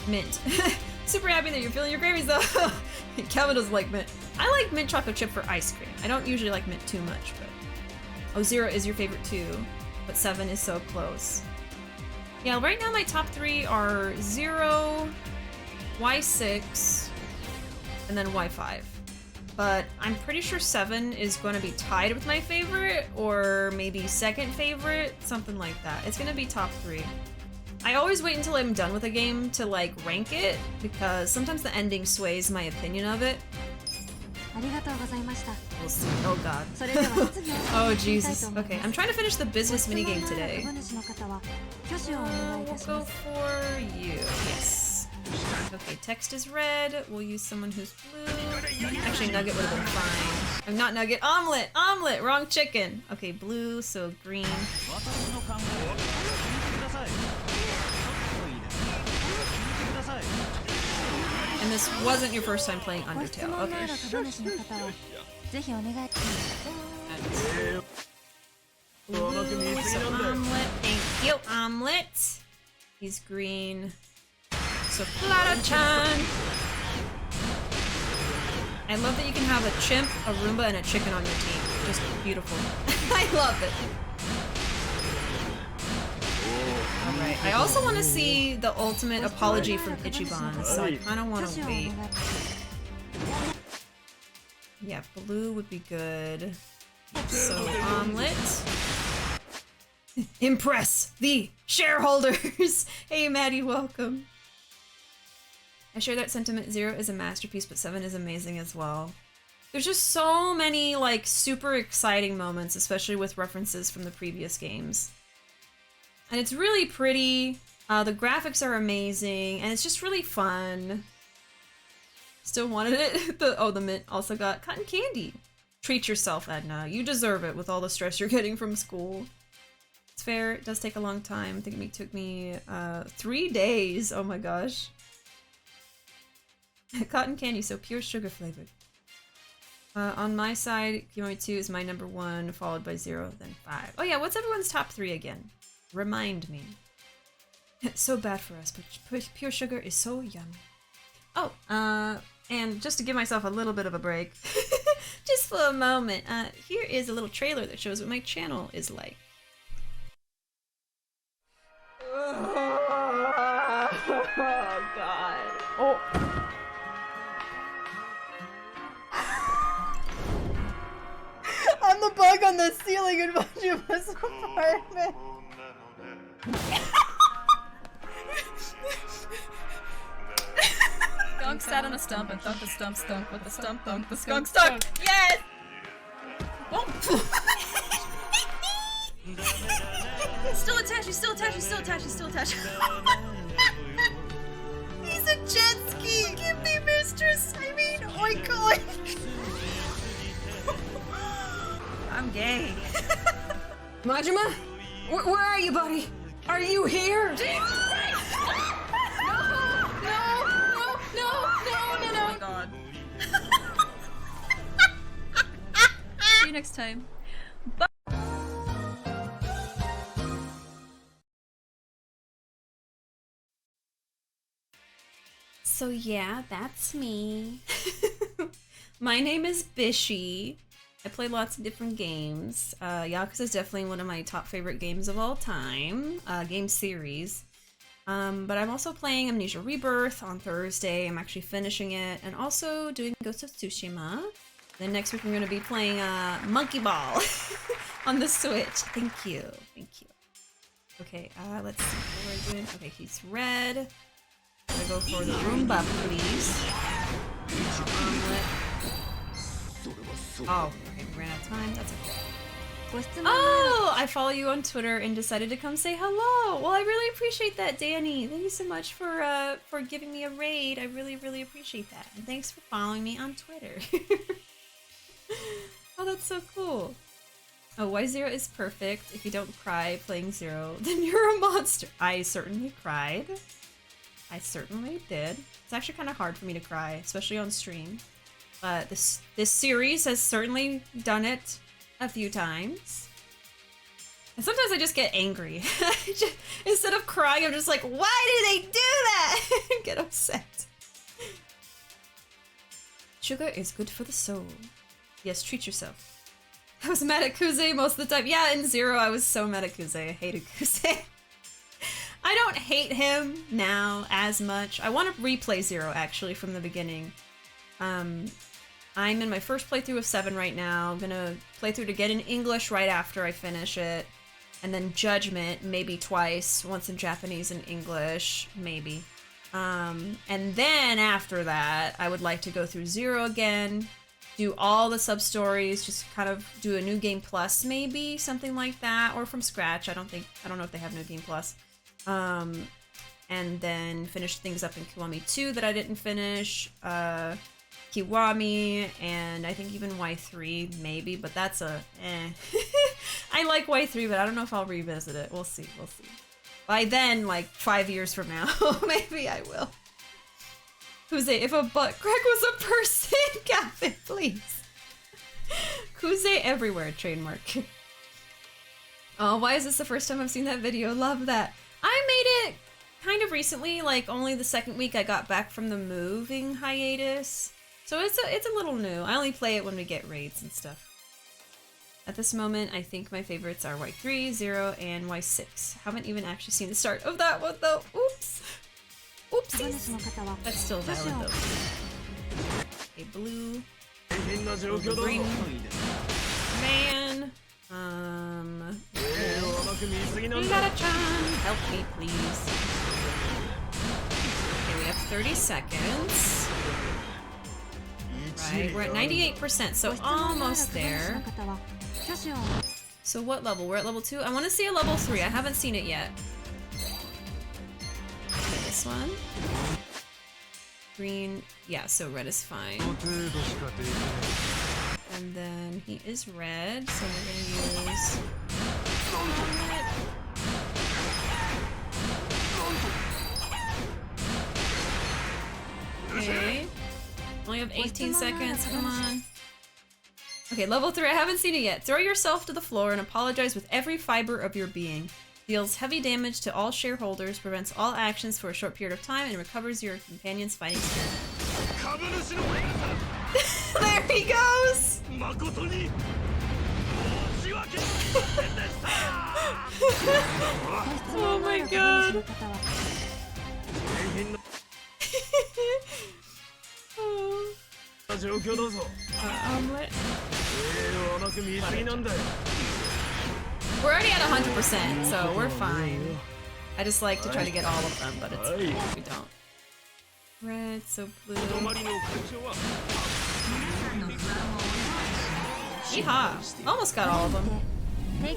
Mint. Super happy that you're feeling your cravings, though. Calvin doesn't like mint. I like mint chocolate chip for ice cream. I don't usually like mint too much, but... Oh, 0 is your favorite too, but 7 is so close. Yeah, right now my top 3 are 0, Y6, and then Y5. But I'm pretty sure 7 is going to be tied with my favorite, or maybe second favorite, something like that. It's going to be top 3. I always wait until I'm done with a game to like rank it, because sometimes the ending sways my opinion of it. We'll see. Oh god. Oh Jesus. Okay, I'm trying to finish the business minigame today. We'll go for you. Yes. Okay, text is red. We'll use someone who's blue. Actually, Nugget would have been fine. I'm not Nugget. Omelet! Omelet! Wrong chicken. Okay, blue, so green. And this wasn't your first time playing Undertale. Okay. Ooh, so omelet. Thank you, omelet. He's green. So Clara-chan. I love that you can have a chimp, a Roomba, and a chicken on your team. Just beautiful. I love it. Alright, I also want to see the ultimate apology from Ichiban, so I kind of want to wait. Yeah, blue would be good. So, omelet. Impress the shareholders! Hey Maddie, welcome. I share that sentiment. 0 is a masterpiece, but 7 is amazing as well. There's just so many, like, super exciting moments, especially with references from the previous games. And it's really pretty, the graphics are amazing, and it's just really fun. Still wanted it. The mint also got cotton candy. Treat yourself, Edna. You deserve it with all the stress you're getting from school. It's fair, it does take a long time. I think it took me 3 days. Oh my gosh. Cotton candy, so pure sugar flavored. On my side, Kiyomi 2 is my number 1, followed by 0, then 5. Oh yeah, what's everyone's top 3 again? Remind me. So bad for us, but pure sugar is so yummy. Oh, and just to give myself a little bit of a break, just for a moment, here is a little trailer that shows what my channel is like. Oh, God. Oh. I'm the bug on the ceiling in Majima's apartment. Skunk sat on a stump and thunk the stump stunk with the stump thunk the skunk stunk. Yes! Still attached, he's still attached, he's still attached, he's still attached. He's a jet ski! Give me mistress! I mean, oink oink! I'm gay. Majima? Where are you, buddy? Are you here? No! Oh God. See you next time. Bye. So yeah, that's me. My name is Bishi. I play lots of different games. Yakuza is definitely one of my top favorite games of all time, game series. But I'm also playing Amnesia Rebirth on Thursday. I'm actually finishing it, and also doing Ghost of Tsushima. Then next week we're going to be playing Monkey Ball on the Switch. Thank you. Thank you. Okay, let's see what we're doing. Okay, he's red. Gotta go for the Roomba, please. Omelet. Oh, okay, we ran out of time. That's okay. Oh, I follow you on Twitter and decided to come say hello. Well, I really appreciate that, Danny. Thank you so much for giving me a raid. I really, really appreciate that. And thanks for following me on Twitter. Oh, that's so cool. Oh, why Zero is perfect. If you don't cry playing Zero, then you're a monster. I certainly cried. I certainly did. It's actually kind of hard for me to cry, especially on stream. But this series has certainly done it a few times. And sometimes I just get angry. Instead of crying, I'm just like, why did they do that? Get upset. Sugar is good for the soul. Yes, treat yourself. I was mad at Kuze most of the time. Yeah, in Zero, I was so mad at Kuze. I hated Kuze. I don't hate him now as much. I want to replay Zero, actually, from the beginning. I'm in my first playthrough of 7 right now. I'm gonna play through it again in English right after I finish it. And then Judgment, maybe twice. Once in Japanese and English, maybe. And then after that, I would like to go through Zero again. Do all the sub-stories, just kind of do a New Game Plus, maybe? Something like that. Or from scratch. I don't know if they have New Game Plus. And then finish things up in Kiwami 2 that I didn't finish. Kiwami, and I think even Y3, maybe, but that's a eh. I like Y3, but I don't know if I'll revisit it. We'll see, we'll see. By then, like 5 years from now, maybe I will. Kuze, if a butt crack was a person, Gavin, please. Kuze everywhere, trademark. Oh, why is this the first time I've seen that video? Love that. I made it kind of recently, like only the second week I got back from the moving hiatus. So it's a little new. I only play it when we get raids and stuff. At this moment, I think my favorites are Y3, 0, and Y6. Haven't even actually seen the start of that one though. Oops. Oopsies. That's still valid though. Okay, blue. Green. Man. Migara-chan, help me please. Okay, we have 30 seconds. Right, we're at 98%, so almost there. So what level? We're at level 2? I want to see a level 3. I haven't seen it yet. Okay, this one. Green. Yeah, so red is fine. And then he is red, so we're going to use... Okay. Only have 18 seconds, come on. Okay, level 3, I haven't seen it yet. Throw yourself to the floor and apologize with every fiber of your being. Deals heavy damage to all shareholders, prevents all actions for a short period of time, and recovers your companion's fighting spirit. There he goes! Oh my god. Omelet. We're already at 100%, so we're fine. I just like to try to get all of them, but it's we don't. Red, so blue. Yeehaw! Almost got all of them. You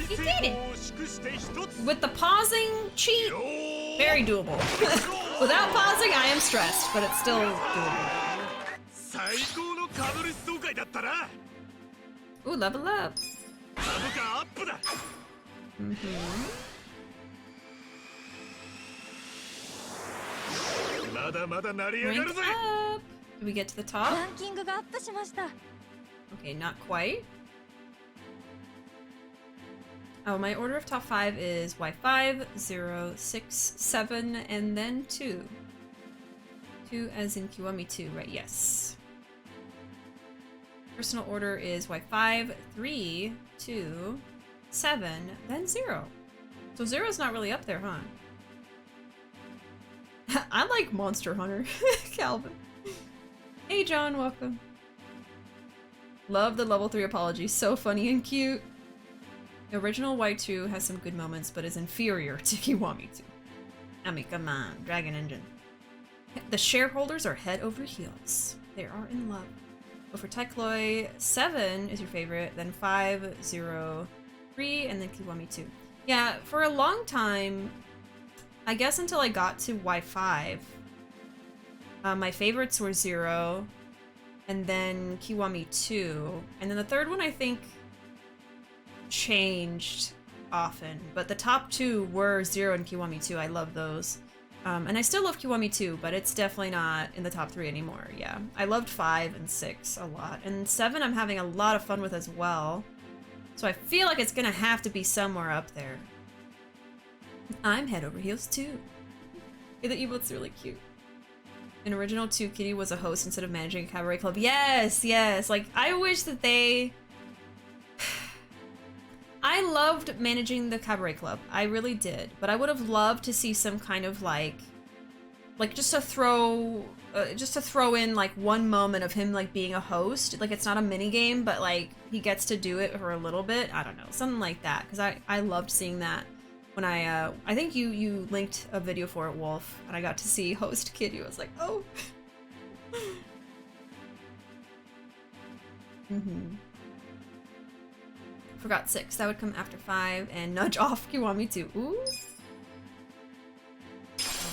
did it! With the pausing cheat, very doable. Without pausing, I am stressed, but it's still doable. Ooh, level up. Rank up. Did we get to the top? Okay, not quite. Oh, my order of top 5 is Y5, 0, 6, 7, and then 2. 2 as in Kiwami 2, right? Yes. Personal order is Y5, 3, 2, 7, then 0. So 0 is not really up there, huh? I like Monster Hunter, Calvin. Hey, John, welcome. Love the level 3 apology. So funny and cute. The original Y2 has some good moments, but is inferior to Kiwami 2. I mean, come on. Dragon Engine. The shareholders are head over heels. They are in love. But for Taikloy, 7 is your favorite, then 5, 0, 3, and then Kiwami 2. Yeah, for a long time, I guess until I got to Y5, my favorites were 0, and then Kiwami 2, and then the third one I think changed often, but the top 2 were 0 and Kiwami 2. I love those. And I still love Kiwami 2, but it's definitely not in the top 3 anymore, yeah. I loved 5 and 6 a lot, and 7 I'm having a lot of fun with as well. So I feel like it's gonna have to be somewhere up there. I'm head over heels too. Yeah, the emote's really cute. In original 2, Kitty was a host instead of managing a cabaret club. Yes, yes, like I wish that they... I loved managing the cabaret club. I really did. But I would have loved to see some kind of like just to throw in like one moment of him like being a host. Like it's not a mini game, but like he gets to do it for a little bit. I don't know, something like that. Because I loved seeing that when I think you linked a video for it, Wolf, and I got to see host Kitty. I was like, oh. Forgot 6. That would come after 5 and nudge off Kiwami 2. Ooh.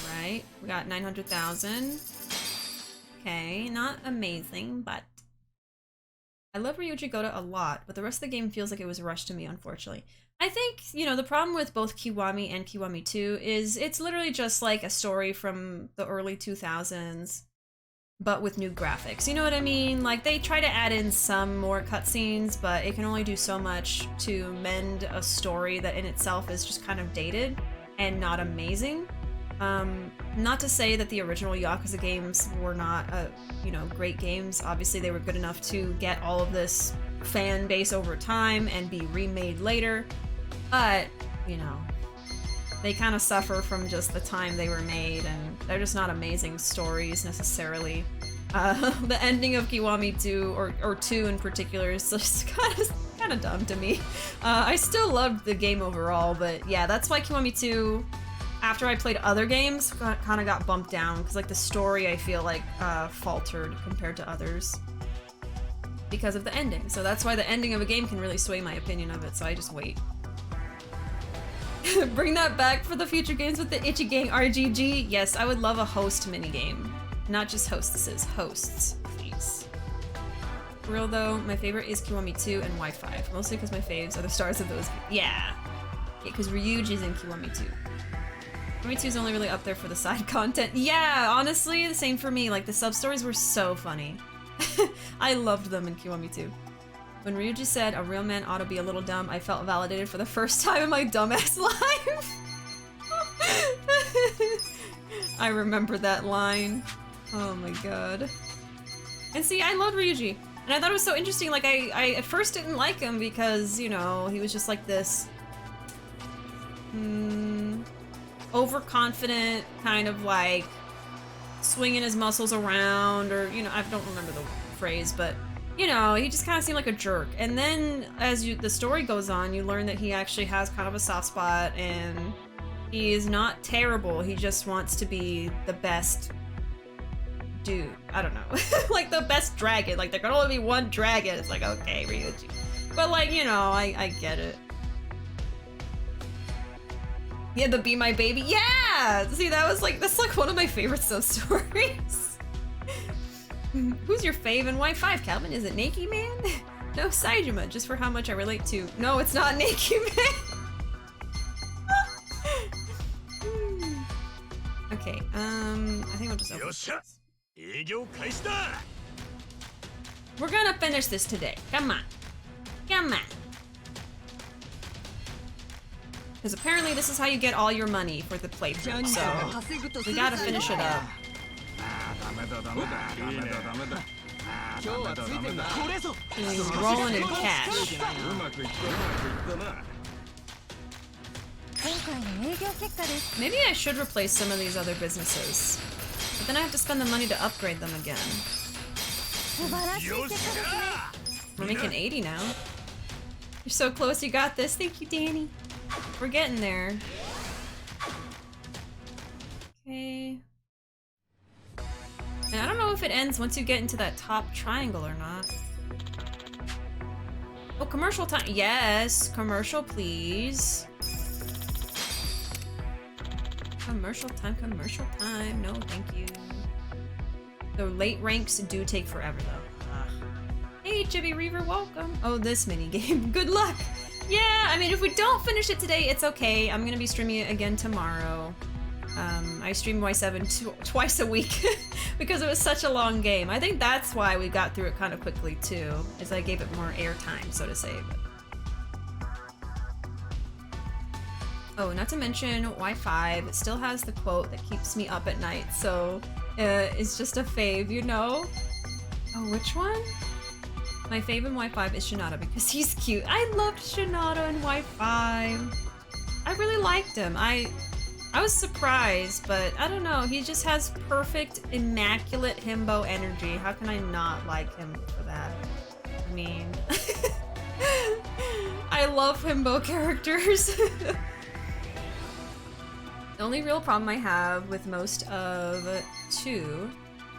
Alright. We got 900,000. Okay, not amazing, but I love Ryuji Goda a lot, but the rest of the game feels like it was rushed to me, unfortunately. I think, you know, the problem with both Kiwami and Kiwami 2 is it's literally just like a story from the early 2000s. But with new graphics, you know what I mean? Like, they try to add in some more cutscenes, but it can only do so much to mend a story that in itself is just kind of dated and not amazing. Not to say that the original Yakuza games were not, you know, great games. Obviously, they were good enough to get all of this fan base over time and be remade later. But, you know, they kind of suffer from just the time they were made, and they're just not amazing stories necessarily. The ending of Kiwami 2, or 2 in particular, is just kind of dumb to me. I still loved the game overall, but yeah, that's why Kiwami 2, after I played other games, kind of got bumped down, because like the story I feel like faltered compared to others because of the ending. So that's why the ending of a game can really sway my opinion of it, so I just wait. Bring that back for the future games with the Ichiban RGG. Yes, I would love a host minigame. Not just hostesses, hosts, please. For real though, my favorite is Kiwami 2 and Y5. Mostly because my faves are the stars of those. Yeah, because Ryuji's in Kiwami 2. Kiwami 2 is only really up there for the side content. Yeah, honestly, the same for me. Like, the sub-stories were so funny. I loved them in Kiwami 2. When Ryuji said a real man ought to be a little dumb, I felt validated for the first time in my dumbass life. I remember that line. Oh my god. And see, I loved Ryuji. And I thought it was so interesting, like I at first didn't like him because, you know, he was just like this overconfident, kind of like swinging his muscles around, or, you know, I don't remember the phrase, but you know, he just kind of seemed like a jerk. And then as the story goes on, you learn that he actually has kind of a soft spot, and he is not terrible. He just wants to be the best dude. I don't know. Like the best dragon. Like there can only be one dragon. It's like, okay, Ryuji. But like, you know, I get it. He had the Be My Baby. Yeah! See, that's like one of my favorite sub-stories. Who's your fave and Y5, Calvin? Is it Nakey Man? No, Saijima, just for how much I relate to. No, it's not Nakey Man! Okay, I think I'll just open this. We're gonna finish this today. Come on. Come on. Because apparently this is how you get all your money for the playthrough, so we gotta finish it up. He's rolling in cash. Maybe I should replace some of these other businesses, but then I have to spend the money to upgrade them again. We're making 80 now. You're so close, you got this. Thank you, Danny. We're getting there. Okay. And I don't know if it ends once you get into that top triangle or not. Oh, commercial time. Yes, commercial, please. Commercial time, commercial time. No, thank you. The late ranks do take forever, though. Hey, Chibi Reaver, welcome. Oh, this mini game. Good luck. Yeah, I mean, if we don't finish it today, it's okay. I'm gonna be streaming it again tomorrow. I stream Y7 twice a week because it was such a long game. I think that's why we got through it kind of quickly too, is I gave it more airtime, so to say. Oh, not to mention Y5 still has the quote that keeps me up at night, so it's just a fave, you know? Oh, which one? My fave in Y5 is Shinada because he's cute. I loved Shinada in Y5. I really liked him. I was surprised, but I don't know. He just has perfect, immaculate himbo energy. How can I not like him for that? I mean, I love himbo characters. The only real problem I have with most of 2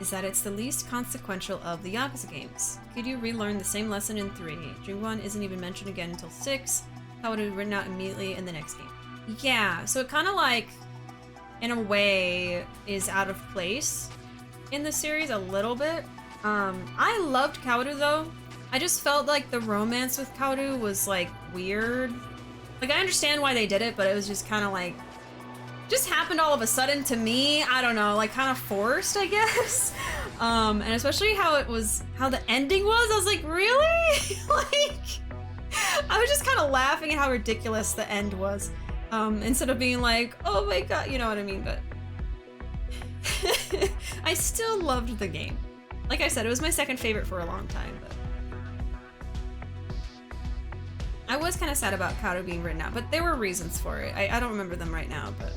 is that it's the least consequential of the Yakuza games. Could you relearn the same lesson in 3? Dream 1 isn't even mentioned again until 6. How would it be written out immediately in the next game? Yeah, so it kind of like, in a way, is out of place in the series a little bit. I loved Kaoru though. I just felt like the romance with Kaoru was like weird. Like I understand why they did it, but it was just kind of like, just happened all of a sudden to me. I don't know, like kind of forced, I guess. And especially how the ending was. I was like, really? Like, I was just kind of laughing at how ridiculous the end was. Instead of being like, oh my god, you know what I mean, but I still loved the game. Like I said, it was my second favorite for a long time, but I was kind of sad about Kaoru being written out, but there were reasons for it. I don't remember them right now, but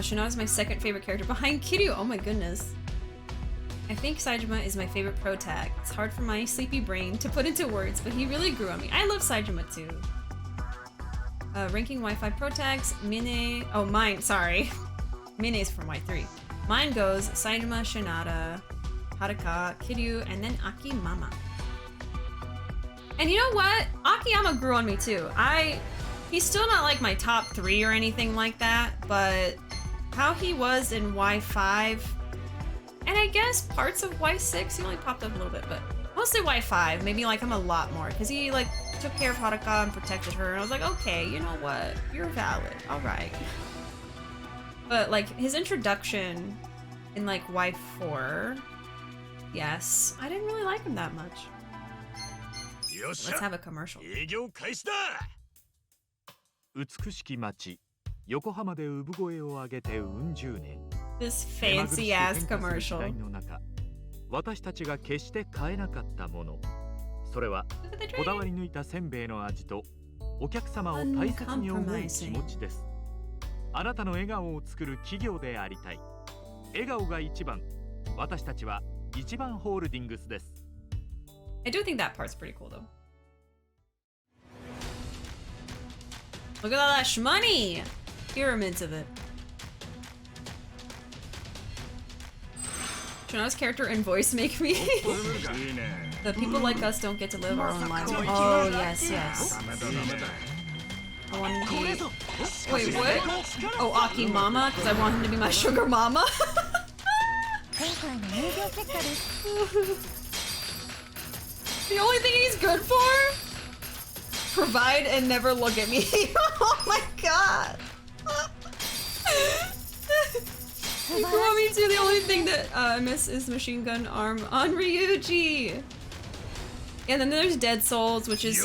Shinada's my second favorite character behind Kiryu. Oh my goodness. I think Saejima is my favorite pro tag. It's hard for my sleepy brain to put into words, but he really grew on me. I love Saejima too. Ranking Y5 pro tags, Mine. Oh, mine, sorry. Mine is from Y3. Mine goes Saejima, Shinada, Haraka, Kiryu, and then Akimama. And you know what? Akiyama grew on me too. He's still not like my top 3 or anything like that, but how he was in Y5, and I guess parts of Y6, he only popped up a little bit, but mostly Y5, maybe like him a lot more, because he like took care of Haraka and protected her, and I was like, okay, you know what? You're valid. Alright. But like his introduction in like Y4, yes, I didn't really like him that much. Let's have a commercial. 美しき街横浜で産声を上げてうん十年 This fancy ass commercial. 私たちが決して変えなかったものそれはこだわり抜いたせんべいの味とお客様を大切に思う気持ちです。あなたの笑顔を作る企業でありたい。笑顔が一番。私たちは一番ホールディングスです。 I do think that part's pretty cool though. Look at all that shmoney! Pyramids of it. Shinoda's character and voice make me. The people like us don't get to live our own lives. Oh, yes, yes. I want him to be... Wait, what? Oh, Aki Mama? Because I want him to be my sugar mama? The only thing he's good for? Provide and never look at me. Oh my god! You want me to? The only thing that I miss is machine gun arm on Ryuji. And then there's Dead Souls, which is,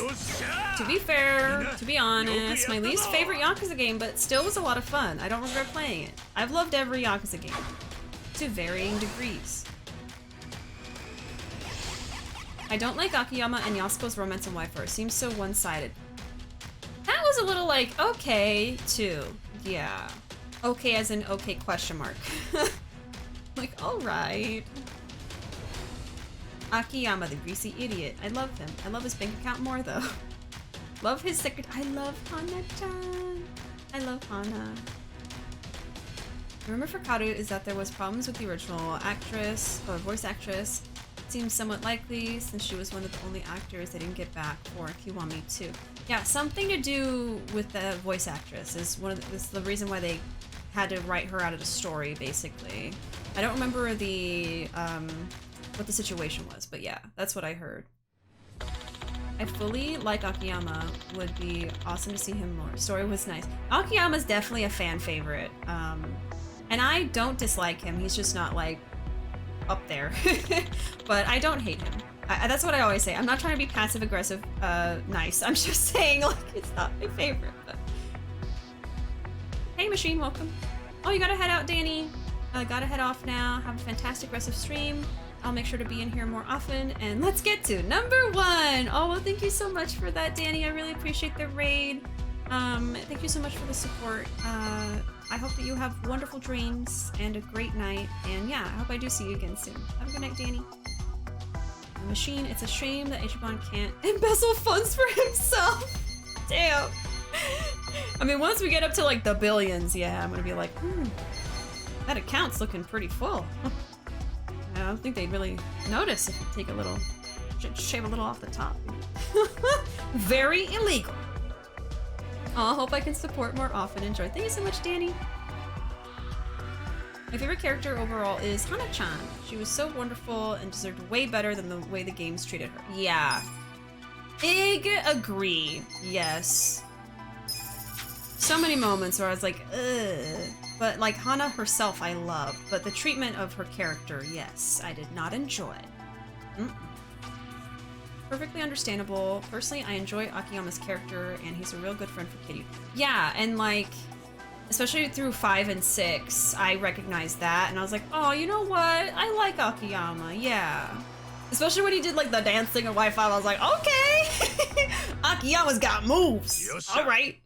to be fair, to be honest, my least favorite Yakuza game, but still was a lot of fun. I don't regret playing it. I've loved every Yakuza game, to varying degrees. I don't like Akiyama and Yasuko's romance in Y4. It seems so one-sided. That was a little like, okay, too. Yeah. Okay as in okay question mark. Like, alright. Akiyama, the greasy idiot. I love him. I love his bank account more though. Love his secretary. I love Hana-chan. I love Hana. Remember for Kaoru is that there was problems with the original actress, or voice actress. It seems somewhat likely since she was one of the only actors they didn't get back for Kiwami 2. Yeah, something to do with the voice actress is is the reason why they had to write her out of the story, basically. I don't remember the what the situation was, but yeah, that's what I heard. I fully like Akiyama. Would be awesome to see him more. Story was nice. Akiyama's definitely a fan favorite. And I don't dislike him. He's just not like up there. But I don't hate him. That's what I always say. I'm not trying to be passive aggressive nice. I'm just saying like it's not my favorite. But... Hey Machine, welcome. Oh, you gotta head out, Danny. Gotta head off now. Have a fantastic rest of stream. I'll make sure to be in here more often, and let's get to number 1! Oh, well, thank you so much for that, Danny. I really appreciate the raid. Thank you so much for the support. I hope that you have wonderful dreams and a great night, and yeah, I hope I do see you again soon. Have a good night, Danny. Machine, it's a shame that Ichiban can't embezzle funds for himself. Damn. I mean, once we get up to, like, the billions, yeah, I'm gonna be like, that account's looking pretty full. I don't think they'd really notice if you take a little, shave a little off the top. Very illegal. Oh, I hope I can support more often. Enjoy. Thank you so much, Danny. My favorite character overall is Hana-chan. She was so wonderful and deserved way better than the way the games treated her. Yeah. Big agree. Yes. So many moments where I was like, ugh. But like Hana herself I loved, but the treatment of her character, yes, I did not enjoy. Perfectly understandable. Personally, I enjoy Akiyama's character and he's a real good friend for Kitty. Yeah, and like, especially through 5 and 6, I recognized that and I was like, oh, you know what? I like Akiyama, yeah. Especially when he did like the dancing and Wi-Fi, I was like, okay! Akiyama's got moves! Alright.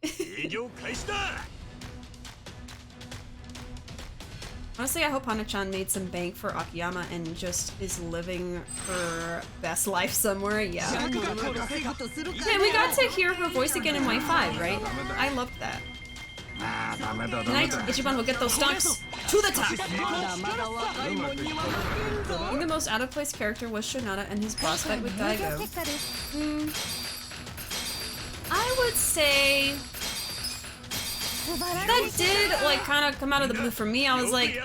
Honestly, I hope Hana-chan made some bank for Akiyama and just is living her best life somewhere, yeah. Man, we got to hear her voice again in Y5, right? I loved that. Tonight, Ichiban will get those stonks to the top! I think the most out-of-place character was Shonada and his boss fight with Daigo. I would say... that did, like, kind of come out of the blue for me. I was like,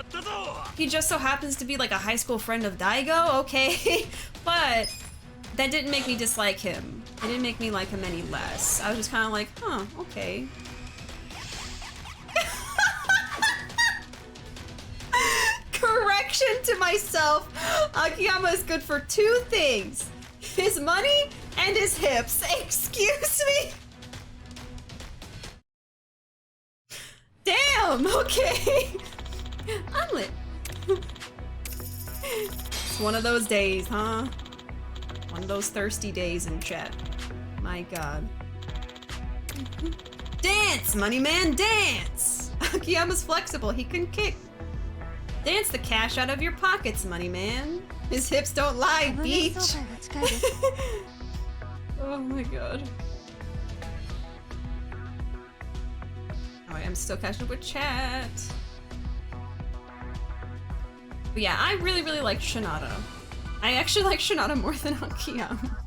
he just so happens to be, like, a high school friend of Daigo, okay? But that didn't make me dislike him. It didn't make me like him any less. I was just kind of like, huh, okay. Correction to myself. Akiyama is good for 2 things. His money and his hips. Excuse me? Damn, okay. I'm lit. It's one of those days, huh? One of those thirsty days in chat. My god. Dance, money man, dance! Akiyama's flexible, he can kick. Dance the cash out of your pockets, money man. His hips don't lie, beach. Oh my god. I'm still catching up with chat. But yeah, I really, really like Shonada. I actually like Shonada more than Akiyama.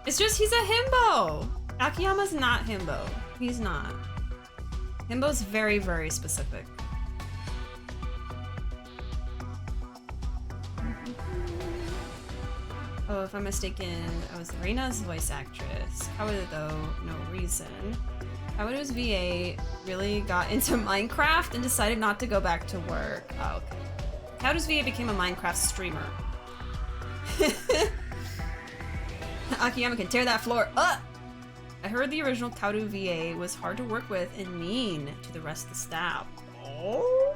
It's just he's a himbo. Akiyama's not himbo. He's not. Himbo's very, very specific. Oh, if I'm mistaken, I was Reina's voice actress. Kaoru, though, no reason. Kaoru's VA really got into Minecraft and decided not to go back to work. Oh, okay. Kaoru's VA became a Minecraft streamer. Akiyama can tear that floor up! I heard the original Kaoru VA was hard to work with and mean to the rest of the staff. Oh?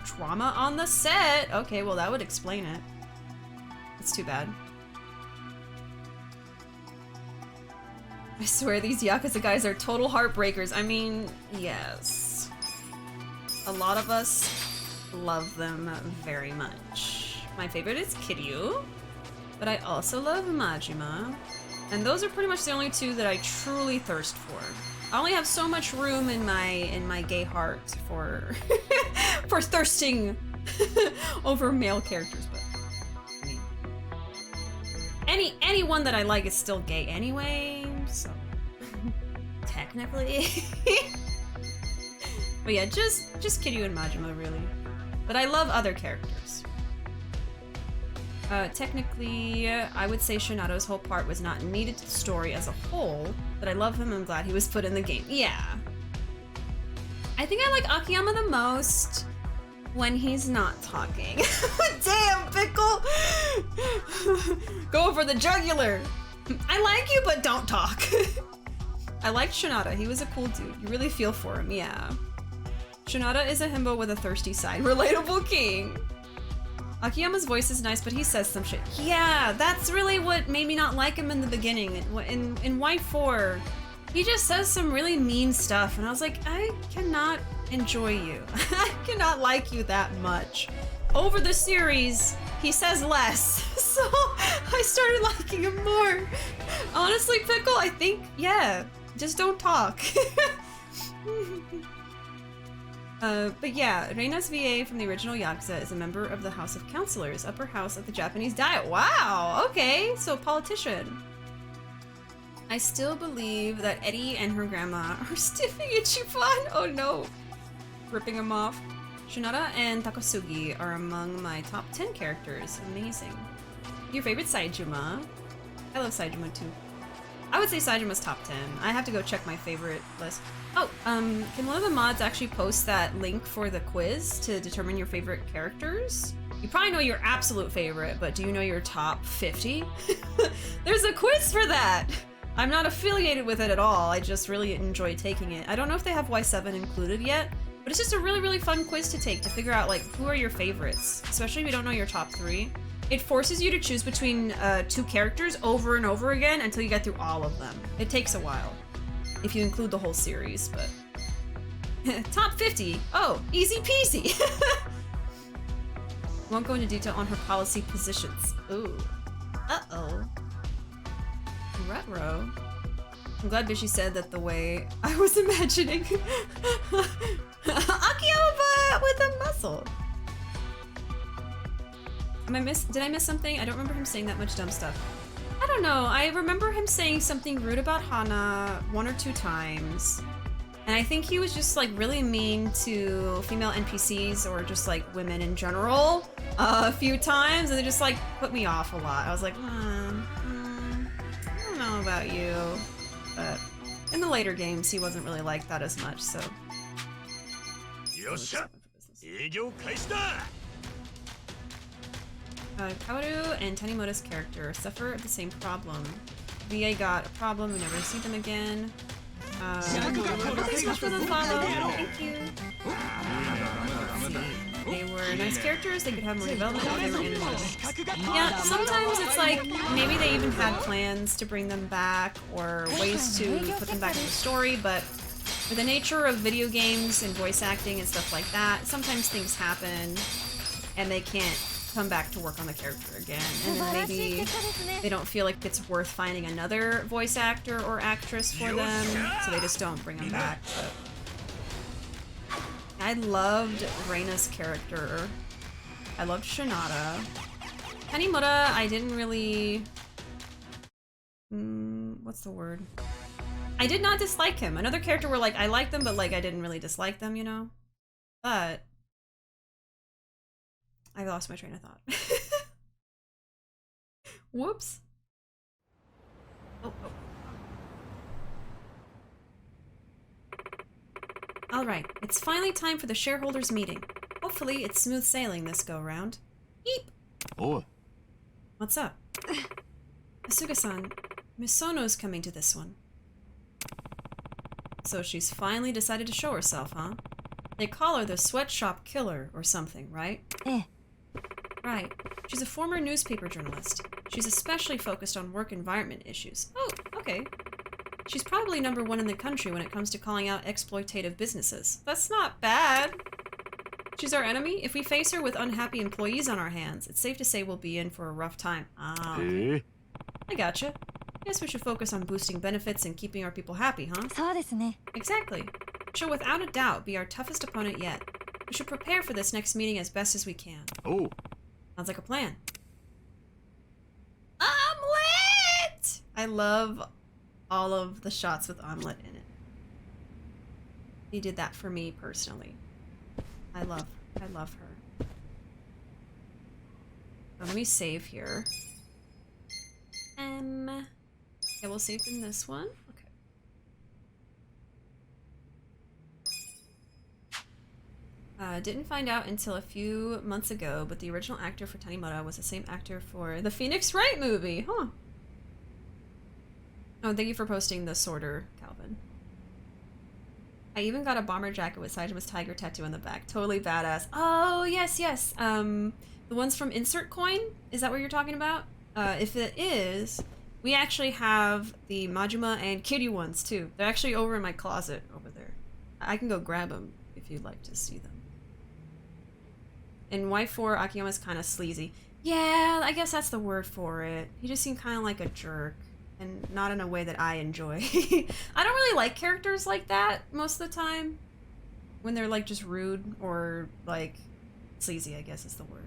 Trauma on the set! Okay, well that would explain it. It's too bad. I swear these Yakuza guys are total heartbreakers. I mean, yes. A lot of us love them very much. My favorite is Kiryu, but I also love Majima. And those are pretty much the only two that I truly thirst for. I only have so much room in my gay heart for for thirsting over male characters, but I mean, anyone that I like is still gay anyway, so technically. But yeah, just Kiryu and Majima really. But I love other characters. Technically, I would say Shinato's whole part was not needed to the story as a whole, but I love him and I'm glad he was put in the game. Yeah. I think I like Akiyama the most when he's not talking. Damn, Pickle! Go for the jugular! I like you, but don't talk. I liked Shinata. He was a cool dude. You really feel for him, yeah. Shinata is a himbo with a thirsty side. Relatable king. Akiyama's voice is nice, but he says some shit. Yeah, that's really what made me not like him in the beginning. In Y4, he just says some really mean stuff, and I was like, I cannot enjoy you. I cannot like you that much. Over the series, he says less, so I started liking him more. Honestly, Pickle, I think, yeah, just don't talk. But yeah, Reina's VA from the original Yakuza is a member of the House of Counselors, upper house of the Japanese Diet. Wow, okay, so politician. I still believe that Eddie and her grandma are stiffing Ichiban. Oh no, ripping him off. Shinata and Takasugi are among my top 10 characters. Amazing. Your favorite Saejima? I love Saejima too. I would say Saijima's top 10. I have to go check my favorite list. Oh, can one of the mods actually post that link for the quiz to determine your favorite characters? You probably know your absolute favorite, but do you know your top 50? There's a quiz for that! I'm not affiliated with it at all, I just really enjoy taking it. I don't know if they have Y7 included yet, but it's just a really, really fun quiz to take to figure out, like, who are your favorites, especially if you don't know your top 3. It forces you to choose between 2 characters over and over again until you get through all of them. It takes a while, if you include the whole series, but... Top 50! Oh, easy peasy! Won't go into detail on her policy positions. Ooh. Uh-oh. Retro. I'm glad Bishi said that the way I was imagining. Akiyama with a muscle! Did I miss something? I don't remember him saying that much dumb stuff. I don't know. I remember him saying something rude about Hana 1 or 2 times. And I think he was just like really mean to female NPCs or just like women in general a few times. And it just like put me off a lot. I was like, I don't know about you. But in the later games, he wasn't really like that as much, so. Kaoru and Tanimoto's character suffer the same problem. VA got a problem, we never see them again. Thanks so much for the follow. Thank you. They were nice characters, they could have more development if they were in it. Yeah, sometimes it's like, maybe they even had plans to bring them back or ways to put them back in the story, but with the nature of video games and voice acting and stuff like that, sometimes things happen and they can't come back to work on the character again, and then maybe they don't feel like it's worth finding another voice actor or actress for them, so they just don't bring them back. But I loved Reina's character. I loved Shinata. Tanimura, I didn't really... what's the word? I did not dislike him. Another character where like I liked them, but like I didn't really dislike them, you know? But I lost my train of thought. Whoops. Oh. Alright, it's finally time for the shareholders meeting. Hopefully it's smooth sailing this go round. Eep! Oh. What's up? Asuga-san, Misono's coming to this one. So she's finally decided to show herself, huh? They call her the sweatshop killer or something, right? Right. She's a former newspaper journalist. She's especially focused on work environment issues. Oh, okay. She's probably #1 in the country when it comes to calling out exploitative businesses. That's not bad. She's our enemy? If we face her with unhappy employees on our hands, it's safe to say we'll be in for a rough time. Ah. Eh? I gotcha. Guess we should focus on boosting benefits and keeping our people happy, huh? Exactly. She'll without a doubt be our toughest opponent yet. We should prepare for this next meeting as best as we can. Oh. Sounds like a plan. Omelet! I love all of the shots with Omelet in it. He did that for me personally. I love her. Let me save here. Yeah, we'll save in this one. Okay. Didn't find out until a few months ago, but the original actor for Tanimura was the same actor for the Phoenix Wright movie. Huh. Oh, thank you for posting the sorter, Calvin. I even got a bomber jacket with Saijima's tiger tattoo on the back. Totally badass. Oh, yes, yes. The ones from Insert Coin? Is that what you're talking about? If it is, we actually have the Majima and Kiryu ones, too. They're actually over in my closet over there. I can go grab them if you'd like to see them. In Y4, Akiyama's kind of sleazy. Yeah, I guess that's the word for it. He just seemed kind of like a jerk. And not in a way that I enjoy. I don't really like characters like that most of the time. When they're like just rude or like sleazy, I guess is the word.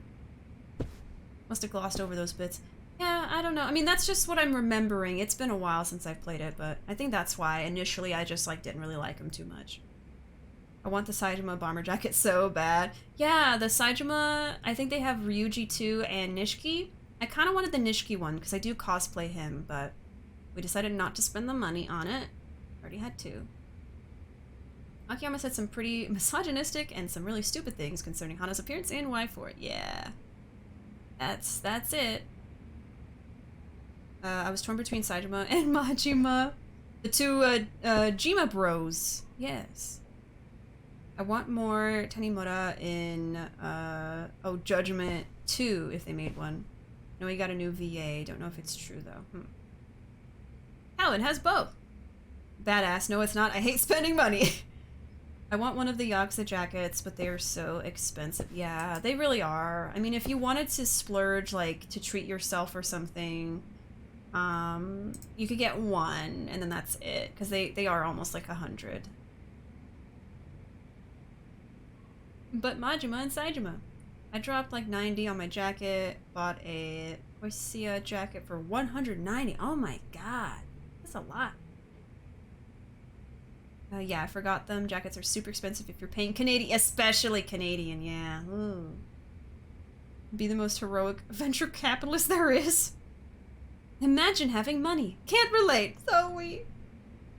Must have glossed over those bits. Yeah, I don't know. I mean, that's just what I'm remembering. It's been a while since I've played it, but I think that's why initially I just like didn't really like him too much. I want the Saejima bomber jacket so bad. Yeah, the Saejima, I think they have Ryuji 2 and Nishiki. I kind of wanted the Nishiki one because I do cosplay him, but we decided not to spend the money on it. Already had two. Akiyama said some pretty misogynistic and some really stupid things concerning Hana's appearance in Y4. Yeah. That's it. I was torn between Saejima and Majima. The two Jima bros. Yes. I want more Tanimura in Judgment 2 if they made one. No, he got a new VA. Don't know if it's true though. Alan has both. Badass. No, it's not. I hate spending money. I want one of the Yakuza jackets, but they are so expensive. Yeah, they really are. I mean, if you wanted to splurge, like, to treat yourself or something, you could get one, and then that's it. Because they are almost like 100. But Majima and Saejima. I dropped like 90 on my jacket, bought a Koisia jacket for 190. Oh my god. That's a lot. Yeah, I forgot them. Jackets are super expensive if you're paying Canadian, especially Canadian, yeah. Ooh. Be the most heroic venture capitalist there is. Imagine having money. Can't relate. So we.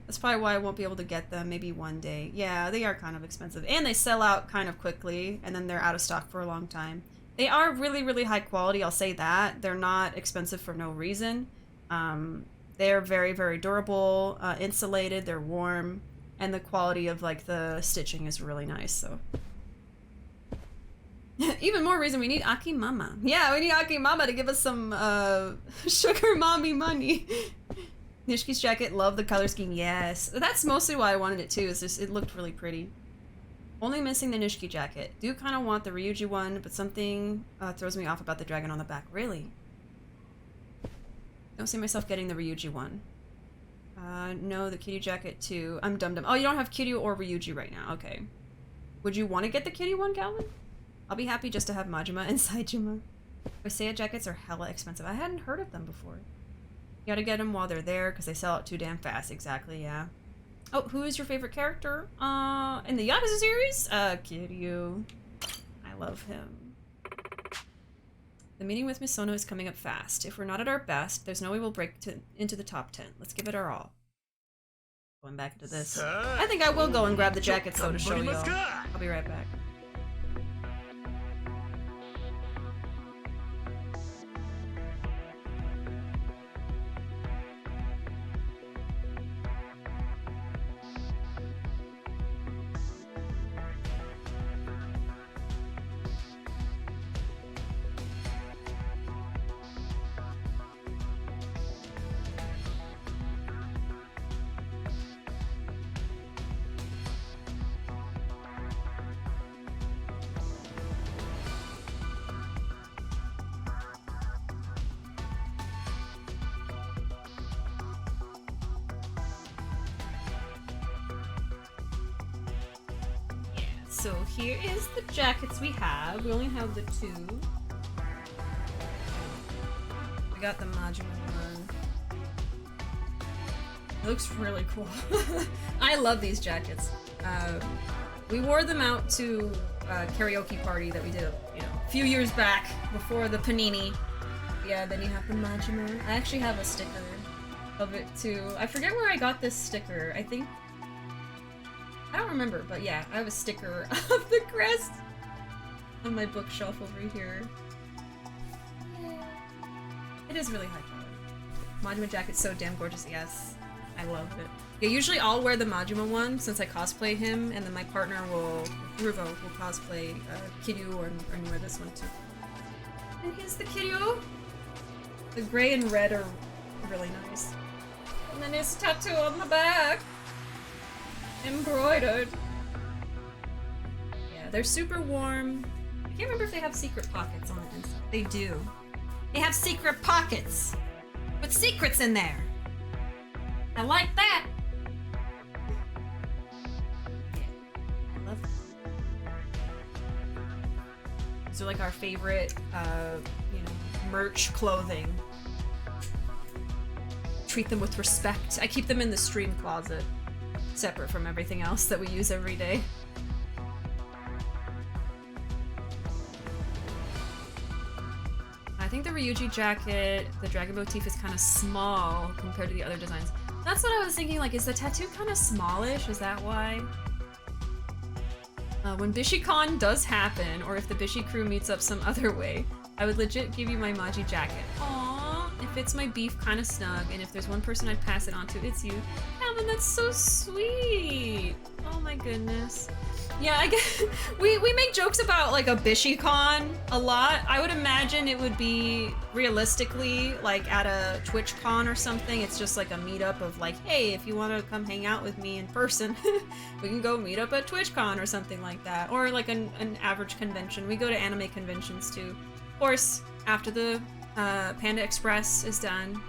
That's probably why I won't be able to get them. Maybe one day. Yeah, they are kind of expensive. And they sell out kind of quickly, and then they're out of stock for a long time. They are really, really high quality, I'll say that. They're not expensive for no reason. They're very, very durable, insulated, they're warm, and the quality of, like, the stitching is really nice, so. Even more reason we need Aki Mama. Yeah, we need Aki Mama to give us some, sugar mommy money. Nishiki's jacket, love the color scheme, yes. That's mostly why I wanted it too, is just, it looked really pretty. Only missing the Nishiki jacket. Do kind of want the Ryuji one, but something throws me off about the dragon on the back. Really? Don't see myself getting the Ryuji one. No, the Kiryu jacket too. I'm dum-dum. Oh, you don't have Kiryu or Ryuji right now. Okay. Would you want to get the Kiryu one, Calvin? I'll be happy just to have Majima and Saejima. Koisia jackets are hella expensive. I hadn't heard of them before. You gotta get them while they're there, because they sell out too damn fast. Exactly, yeah. Oh, who is your favorite character? In the Yakuza series? Kiryu. I love him. The meeting with Misono is coming up fast. If we're not at our best, there's no way we'll break into the top 10. Let's give it our all. Going back into this. I think I will go and grab the jacket though to show you all. I'll be right back. So here is the jackets we have. We only have the 2. We got the Majima one. It looks really cool. I love these jackets. We wore them out to a karaoke party that we did, a few years back before the panini. Yeah, then you have the Majima. I actually have a sticker of it too. I forget where I got this sticker. I don't remember, but yeah, I have a sticker of the crest on my bookshelf over here. Yeah. It is really high quality. Majima jacket's so damn gorgeous, yes. I love it. Yeah, usually I'll wear the Majima one since I cosplay him, and then my partner Ruvo will cosplay Kiryu and wear this one too. And here's the Kiryu. The gray and red are really nice. And then his tattoo on the back. Embroidered. Yeah, they're super warm. I can't remember if they have secret pockets on the inside. They do. They have secret pockets. With secrets in there. I like that. Yeah, I love that. These are like our favorite, merch clothing. Treat them with respect. I keep them in the stream closet, separate from everything else that we use every day. I think the Ryuji jacket, the dragon motif is kind of small compared to the other designs. That's what I was thinking, like, is the tattoo kind of smallish? Is that why? When BishiCon does happen, or if the Bishi crew meets up some other way, I would legit give you my Maji jacket. Aww, it fits my beef kind of snug, and if there's one person I'd pass it on to, it's you. Calvin, that's so sweet! Oh my goodness. Yeah, I guess we make jokes about like a BishiCon a lot. I would imagine it would be realistically like at a TwitchCon or something. It's just like a meetup of like, hey, if you want to come hang out with me in person, we can go meet up at TwitchCon or something like that. Or like an average convention. We go to anime conventions too. Of course, after the Panda Express is done.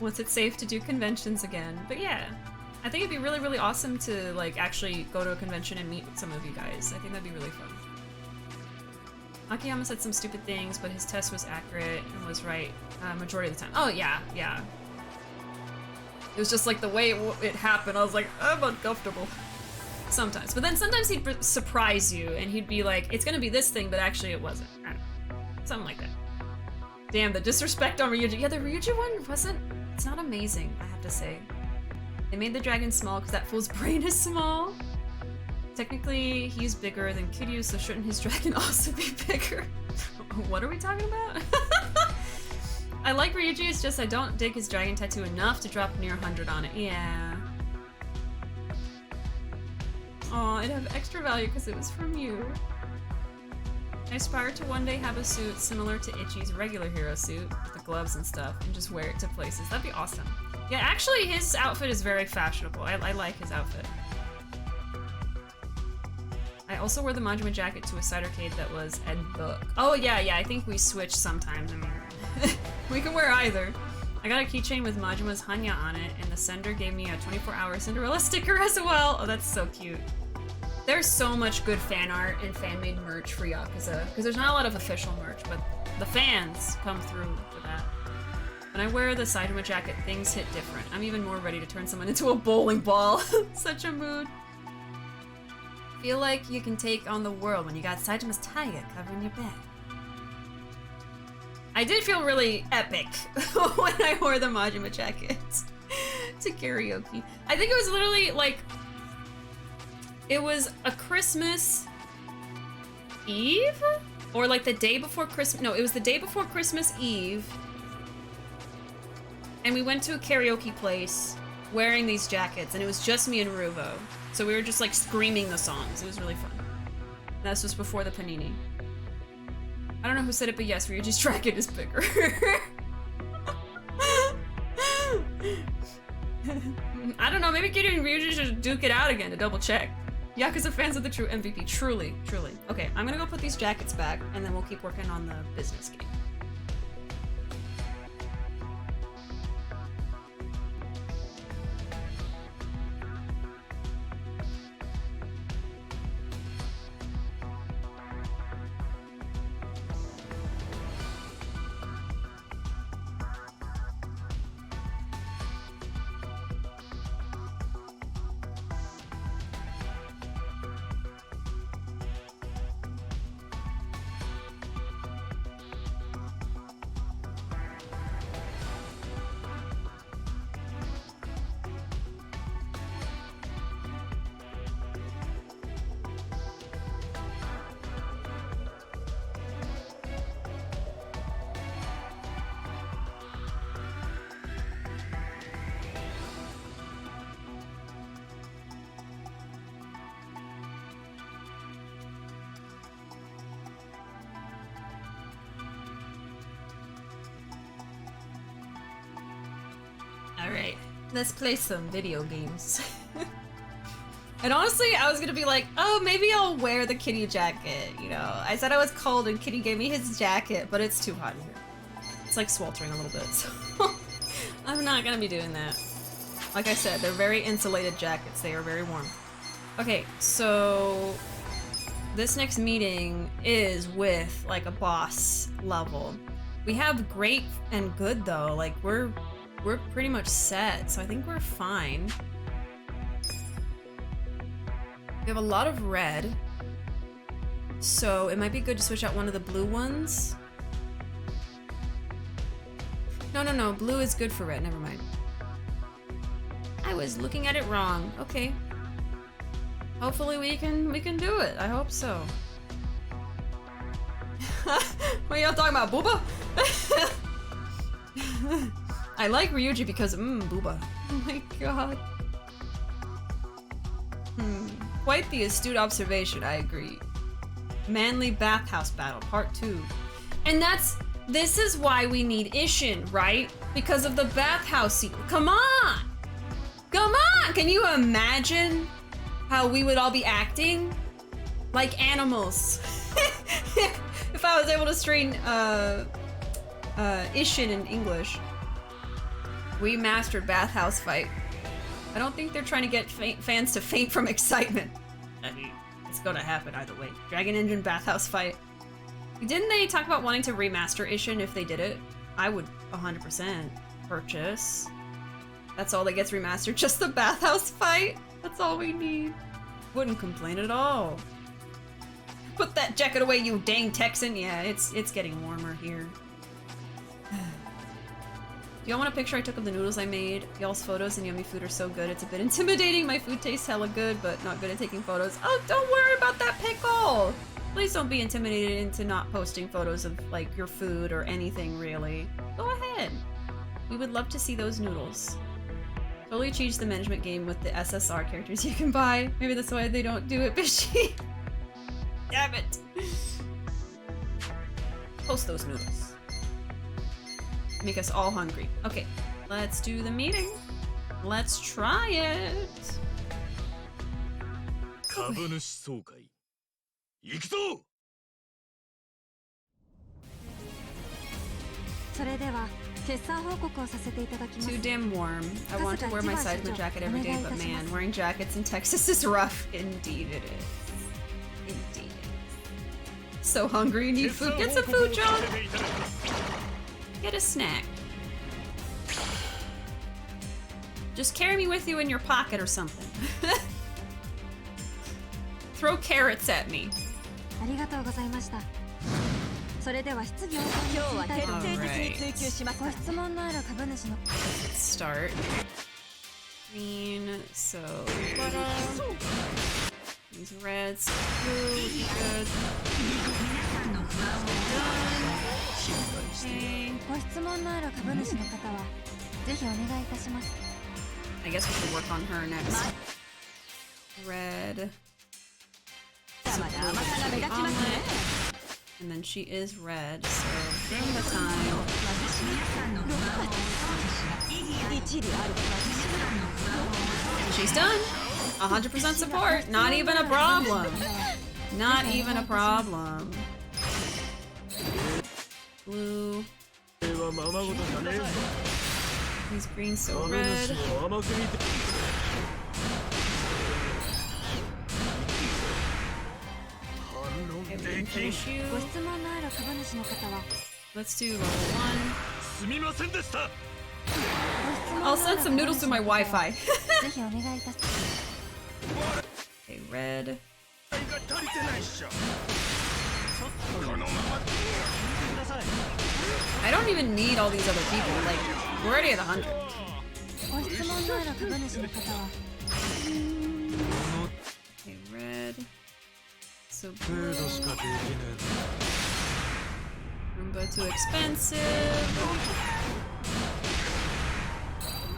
Once it's safe to do conventions again. But yeah. I think it'd be really, really awesome to like actually go to a convention and meet with some of you guys. I think that'd be really fun. Akiyama said some stupid things, but his test was accurate and was right majority of the time. Oh yeah, yeah. It was just like the way it happened. I was like, I'm uncomfortable. Sometimes. But then sometimes he'd surprise you and he'd be like, it's gonna be this thing, but actually it wasn't. I don't know. Something like that. Damn, the disrespect on Ryuji. Yeah, the Ryuji one wasn't, it's not amazing, I have to say. They made the dragon small because that fool's brain is small. Technically, he's bigger than Kiryu, so shouldn't his dragon also be bigger? What are we talking about? I like Ryuji, it's just I don't dig his dragon tattoo enough to drop near 100 on it. Yeah. Aw, it'd have extra value because it was from you. I aspire to one day have a suit similar to Ichi's regular hero suit, with the gloves and stuff, and just wear it to places. That'd be awesome. Yeah, actually, his outfit is very fashionable. I like his outfit. I also wore the Majima jacket to a cidercade that was Ed Book. Oh, yeah, I think we switch sometimes. I mean, we can wear either. I got a keychain with Majima's Hanya on it, and the sender gave me a 24-hour Cinderella sticker as well. Oh, that's so cute. There's so much good fan art and fan-made merch for Yakuza, because there's not a lot of official merch, but the fans come through for that. When I wear the Saitama jacket, things hit different. I'm even more ready to turn someone into a bowling ball. Such a mood. Feel like you can take on the world when you got Saitama's tiger covering your back. I did feel really epic when I wore the Majima jacket to karaoke. I think it was literally like, it was a Christmas Eve? Or like the day before Christmas, no, it was the day before Christmas Eve. And we went to a karaoke place wearing these jackets, and it was just me and Ruvo. So we were just like screaming the songs. It was really fun. That was before the panini. I don't know who said it, but yes, Ryuji's jacket is bigger. I don't know, maybe Kiryu and Ryuji should duke it out again to double check. Yakuza fans are the true MVP, truly, truly. Okay, I'm gonna go put these jackets back, and then we'll keep working on the business game. Let's play some video games. And honestly, I was gonna be like, oh, maybe I'll wear the kitty jacket, you know. I said I was cold and Kitty gave me his jacket, but it's too hot in here. It's like sweltering a little bit, so I'm not gonna be doing that. Like I said, they're very insulated jackets. They are very warm. Okay, so this next meeting is with like a boss level. We have great and good though. Like we're pretty much set, so I think we're fine. We have a lot of red, so it might be good to switch out one of the blue ones. No, blue is good for red, never mind. I was looking at it wrong. Okay. Hopefully we can do it. I hope so. What are y'all talking about, Booba? I like Ryuji because Booba. Oh my god. Quite the astute observation, I agree. Manly bathhouse battle, part 2. And this is why we need Ishin, right? Because of the bathhouse scene. Come on! Come on! Can you imagine how we would all be acting? Like animals. If I was able to strain Ishin in English. Remastered bathhouse fight. I don't think they're trying to get fans to faint from excitement. I mean, it's gonna happen either way. Dragon Engine bathhouse fight. Didn't they talk about wanting to remaster Ishin if they did it? I would 100% purchase. That's all that gets remastered, just the bathhouse fight? That's all we need. Wouldn't complain at all. Put that jacket away, you dang Texan. Yeah, it's getting warmer here. Y'all want a picture I took of the noodles I made? Y'all's photos and yummy food are so good. It's a bit intimidating. My food tastes hella good, but not good at taking photos. Oh, don't worry about that pickle! Please don't be intimidated into not posting photos of, like, your food or anything, really. Go ahead. We would love to see those noodles. Totally change the management game with the SSR characters you can buy. Maybe that's why they don't do it, Bishy. Damn it. Post those noodles. Make us all hungry. Okay, let's do the meeting. Let's try it. 株主総会行くぞ。それでは決算報告をさせていただきます。 Too damn warm. I want to wear my Seidman jacket every day, but man, wearing jackets in Texas is rough. Indeed it is. Indeed it is. So hungry, need food. Get some food, John. Get a snack. Just carry me with you in your pocket or something. Throw carrots at me. ありがとうございました。それでは質疑応答に移りたいと思います。追求します。ご質問のある株主の。Let's start. Green, so butter. These reds, blue, good. Okay. ご質問のある株主の方はぜひお願いいたします。 I guess we should work on her next. Red. And then she is red, so in the time. She's done. 100% support. Not even a problem. Not even a problem. Blue. He's green, so red. Okay, finish you. Let's do level 1. I'll send some noodles through my Wi-Fi. Okay, red. I don't even need all these other people. Like, we're already at 100. Okay, red. So blue. Roomba too expensive.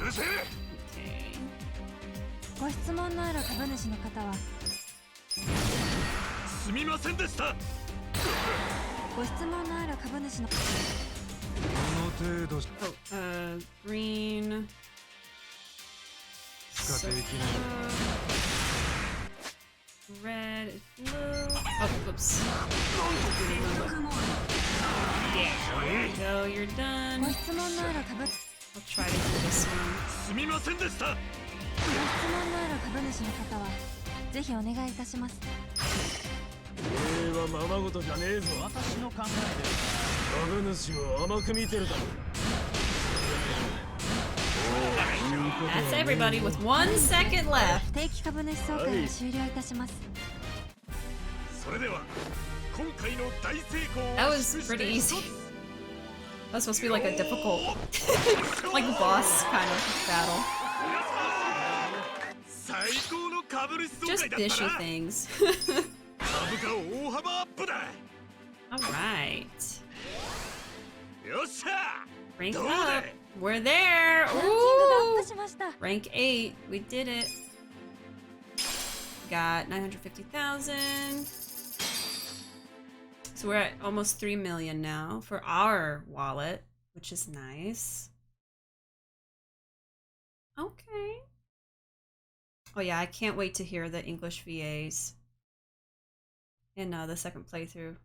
Okay. ご質問のある株主の方はすみませんでした。ご質問のある株主の Oh, green. So, red is blue. Oh, whoops. Yeah, there you go, you're done. I'll try to do this one. ご質問のある株主の方はぜひお願いいたします。はままごとじゃねえぞ。私の考えで株主を甘く見てるだろ。That's everybody with 1 second left. 定期株主総会を終了いたします。それでは今回の大成功を That was pretty easy. That was supposed to be like a difficult, like boss kind of battle. Just fishy things. Alright. Rank up. We're there. Ooh. Rank 8. We did it. Got 950,000. So we're at almost 3 million now for our wallet, which is nice. Okay. Oh yeah, I can't wait to hear the English VAs in the second playthrough.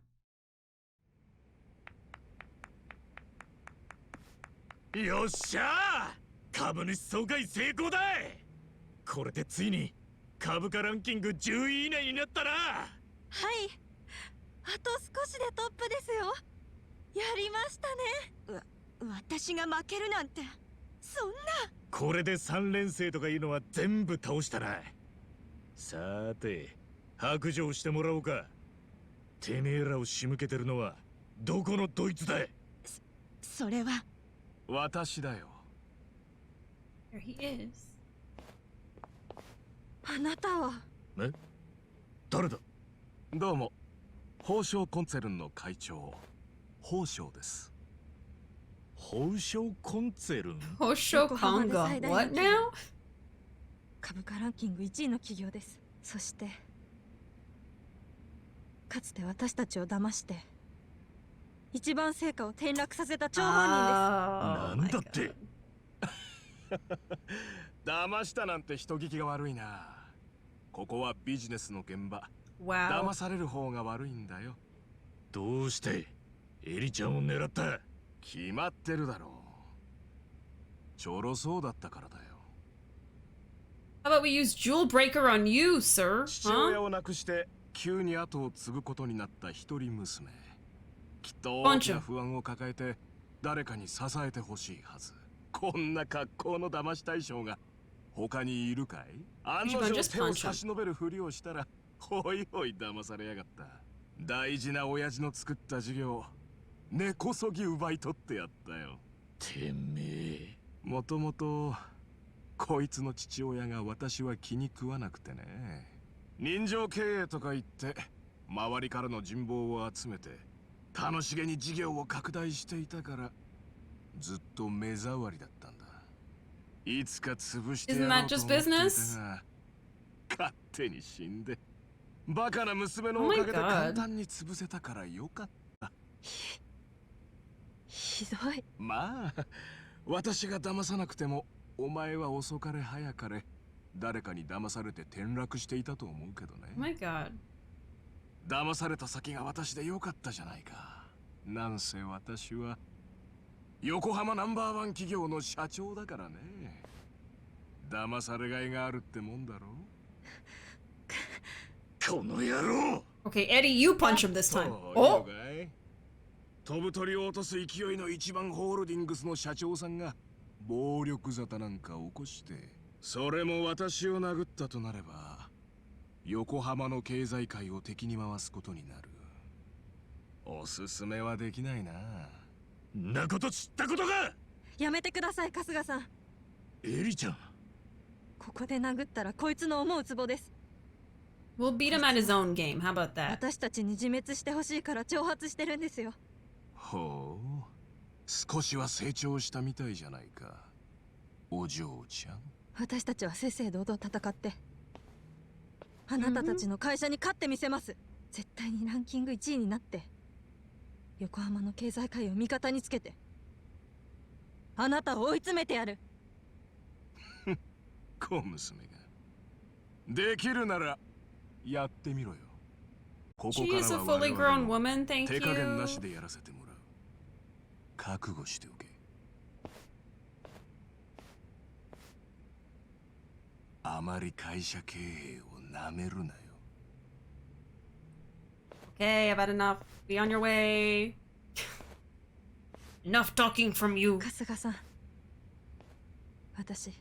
Yossha! 株主総会成功だ！これでついに株価ランキング10位以内になったな。はい。あと少しでトップですよ。やりましたね。私が負けるなんてそんな。これで3連星とかいうのは全部倒したな。さーて白状してもらおうか。てめえらを仕向けてるのはどこのドイツだ。それは私だよ。There he is. あなたはえ？誰だ？どうも、宝生コンツェルンの会長、宝生です。宝生コンツェルン？宝生コンゴ What now? 株価ランキング1位の企業です。そしてかつて私たちを騙して一番成果を転落させた張本人です。なんだって？騙したなんて人聞きが悪いな。ここはビジネスの現場。Wow. 騙される方が悪いんだよ。どうしてエリちゃんを狙った？決まってるだろう。ちょろそうだったからだよ。How about we use Jewel Breaker on you, sir? 父親を亡くして急に後を継ぐことになった一人娘。きっと大きな不安を抱えて誰かに支えてほしいはず。こんな格好の騙し対象が他にいるかい？案の定手を差し伸べるふりをしたらほいほい騙されやがった。大事な親父の作った事業根こそぎ奪い取ってやったよ。てめえ。もともとこいつの父親が私は気に食わなくてね。人情経営とか言って周りからの人望を集めて楽しげに事業を拡大していたからずっと目障りだったんだ。いつか潰してやろうと思っていたが勝手に死んでバカな娘のおかげで簡単に潰せたからよかった。ひどい。まあ私が騙さなくてもお前は遅かれ早かれ誰かに騙されて転落していたと思うけどね。My God. 騙された先が私でよかったじゃないか。なんせ私は横浜ナンバー1企業の社長だからね。騙されがいがあるってもんだろ。この野郎。 Okay, Eddie, you punch him this time. おい飛ぶ鳥を落とす勢いの一番ホールディングスの社長さんが暴力沙汰なんか起こして、それも私を殴ったとなれば横浜の経済界を敵に回すことになる。おすすめはできないな。なこと知ったことか。やめてください春日さん。エリちゃん、ここで殴ったらこいつの思うツボです。We'll beat him at his own game. How about that? 私たちに自滅してほしいから挑発してるんですよ。ほう、少しは成長したみたいじゃないか、お嬢ちゃん。私たちは正々堂々戦ってあなたたちの会社に勝ってみせます。絶対にランキング1位になって横浜の経済界を味方につけてあなたを追い詰めてやる。小娘が。できるならやってみろよ。ここから She is a は fully 我 grown 々 woman, も thank 手加減 you. なしでやらせてもらう。覚悟しておけ。あまり会社経営をなめるなよ。Okay, I've had enough. Be on your way. Enough talking from you. 春日さん、私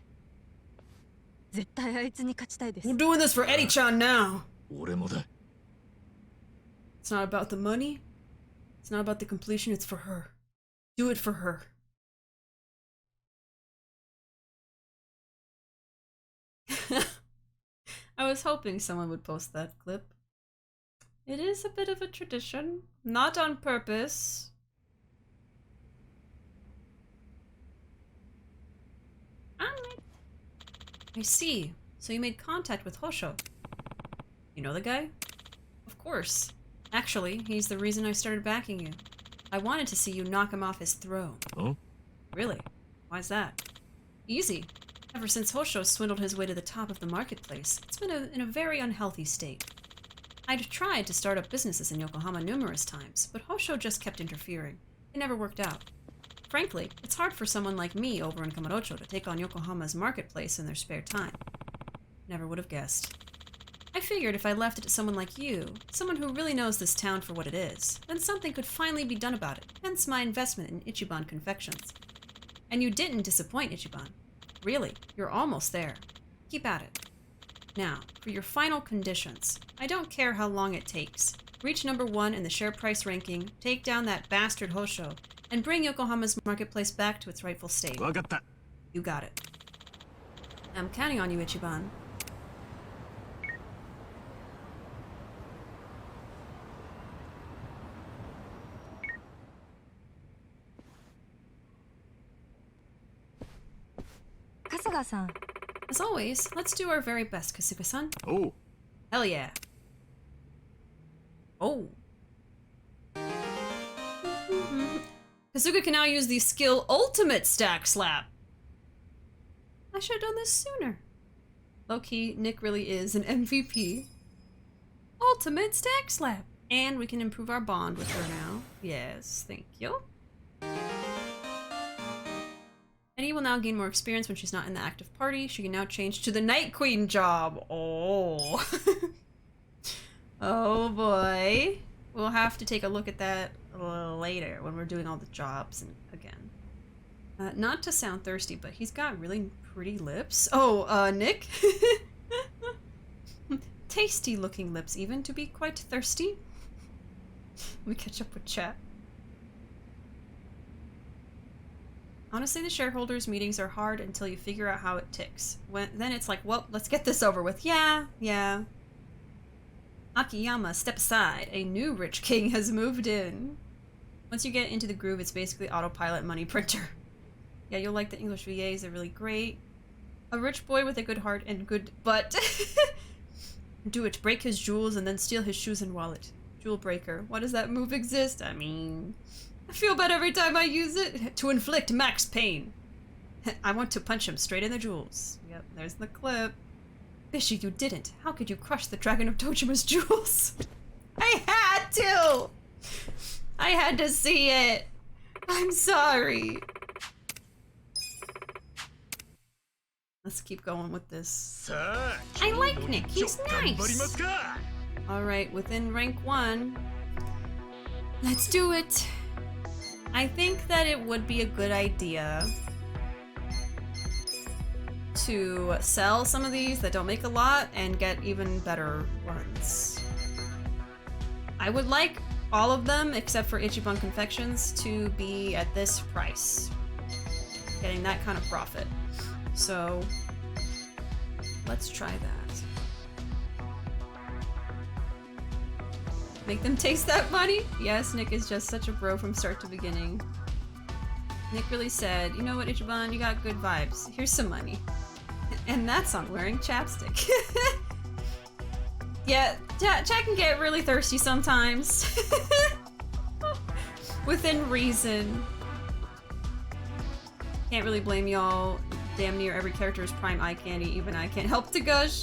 絶対あいつに勝ちたいです。 We're doing this for Eddie-chan now. 俺もだ。 It's not about the money. It's not about the completion. It's for her. Do it for her. I was hoping someone would post that clip. It is a bit of a tradition. Not on purpose. Alright. I see. So you made contact with Hosho. You know the guy? Of course. Actually, he's the reason I started backing you. I wanted to see you knock him off his throne. Huh? Really? Why's that? Easy. Ever since Hosho swindled his way to the top of the marketplace, it's been in a very unhealthy state. I'd tried to start up businesses in Yokohama numerous times, but Hosho just kept interfering. It never worked out. Frankly, it's hard for someone like me over in Kamurocho to take on Yokohama's marketplace in their spare time. Never would have guessed. I figured if I left it to someone like you, someone who really knows this town for what it is, then something could finally be done about it, hence my investment in Ichiban Confections. And you didn't disappoint, Ichiban. Really, you're almost there. Keep at it. Now, for your final conditions, I don't care how long it takes. Reach #1 in the share price ranking, take down that bastard Hosho, and bring Yokohama's marketplace back to its rightful state. You got it. I'm counting on you, Ichiban. Kasuga-san. As always, let's do our very best, Kasuga-san. Oh. Hell yeah. Oh. Kasuga can now use the skill Ultimate Stack Slap. I should have done this sooner. Low-key, Nick really is an MVP. Ultimate Stack Slap. And we can improve our bond with her now. Yes, thank you. Eddie will now gain more experience when she's not in the active party. She can now change to the Night Queen job. Oh. Oh boy. We'll have to take a look at that a little later when we're doing all the jobs and again. Not to sound thirsty, but he's got really pretty lips. Oh, Nick? Tasty looking lips even, to be quite thirsty. Let me catch up with chat. Honestly, the shareholders' meetings are hard until you figure out how it ticks. Then it's like, well, let's get this over with. Yeah. Akiyama, step aside. A new rich king has moved in. Once you get into the groove, it's basically autopilot money printer. Yeah, you'll like the English VAs. They're really great. A rich boy with a good heart and good butt. Do it. Break his jewels and then steal his shoes and wallet. Jewel breaker. Why does that move exist? I mean... I feel bad every time I use it. To inflict max pain. I want to punch him straight in the jewels. Yep, there's the clip. Fishy, you didn't. How could you crush the Dragon of Tojima's jewels? I had to! I had to see it. I'm sorry. Let's keep going with this. I like Nick. He's nice. Alright, within rank 1. Let's do it. I think that it would be a good idea to sell some of these that don't make a lot and get even better ones. I would like all of them except for Ichiban Confections to be at this price. Getting that kind of profit. So let's try that. Make them taste that money? Yes, Nick is just such a bro from start to beginning. Nick really said, you know what, Ichiban, you got good vibes. Here's some money. And that's on wearing chapstick. Yeah, chat can get really thirsty sometimes. Within reason. Can't really blame y'all. damn near every character is prime eye candy, even I can't help to gush.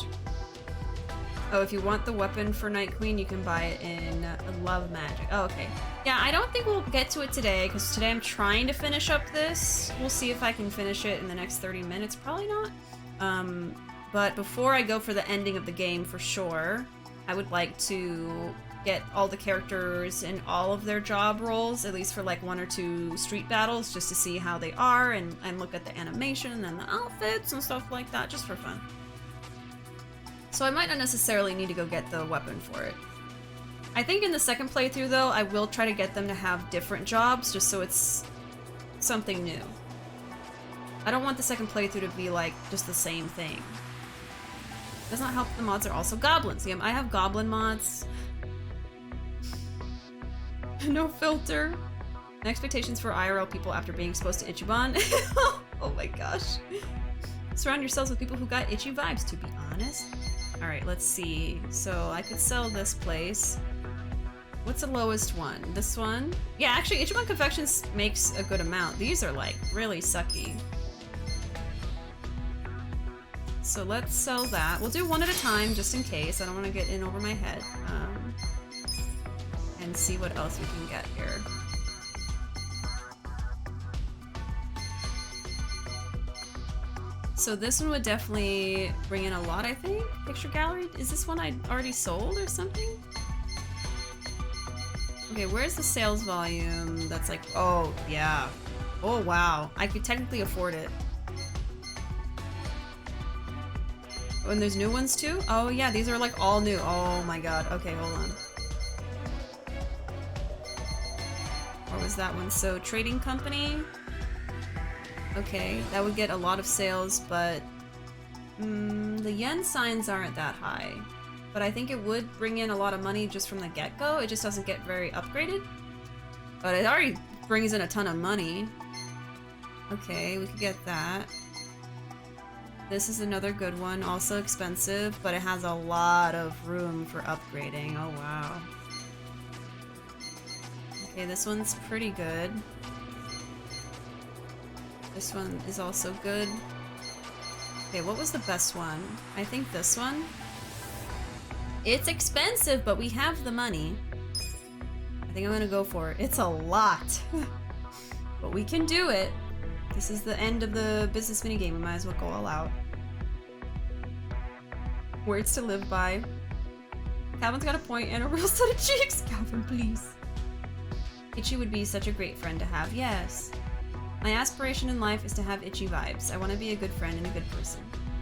Oh, if you want the weapon for Night Queen, you can buy it in Love Magic. Oh, okay. Yeah, I don't think we'll get to it today, because today I'm trying to finish up this. We'll see if I can finish it in the next 30 minutes. Probably not. But before I go for the ending of the game, for sure, I would like to get all the characters in all of their job roles, at least for like 1 or 2 street battles, just to see how they are, and look at the animation and the outfits and stuff like that, just for fun. So I might not necessarily need to go get the weapon for it. I think in the second playthrough, though, I will try to get them to have different jobs, just so it's something new. I don't want the second playthrough to be like just the same thing. Does not help the mods are also goblins. Yeah, I have goblin mods. No filter. No expectations for IRL people after being exposed to Ichiban. Oh my gosh. Surround yourselves with people who got itchy vibes, to be honest. Alright, let's see. So I could sell this place. What's the lowest one? This one? Yeah, actually, Ichiban Confections makes a good amount. These are like really sucky. So let's sell that. We'll do one at a time just in case. I don't want to get in over my head. And see what else we can get here. So this one would definitely bring in a lot, I think. Picture gallery? Is this one I already sold or something? Okay, where's the sales volume? That's like, oh, yeah. Oh, wow. I could technically afford it. Oh, and there's new ones too? Oh, yeah, these are like all new. Oh my god. Okay, hold on. Where was that one? So, trading company. Okay, that would get a lot of sales, but the yen signs aren't that high. But I think it would bring in a lot of money just from the get-go. It just doesn't get very upgraded. But it already brings in a ton of money. Okay, we could get that. This is another good one, also expensive, but it has a lot of room for upgrading. Oh, wow. Okay, this one's pretty good. This one is also good. Okay, what was the best one? I think this one. It's expensive, but we have the money. I think I'm gonna go for it. It's a lot. But we can do it. This is the end of the business minigame. We might as well go all out. Words to live by. Calvin's got a point and a real set of cheeks. Calvin, please. Itchy would be such a great friend to have. Yes. My aspiration in life is to have itchy vibes. I want to be a good friend and a good person.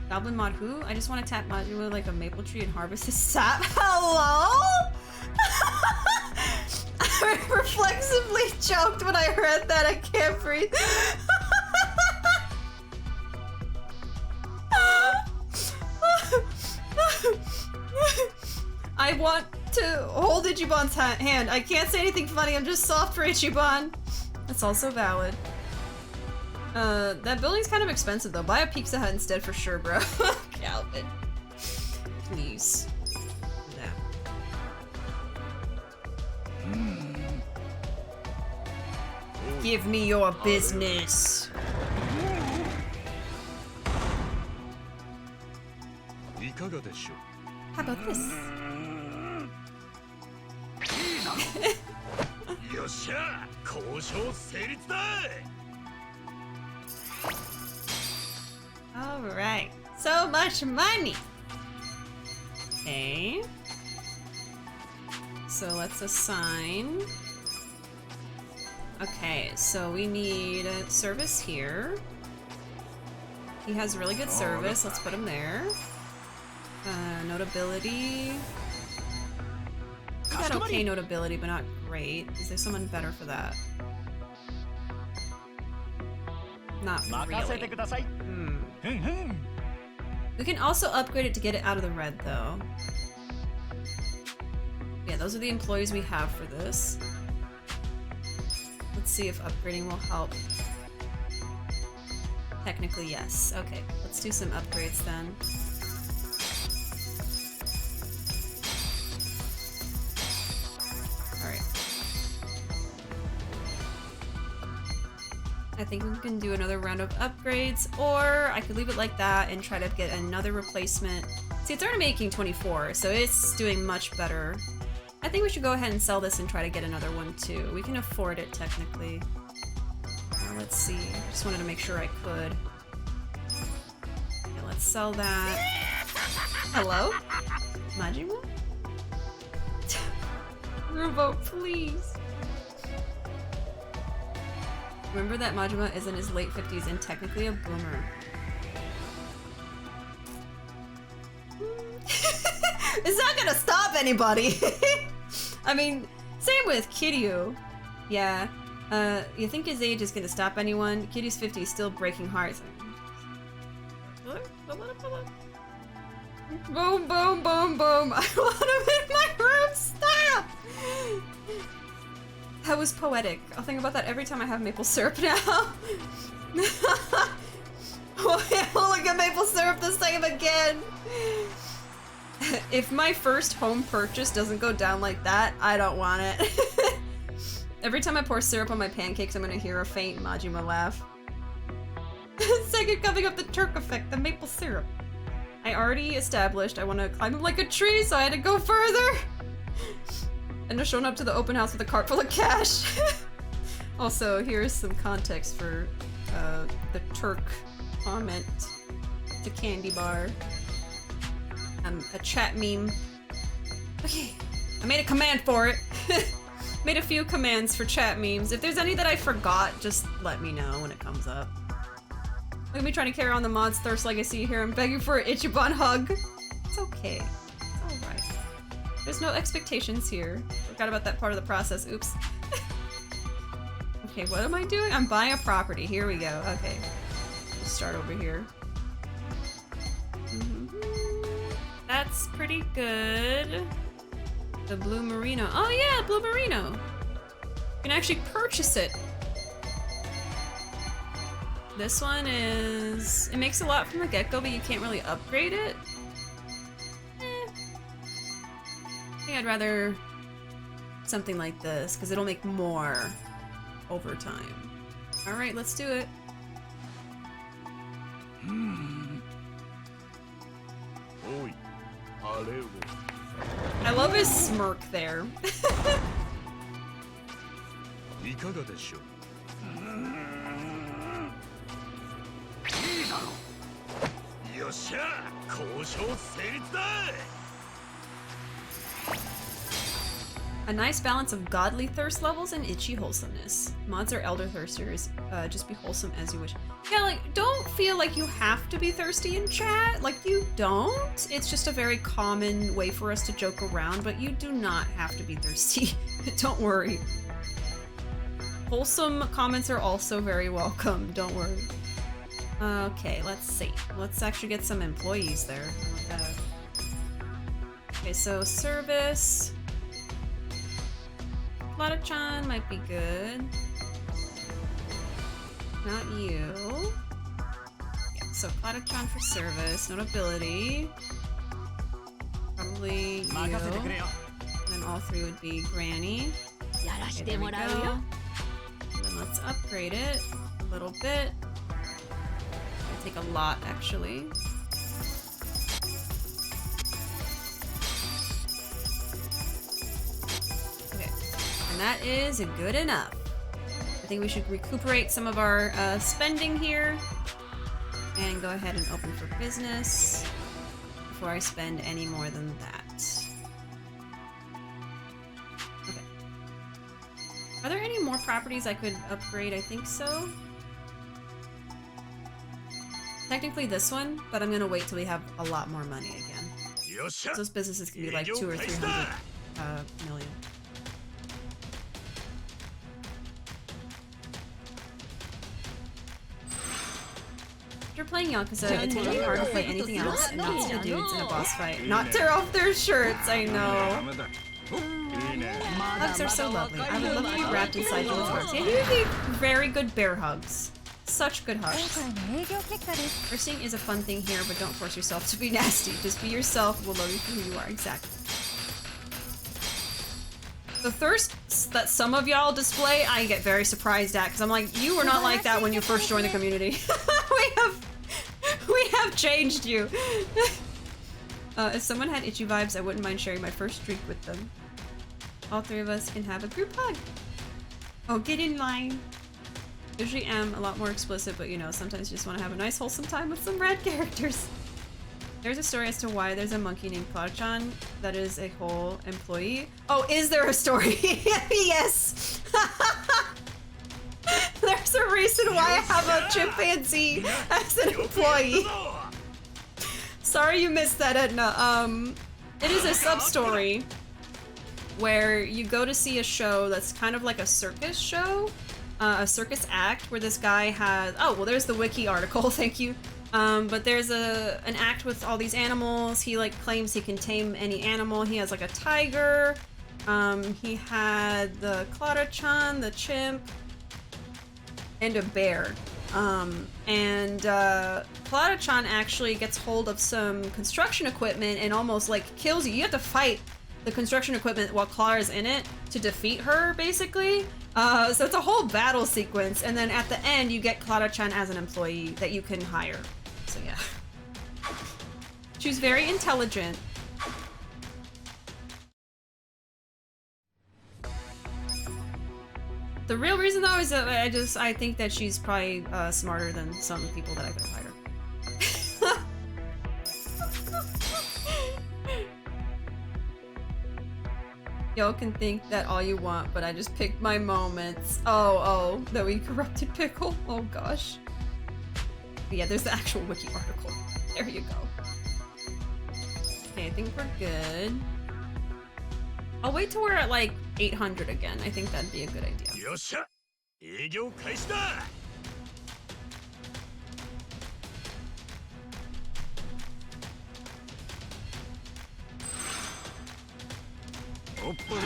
Goblin mod who? I just want to tap Modula like a maple tree and harvest his sap. Hello? I reflexively choked when I read that. I can't breathe. I want to hold Ichiban's hand. I can't say anything funny. I'm just soft for Ichiban. That's also valid. That building's kind of expensive though. Buy a Pizza Hut instead for sure, bro. Calvin. Please. No. Give me your business. How about this? Alright. So much money! Okay. So let's assign. Okay, so we need service here. He has really good service. Let's put him there. Notability. He got okay notability, but not great. Is there someone better for that? Not really. We can also upgrade it to get it out of the red, though. Yeah, those are the employees we have for this. Let's see if upgrading will help. Technically, yes. Okay, let's do some upgrades then. I think we can do another round of upgrades, or I could leave it like that and try to get another replacement. See, it's already making 24, so it's doing much better. I think we should go ahead and sell this and try to get another one too. We can afford it technically. Let's see. I just wanted to make sure I could. Okay, let's sell that. Hello? Majima? Revoke, please. Remember that Majima is in his late 50s and technically a boomer. It's not gonna stop anybody! I mean, same with Kiryu. Yeah. You think his age is gonna stop anyone? Kiryu's 50, still breaking hearts. Boom, boom, boom, boom. I want him in my room. Stop! That was poetic. I'll think about that every time I have maple syrup now. I'll look at maple syrup the same again. If my first home purchase doesn't go down like that, I don't want it. Every time I pour syrup on my pancakes, I'm gonna hear a faint Majima laugh. Second coming of the Turk effect, the maple syrup. I already established I want to climb him like a tree, so I had to go further. And just showing up to the open house with a cart full of cash. Also, here's some context for the Turk comment to Candy Bar. A chat meme. Okay, I made a command for it. Made a few commands for chat memes. If there's any that I forgot, just let me know when it comes up. Look at me trying to carry on the mod's thirst legacy here. I'm begging for an Ichiban hug. It's okay. It's alright. There's no expectations here. Forgot about that part of the process. Oops. Okay, what am I doing? I'm buying a property. Here we go. Okay. Let's start over here. That's pretty good. The Blue Merino. Oh yeah, Blue Merino. You can actually purchase it. This one is... It makes a lot from the get-go, but you can't really upgrade it. I think I'd rather something like this, because it'll make more over time. Alright, let's do it. I love his smirk there. A nice balance of godly thirst levels and itchy wholesomeness. Mods are elder thirsters. Just be wholesome as you wish. Yeah, like, don't feel like you have to be thirsty in chat. Like, you don't. It's just a very common way for us to joke around, but you do not have to be thirsty. Don't worry. Wholesome comments are also very welcome. Don't worry. Okay, let's see. Let's actually get some employees there. Okay, so service. Clara-chan might be good. Not you. Yeah, so Clara-chan for service, notability. Probably you. And then all three would be Granny. Okay, there we go. And then let's upgrade it a little bit. It'll take a lot, actually. And that is good enough. I think we should recuperate some of our spending here and go ahead and open for business before I spend any more than that. Okay. Are there any more properties I could upgrade? I think so. Technically this one, but I'm gonna wait till we have a lot more money again. Those businesses can be like 200 or 300 million. After playing Yakuza, it's really hard to play anything else and not see the dudes in a boss fight. Not tear off their shirts, I know. Hugs are so lovely. I would love to be wrapped inside those hugs. Yeah, you give very good bear hugs. Such good hugs. Cursing is a fun thing here, but don't force yourself to be nasty. Just be yourself. We'll love you for who you are. Exactly. The thirst that some of y'all display, I get very surprised at, because I'm like, you were not like that when you first joined the community. we have changed you. If someone had itchy vibes, I wouldn't mind sharing my first drink with them. All three of us can have a group hug. Oh, get in line. Usually am a lot more explicit, but you know, sometimes you just want to have a nice wholesome time with some rad characters. There's a story as to why there's a monkey named Cloud-chan that is a whole employee. Oh, is there a story? Yes! There's a reason why I have a chimpanzee as an employee. Sorry you missed that, Edna. It is a sub-story where you go to see a show that's kind of like a circus show, a circus act where this guy has, oh, well there's the wiki article, thank you. But there's an act with all these animals. He like claims he can tame any animal. He has like a tiger. He had the Clara-chan, the chimp, and a bear. Clara-chan actually gets hold of some construction equipment and almost like kills you. You have to fight the construction equipment while Clara's in it to defeat her, basically. So it's a whole battle sequence, and then at the end you get Clara-chan as an employee that you can hire. So yeah. She's very intelligent. The real reason though is that I think that she's probably smarter than some people that I could hire. Y'all can think that all you want, but I just picked my moments. Oh, that we corrupted Pickle. Oh gosh. But yeah, there's the actual wiki article. There you go. Okay, I think we're good. I'll wait till we're at like 800 again. I think that'd be a good idea. Yosha! 営業開始だ!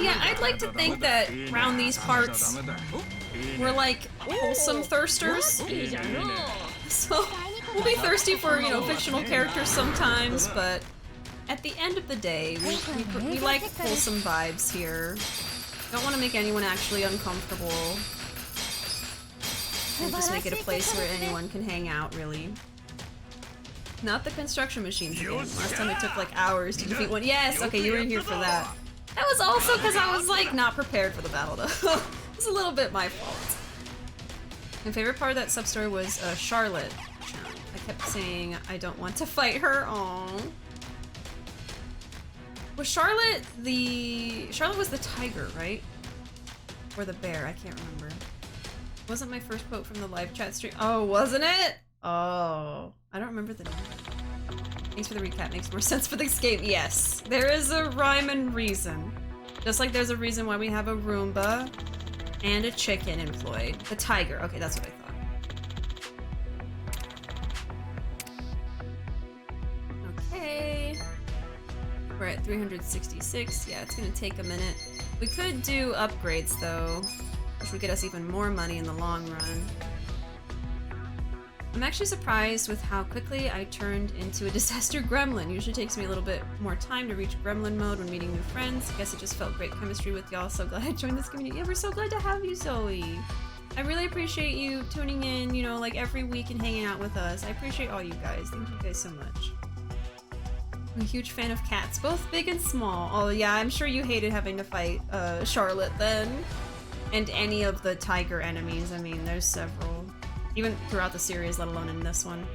Yeah, I'd like to think that around these parts, we're like wholesome thirsters. So we'll be thirsty for, you know, fictional characters sometimes, but at the end of the day, we like wholesome vibes here. Don't want to make anyone actually uncomfortable. And just make it a place where anyone can hang out, really. Not the construction machines again. Last time it took like hours to defeat one. Yes, okay, you were here for that. That was also because I was like not prepared for the battle though. It's a little bit my fault. My favorite part of that sub-story was Charlotte. I kept saying I don't want to fight her. Aww. Was Charlotte was the tiger, right? Or the bear, I can't remember. Wasn't my first quote from the live chat stream? Oh, wasn't it? Oh, I don't remember the name. Thanks for the recap, makes more sense for this game. Yes, there is a rhyme and reason. Just like there's a reason why we have a Roomba and a chicken in Floyd. The tiger, okay, that's what I thought. Okay. We're at 366. Yeah, it's gonna take a minute. We could do upgrades though, which would get us even more money in the long run. I'm actually surprised with how quickly I turned into a disaster gremlin. Usually takes me a little bit more time to reach gremlin mode when meeting new friends. I guess it just felt great chemistry with y'all. So glad I joined this community. Yeah, we're so glad to have you, Zoe. I really appreciate you tuning in, you know, like every week and hanging out with us. I appreciate all you guys. Thank you guys so much. I'm a huge fan of cats, both big and small. Oh yeah, I'm sure you hated having to fight Charlotte then. And any of the tiger enemies. I mean, there's several. Even throughout the series, let alone in this one.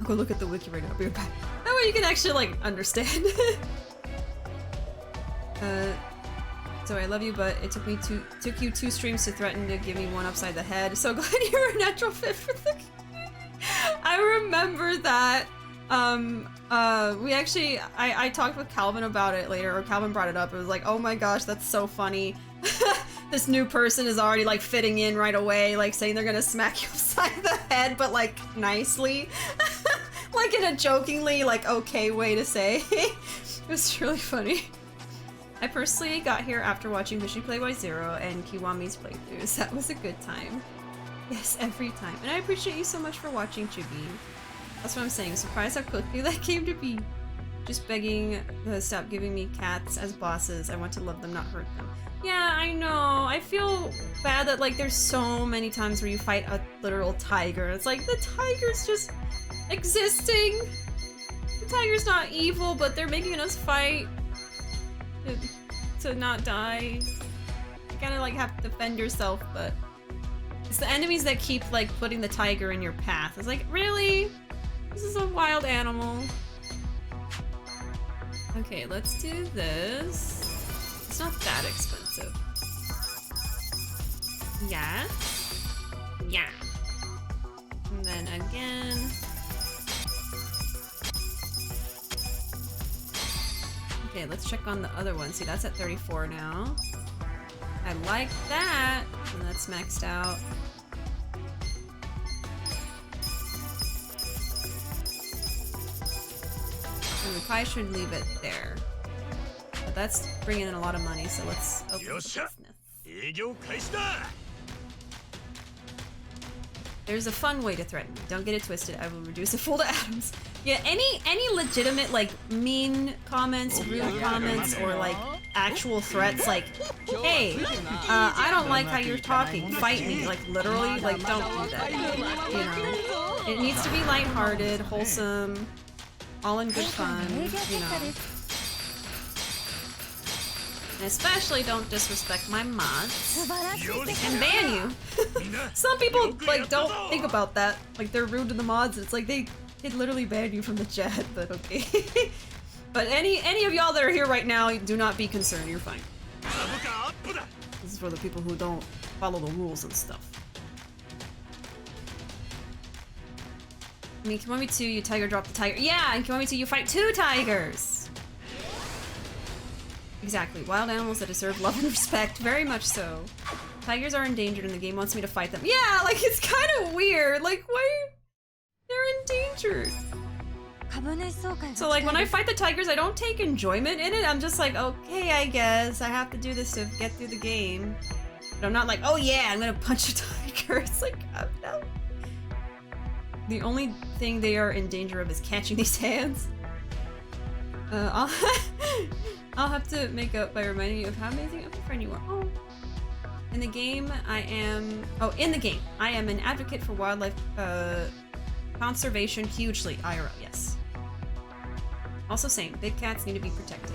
I'll go look at the wiki right now, I'll be right back. That way you can actually, like, understand. So I love you, but it took you 2 streams to threaten to give me one upside the head. So glad you were a natural fit for the community. I remember that. We actually, I talked with Calvin about it later, or Calvin brought it up. It was like, oh my gosh, that's so funny. This new person is already like fitting in right away, like saying they're gonna smack you upside the head, but like nicely. Like in a jokingly, like okay way to say. It was really funny. I personally got here after watching Mission Playway Zero and Kiwami's playthroughs. That was a good time. Yes, every time. And I appreciate you so much for watching, Chibi. That's what I'm saying. Surprised how quickly that came to be. Just begging to stop giving me cats as bosses. I want to love them, not hurt them. Yeah, I know. I feel bad that like there's so many times where you fight a literal tiger. It's like the tiger's just existing. The tiger's not evil, but they're making us fight to not die. You kind of like have to defend yourself, but it's the enemies that keep like putting the tiger in your path. It's like, really? This is a wild animal. Okay, let's do this. It's not that expensive. Yeah. Yeah. And then again. Okay, let's check on the other one. See, that's at 34 now. I like that. And that's maxed out. And we probably should leave it there. But that's bringing in a lot of money, so let's open the business. There's a fun way to threaten me. Don't get it twisted. I will reduce it full to atoms. Yeah, any legitimate like mean comments, rude comments, or like actual threats, like, hey, I don't like how you're talking. Fight me, like literally, like don't do that. You know, it needs to be lighthearted, wholesome, all in good fun. You know. And especially don't disrespect my mods. They can ban you. Some people like don't think about that. Like they're rude to the mods. It's like they literally ban you from the chat, but okay. But any of y'all that are here right now, do not be concerned. You're fine. This is for the people who don't follow the rules and stuff. I mean, Kiwami 2, you tiger drop the tiger. Yeah, and Kiwami 2, you fight 2 tigers. Exactly. Wild animals that deserve love and respect. Very much so. Tigers are endangered and the game wants me to fight them. Yeah, like it's kind of weird. Like, why? They're endangered. So like when I fight the tigers, I don't take enjoyment in it. I'm just like, okay, I guess I have to do this to get through the game. But I'm not like, oh yeah, I'm gonna punch a tiger. It's like, no. The only thing they are in danger of is catching these hands. I'll have to make up by reminding you of how amazing of a friend you are. Oh. In the game, I am an advocate for wildlife conservation hugely. IRL, yes. Also same, big cats need to be protected.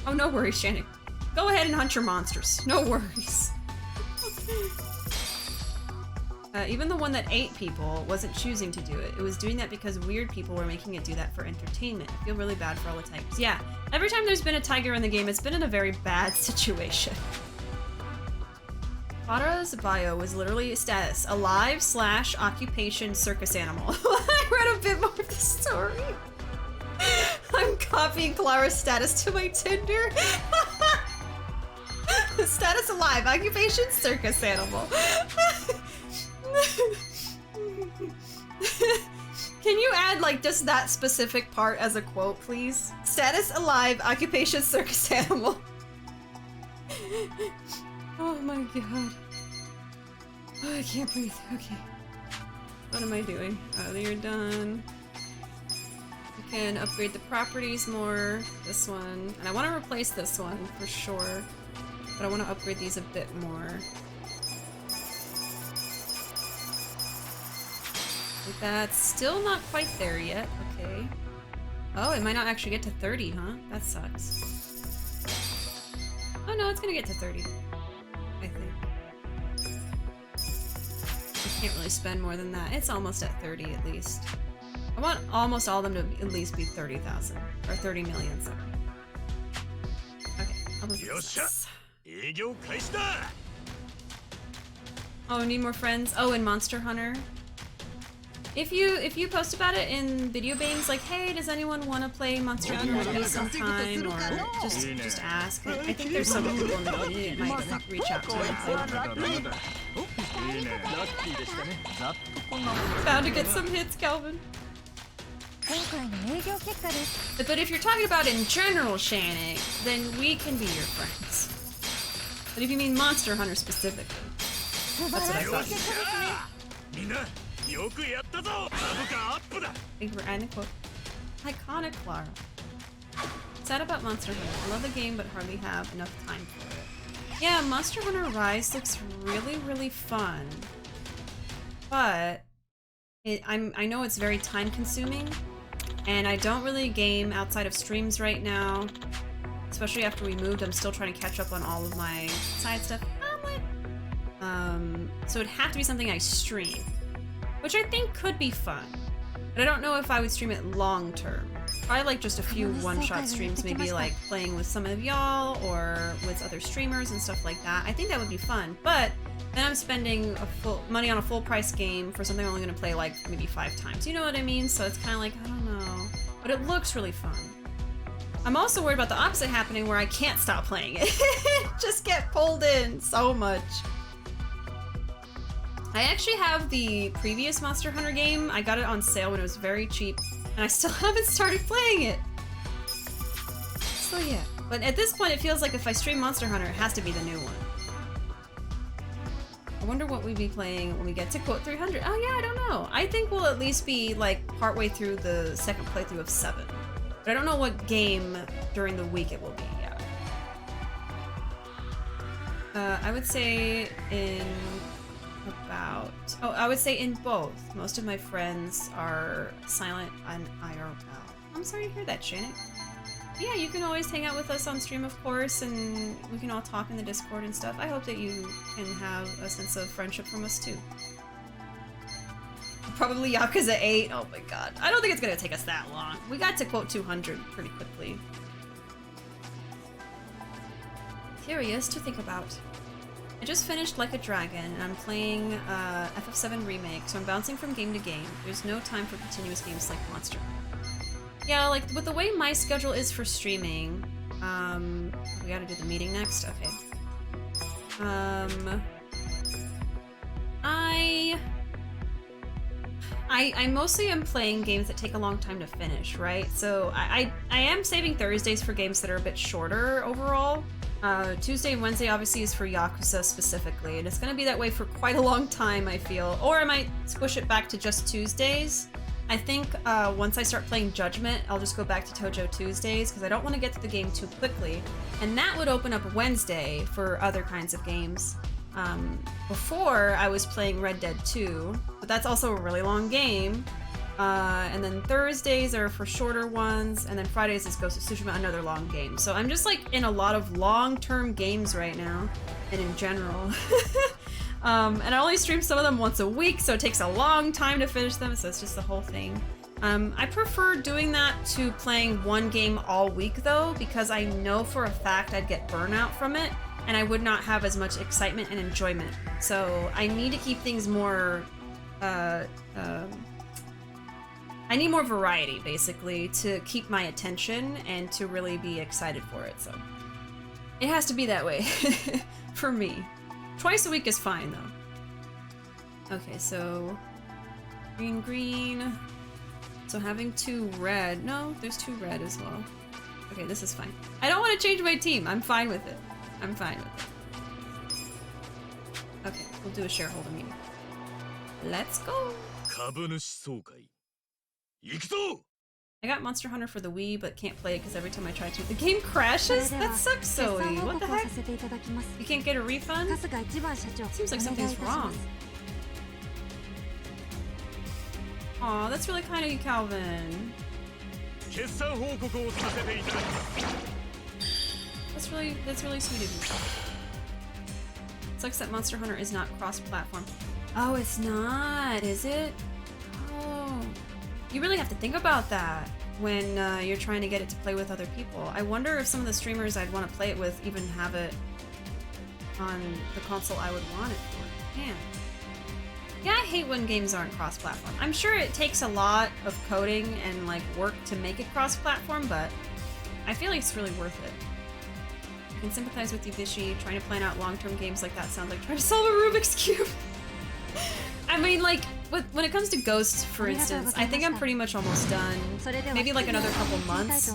Oh, no worries, Shannon. Go ahead and hunt your monsters. No worries. Even the one that ate people wasn't choosing to do it. It was doing that because weird people were making it do that for entertainment. I feel really bad for all the tigers. Yeah, every time there's been a tiger in the game, it's been in a very bad situation. Fara's bio was literally status, alive / occupation circus animal. I read a bit more of the story. I'm copying Clara's status to my Tinder. Status alive, occupation circus animal. Can you add like just that specific part as a quote, please? Status alive, occupation circus animal. Oh my god. Oh, I can't breathe. Okay. What am I doing? Oh, you're done. I can upgrade the properties more. This one. And I want to replace this one for sure. But I want to upgrade these a bit more. That's still not quite there yet. Okay. Oh, it might not actually get to 30, huh? That sucks. Oh no, it's gonna get to 30. I think. I can't really spend more than that. It's almost at 30 at least. I want almost all of them to at least be 30,000. Or 30 million, sorry. Okay, I'll move this. Oh, need more friends? Oh, and Monster Hunter. If you post about it in video bangs, like, hey, does anyone want to play Monster Hunter with me sometime, or just ask. I think there's some people in the community that might like, reach out to me. Bound to get some hits, Calvin. But if you're talking about in general, Shannon, then we can be your friends. But if you mean Monster Hunter specifically, that's what I thought. Thank you for adding the quote. Iconic Clara. Sad about Monster Hunter. I love the game, but hardly have enough time for it. Yeah, Monster Hunter Rise looks really, really fun. But I know it's very time consuming, and I don't really game outside of streams right now. Especially after we moved, I'm still trying to catch up on all of my side stuff. So it'd have to be something I stream, which I think could be fun. But I don't know if I would stream it long term. Probably like just a few one-shot streams, maybe like playing with some of y'all or with other streamers and stuff like that. I think that would be fun, but then I'm spending money on a full price game for something I'm only gonna play like maybe 5 times. You know what I mean? So it's kind of like, I don't know. But it looks really fun. I'm also worried about the opposite happening where I can't stop playing it. Just get pulled in so much. I actually have the previous Monster Hunter game. I got it on sale when it was very cheap, and I still haven't started playing it. So yeah, but at this point it feels like if I stream Monster Hunter, it has to be the new one. I wonder what we'd be playing when we get to quote 300. Oh yeah, I don't know. I think we'll at least be like partway through the second playthrough of 7. But I don't know what game during the week it will be, yeah. I would say in about... Oh, I would say in both. Most of my friends are silent on IRL. I'm sorry to hear that, Shannon. Yeah, you can always hang out with us on stream, of course, and we can all talk in the Discord and stuff. I hope that you can have a sense of friendship from us, too. Probably Yakuza 8. Oh my god. I don't think it's gonna take us that long. We got to quote 200 pretty quickly. Curious to think about. I just finished Like a Dragon, and I'm playing FF7 Remake, so I'm bouncing from game to game. There's no time for continuous games like Monster. Yeah, like, with the way my schedule is for streaming, we gotta do the meeting next? Okay. I mostly am playing games that take a long time to finish, right? So I am saving Thursdays for games that are a bit shorter overall. Tuesday and Wednesday obviously is for Yakuza specifically, and it's gonna be that way for quite a long time, I feel. Or I might squish it back to just Tuesdays. I think once I start playing Judgment, I'll just go back to Tojo Tuesdays, because I don't want to get to the game too quickly. And that would open up Wednesday for other kinds of games. Before, I was playing Red Dead 2, but that's also a really long game. And then Thursdays are for shorter ones, and then Fridays is Ghost of Tsushima, another long game. So I'm just like in a lot of long-term games right now, and in general. And I only stream some of them once a week, so it takes a long time to finish them, so it's just the whole thing. I prefer doing that to playing one game all week though, because I know for a fact I'd get burnout from it, and I would not have as much excitement and enjoyment. So I need to keep things more, I need more variety, basically, to keep my attention and to really be excited for it, so. It has to be that way, for me. Twice a week is fine, though. Okay, so... green. So having 2 red. No, there's 2 red as well. Okay, this is fine. I don't want to change my team. I'm fine with it. I'm fine with it. Okay, we'll do a shareholder meeting. Let's go! I got Monster Hunter for the Wii, but can't play it because every time I try to, the game crashes? That sucks, Zoe. What the heck? You can't get a refund? Seems like something's wrong. Aw, that's really kind of you, Calvin. That's really sweet of you. Sucks that Monster Hunter is not cross-platform. Oh, it's not, is it? Oh. You really have to think about that when you're trying to get it to play with other people. I wonder if some of the streamers I'd want to play it with even have it on the console I would want it for. Man. Yeah, I hate when games aren't cross-platform. I'm sure it takes a lot of coding and like work to make it cross-platform, but I feel like it's really worth it. I can sympathize with you, Bishi. Trying to plan out long-term games like that sounds like trying to solve a Rubik's Cube. I mean, like, when it comes to Ghost, for instance, I think I'm pretty much almost done. Maybe like another couple months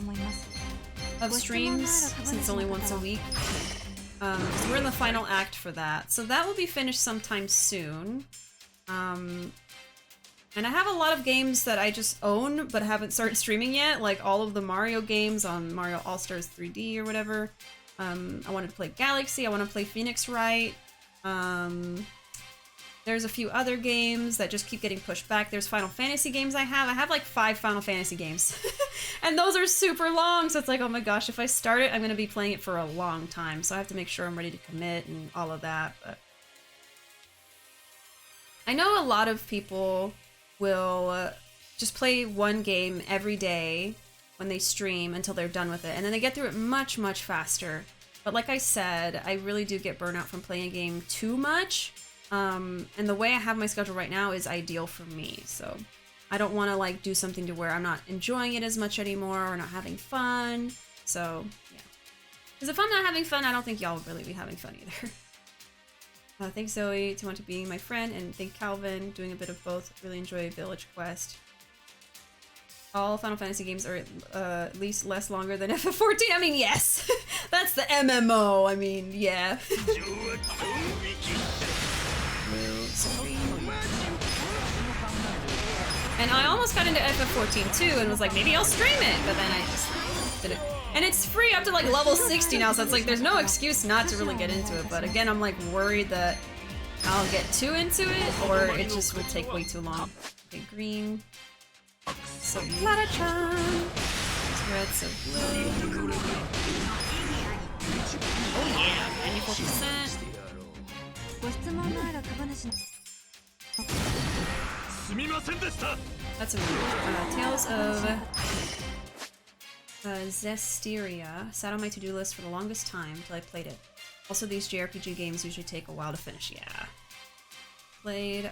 of streams, since it's only once a week. So we're in the final act for that. So that will be finished sometime soon. And I have a lot of games that I just own but haven't started streaming yet, like all of the Mario games on Mario All-Stars 3D or whatever. I wanted to play Galaxy, I want to play Phoenix Wright. There's a few other games that just keep getting pushed back. There's Final Fantasy games I have like 5 Final Fantasy games. And those are super long, so it's like, oh my gosh, if I start it, I'm going to be playing it for a long time. So I have to make sure I'm ready to commit and all of that. But I know a lot of people will just play one game every day when they stream until they're done with it. And then they get through it much, much faster. But like I said, I really do get burnt out from playing a game too much. And the way I have my schedule right now is ideal for me. So I don't want to like do something to where I'm not enjoying it as much anymore or not having fun. So yeah. Because if I'm not having fun, I don't think y'all will really be having fun either. Thanks Zoe to want to be my friend, and thank Calvin, doing a bit of both. Really enjoy Village Quest. All Final Fantasy games are at least less longer than FF14. I mean, yes, that's the MMO. I mean, yeah. And I almost got into FF14 too, and was like, maybe I'll stream it, but then I just did it. And it's free up to like level 60 now, so it's like there's no excuse not to really get into it. But again, I'm like worried that I'll get too into it, or it just would take way too long. Okay, green. So Lata-chan. Red, so blue. Oh yeah, 94%. That's a Tales of Zestiria sat on my to-do list for the longest time till I played it. Also, these JRPG games usually take a while to finish. Yeah. Played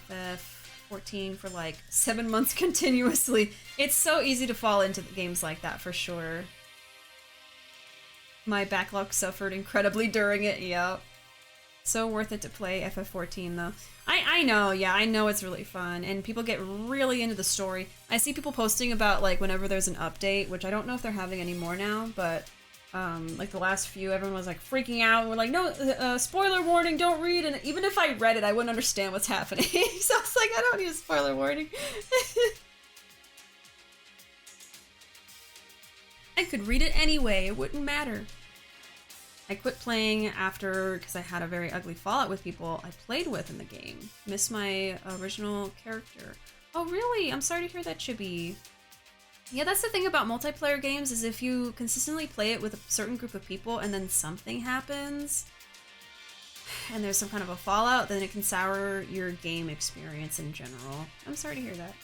FF14 for like 7 months continuously. It's so easy to fall into games like that for sure. My backlog suffered incredibly during it. Yep. So worth it to play FF14 though. I know, yeah, I know it's really fun, and people get really into the story. I see people posting about like whenever there's an update, which I don't know if they're having any more now, but like the last few, everyone was like freaking out and we're like, no, spoiler warning, don't read. And even if I read it, I wouldn't understand what's happening. So I was like, I don't need a spoiler warning. I could read it anyway, it wouldn't matter. I quit playing after, because I had a very ugly fallout with people I played with in the game. Miss my original character. Oh really? I'm sorry to hear that, Chibi. Yeah, that's the thing about multiplayer games, is if you consistently play it with a certain group of people and then something happens, and there's some kind of a fallout, then it can sour your game experience in general. I'm sorry to hear that.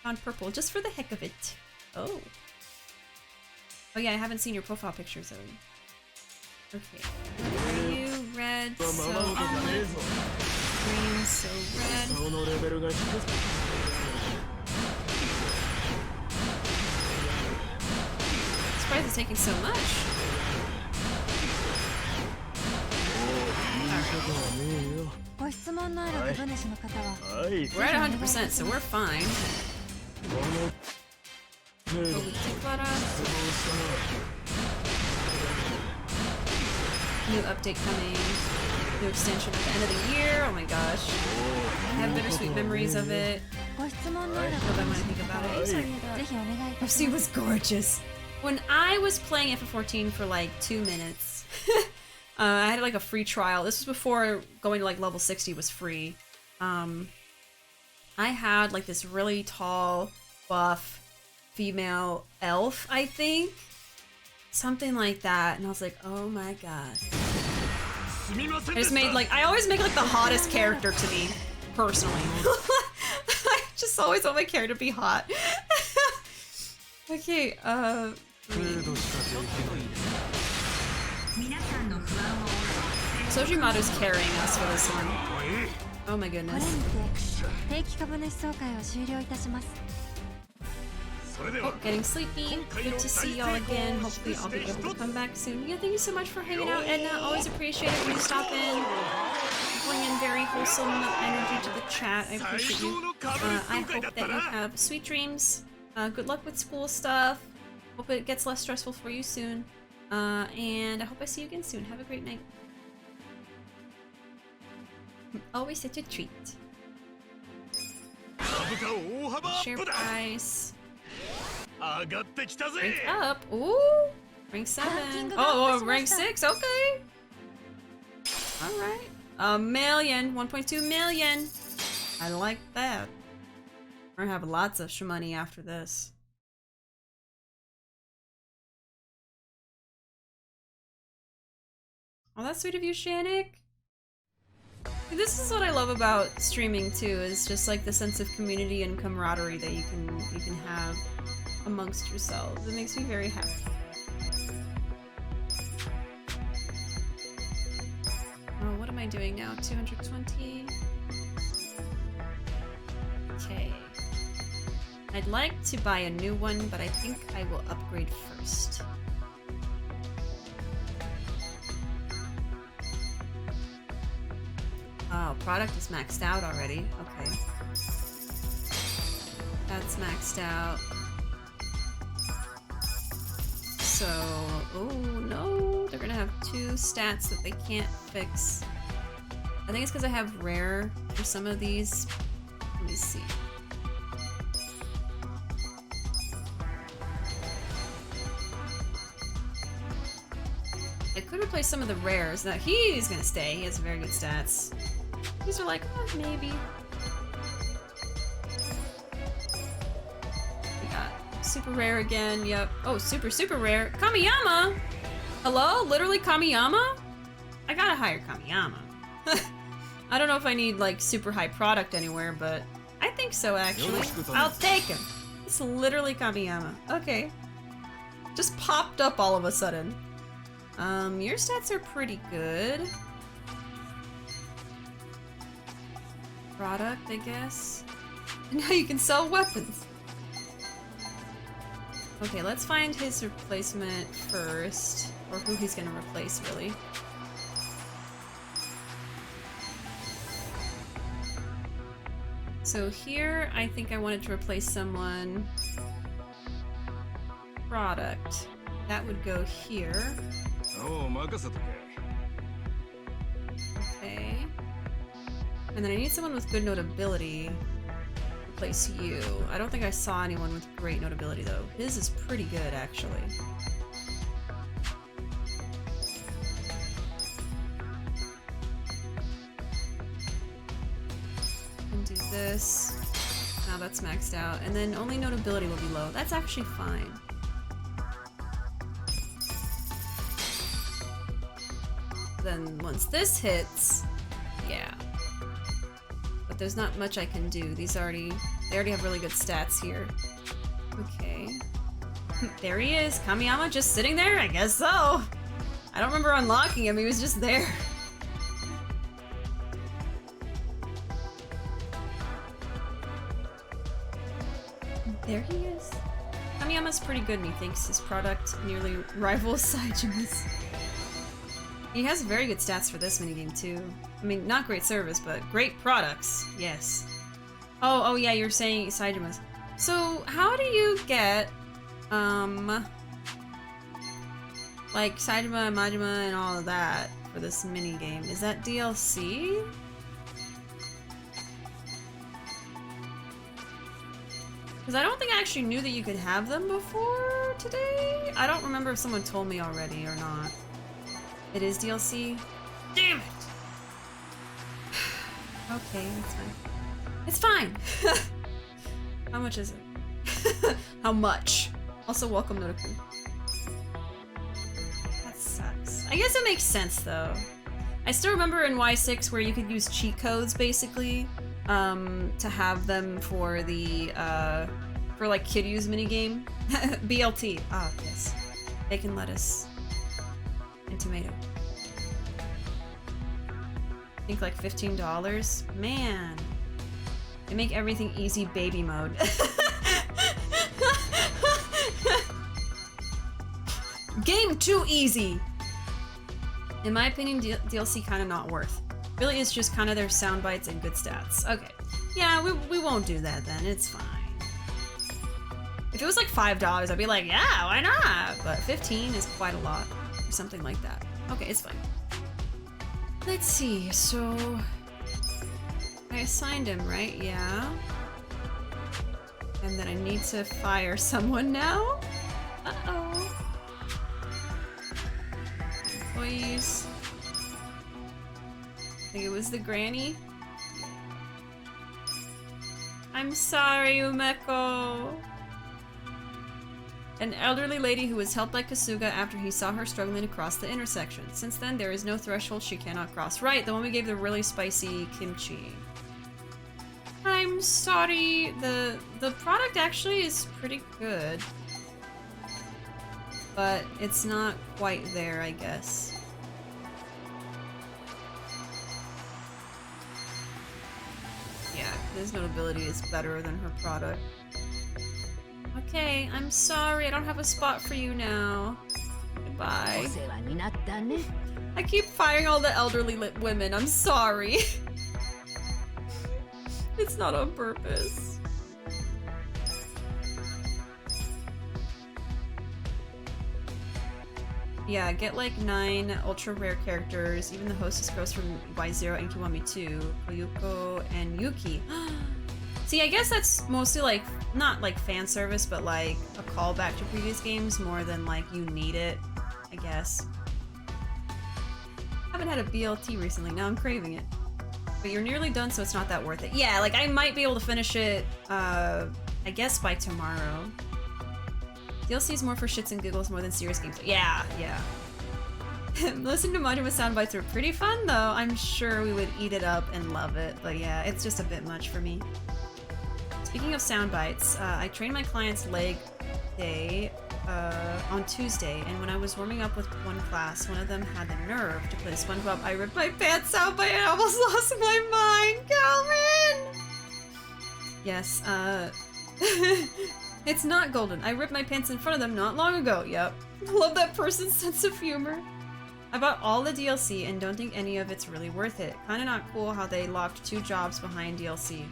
On purple, just for the heck of it. Oh. Oh yeah, I haven't seen your profile picture, Zoe. Okay. Are you red, so green, so red. Surprised it's taking so much. We're at 100%, so we're fine. New update coming. New extension at the end of the year. Oh my gosh. I have bittersweet memories of it. What I want to think about it. FC was gorgeous. When I was playing FF14 for like 2 minutes, I had like a free trial. This was before going to like level 60 was free. I had like this really tall, buff, female elf, I think. Something like that, and I was like, oh my god. I just made like, I always make like the hottest character to me, personally. I just always want my character to be hot. Okay, Sojimaru's carrying us for this one. Oh my goodness. Oh, getting sleepy. Good to see y'all again. Hopefully I'll be able to come back soon. Yeah, thank you so much for hanging out, Edna. Always appreciate it when you stop in. Bring in very wholesome energy to the chat. I appreciate you. I hope that you have sweet dreams. Good luck with school stuff. Hope it gets less stressful for you soon. And I hope I see you again soon. Have a great night. Always such a treat. Share price. 上がってきたぜ。 Rank up. Ooh. Rank 7. Oh, rank 6. Okay. Alright. A million. 1.2 million. I like that. We're gonna have lots of money after this. Oh, that's sweet of you, Shanik. This is what I love about streaming too, is just like the sense of community and camaraderie that you can have amongst yourselves. It makes me very happy. Oh, what am I doing now? 220? Okay. I'd like to buy a new one, but I think I will upgrade first. Oh, product is maxed out already. Okay. That's maxed out. So, oh no, they're gonna have 2 stats that they can't fix. I think it's because I have rare for some of these. Let me see. I could replace some of the rares. Now he's gonna stay. He has very good stats. These are like, oh, maybe. We got super rare again. Yep. Oh, super rare. Kamiyama. Hello, literally Kamiyama. I gotta hire Kamiyama. I don't know if I need like super high product anywhere, but I think so actually. I'll take him. It's literally Kamiyama. Okay. Just popped up all of a sudden. Your stats are pretty good. Product, I guess. And now you can sell weapons. Okay, let's find his replacement first. Or who he's gonna replace, really. So here, I think I wanted to replace someone. Product. That would go here. Okay. And then I need someone with good notability. Replace you. I don't think I saw anyone with great notability though. His is pretty good actually. And do this. Now that's maxed out. And then only notability will be low. That's actually fine. Then once this hits, yeah. But there's not much I can do. They already have really good stats here. Okay. There he is. Kamiyama just sitting there? I guess so. I don't remember unlocking him. He was just there. There he is. Kamiyama's pretty good, and he thinks his product nearly rivals Saijima's. He has very good stats for this minigame too. I mean, not great service, but great products. Yes. Oh yeah, you're saying Saijima's. So how do you get, like Saijima, Majima, and all of that for this minigame? Is that DLC? Because I don't think I actually knew that you could have them before today. I don't remember if someone told me already or not. It is DLC? Damn it! Okay, it's fine. It's fine! How much is it? How much? Also, welcome Notoku. That sucks. I guess it makes sense, though. I still remember in Y6 where you could use cheat codes, basically, to have them for the, for like Kiryu's minigame. BLT. Ah, yes. Bacon, lettuce, and tomato. I think like $15. Man. They make everything easy baby mode. Game too easy! In my opinion, DLC kind of not worth. Really is just kind of their sound bites and good stats. Okay. Yeah, we won't do that then. It's fine. If it was like $5, I'd be like, yeah, why not? But 15 is quite a lot. Or something like that. Okay, it's fine. Let's see, so... I assigned him, right? Yeah. And then I need to fire someone now. Uh-oh. Employees. I think it was the granny. I'm sorry, Umeko. An elderly lady who was helped by Kasuga after he saw her struggling to cross the intersection. Since then, there is no threshold she cannot cross. Right, the one we gave the really spicy kimchi. I'm sorry. The product actually is pretty good. But it's not quite there, I guess. Yeah, his notability is better than her product. Okay, I'm sorry, I don't have a spot for you now. Goodbye. I keep firing all the elderly women, I'm sorry. It's not on purpose. Yeah, get like 9 ultra rare characters, even the hostess girls from Y0 and Kiwami 2, Koyuko and Yuki. See, I guess that's mostly like, not like fan service, but like a callback to previous games more than like you need it, I guess. Haven't had a BLT recently, now I'm craving it. But you're nearly done, so it's not that worth it. Yeah, like I might be able to finish it, I guess by tomorrow. DLC is more for shits and giggles more than serious gameplay. Yeah, yeah. Listening to Majima soundbites are pretty fun though. I'm sure we would eat it up and love it, but yeah, it's just a bit much for me. Speaking of soundbites, I trained my client's leg day on Tuesday, and when I was warming up with one class, one of them had the nerve to play SpongeBob. I ripped my pants out, but I almost lost my mind, Calvin! Yes, it's not golden. I ripped my pants in front of them not long ago. Yep. Love that person's sense of humor. I bought all the DLC and don't think any of it's really worth it. Kinda not cool how they locked 2 jobs behind DLC.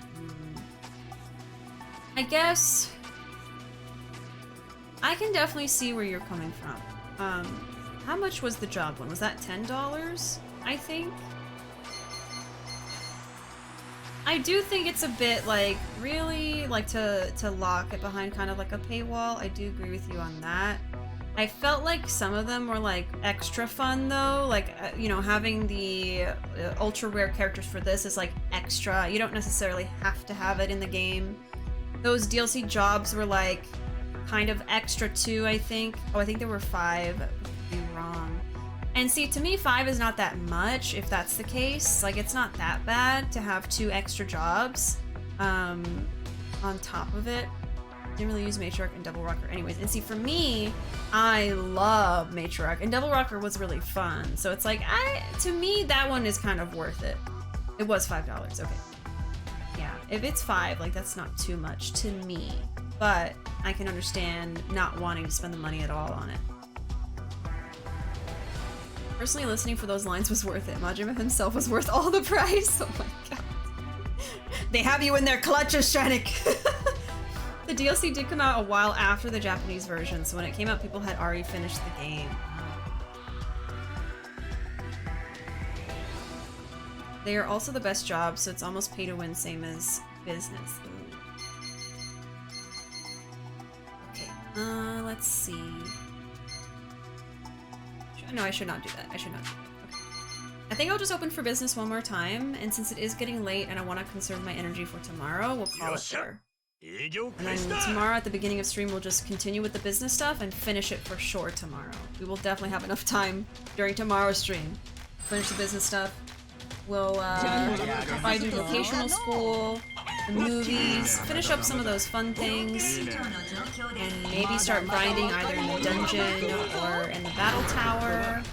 I guess I can definitely see where you're coming from. How much was the job one? Was that $10? I think? I do think it's a bit like, really, like to lock it behind kind of like a paywall. I do agree with you on that. I felt like some of them were like extra fun though, like, you know, having the ultra rare characters for this is like extra. You don't necessarily have to have it in the game. Those DLC jobs were like kind of extra too, I think. Oh, I think there were 5. I could be wrong. And see, to me, 5 is not that much, if that's the case. Like, it's not that bad to have 2 extra jobs on top of it. Didn't really use Matriarch and Double Rocker anyways. And see, for me, I love Matriarch, and Double Rocker was really fun. So it's like, to me, that one is kind of worth it. It was $5, okay. Yeah, if it's 5, like, that's not too much to me. But I can understand not wanting to spend the money at all on it. Personally, listening for those lines was worth it. Majima himself was worth all the price. Oh my god. They have you in their clutches, Shanik! The DLC did come out a while after the Japanese version, so when it came out, people had already finished the game. They are also the best job, so it's almost pay to win, same as business. Ooh. Okay, let's see. No, I should not do that. I should not do that. Okay. I think I'll just open for business one more time, and since it is getting late and I want to conserve my energy for tomorrow, we'll call it there. And then tomorrow at the beginning of stream, we'll just continue with the business stuff and finish it for sure tomorrow. We will definitely have enough time during tomorrow's stream. Finish the business stuff. We'll probably do vocational school, the movies, finish up some of those fun things, and maybe start grinding either in the dungeon or in the battle tower.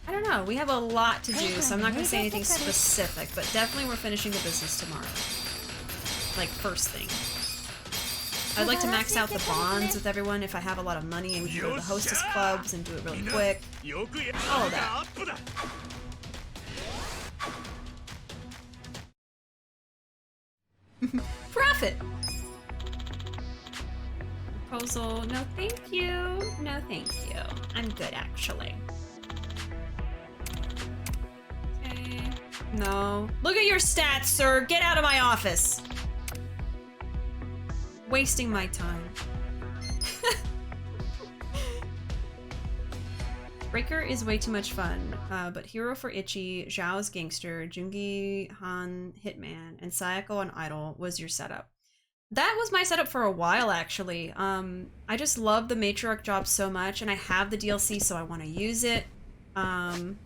I don't know, we have a lot to do, so I'm not going to say anything specific, but definitely we're finishing the business tomorrow. Like, first thing. I'd like to max out the bonds with everyone if I have a lot of money, and we can go to the hostess clubs and do it really quick. All of that. Profit! Proposal, no thank you. No thank you. I'm good actually. Okay. No. Look at your stats, sir! Get out of my office! Wasting my time. Breaker is way too much fun, but Hero for Ichi, Zhao's Gangster, Jungi Han Hitman, and Sayako on Idol was your setup. That was my setup for a while, actually. I just love the matriarch job so much, and I have the DLC, so I want to use it. Oh,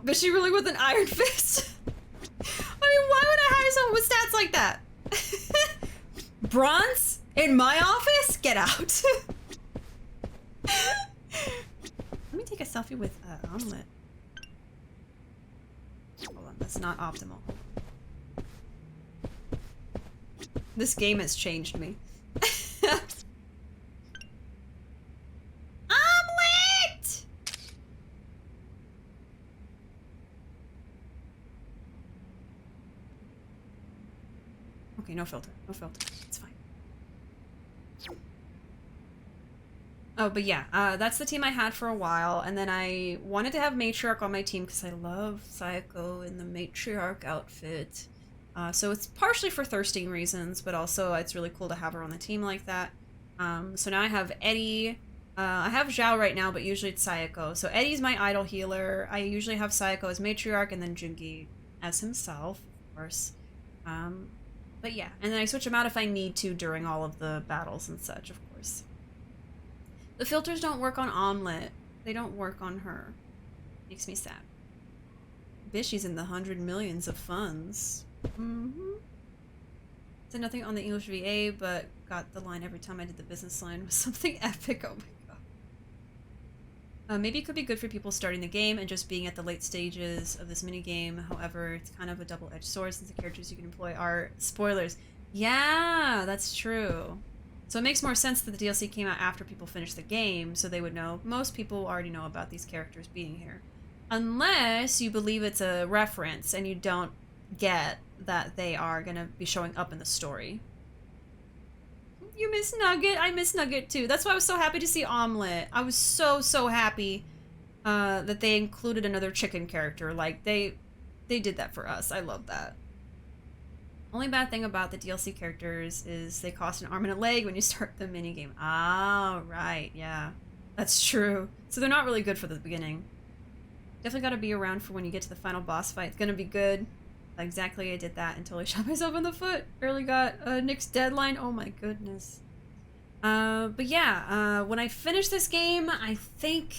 but she really with an iron fist? I mean, why would I hire someone with stats like that? Bronze? In my office? Get out. Let me take a selfie with Omelet. Hold on, that's not optimal. This game has changed me. Omelet! Okay, no filter. No filter. It's fine. Oh, but yeah, that's the team I had for a while, and then I wanted to have Matriarch on my team because I love Sayako in the Matriarch outfit. So it's partially for thirsting reasons, but also it's really cool to have her on the team like that. So now I have Eddie. I have Zhao right now, but usually it's Sayako. So Eddie's my idol healer. I usually have Sayako as Matriarch and then Jungi as himself, of course. But yeah, and then I switch him out if I need to during all of the battles and such, of course. The filters don't work on Omelet. They don't work on her. Makes me sad. Bishy's in the 100 millions of funds. Said nothing on the English VA, but got the line every time I did the business line was something epic. Oh my god. Maybe it could be good for people starting the game and just being at the late stages of this minigame. However, it's kind of a double-edged sword since the characters you can employ are spoilers. Yeah, that's true. So it makes more sense that the DLC came out after people finished the game, so they would know. Most people already know about these characters being here. Unless you believe it's a reference and you don't get that they are going to be showing up in the story. You miss Nugget? I miss Nugget too. That's why I was so happy to see Omelet. I was so happy that they included another chicken character. Like, they did that for us. I love that. Only bad thing about the DLC characters is they cost an arm and a leg when you start the minigame. Ah, right, yeah. That's true. So they're not really good for the beginning. Definitely gotta be around for when you get to the final boss fight. It's gonna be good. Exactly, I did that until I shot myself in the foot. Barely got Nick's deadline. Oh my goodness. But yeah, when I finish this game, I think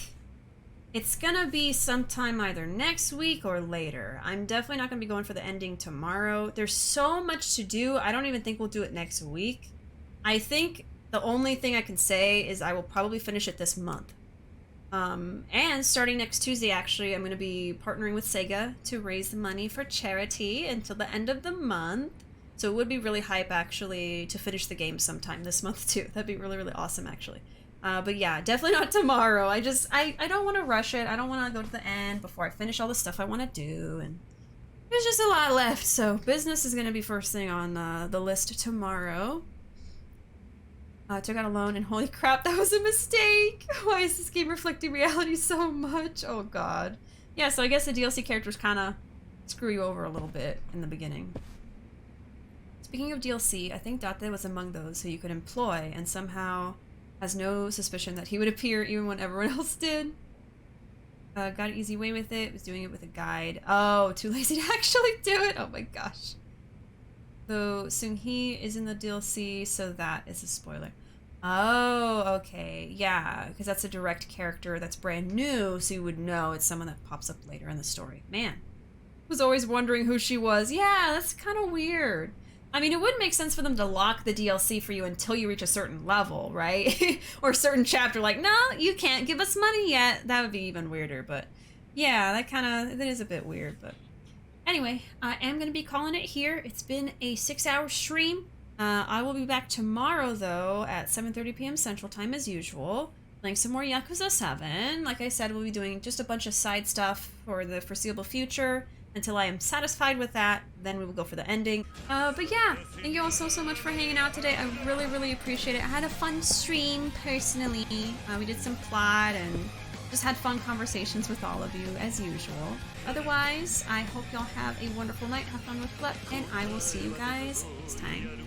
it's gonna be sometime either next week or later. I'm definitely not gonna be going for the ending tomorrow. There's so much to do. I don't even think we'll do it next week. I think the only thing I can say is I will probably finish it this month. And starting next Tuesday, actually, I'm gonna be partnering with SEGA to raise the money for charity until the end of the month. So it would be really hype, actually, to finish the game sometime this month, too. That'd be really, really awesome, actually. But yeah, definitely not tomorrow. I don't want to rush it. I don't want to go to the end before I finish all the stuff I want to do. And there's just a lot left. So business is going to be first thing on the list tomorrow. Took out a loan and holy crap, that was a mistake. Why is this game reflecting reality so much? Oh god. Yeah, so I guess the DLC characters kind of screw you over a little bit in the beginning. Speaking of DLC, I think Date was among those who you could employ and somehow has no suspicion that he would appear even when everyone else did. Got an easy way with it, was doing it with a guide. Oh, too lazy to actually do it. Oh my gosh. Though Seung-hee is in the DLC, so that is a spoiler. Oh, okay. Yeah, because that's a direct character that's brand new, so you would know it's someone that pops up later in the story. Man, was always wondering who she was. Yeah, that's kind of weird. I mean, it would make sense for them to lock the DLC for you until you reach a certain level, right? Or a certain chapter, like, no, you can't give us money yet. That would be even weirder, but yeah, that is a bit weird, but anyway, I am going to be calling it here. It's been a 6-hour stream. I will be back tomorrow, though, at 7:30 p.m. Central Time as usual. Playing some more Yakuza 7. Like I said, we'll be doing just a bunch of side stuff for the foreseeable future. Until I am satisfied with that, then we will go for the ending. But yeah, thank you all so much for hanging out today. I really appreciate it. I had a fun stream, personally. We did some plot and just had fun conversations with all of you as usual. Otherwise, I hope y'all have a wonderful night, have fun with luck, and I will see you guys next time.